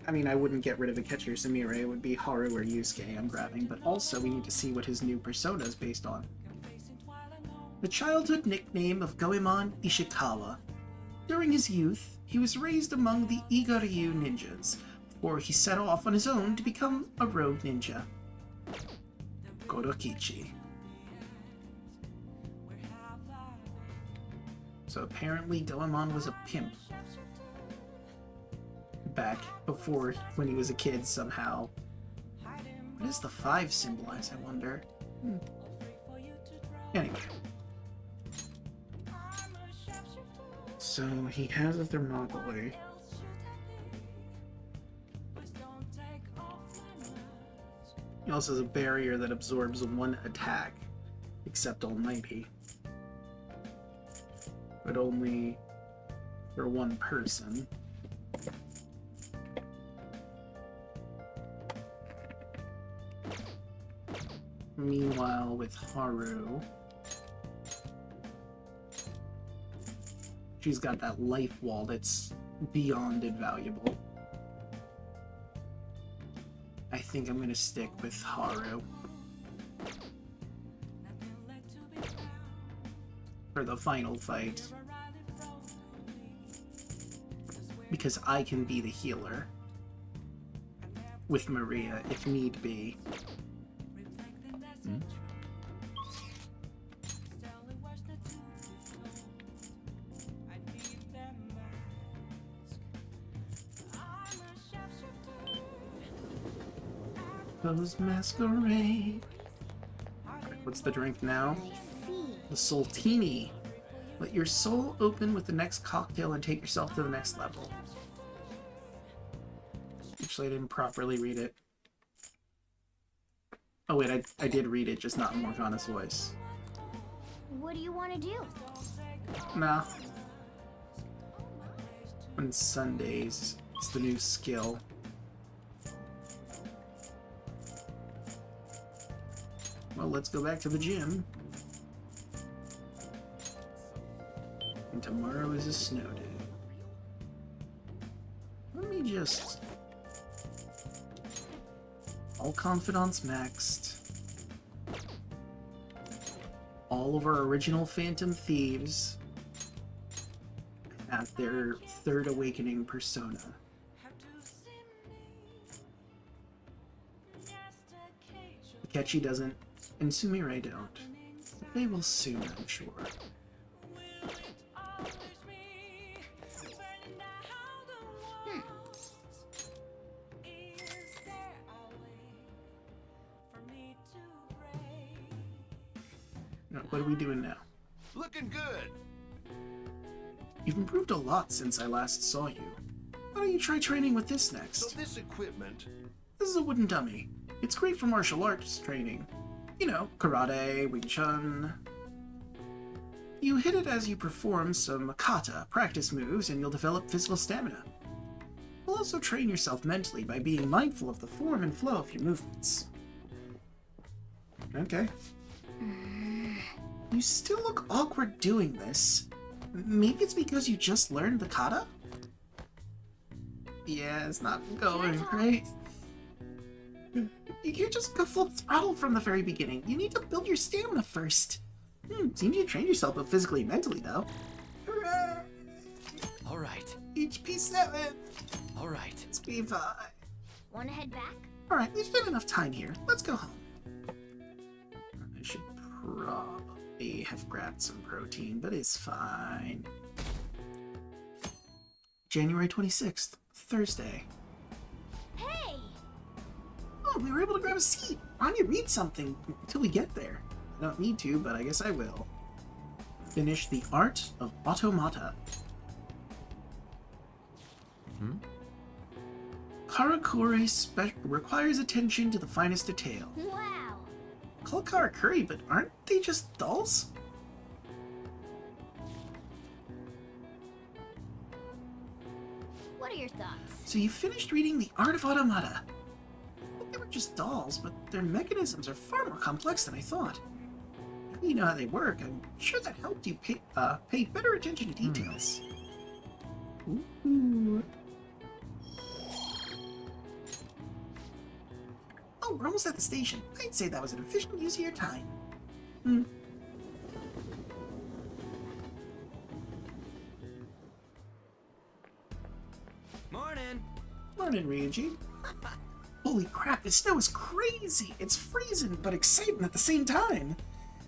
I mean, I wouldn't get rid of Akechi or Sumire, it would be Haru or Yusuke I'm grabbing, but also we need to see what his new persona is based on. The childhood nickname of Goemon Ishikawa. During his youth, he was raised among the Igaryu ninjas, before he set off on his own to become a rogue ninja. Gorokichi. So apparently Goemon was a pimp. Back before, when he was a kid somehow. What does the 5 symbolize, I wonder? Anyway. So he has a Thermopylae. He also has a barrier that absorbs 1 attack, except Almighty. But only for 1 person. Meanwhile, with Haru, she's got that life wall that's beyond invaluable. I think I'm gonna stick with Haru for the final fight, because I can be the healer with Maria if need be. Those masquerade. What's the drink now? The Soltini. Let your soul open with the next cocktail and take yourself to the next level. Actually, I didn't properly read it. Oh wait, I did read it, just not in Morgana's voice. What do you want to do? Nah. On Sundays, it's the new skill. Well, let's go back to the gym. And tomorrow is a snow day. Let me just All confidants maxed. All of our original Phantom Thieves at their third awakening persona. Akechi doesn't, and Sumire don't. They will soon, I'm sure. Now, what are we doing now? Looking good. You've improved a lot since I last saw you. Why don't you try training with this next? So this equipment... This is a wooden dummy. It's great for martial arts training. You know, karate, Wing Chun. You hit it as you perform some kata practice moves and you'll develop physical stamina. You'll also train yourself mentally by being mindful of the form and flow of your movements. Okay. You still look awkward doing this. Maybe it's because you just learned the kata? Yeah, it's not going great. You can't just go full throttle from the very beginning. You need to build your stamina first. Seems you trained yourself both physically and mentally, though. Hooray! Alright. HP 7! Alright. Speed 5. Wanna head back? Alright, we've spent enough time here. Let's go home. I should probably have grabbed some protein, but it's fine. January 26th, Thursday. Hey! Oh, we were able to grab a seat. Why don't you read something until we get there? I don't need to, but I guess I will. Finish The Art of Automata. Karakuri requires attention to the finest detail. Wow! Call Karakuri, but aren't they just dolls? What are your thoughts? So you finished reading The Art of Automata. I thought they were just dolls, but their mechanisms are far more complex than I thought. Now you know how they work. I'm sure that helped you pay better attention to details. Ooh. Oh, we're almost at the station. I'd say that was an efficient use of your time. Morning! Morning, Ryuji. Holy crap, this snow is crazy! It's freezing, but exciting at the same time.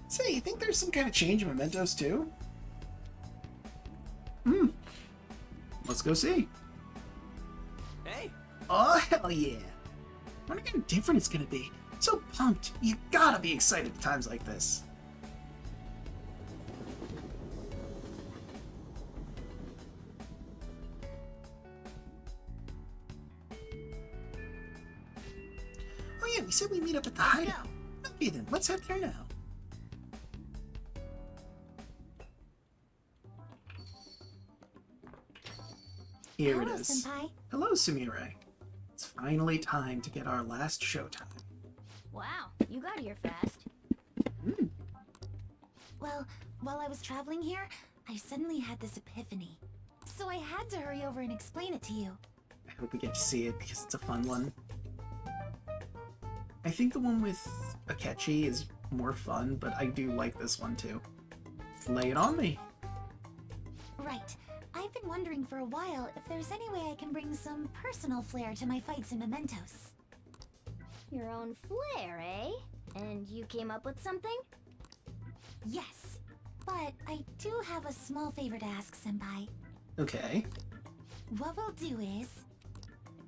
Say, you think there's some kind of change in mementos, too? Let's go see. Hey! Oh, hell yeah! Wonder how different it's gonna be. So pumped. You gotta be excited at times like this. Oh yeah, we said we meet up at the hideout. Okay then, let's head there now. Here Hello, it is. Senpai. Hello, Sumire. It's finally time to get our last showtime. Wow, you got here fast. Well, while I was traveling here, I suddenly had this epiphany. So I had to hurry over and explain it to you. I hope we get to see it because it's a fun one. I think the one with Akechi is more fun, but I do like this one too. Lay it on me. Right. I've been wondering for a while if there's any way I can bring some personal flair to my fights in Mementos. Your own flair, eh? And you came up with something? Yes, but I do have a small favor to ask, Senpai. Okay. What we'll do is...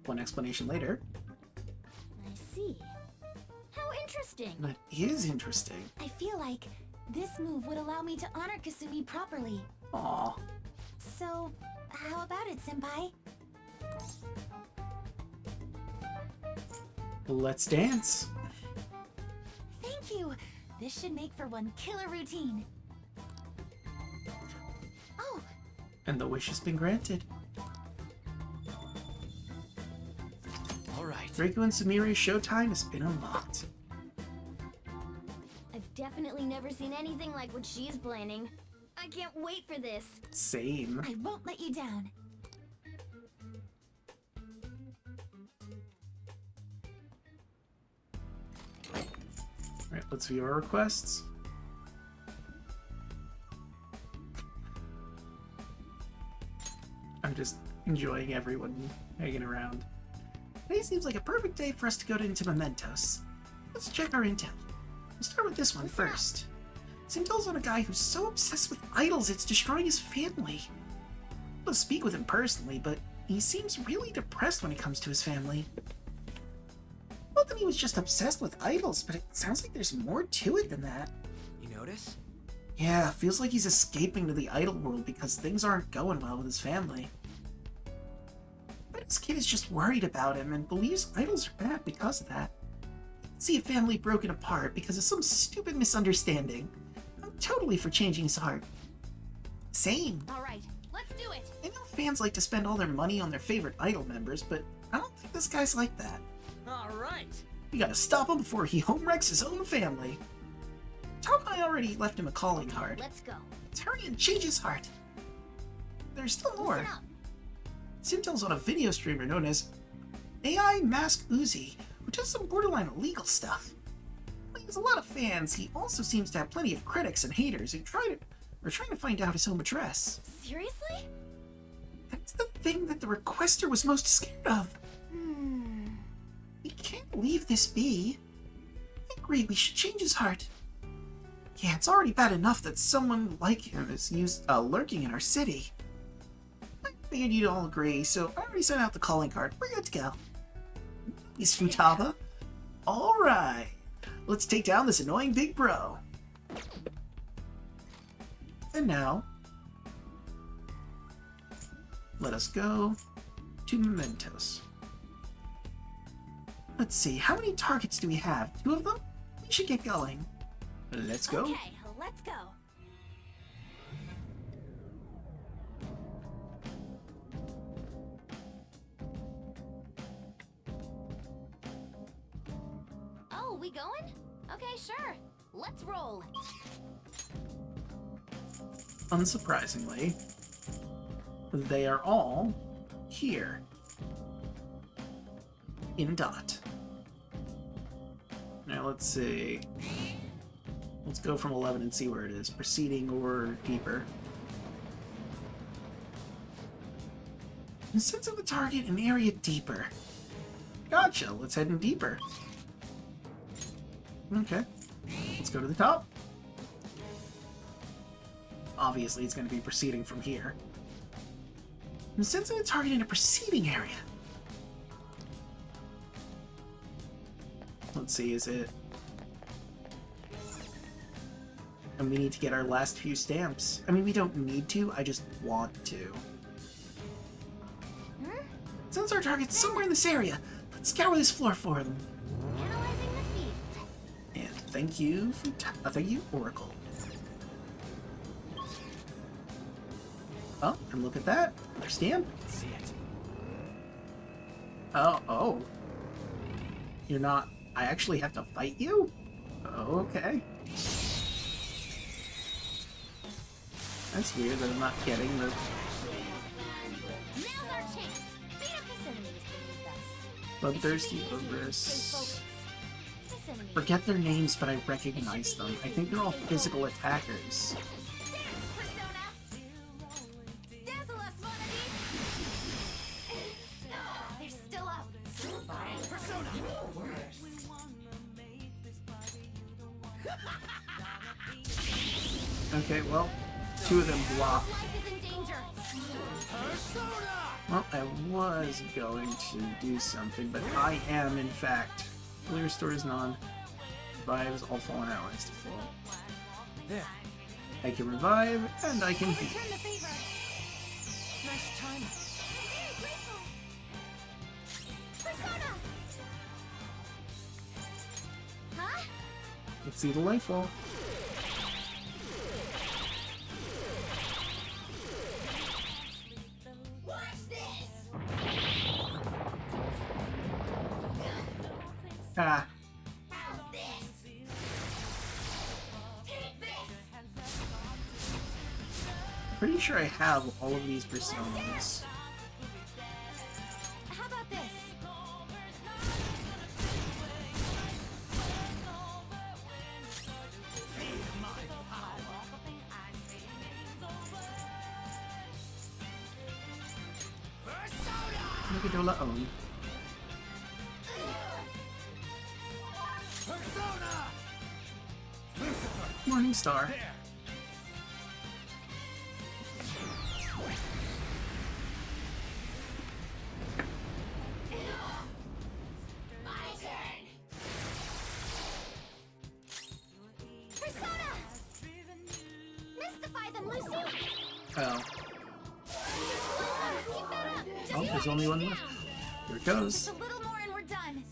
One explanation later. I see. How interesting. That is interesting. I feel like this move would allow me to honor Kasumi properly. Aw. So, how about it, Senpai? Let's dance. Thank you! This should make for one killer routine. Oh! And the wish has been granted. Alright. Draco and Sumire's showtime has been unlocked. I've definitely never seen anything like what she's planning. I can't wait for this. Same. I won't let you down. Alright, let's view our requests. I'm just enjoying everyone hanging around. Today seems like a perfect day for us to go into Mementos. Let's check our intel. We'll start with this one first. This intel's on a guy who's so obsessed with idols it's destroying his family. I'm able to speak with him personally, but he seems really depressed when it comes to his family. Not that he was just obsessed with idols, but it sounds like there's more to it than that. You notice? Yeah, feels like he's escaping to the idol world because things aren't going well with his family. But this kid is just worried about him and believes idols are bad because of that. He can see a family broken apart because of some stupid misunderstanding. I'm totally for changing his heart. Same. Alright, let's do it! I know fans like to spend all their money on their favorite idol members, but I don't think this guy's like that. Alright! We gotta stop him before he home wrecks his own family. Tom and I already left him a calling card. Let's go. Let's hurry and change his heart. There's still more. Sintel's on a video streamer known as AI Mask Uzi, who does some borderline illegal stuff. While he has a lot of fans, he also seems to have plenty of critics and haters who are trying to find out his home address. Seriously? That's the thing that the requester was most scared of. We can't leave this be. I agree, we should change his heart. Yeah, it's already bad enough that someone like him is lurking in our city. I figured you'd all agree, so I already sent out the calling card. We're good to go. He's Futaba. Alright, let's take down this annoying big bro. And now, let us go to Mementos. Let's see, how many targets do we have? 2 of them? We should get going. Let's go. Okay, let's go. Oh, we going? Okay, sure. Let's roll. Unsurprisingly, they are all here. In dot. Now let's see. Let's go from 11 and see where it is. Proceeding or deeper. Sense of the target and area deeper. Gotcha, let's head in deeper. Okay. Let's go to the top. Obviously it's going to be proceeding from here. Sense of the target in a proceeding area. Let's see, is it... And we need to get our last few stamps. I mean, we don't need to, I just want to. Since our target's somewhere in this area, let's scour this floor for them. Analyzing the field. And thank you, thank you, Oracle. Oh, and look at that. Our stamp. See it. Oh. You're not... I actually have to fight you? Okay. That's weird that I'm not getting the... Now's our chance. Beat up this enemy beneath us. Bloodthirsty Ogres. Forget their names, but I recognize them. I think they're all physical attackers. They're still up. Persona! Okay, well, 2 of them block. Life is in danger. Well, I was going to do something, but I am, in fact. Fully restores none. Revives all fallen allies to full. There. I can revive, and I can heal. Return the favor. Nice timing. Persona! Huh? Let's see the life wall. Watch this! Ah. How's this? Take this! Pretty sure I have all of these personas. How about this? Megadola own. Morning Star. Oh. Oh, there's only one left. Here it goes. Just a little more and we're done.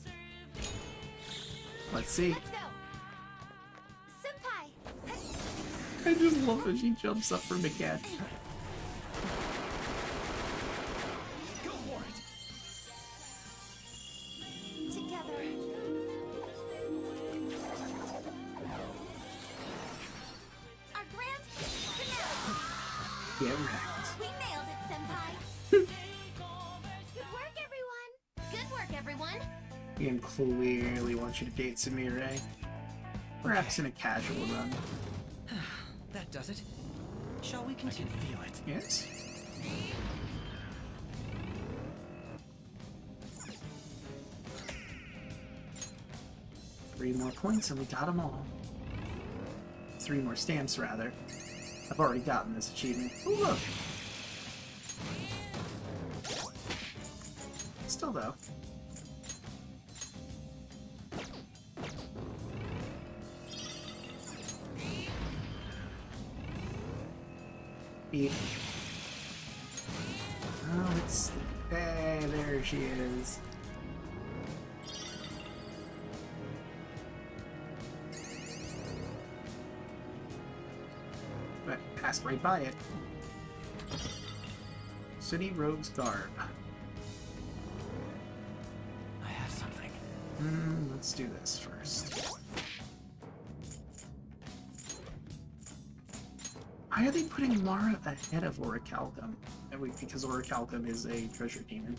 Let's see. Let's go. Senpai. I just love when she jumps up from the cat. Go for it. Together. Our grand finale. Get wrecked. We nailed it, Senpai. Good work, everyone. Good work, everyone. Game clearly wants you to date Samire. Perhaps in a casual run. That does it. Shall we continue? I can feel it. Yes? Three more points and we got them all. 3 more stamps, rather. I've already gotten this achievement. Ooh, look! Still, though. Beep. Oh, it's... Hey, there she is. But passed right by it. City Rogue's Garb. I have something. Let's do this first. Why are they putting Mara ahead of Orichalcum? Because Orichalcum is a treasure demon.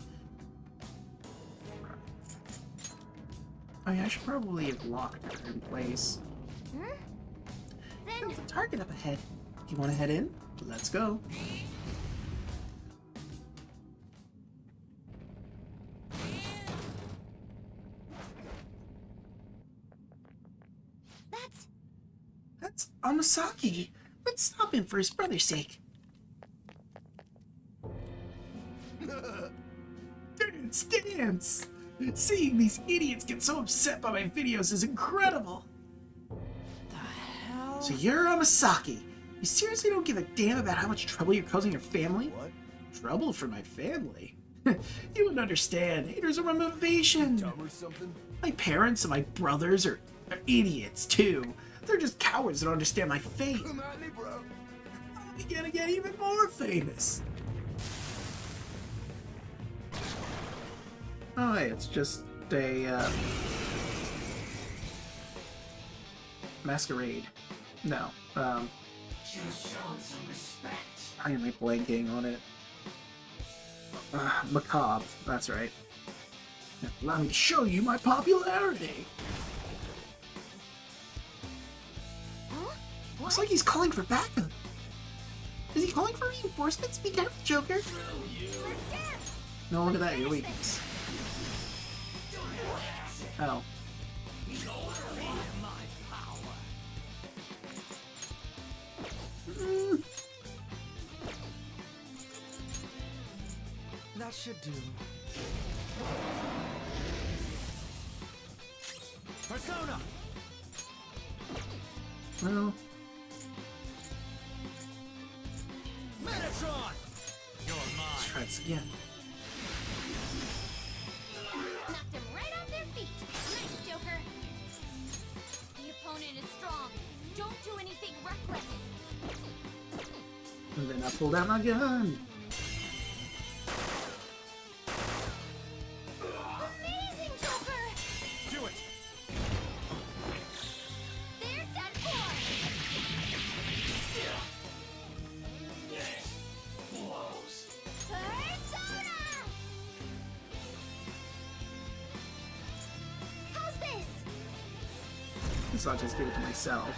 Oh yeah, I should probably have locked her in place. There's a target up ahead. You want to head in? Let's go. That's Amasaki. Let's stop him for his brother's sake. Dance, dance! Seeing these idiots get so upset by my videos is incredible. The hell? So you're Amasaki. You seriously don't give a damn about how much trouble you're causing your family? What? Trouble for my family? You wouldn't understand. Haters are my motivation. Dumb or something? My parents and my brothers are idiots too. They're just cowards that don't understand my fate. Come at me, bro. I'm gonna get even more famous. Oh, hey, it's just a masquerade. No, I am blanking on it. Macabre. That's right. Now, allow me to show you my popularity. Looks like he's calling for backup. Is he calling for reinforcements? Be careful, Joker. No, look at that, your weakness. Oh. That should do. Persona! Well. Metatron! You're mine. Let's try this again. Knocked them right off their feet. Nice, Joker. The opponent is strong. Don't do anything reckless. And then I pulled out my gun. Amazing, Joker! Do it! They're done for! Persona! How's this? Let's not just give it to myself.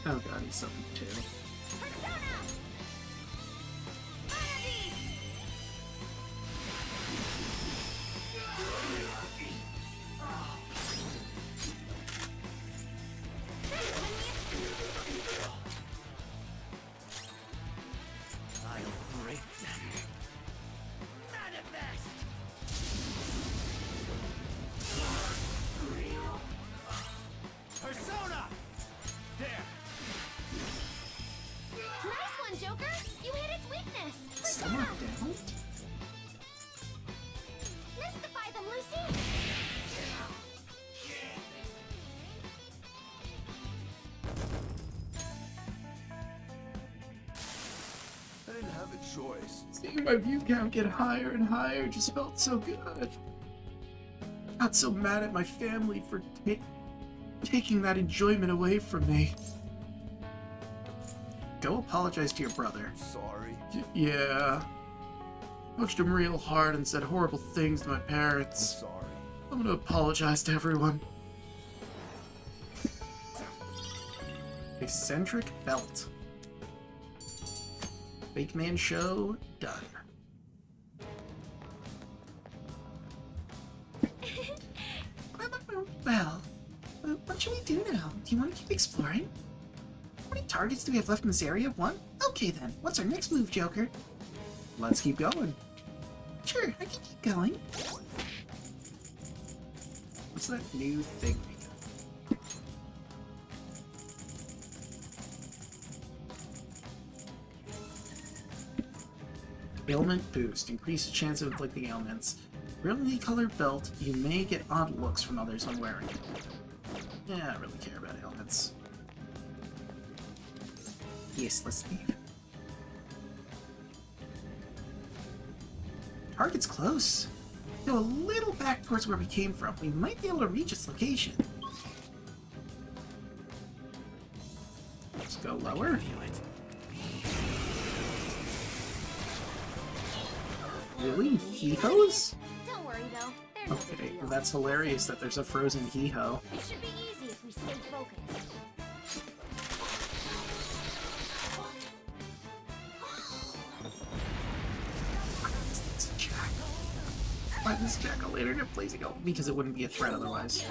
Oh god, he's something too. I'll break them. Manifest! Persona! There! Nice one, Joker! You hit its weakness! Someone down? Mystify them, Lucy! I didn't have a choice. Seeing my view count get higher and higher just felt so good. Got so mad at my family for taking that enjoyment away from me. Go apologize to your brother. Sorry. Yeah. Pushed him real hard and said horrible things to my parents. Sorry. I'm gonna apologize to everyone. Eccentric belt. Fake man show done. Well, what should we do now? Do you want to keep exploring? How many targets do we have left in this area? One? Okay then, what's our next move, Joker? Let's keep going. Sure, I can keep going. What's that new thing we got? Ailment boost. Increase chance of inflicting ailments. Brilliantly colored belt. You may get odd looks from others when wearing it. Yeah, I don't really care about ailments. Yes, let's leave. Target's close. Go a little back towards where we came from. We might be able to reach its location. Let's go lower. Really? Hee-hoes? Don't worry though, they're no big Okay, deal. well, that's hilarious that there's a frozen hee-ho. It should be easy if we stay focused. Why does Jack-o'-lantern have Blazigo? Because it wouldn't be a threat otherwise.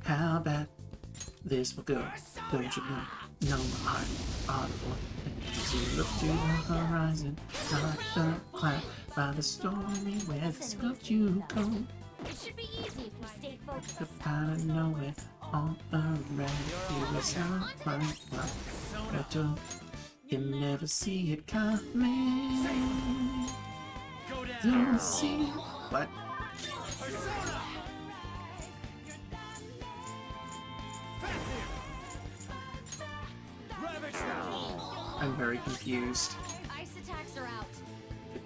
How bad this will go? Don't you know? No, I'm audible. As you look to the horizon, like the cloud by the stormy weather's got you cold. It should be easy if we stay focused. The power to know it all around you is sound like but you never see it coming. You'll see what? I'm very confused. Ice attacks are out.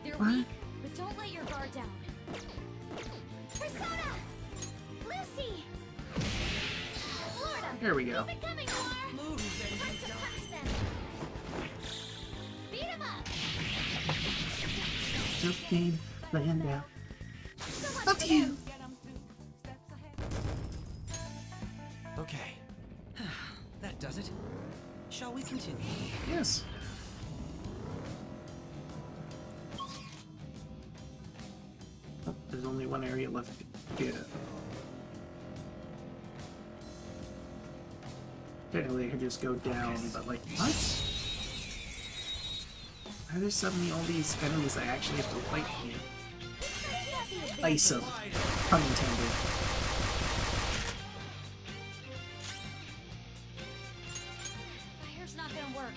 They're What? weak, but don't let your guard down. Persona! Lucy! Florida! Here we go. Keep it coming, Noir! Time to punish them! Beat 'em up! Just keep laying down. Up to you. Okay. That does it. Shall we continue? Yes. Oh, there's only one area left to get. Technically, I could just go down, but like, what? Why are there suddenly all these enemies I actually have to fight here? Ice 'em. Pun intended. Fire's not gonna work.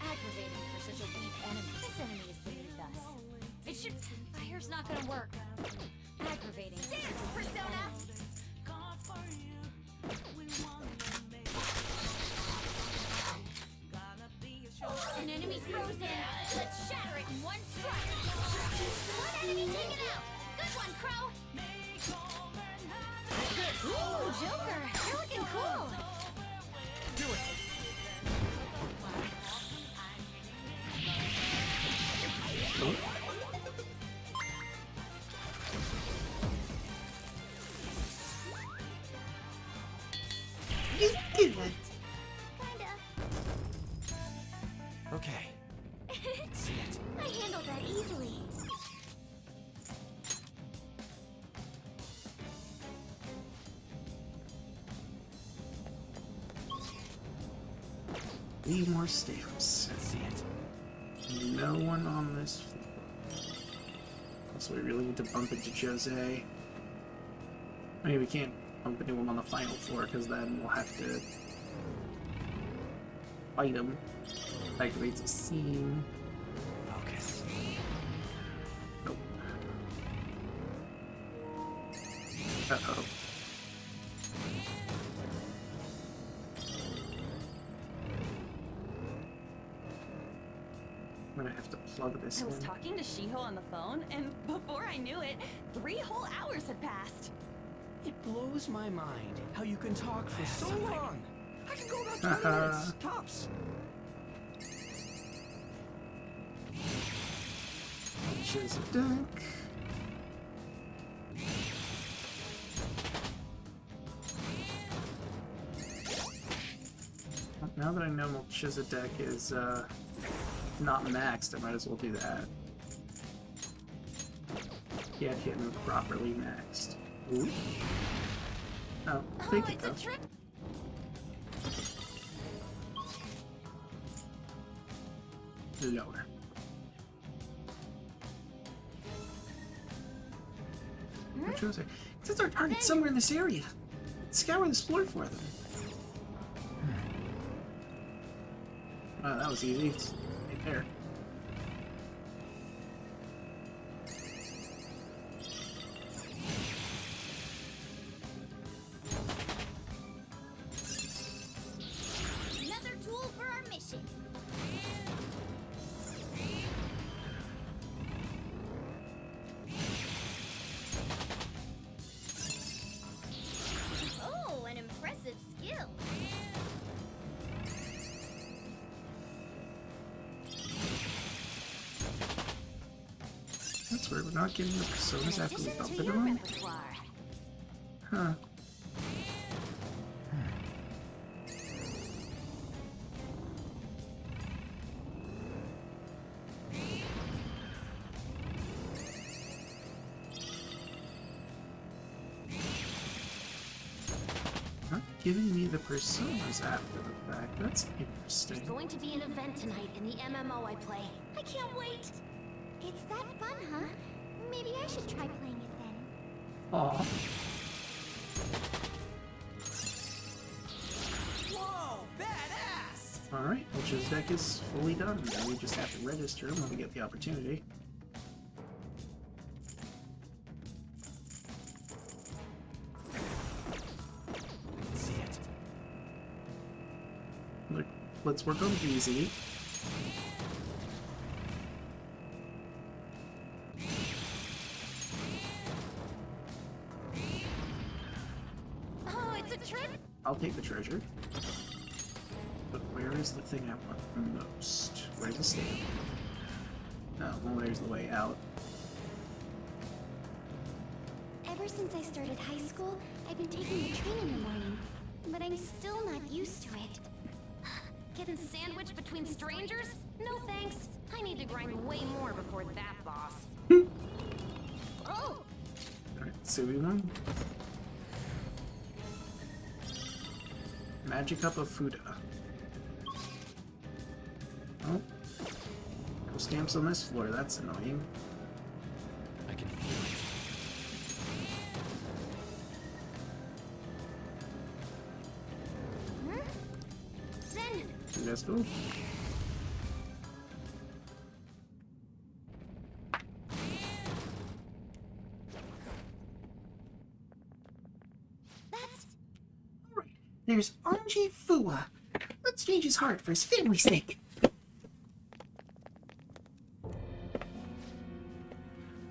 Aggravating for such a weak enemy. This enemy is beneath us. It should. Fire's not gonna work. Aggravating. Dance, Persona! An enemy's frozen. Let's shatter it in one strike. One enemy taken out. Good one, Crow. Ooh, Joker, you're looking cool. Do it. Good. Kinda. Okay. See it. I handled that easily. Three more stamps. Let's see it. No one on this floor. So we really need to bump into Jose. I mean, we can't bump into him on the final floor, because then we'll have to fight him. Activates a scene. Focus. Nope. Uh-oh. I'm gonna have to plug this I was in. talking to Shiho on the phone, and before I knew it, 3 whole hours had passed. It blows my mind how you can talk for so long. I can go about 20 minutes, tops. Choose a deck. Now that I know Melchizedek is not maxed, I might as well do that. Get him properly maxed. Ooh. Oh, thank you though. Lower. Jose, since our target's somewhere in this area, scour this floor for them. Wow, that was easy. It's right there. Another tool for our mission. Oh, an impressive skill. That's weird, we're not getting the personas after we bump into them? Huh. Not giving me the personas after the fact. That's interesting. There's going to be an event tonight in the MMO I play. I can't wait. It's that fun, huh? Maybe I should try playing it then. Aw. Whoa, badass! Alright, Melchizedek is fully done. Now we just have to register him when we get the opportunity. See it. Look, let's work on easy. Oh, it's a trick! I'll take the treasure. But where is the thing I want most? Where's the stamp? Oh, well, there's the way out. Ever since I started high school, I've been taking the train in the morning, but I'm still not used to it. Getting sandwiched between strangers? No thanks. I need to grind way more before that, boss. Oh! Alright, Subi-1. Magic Up of Fuda. Oh. No stamps on this floor, that's annoying. I can feel Zen! Let's go. That's... Alright, there's Anji Fua. Let's change his heart for his family's sake.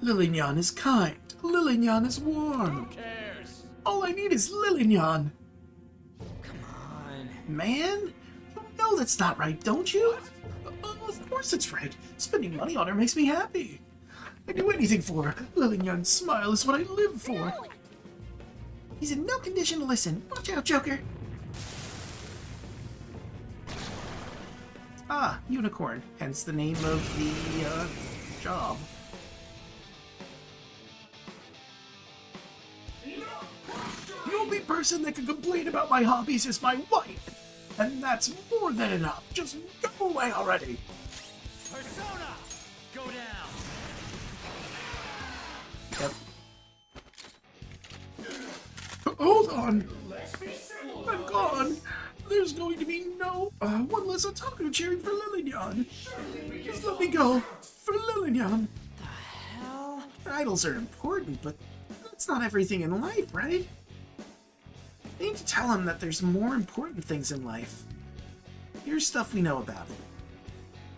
Lilinyan is kind. Lilinyan is warm. Who cares? All I need is Lilinyan. Come on. Man, you know that's not right, don't you? Of course it's right. Spending money on her makes me happy. I'd do anything for her. Lilinyan's smile is what I live for. He's in no condition to listen. Watch out, Joker. Ah, unicorn, hence the name of the job. The only person that can complain about my hobbies is my wife, and that's more than enough. Just go away already. Persona, go down. Yep. Hold on. I'm gone. There's going to be no one less otaku cheering for Lillignon. Just let me go for Lillignon. The hell? Idols are important, but that's not everything in life, right? I need to tell him that there's more important things in life. Here's stuff we know about him.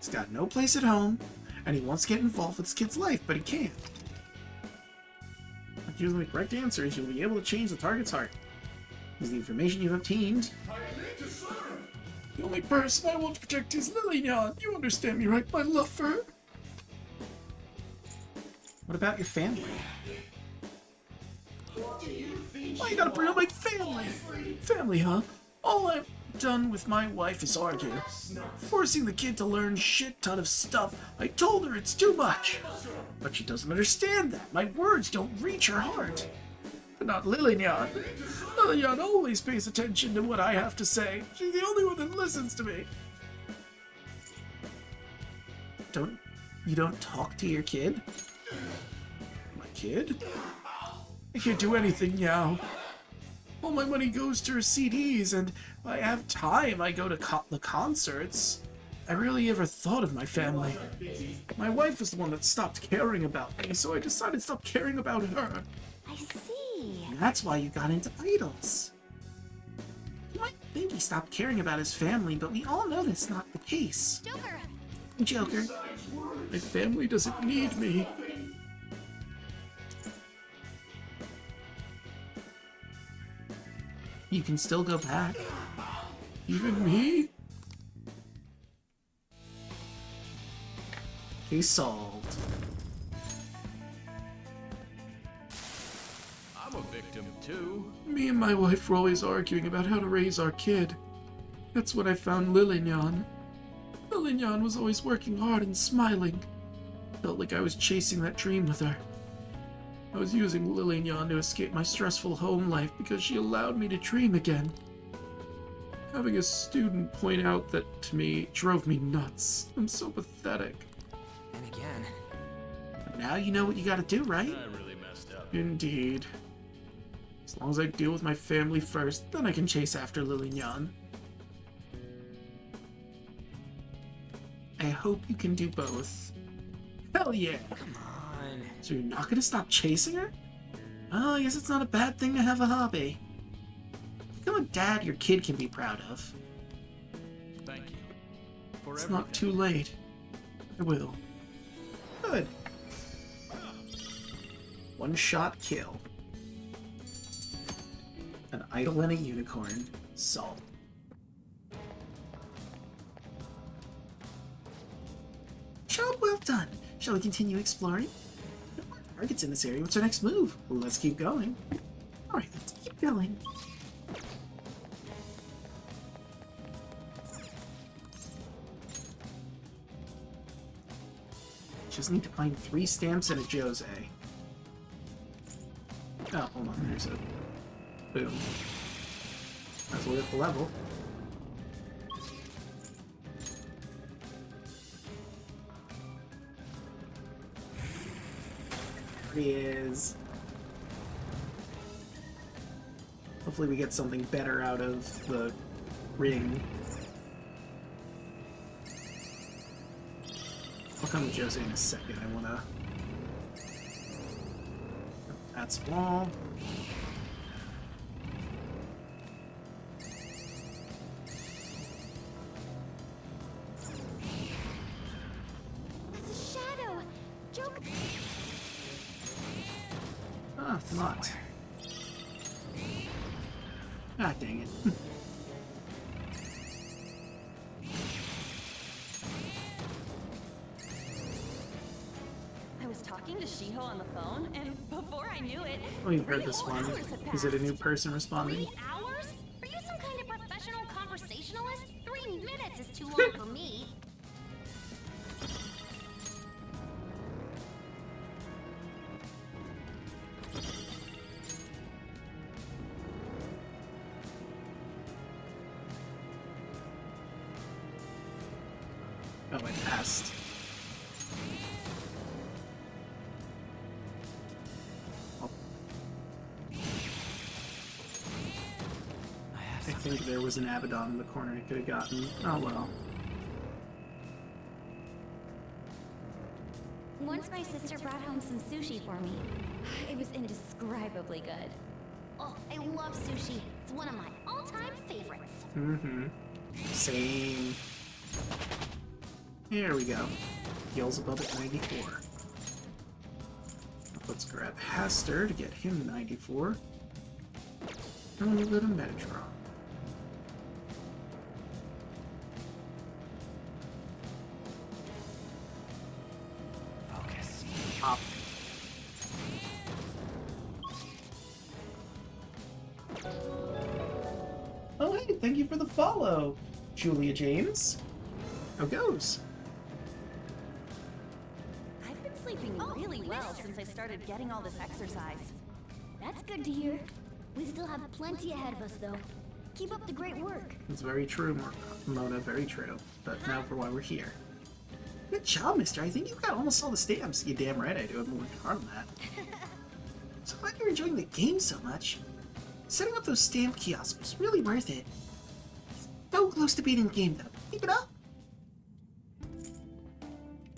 He's got no place at home, and he wants to get involved with his kid's life, but he can't. If you choose the correct answers, you'll be able to change the target's heart. Use the information you've obtained. The only person I want to protect is Lillignon. You understand me, right? My love for her. What about your family? Why you gotta bring up my family? Family, huh? All I've done with my wife is argue. Forcing the kid to learn shit ton of stuff. I told her it's too much. But she doesn't understand that. My words don't reach her heart. But not Lillignon. Lillignon always pays attention to what I have to say. She's the only one that listens to me. You don't talk to your kid? My kid? I can't do anything now. All my money goes to her CDs, and if I have time, I go to the concerts. I rarely ever thought of my family. My wife was the one that stopped caring about me, so I decided to stop caring about her. I see. And that's why you got into idols. You might think he stopped caring about his family, but we all know that's not the case. Joker. My family doesn't need me. You can still go back. Even me? Case solved. I'm a victim too. Me and my wife were always arguing about how to raise our kid. That's when I found Lillignon. Lillignon was always working hard and smiling. Felt like I was chasing that dream with her. I was using Lillignon to escape my stressful home life because she allowed me to dream again. Having a student point out that to me drove me nuts. I'm so pathetic. And again. But now you know what you gotta do, right? I really messed up. Indeed. As long as I deal with my family first, then I can chase after Lillignon. I hope you can do both. Hell yeah! Come on. So you're not gonna stop chasing her? Oh, I guess it's not a bad thing to have a hobby. Become a dad your kid can be proud of. Thank you. For It's everything. not too late. I will. Good. One-shot kill. An idol and a unicorn. Solved. Job well done. Shall we continue exploring? No more targets in this area. What's our next move? Well, let's keep going. Alright, let's keep going. Just need to find 3 stamps and a Jose. Oh, hold on, there's a... Boom. That's a little level. There he is. Hopefully we get something better out of the ring. I'll come to Jose in a second. I wanna... That's wall. That's a shadow. Joker. Ah, not. Ah, dang it. I was talking to Shiho on the phone, and before I knew it, Oh, you've heard this one. Is it a new person responding? 3 hours? Are you some kind of professional conversationalist? 3 minutes is too long for me. Oh, I passed. Oh. I think there was an Abaddon in the corner I could have gotten. Oh well. Once my sister brought home some sushi for me. It was indescribably good. Oh, I love sushi. It's one of my all-time favorites. Mm-hmm. Same. Here we go. Heals above at 94. Let's grab Haster to get him 94. And a little bit of Metatron. Focus. Up. Oh, hey, thank you for the follow, Julia James. How goes? I've been sleeping really well since I started getting all this exercise. That's good to hear. We still have plenty ahead of us, though. Keep up the great work. It's very true, Mona, very true. But now for why we're here. Good job, mister. I think you got almost all the stamps. You damn right I do. I've been working hard on that. So glad you're enjoying the game so much. Setting up those stamp kiosks was really worth it. So close to beating the game, though. Keep it up.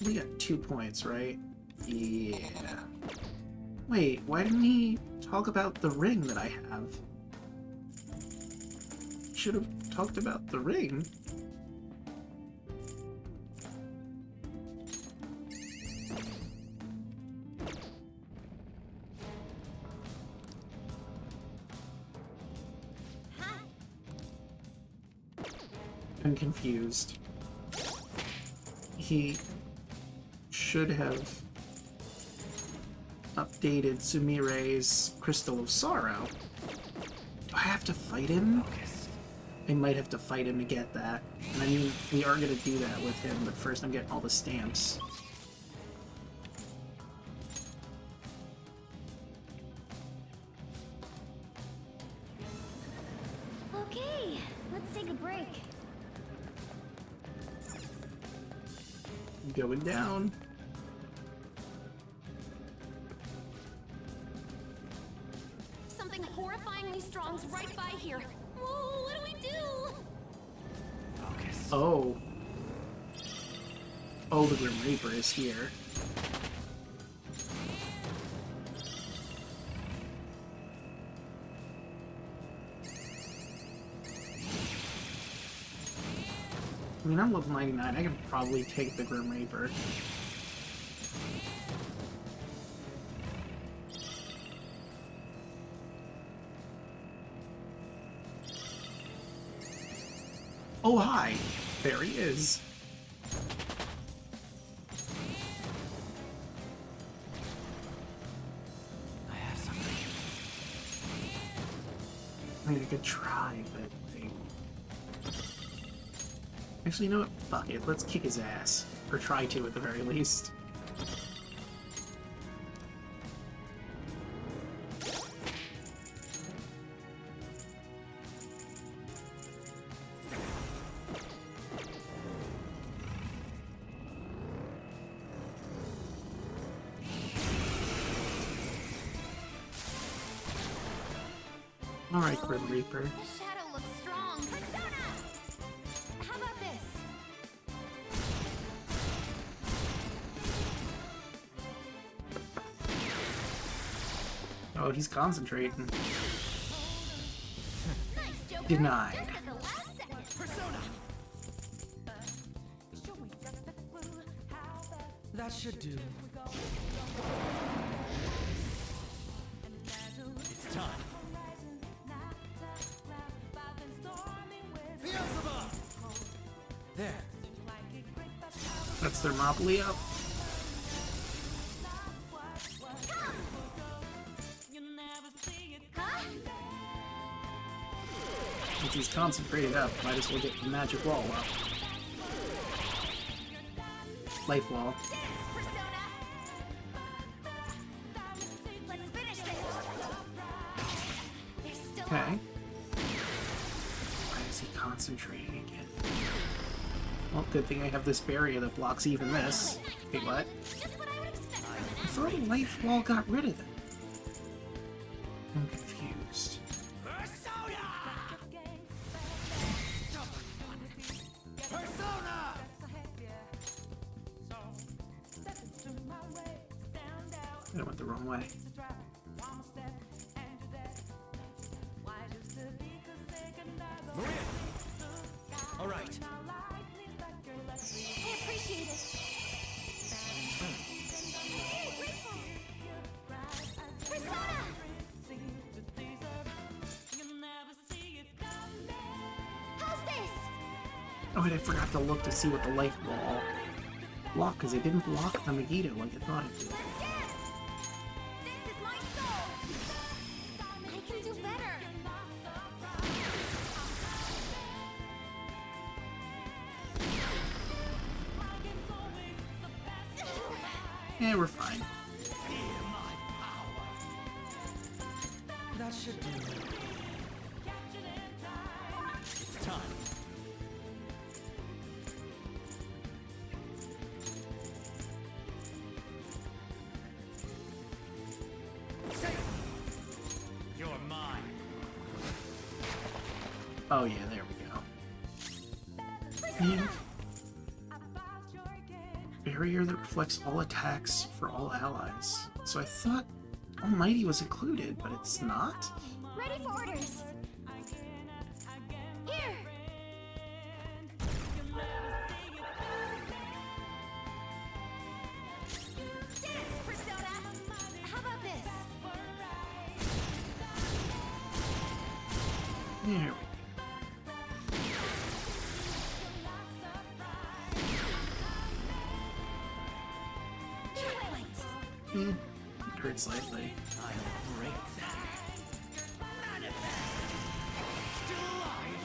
We got 2 points, right? Yeah. Wait, why didn't he talk about the ring that I have? Should have talked about the ring. I'm confused. He should have updated Sumire's Crystal of Sorrow. Do I have to fight him? I might have to fight him to get that. And I mean, we are going to do that with him, but first I'm getting all the stamps. Okay, let's take a break. Going down. Something horrifyingly strong's right by here. Whoa, what do we do? Focus. Oh. Oh, the Grim Reaper is here. I mean, I'm level 99. I can probably take the Grim Reaper. Oh, hi. There he is. I have something. I mean, I could try, but... Actually, you know what? Fuck it. Let's kick his ass. Or try to, at the very least. Alright, Grim Reaper. The shadow looks strong. Persona! How about this? Oh, he's concentrating. Nice joke. Denied. Just at the last second. Persona! That should do. It's time. There. That's Thermopylae up. Huh? Since he's concentrated up, might as well get the magic wall up. Life wall. Persona! Let's finish this! There's still Okay. Why is he concentrating again? Well, good thing I have this barrier that blocks even this. Wait, what? I thought a life wall got rid of it. I'm confused. I went the wrong way. Maria! All right. I appreciate it. Hey, grateful. Persona! How's this? Oh, and I forgot to look to see what the life wall blocked, because it didn't block the Megiddo like I thought it did. This is my soul. I can do better. Yeah, we're fine. That should do it. It's time. You're mine. Oh yeah, there we go. And barrier that reflects all attacks for all allies. So I thought Almighty was included, but it's not? Ready for orders. Here. This, Persona. How about this? There we go. It hurts slightly. I'll break that. Still alive.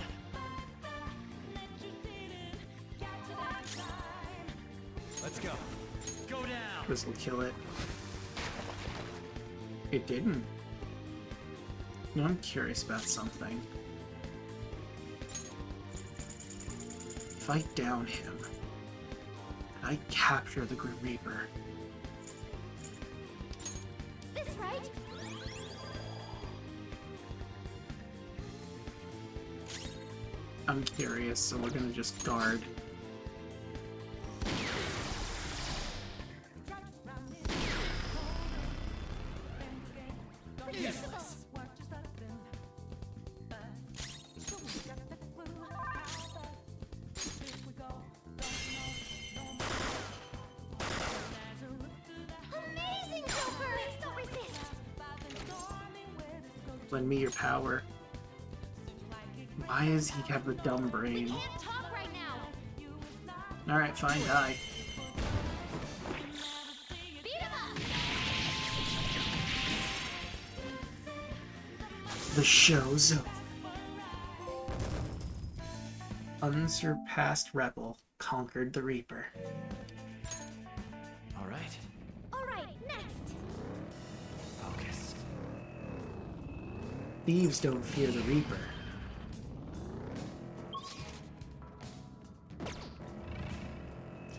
Let's go. Go down. This will kill it. It didn't. You know, I'm curious about something. If I down him, and I capture the Grim Reaper, This right? I'm curious, so we're gonna just guard. Useless. Amazing, Joker! Please don't resist. Lend me your power. Why does he have the dumb brain? Can't talk right now. Alright, fine, die. Beat him up. The show's over. Unsurpassed rebel conquered the Reaper. All right. All right, next. Focus. Thieves don't fear the Reaper.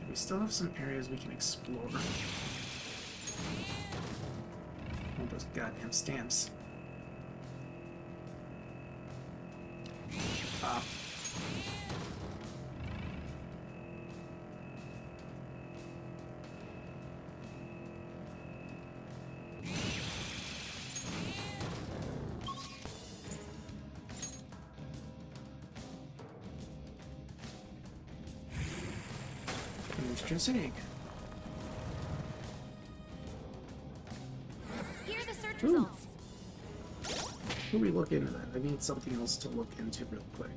We still have some areas we can explore. All those goddamn stamps. Ah. Just egg. Here are the search Ooh. results. Let me look into that. I need something else to look into real quick.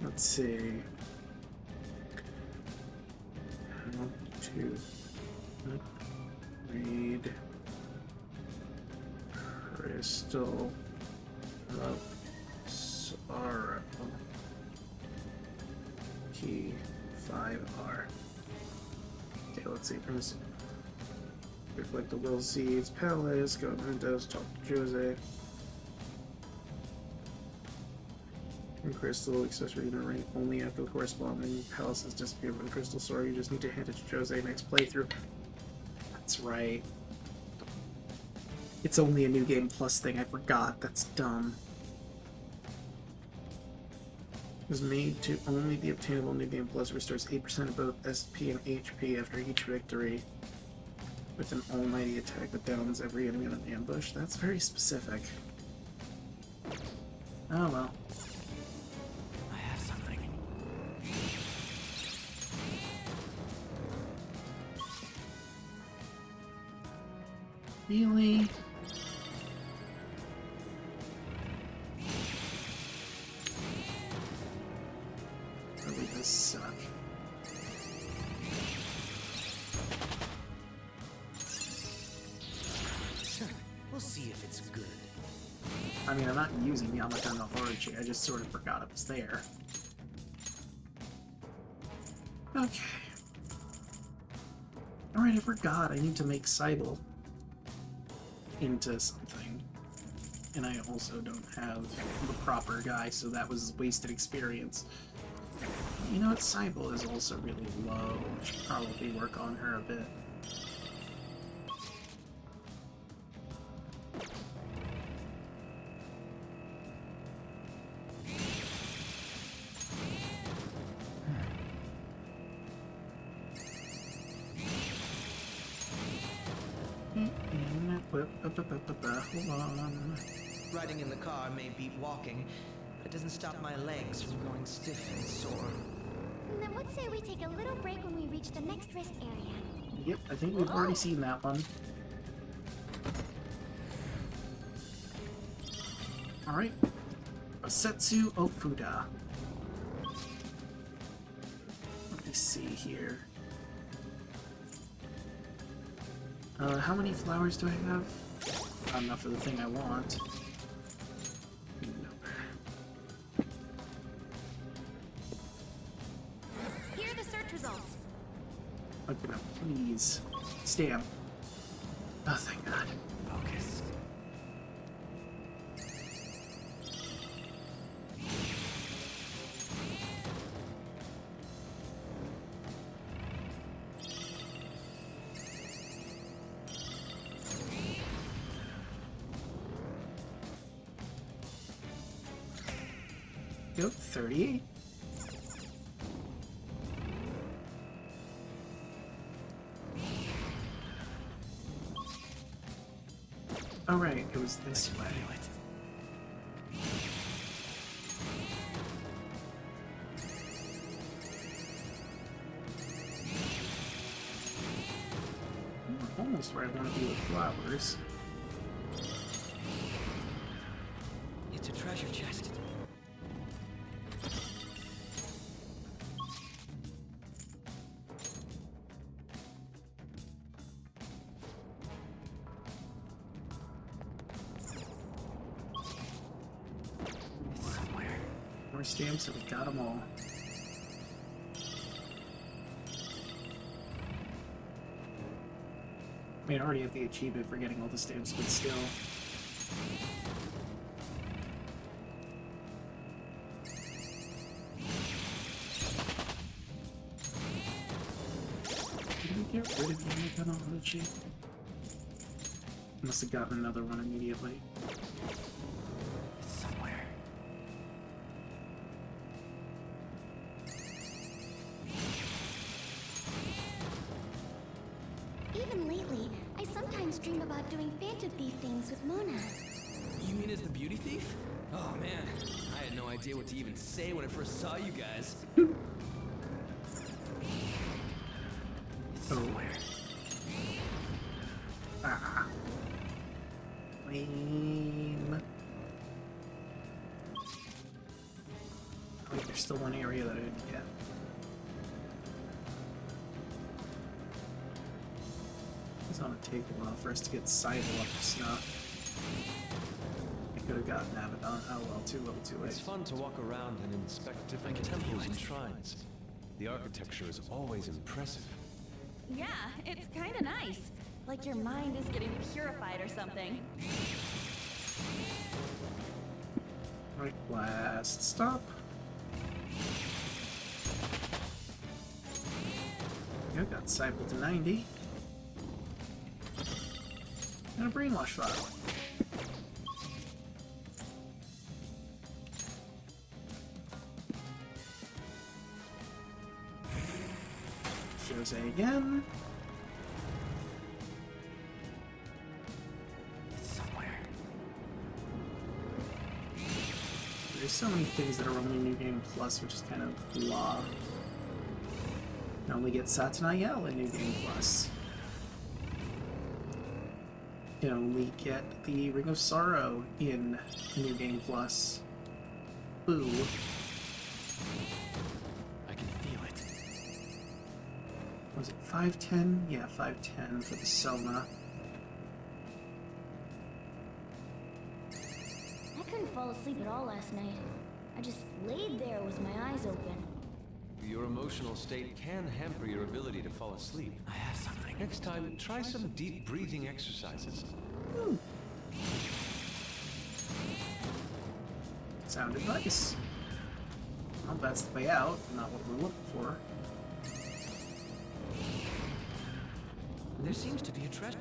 Let's see. How to read Crystal of Sorrow. Key 5R. Okay, let's see. Reflect the Will Seeds, Palace, go to Mentos, talk to Jose. And crystal accessory in a ring only after the corresponding palaces disappear from the crystal store. You just need to hand it to Jose next playthrough. That's right. It's only a new game plus thing. I forgot. That's dumb. It was made to only be obtainable. New game plus restores 8% of both SP and HP after each victory with an almighty attack that downs every enemy in an ambush. That's very specific. Oh well. I have something. Really? Really does suck. We'll see if it's good. I mean, I'm not using Yamaka no Orochi, I just sort of forgot it was there. Okay. Alright, I forgot. I need to make Cybele into something. And I also don't have the proper guy, so that was wasted experience. You know what? Cybele is also really low. I should probably work on her a bit. Hold on. Riding in the car may beat walking, but it doesn't stop my legs from going stiff and sore. Then what say we take a little break when we reach the next rest area? Yep, I think we've already seen that one. Alright. Osetsu Okuda. Let me see here. How many flowers do I have? Not enough for the thing I want. Here are the search results. Open up, please. Stamp. Oh, thank God. Focus. Yep, 38. Oh right, it was this way. Almost where I want to be with flowers. It's a treasure chest. More stamps, so we got them all. I mean, I already have the achievement for getting all the stamps, but still. Did we get rid of the Yamaka no Orochi? Must have gotten another one immediately. Somewhere. Even lately, I sometimes dream about doing phantom thief things with Mona. You mean as the beauty thief? Oh man, I had no idea what to even say when I first saw you guys. Somewhere. Ah. Lame. Oh, wait, there's still one area that I didn't get. It's gonna take a while for us to get Cybele up to snuff. I could have gotten Abaddon. Oh well, too little too late. It's fun to walk around and inspect different temples and shrines. The architecture is always impressive. Yeah, it's kinda nice. Like your mind is getting purified or something. Right, last stop. You got disciple to 90. And a brainwash file. Jose again. Somewhere. There's so many things that are only New Game Plus, which is kind of blah. You only get Satanael in New Game Plus. You only get the Ring of Sorrow in New Game Plus. Boo. I can feel it. Was it 510? Yeah, 510 for the Soma. I couldn't fall asleep at all last night. I just laid there with my eyes open. Your emotional state can hamper your ability to fall asleep. I have something. Next time, try some deep breathing exercises. Sounded nice. Well, that's the way out, not what we're looking for. There seems to be a treasure.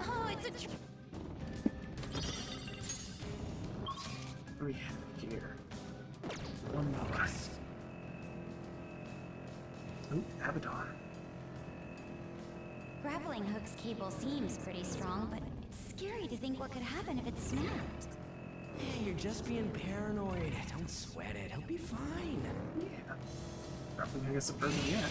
Oh, it's a What do we have here? One more. Ooh, Abaddon. Grappling hook's cable seems pretty strong, but it's scary to think what could happen if it snapped. Hey, you're just being paranoid. Don't sweat it. He'll be fine. Yeah. Grappling hook is the person yet.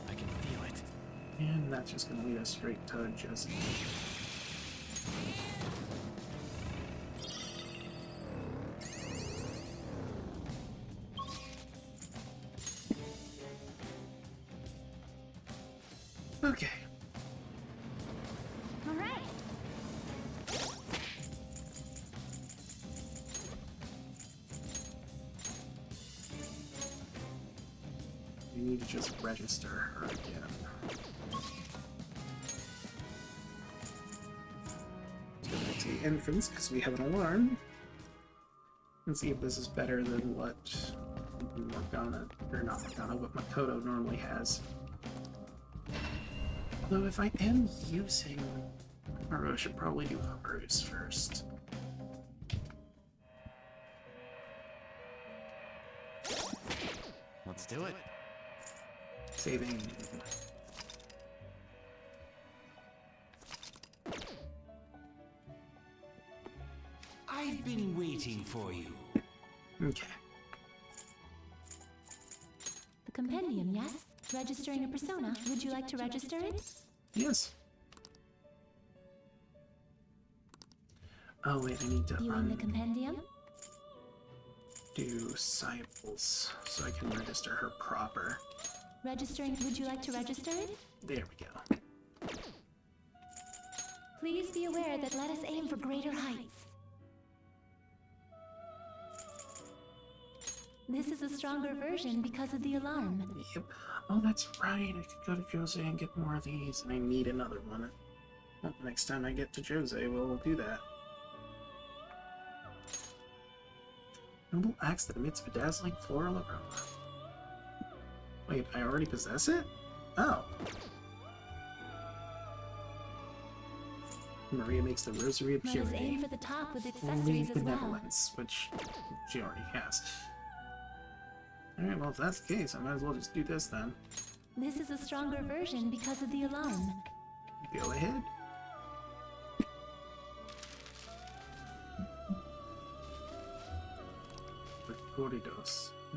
I can feel it. And that's just gonna lead us straight to Jesse. Okay. All right. We need to just register her again. Let's go back to the entrance because we have an alarm. And see if this is better than what Morgana, or not Morgana, what Makoto normally has. Although if I am using Haru, I should probably do Haru's first. Let's do it. Saving. I've been waiting for you. Okay. The compendium, yes? Registering a persona. Would you like to register it? Yes. Oh wait, I need to Viewing the compendium? undo disciples so I can register her proper. Registering. Would you like to register it? There we go. Please be aware that let us aim for greater heights. This is a stronger version because of the alarm. Yep. Oh, that's right. I could go to Jose and get more of these, and I need another one. Well, next time I get to Jose, we'll do that. Noble axe that emits bedazzling floral aroma. Wait, I already possess it? Oh. Maria makes the Rosary of Let us Purity. aim for the top with Only accessories as well. benevolence, which she already has. Alright, well if that's the case, I might as well just do this then. This is a stronger version because of the alarm. Go ahead.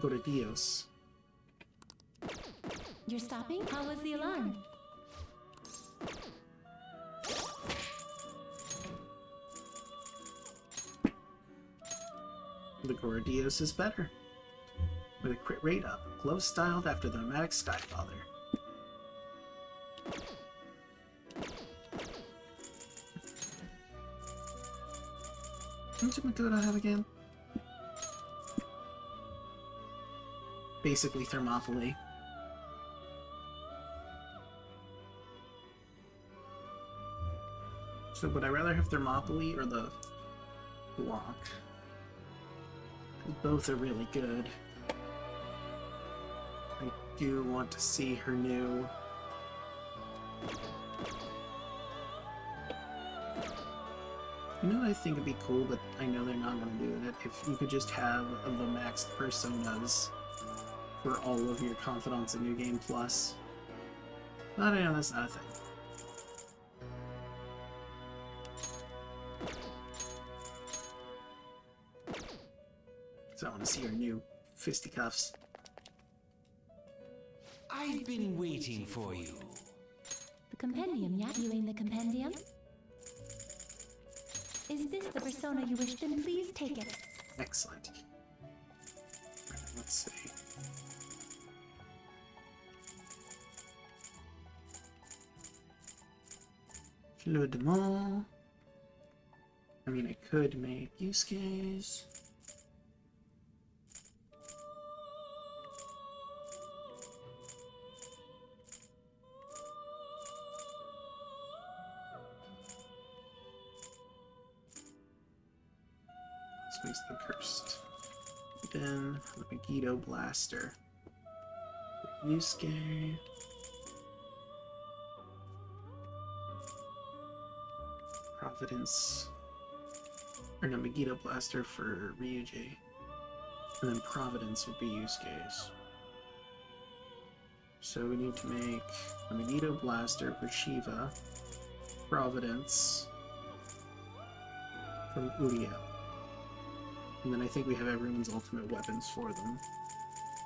Gordios. You're stopping? How was the alarm? The Gordios is better. With a crit rate up, glow styled after the nomadic Skyfather. What did Makoto have again? basically Thermopylae. So would I rather have Thermopylae or the block? Both are really good. I do want to see her new... You know what I think would be cool, but I know they're not going to do it? If you could just have the maxed personas for all of your confidants in New Game Plus. But I know that's not a thing. So I want to see her new fisticuffs. I've been waiting for you. The compendium, yeah? Viewing the compendium? Is this the persona you wish? Then please take it. Excellent. Right, let's see. Fleur de Mal. I mean, I could make Yusuke's. Space the Cursed. Then the Megiddo Blaster. Yusuke. Providence. Or no, Megiddo Blaster for Ryuji. And then Providence would be Yusuke's. So we need to make a Megiddo Blaster for Shiva. Providence from Uriel. And then I think we have everyone's ultimate weapons for them.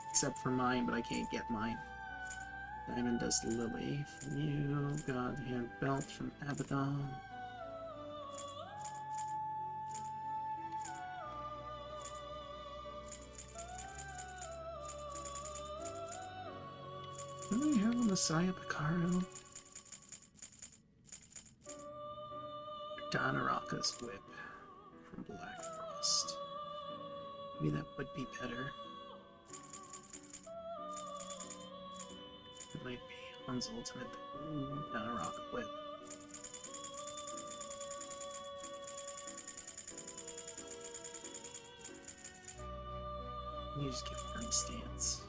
Except for mine, but I can't get mine. Diamond Dust Lily from you. God Hand Belt from Abaddon. Do we have a Messiah Picardo? Donaraka's Whip from Black Frost. Maybe that would be better. It might be Han's ultimate. Donaraka Whip. You just give her a stance.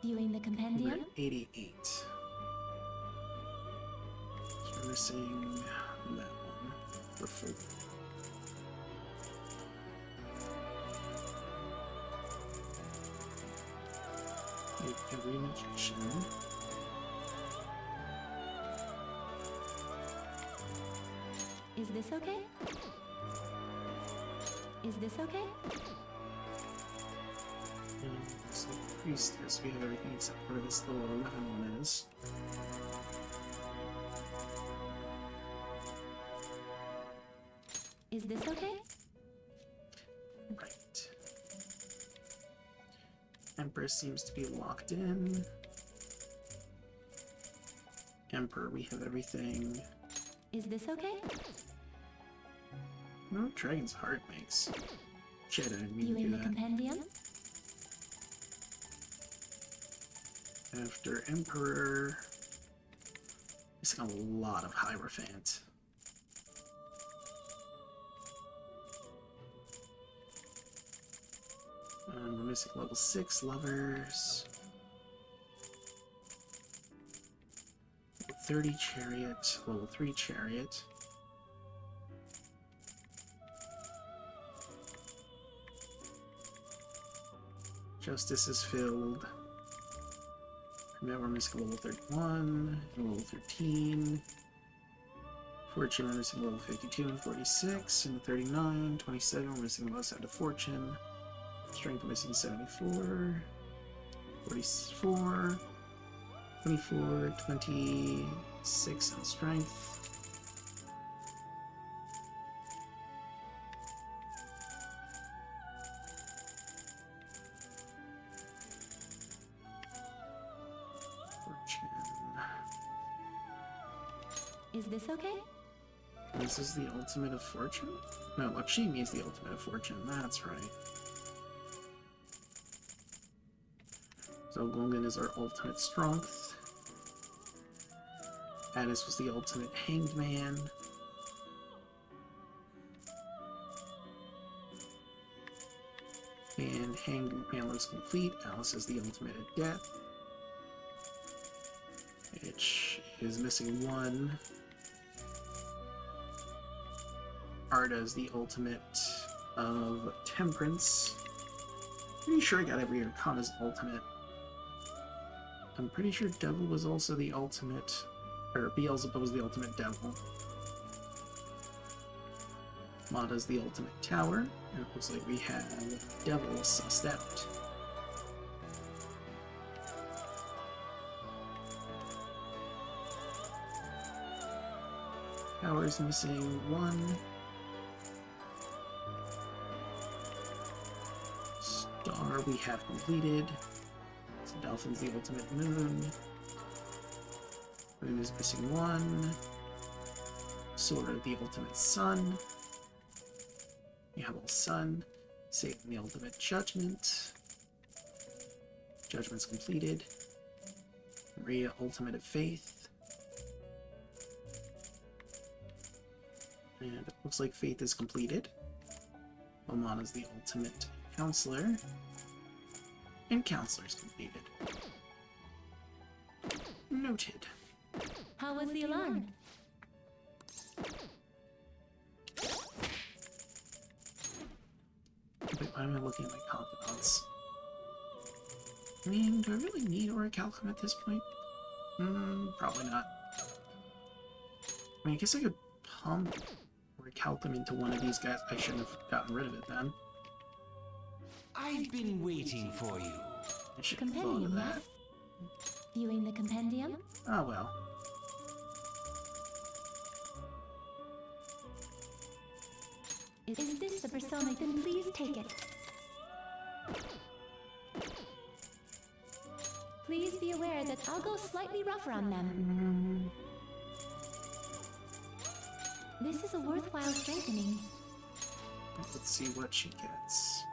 Viewing the compendium? 88. So we're missing that one for full. Every magician. Is this okay? Is this okay? So Priestess, we have everything except where this little 11 one is. Is this okay? Right. Empress seems to be locked in. Emperor, we have everything. Is this okay? No, Dragon's Heart makes. Shit, I didn't mean to Viewing do the that. compendium? After Emperor, missing a lot of Hierophant. We're missing level 6 lovers. Level 30 Chariot, level 3 Chariot. Justice is filled. Now we're missing level 31 and level 13. Fortune, we're missing level 52 and 46, and 39, 27, we're missing level side of Fortune. Strength, we're missing 74, 44, 24, 26 on Strength. Is this okay? This is the ultimate of fortune? No, Lakshmi is the ultimate of fortune, that's right. So Gungan is our ultimate strength. Addis was the ultimate hanged man. And hanged man looks complete. Alice is the ultimate of death. Which is missing one. Arda is the ultimate of temperance. Pretty sure I got every Arcana's ultimate. I'm pretty sure Devil was also the ultimate, or Beelzebub was the ultimate devil. Mata's the ultimate tower, and it looks like we have Devil sussed out. Tower's missing one. Star we have completed. So Dolphin's the ultimate moon. Moon is missing one. Sword the ultimate sun. We have all sun. Satan the ultimate judgment. Judgment's completed. Maria ultimate of faith. And it looks like faith is completed. Momana's the ultimate counselor. And counselor's completed. Noted. How was the alarm? Wait, why am I looking at my confidants? I mean, do I really need Orichalcum at this point? Probably not. I mean, I guess I could pump Orichalcum into one of these guys. I shouldn't have gotten rid of it then. I've been waiting for you. I should have thought of that. Viewing the compendium? Oh well. Is this the persona? Then please take it. Please be aware that I'll go slightly rougher on them. This is a worthwhile strengthening. Let's see what she gets.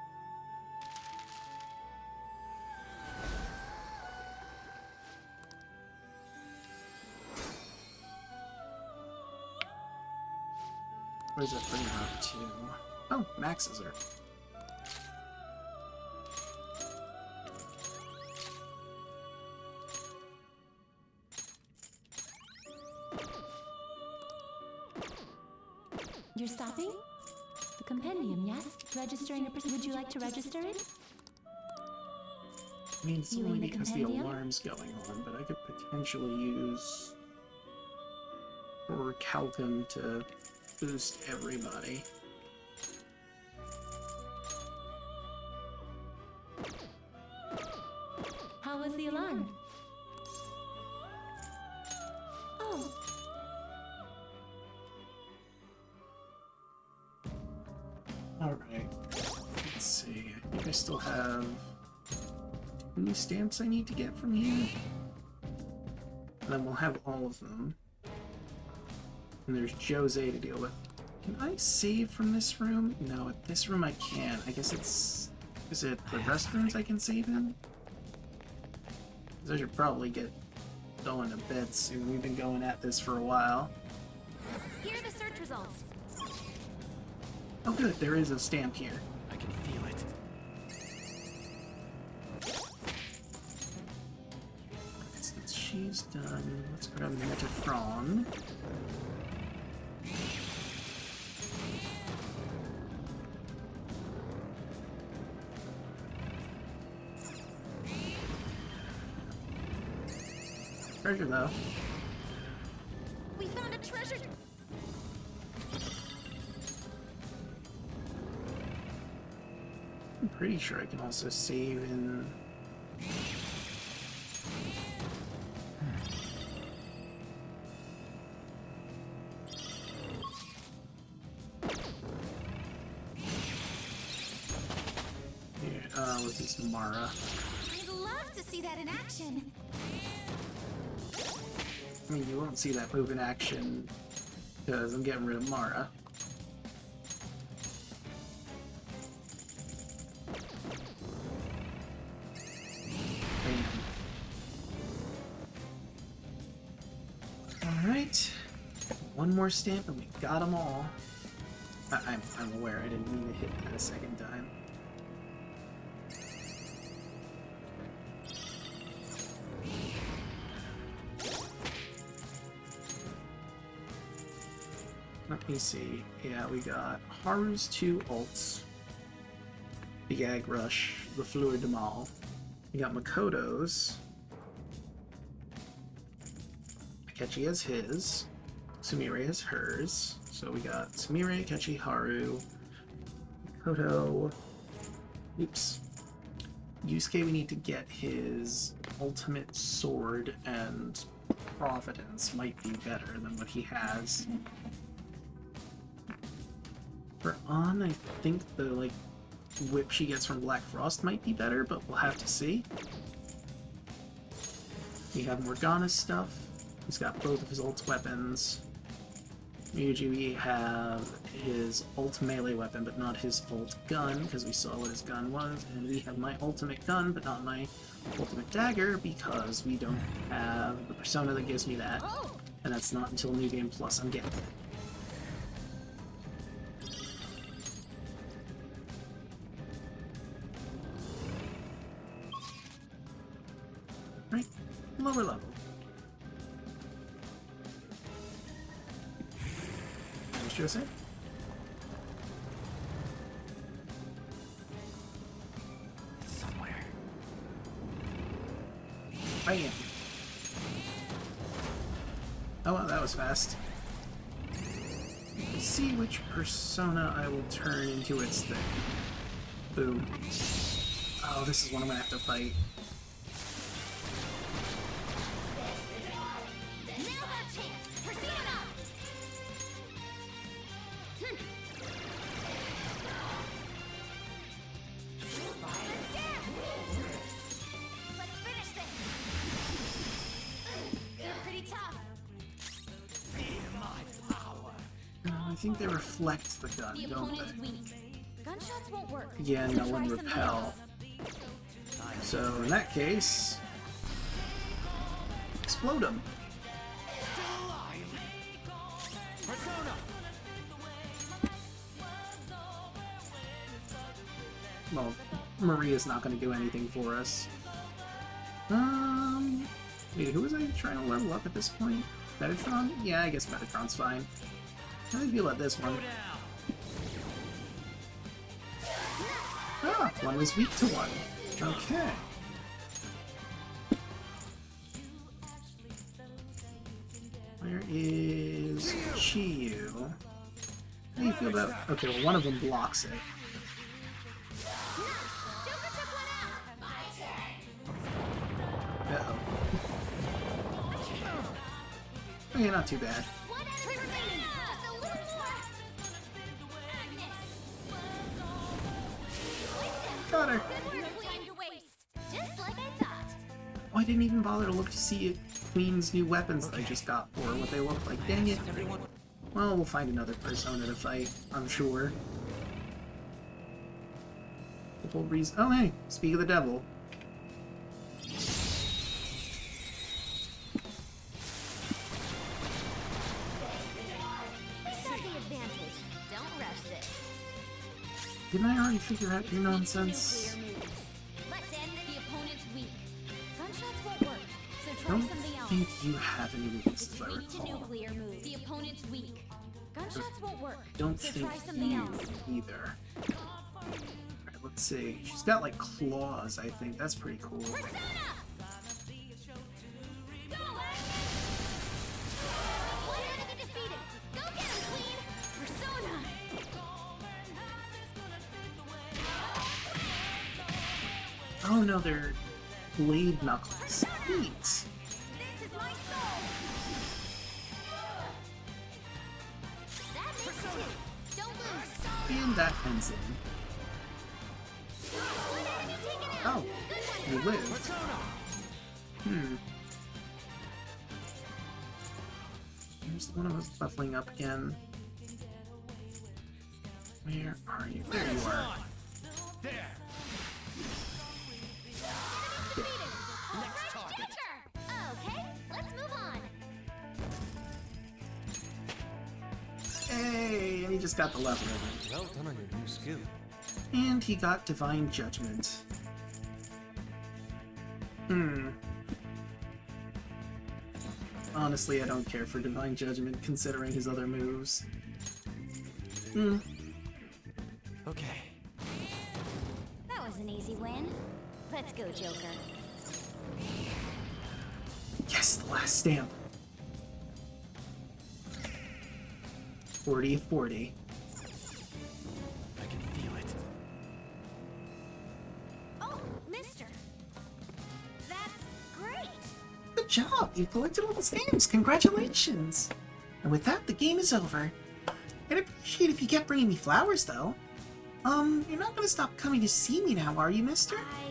What does that bring her up to? Oh, maxes her. You're stopping? The compendium, yes? Registering a person. Would you like to register it? I mean, it's You only mean the because the compendium? alarm's going on, but I could potentially use Orichalcum to boost everybody. How was the alarm? Oh. Alright. Let's see. I think I still have 2 stamps I need to get from here. And then we'll have all of them. And there's Jose to deal with. Can I save from this room? No, at this room I can't. I guess it's... Is it the restrooms I can save in? 'Cause I should probably get going to bed soon. We've been going at this for a while. Here are the search results. Oh good, there is a stamp here. I can feel it. Since she's done, let's grab Metatron. Treasure though. We found a treasure. I'm pretty sure I can also save in... Here, with this Mara. I'd love to see that in action. I mean, you won't see that move in action Because I'm getting rid of Mara. Alright. One more stamp and we got them all. I'm aware I didn't mean to hit that a second time. Let me see. Yeah, we got Haru's 2 ults. Big Ag Rush, the Fleur de Mal. We got Makoto's. Akechi has his. Sumire has hers. So we got Sumire, Akechi, Haru, Makoto. Oops. Yusuke, we need to get his ultimate sword, and Providence might be better than what he has. For An, I think the like whip she gets from Black Frost might be better, but we'll have to see. We have Morgana's stuff. He's got both of his ult weapons. Ryuji, we have his ult melee weapon, but not his ult gun, because we saw what his gun was. And we have my ultimate gun, but not my ultimate dagger, because we don't have the persona that gives me that. And that's not until New Game Plus I'm getting it. Right? Lower level. What's Joe say? Somewhere. I am. Oh well, that was fast. Let's see which persona I will turn into its thing. Boom. Oh, this is one I'm gonna have to fight. I think they reflect the gun, don't they? Gunshots won't work. Yeah, no one repel. So in that case, explode them. Well, Maria's not going to do anything for us. Wait, who was I trying to level up at this point? Metatron? Yeah, I guess Metatron's fine. How do you feel about this one? Ah, one was weak to one. Okay. Where is Chiyu? How do you feel about... Okay, well, one of them blocks it. Uh-oh. Okay, not too bad. Got her. Oh, I didn't even bother to look to see Queen's new weapons that I just got for her, what they look like. Dang it. Well, we'll find another persona to fight, I'm sure. The whole reason... Oh, hey! Speak of the devil. Didn't I already figure out your nonsense? I don't think you have any moves, if I recall. I don't think you either. Alright, let's see. She's got like claws, I think. That's pretty cool. Oh no, they're blade knuckles. Neat. And that ends in. Oh, you lived. There's one of us leveling up again. Where are you? There you are. Okay, let's move on. Hey, and he just got the level. Well done on your new skill. And he got Divine Judgment. Honestly, I don't care for Divine Judgment considering his other moves. Okay. That was an easy win. Let's go, Joker. Yes, the last stamp. 40-40. I can feel it. Oh, mister. That's great. Good job! You collected all the stamps! Congratulations! And with that, the game is over. I'd appreciate if you kept bringing me flowers, though. You're not gonna stop coming to see me now, are you, mister? I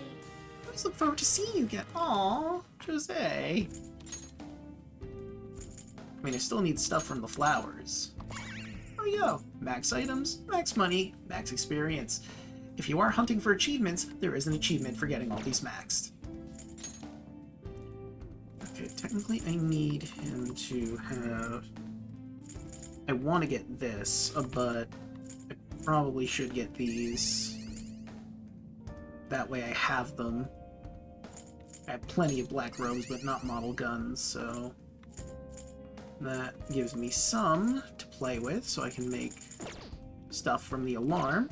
always look forward to seeing you again. Aww, Jose. I mean, I still need stuff from the flowers. Oh, yo, max items, max money, max experience. If you are hunting for achievements, there is an achievement for getting all these maxed. Okay, technically I need him to have... I want to get this, but I probably should get these. That way I have them. I have plenty of black robes, but not model guns, so... That gives me some to play with, so I can make stuff from the alarm.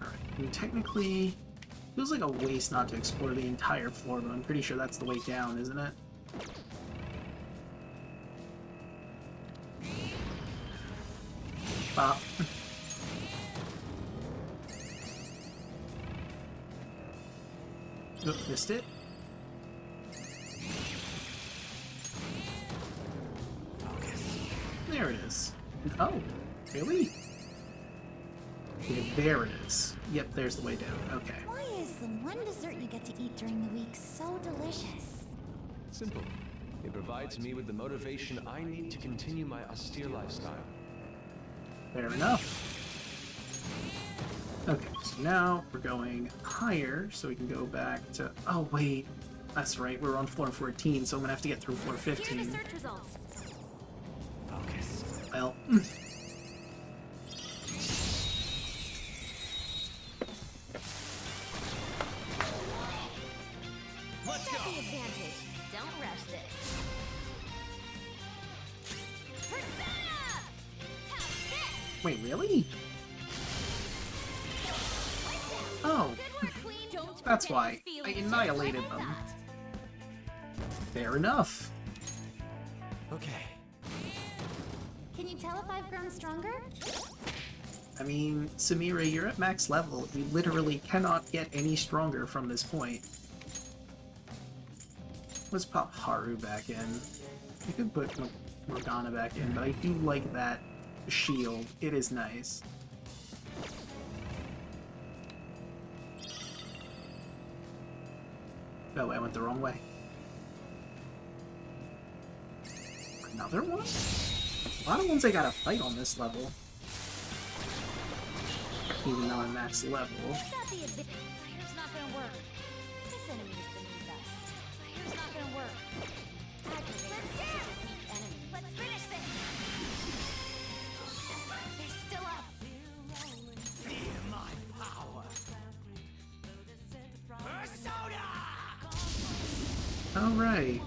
Alright, and technically... Feels like a waste not to explore the entire floor, but I'm pretty sure that's the way down, isn't it? Bop. Oop, missed it. There it is. Oh, really? Okay, there it is. Yep, there's the way down. Okay. Why is the one dessert you get to eat during the week so delicious? Simple. It provides me with the motivation I need to continue my austere lifestyle. Fair enough. Okay, so now we're going higher, so we can go back to... Oh, wait. That's right, we're on floor 14, so I'm gonna have to get through floor 15. Here are the search results. Focus. Well... Let's go. The advantage. Don't rush this. Persona! Have this! Wait, really? Oh, that's why. I annihilated them. Fair enough. Okay. Can you tell if I've grown stronger? I mean, Samira, you're at max level. You literally cannot get any stronger from this point. Let's pop Haru back in. I could put Morgana back in, but I do like that shield. It is nice. Oh, I went the wrong way. Another one? A lot of ones I gotta fight on this level. Even though I'm max level. Here's not gonna work. This enemy is beneath us. Here's not gonna work. Let's finish this! They're still up! Feel my power. Persona! Alright.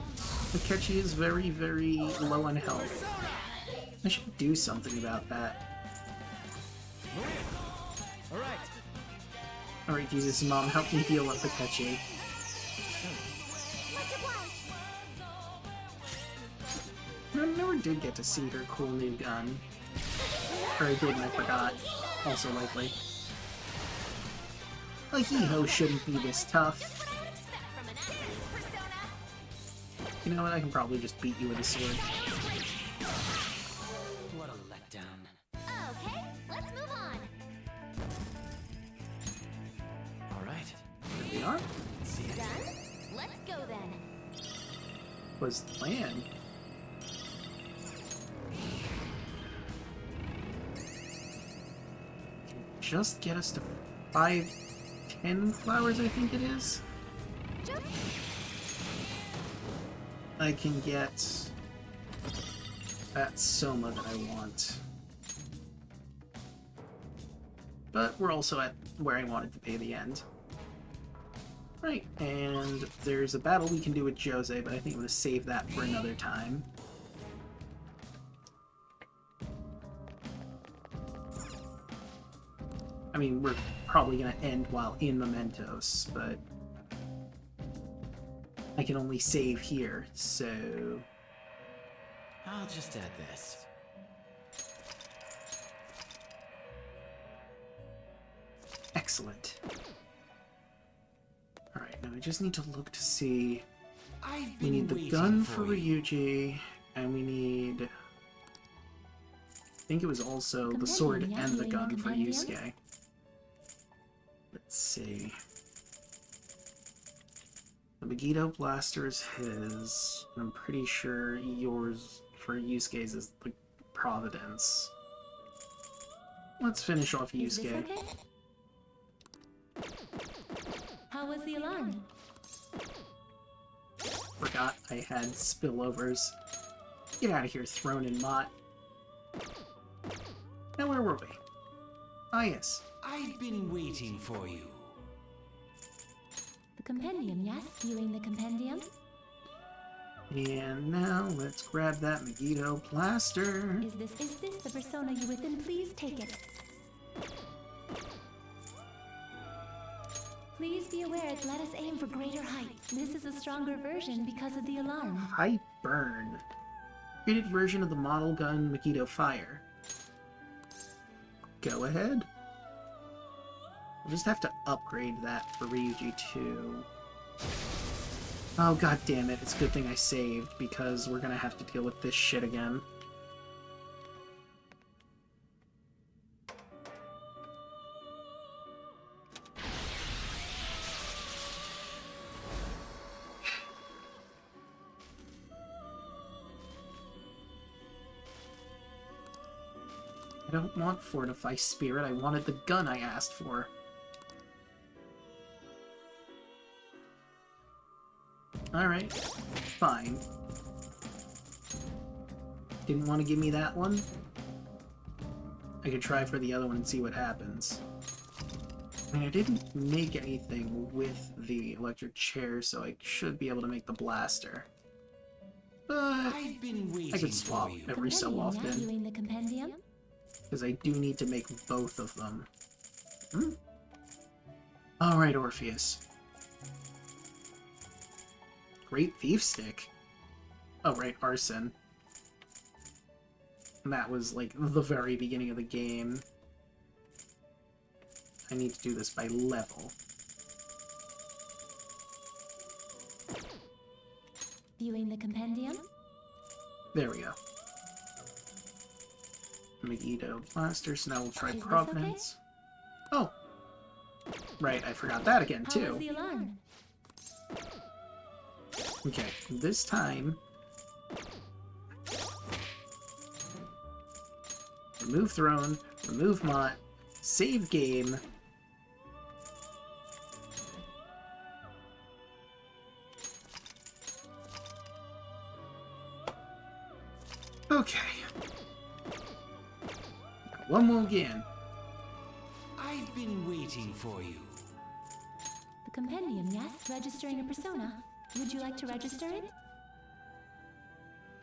Akechi is very, very low on health. I should do something about that. Alright, Jesus Mom, help me heal up Akechi. I never did get to see her cool new gun. Or I did and I forgot. Also likely. A He-Ho shouldn't be this tough. You know what, I can probably just beat you with a sword. What a letdown. Okay, let's move on. All right. Here we are. Done? Let's go then. was the plan. Just get us to 5-10 flowers, I think it is. I can get that Soma that I want. But we're also at where I wanted to pay the end. Right, and there's a battle we can do with Jose, but I think I'm going to save that for another time. I mean, we're probably going to end while in Mementos, but I can only save here, so... I'll just add this. Excellent. Alright, now I just need to look to see... We need the gun for Ryuji, and we need... I think it was also the sword and the gun for Yusuke. Let's see. The Megiddo Blaster is his. I'm pretty sure yours for Yusuke's is the Providence. Let's finish off Yusuke. Okay? How was the alarm? Forgot I had spillovers. Get out of here, Throne and Mott. Now where were we? Ah, yes. I've been waiting for you. The compendium, yes? Viewing the compendium? And now let's grab that Megiddo Blaster. Is this the persona you within? Please take it. Please be aware, let us aim for greater heights. This is a stronger version because of the alarm. High burn. Created version of the model gun Megiddo Fire. Go ahead. We'll just have to upgrade that for Ryuji too. Oh god damn it, it's a good thing I saved, because we're gonna have to deal with this shit again. I don't want Fortify Spirit, I wanted the gun I asked for. Alright, fine. Didn't want to give me that one? I could try for the other one and see what happens. I mean, I didn't make anything with the electric chair, so I should be able to make the blaster. But I could swap every so often. Viewing the compendium? Because I do need to make both of them. Alright, Orpheus. Great Thief Stick. Oh, right, Arson. And that was, like, the very beginning of the game. I need to do this by level. Viewing the compendium? There we go. Megiddo Blaster, so now we'll try Providence. Okay? Oh! Right, I forgot that again, too. How was the alarm? Okay, this time... Remove Throne, remove Mott, save game. Okay. One more again. I've been waiting for you. The compendium, yes? Registering a persona. Would you like to register it?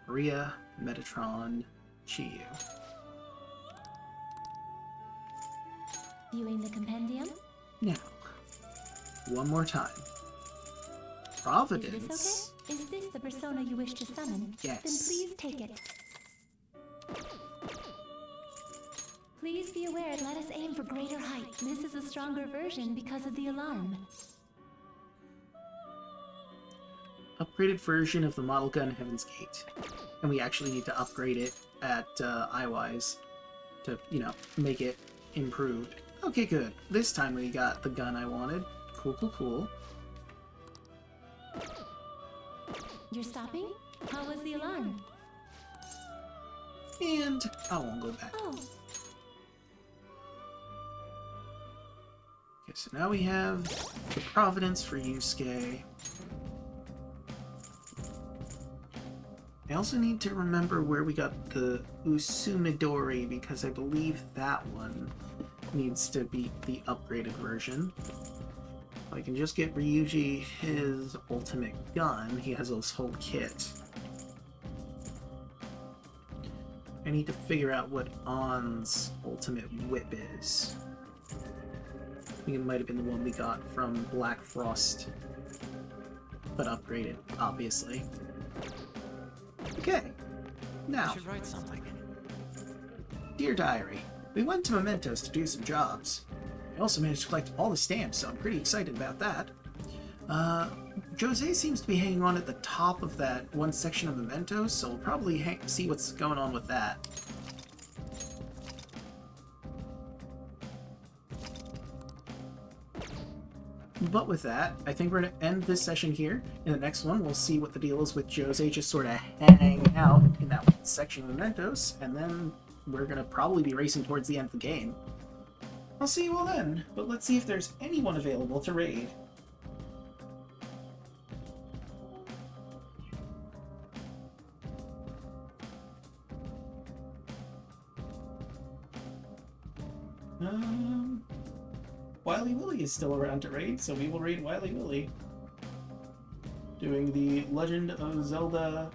Maria, Metatron, Chiyu. Viewing the compendium? Now, one more time. Providence. Is this okay? Is this the persona you wish to summon? Yes. Then please take it. Please be aware, let us aim for greater height. This is a stronger version because of the alarm. Upgraded version of the model gun Heaven's Gate. And we actually need to upgrade it at iWise to, you know, make it improved. Okay, good. This time we got the gun I wanted. Cool, cool, cool. You're stopping? How was the alarm? And I won't go back. Oh, Okay, so now we have the Providence for Yusuke. I also need to remember where we got the Usumidori, because I believe that one needs to be the upgraded version. If I can just get Ryuji his ultimate gun, he has this whole kit. I need to figure out what On's ultimate whip is. I think it might have been the one we got from Black Frost, but upgraded, obviously. Okay, now, I should write something. Dear Diary, we went to Mementos to do some jobs. I also managed to collect all the stamps, so I'm pretty excited about that. Jose seems to be hanging on at the top of that one section of Mementos, so we'll probably see what's going on with that. But with that, I think we're going to end this session here. In the next one, we'll see what the deal is with Jose just sort of hanging out in that one section of Mementos, and then we're going to probably be racing towards the end of the game. I'll see you all then, but let's see if there's anyone available to raid. Wily Willy is still around to raid, so we will raid Wily Willy. Doing the Legend of Zelda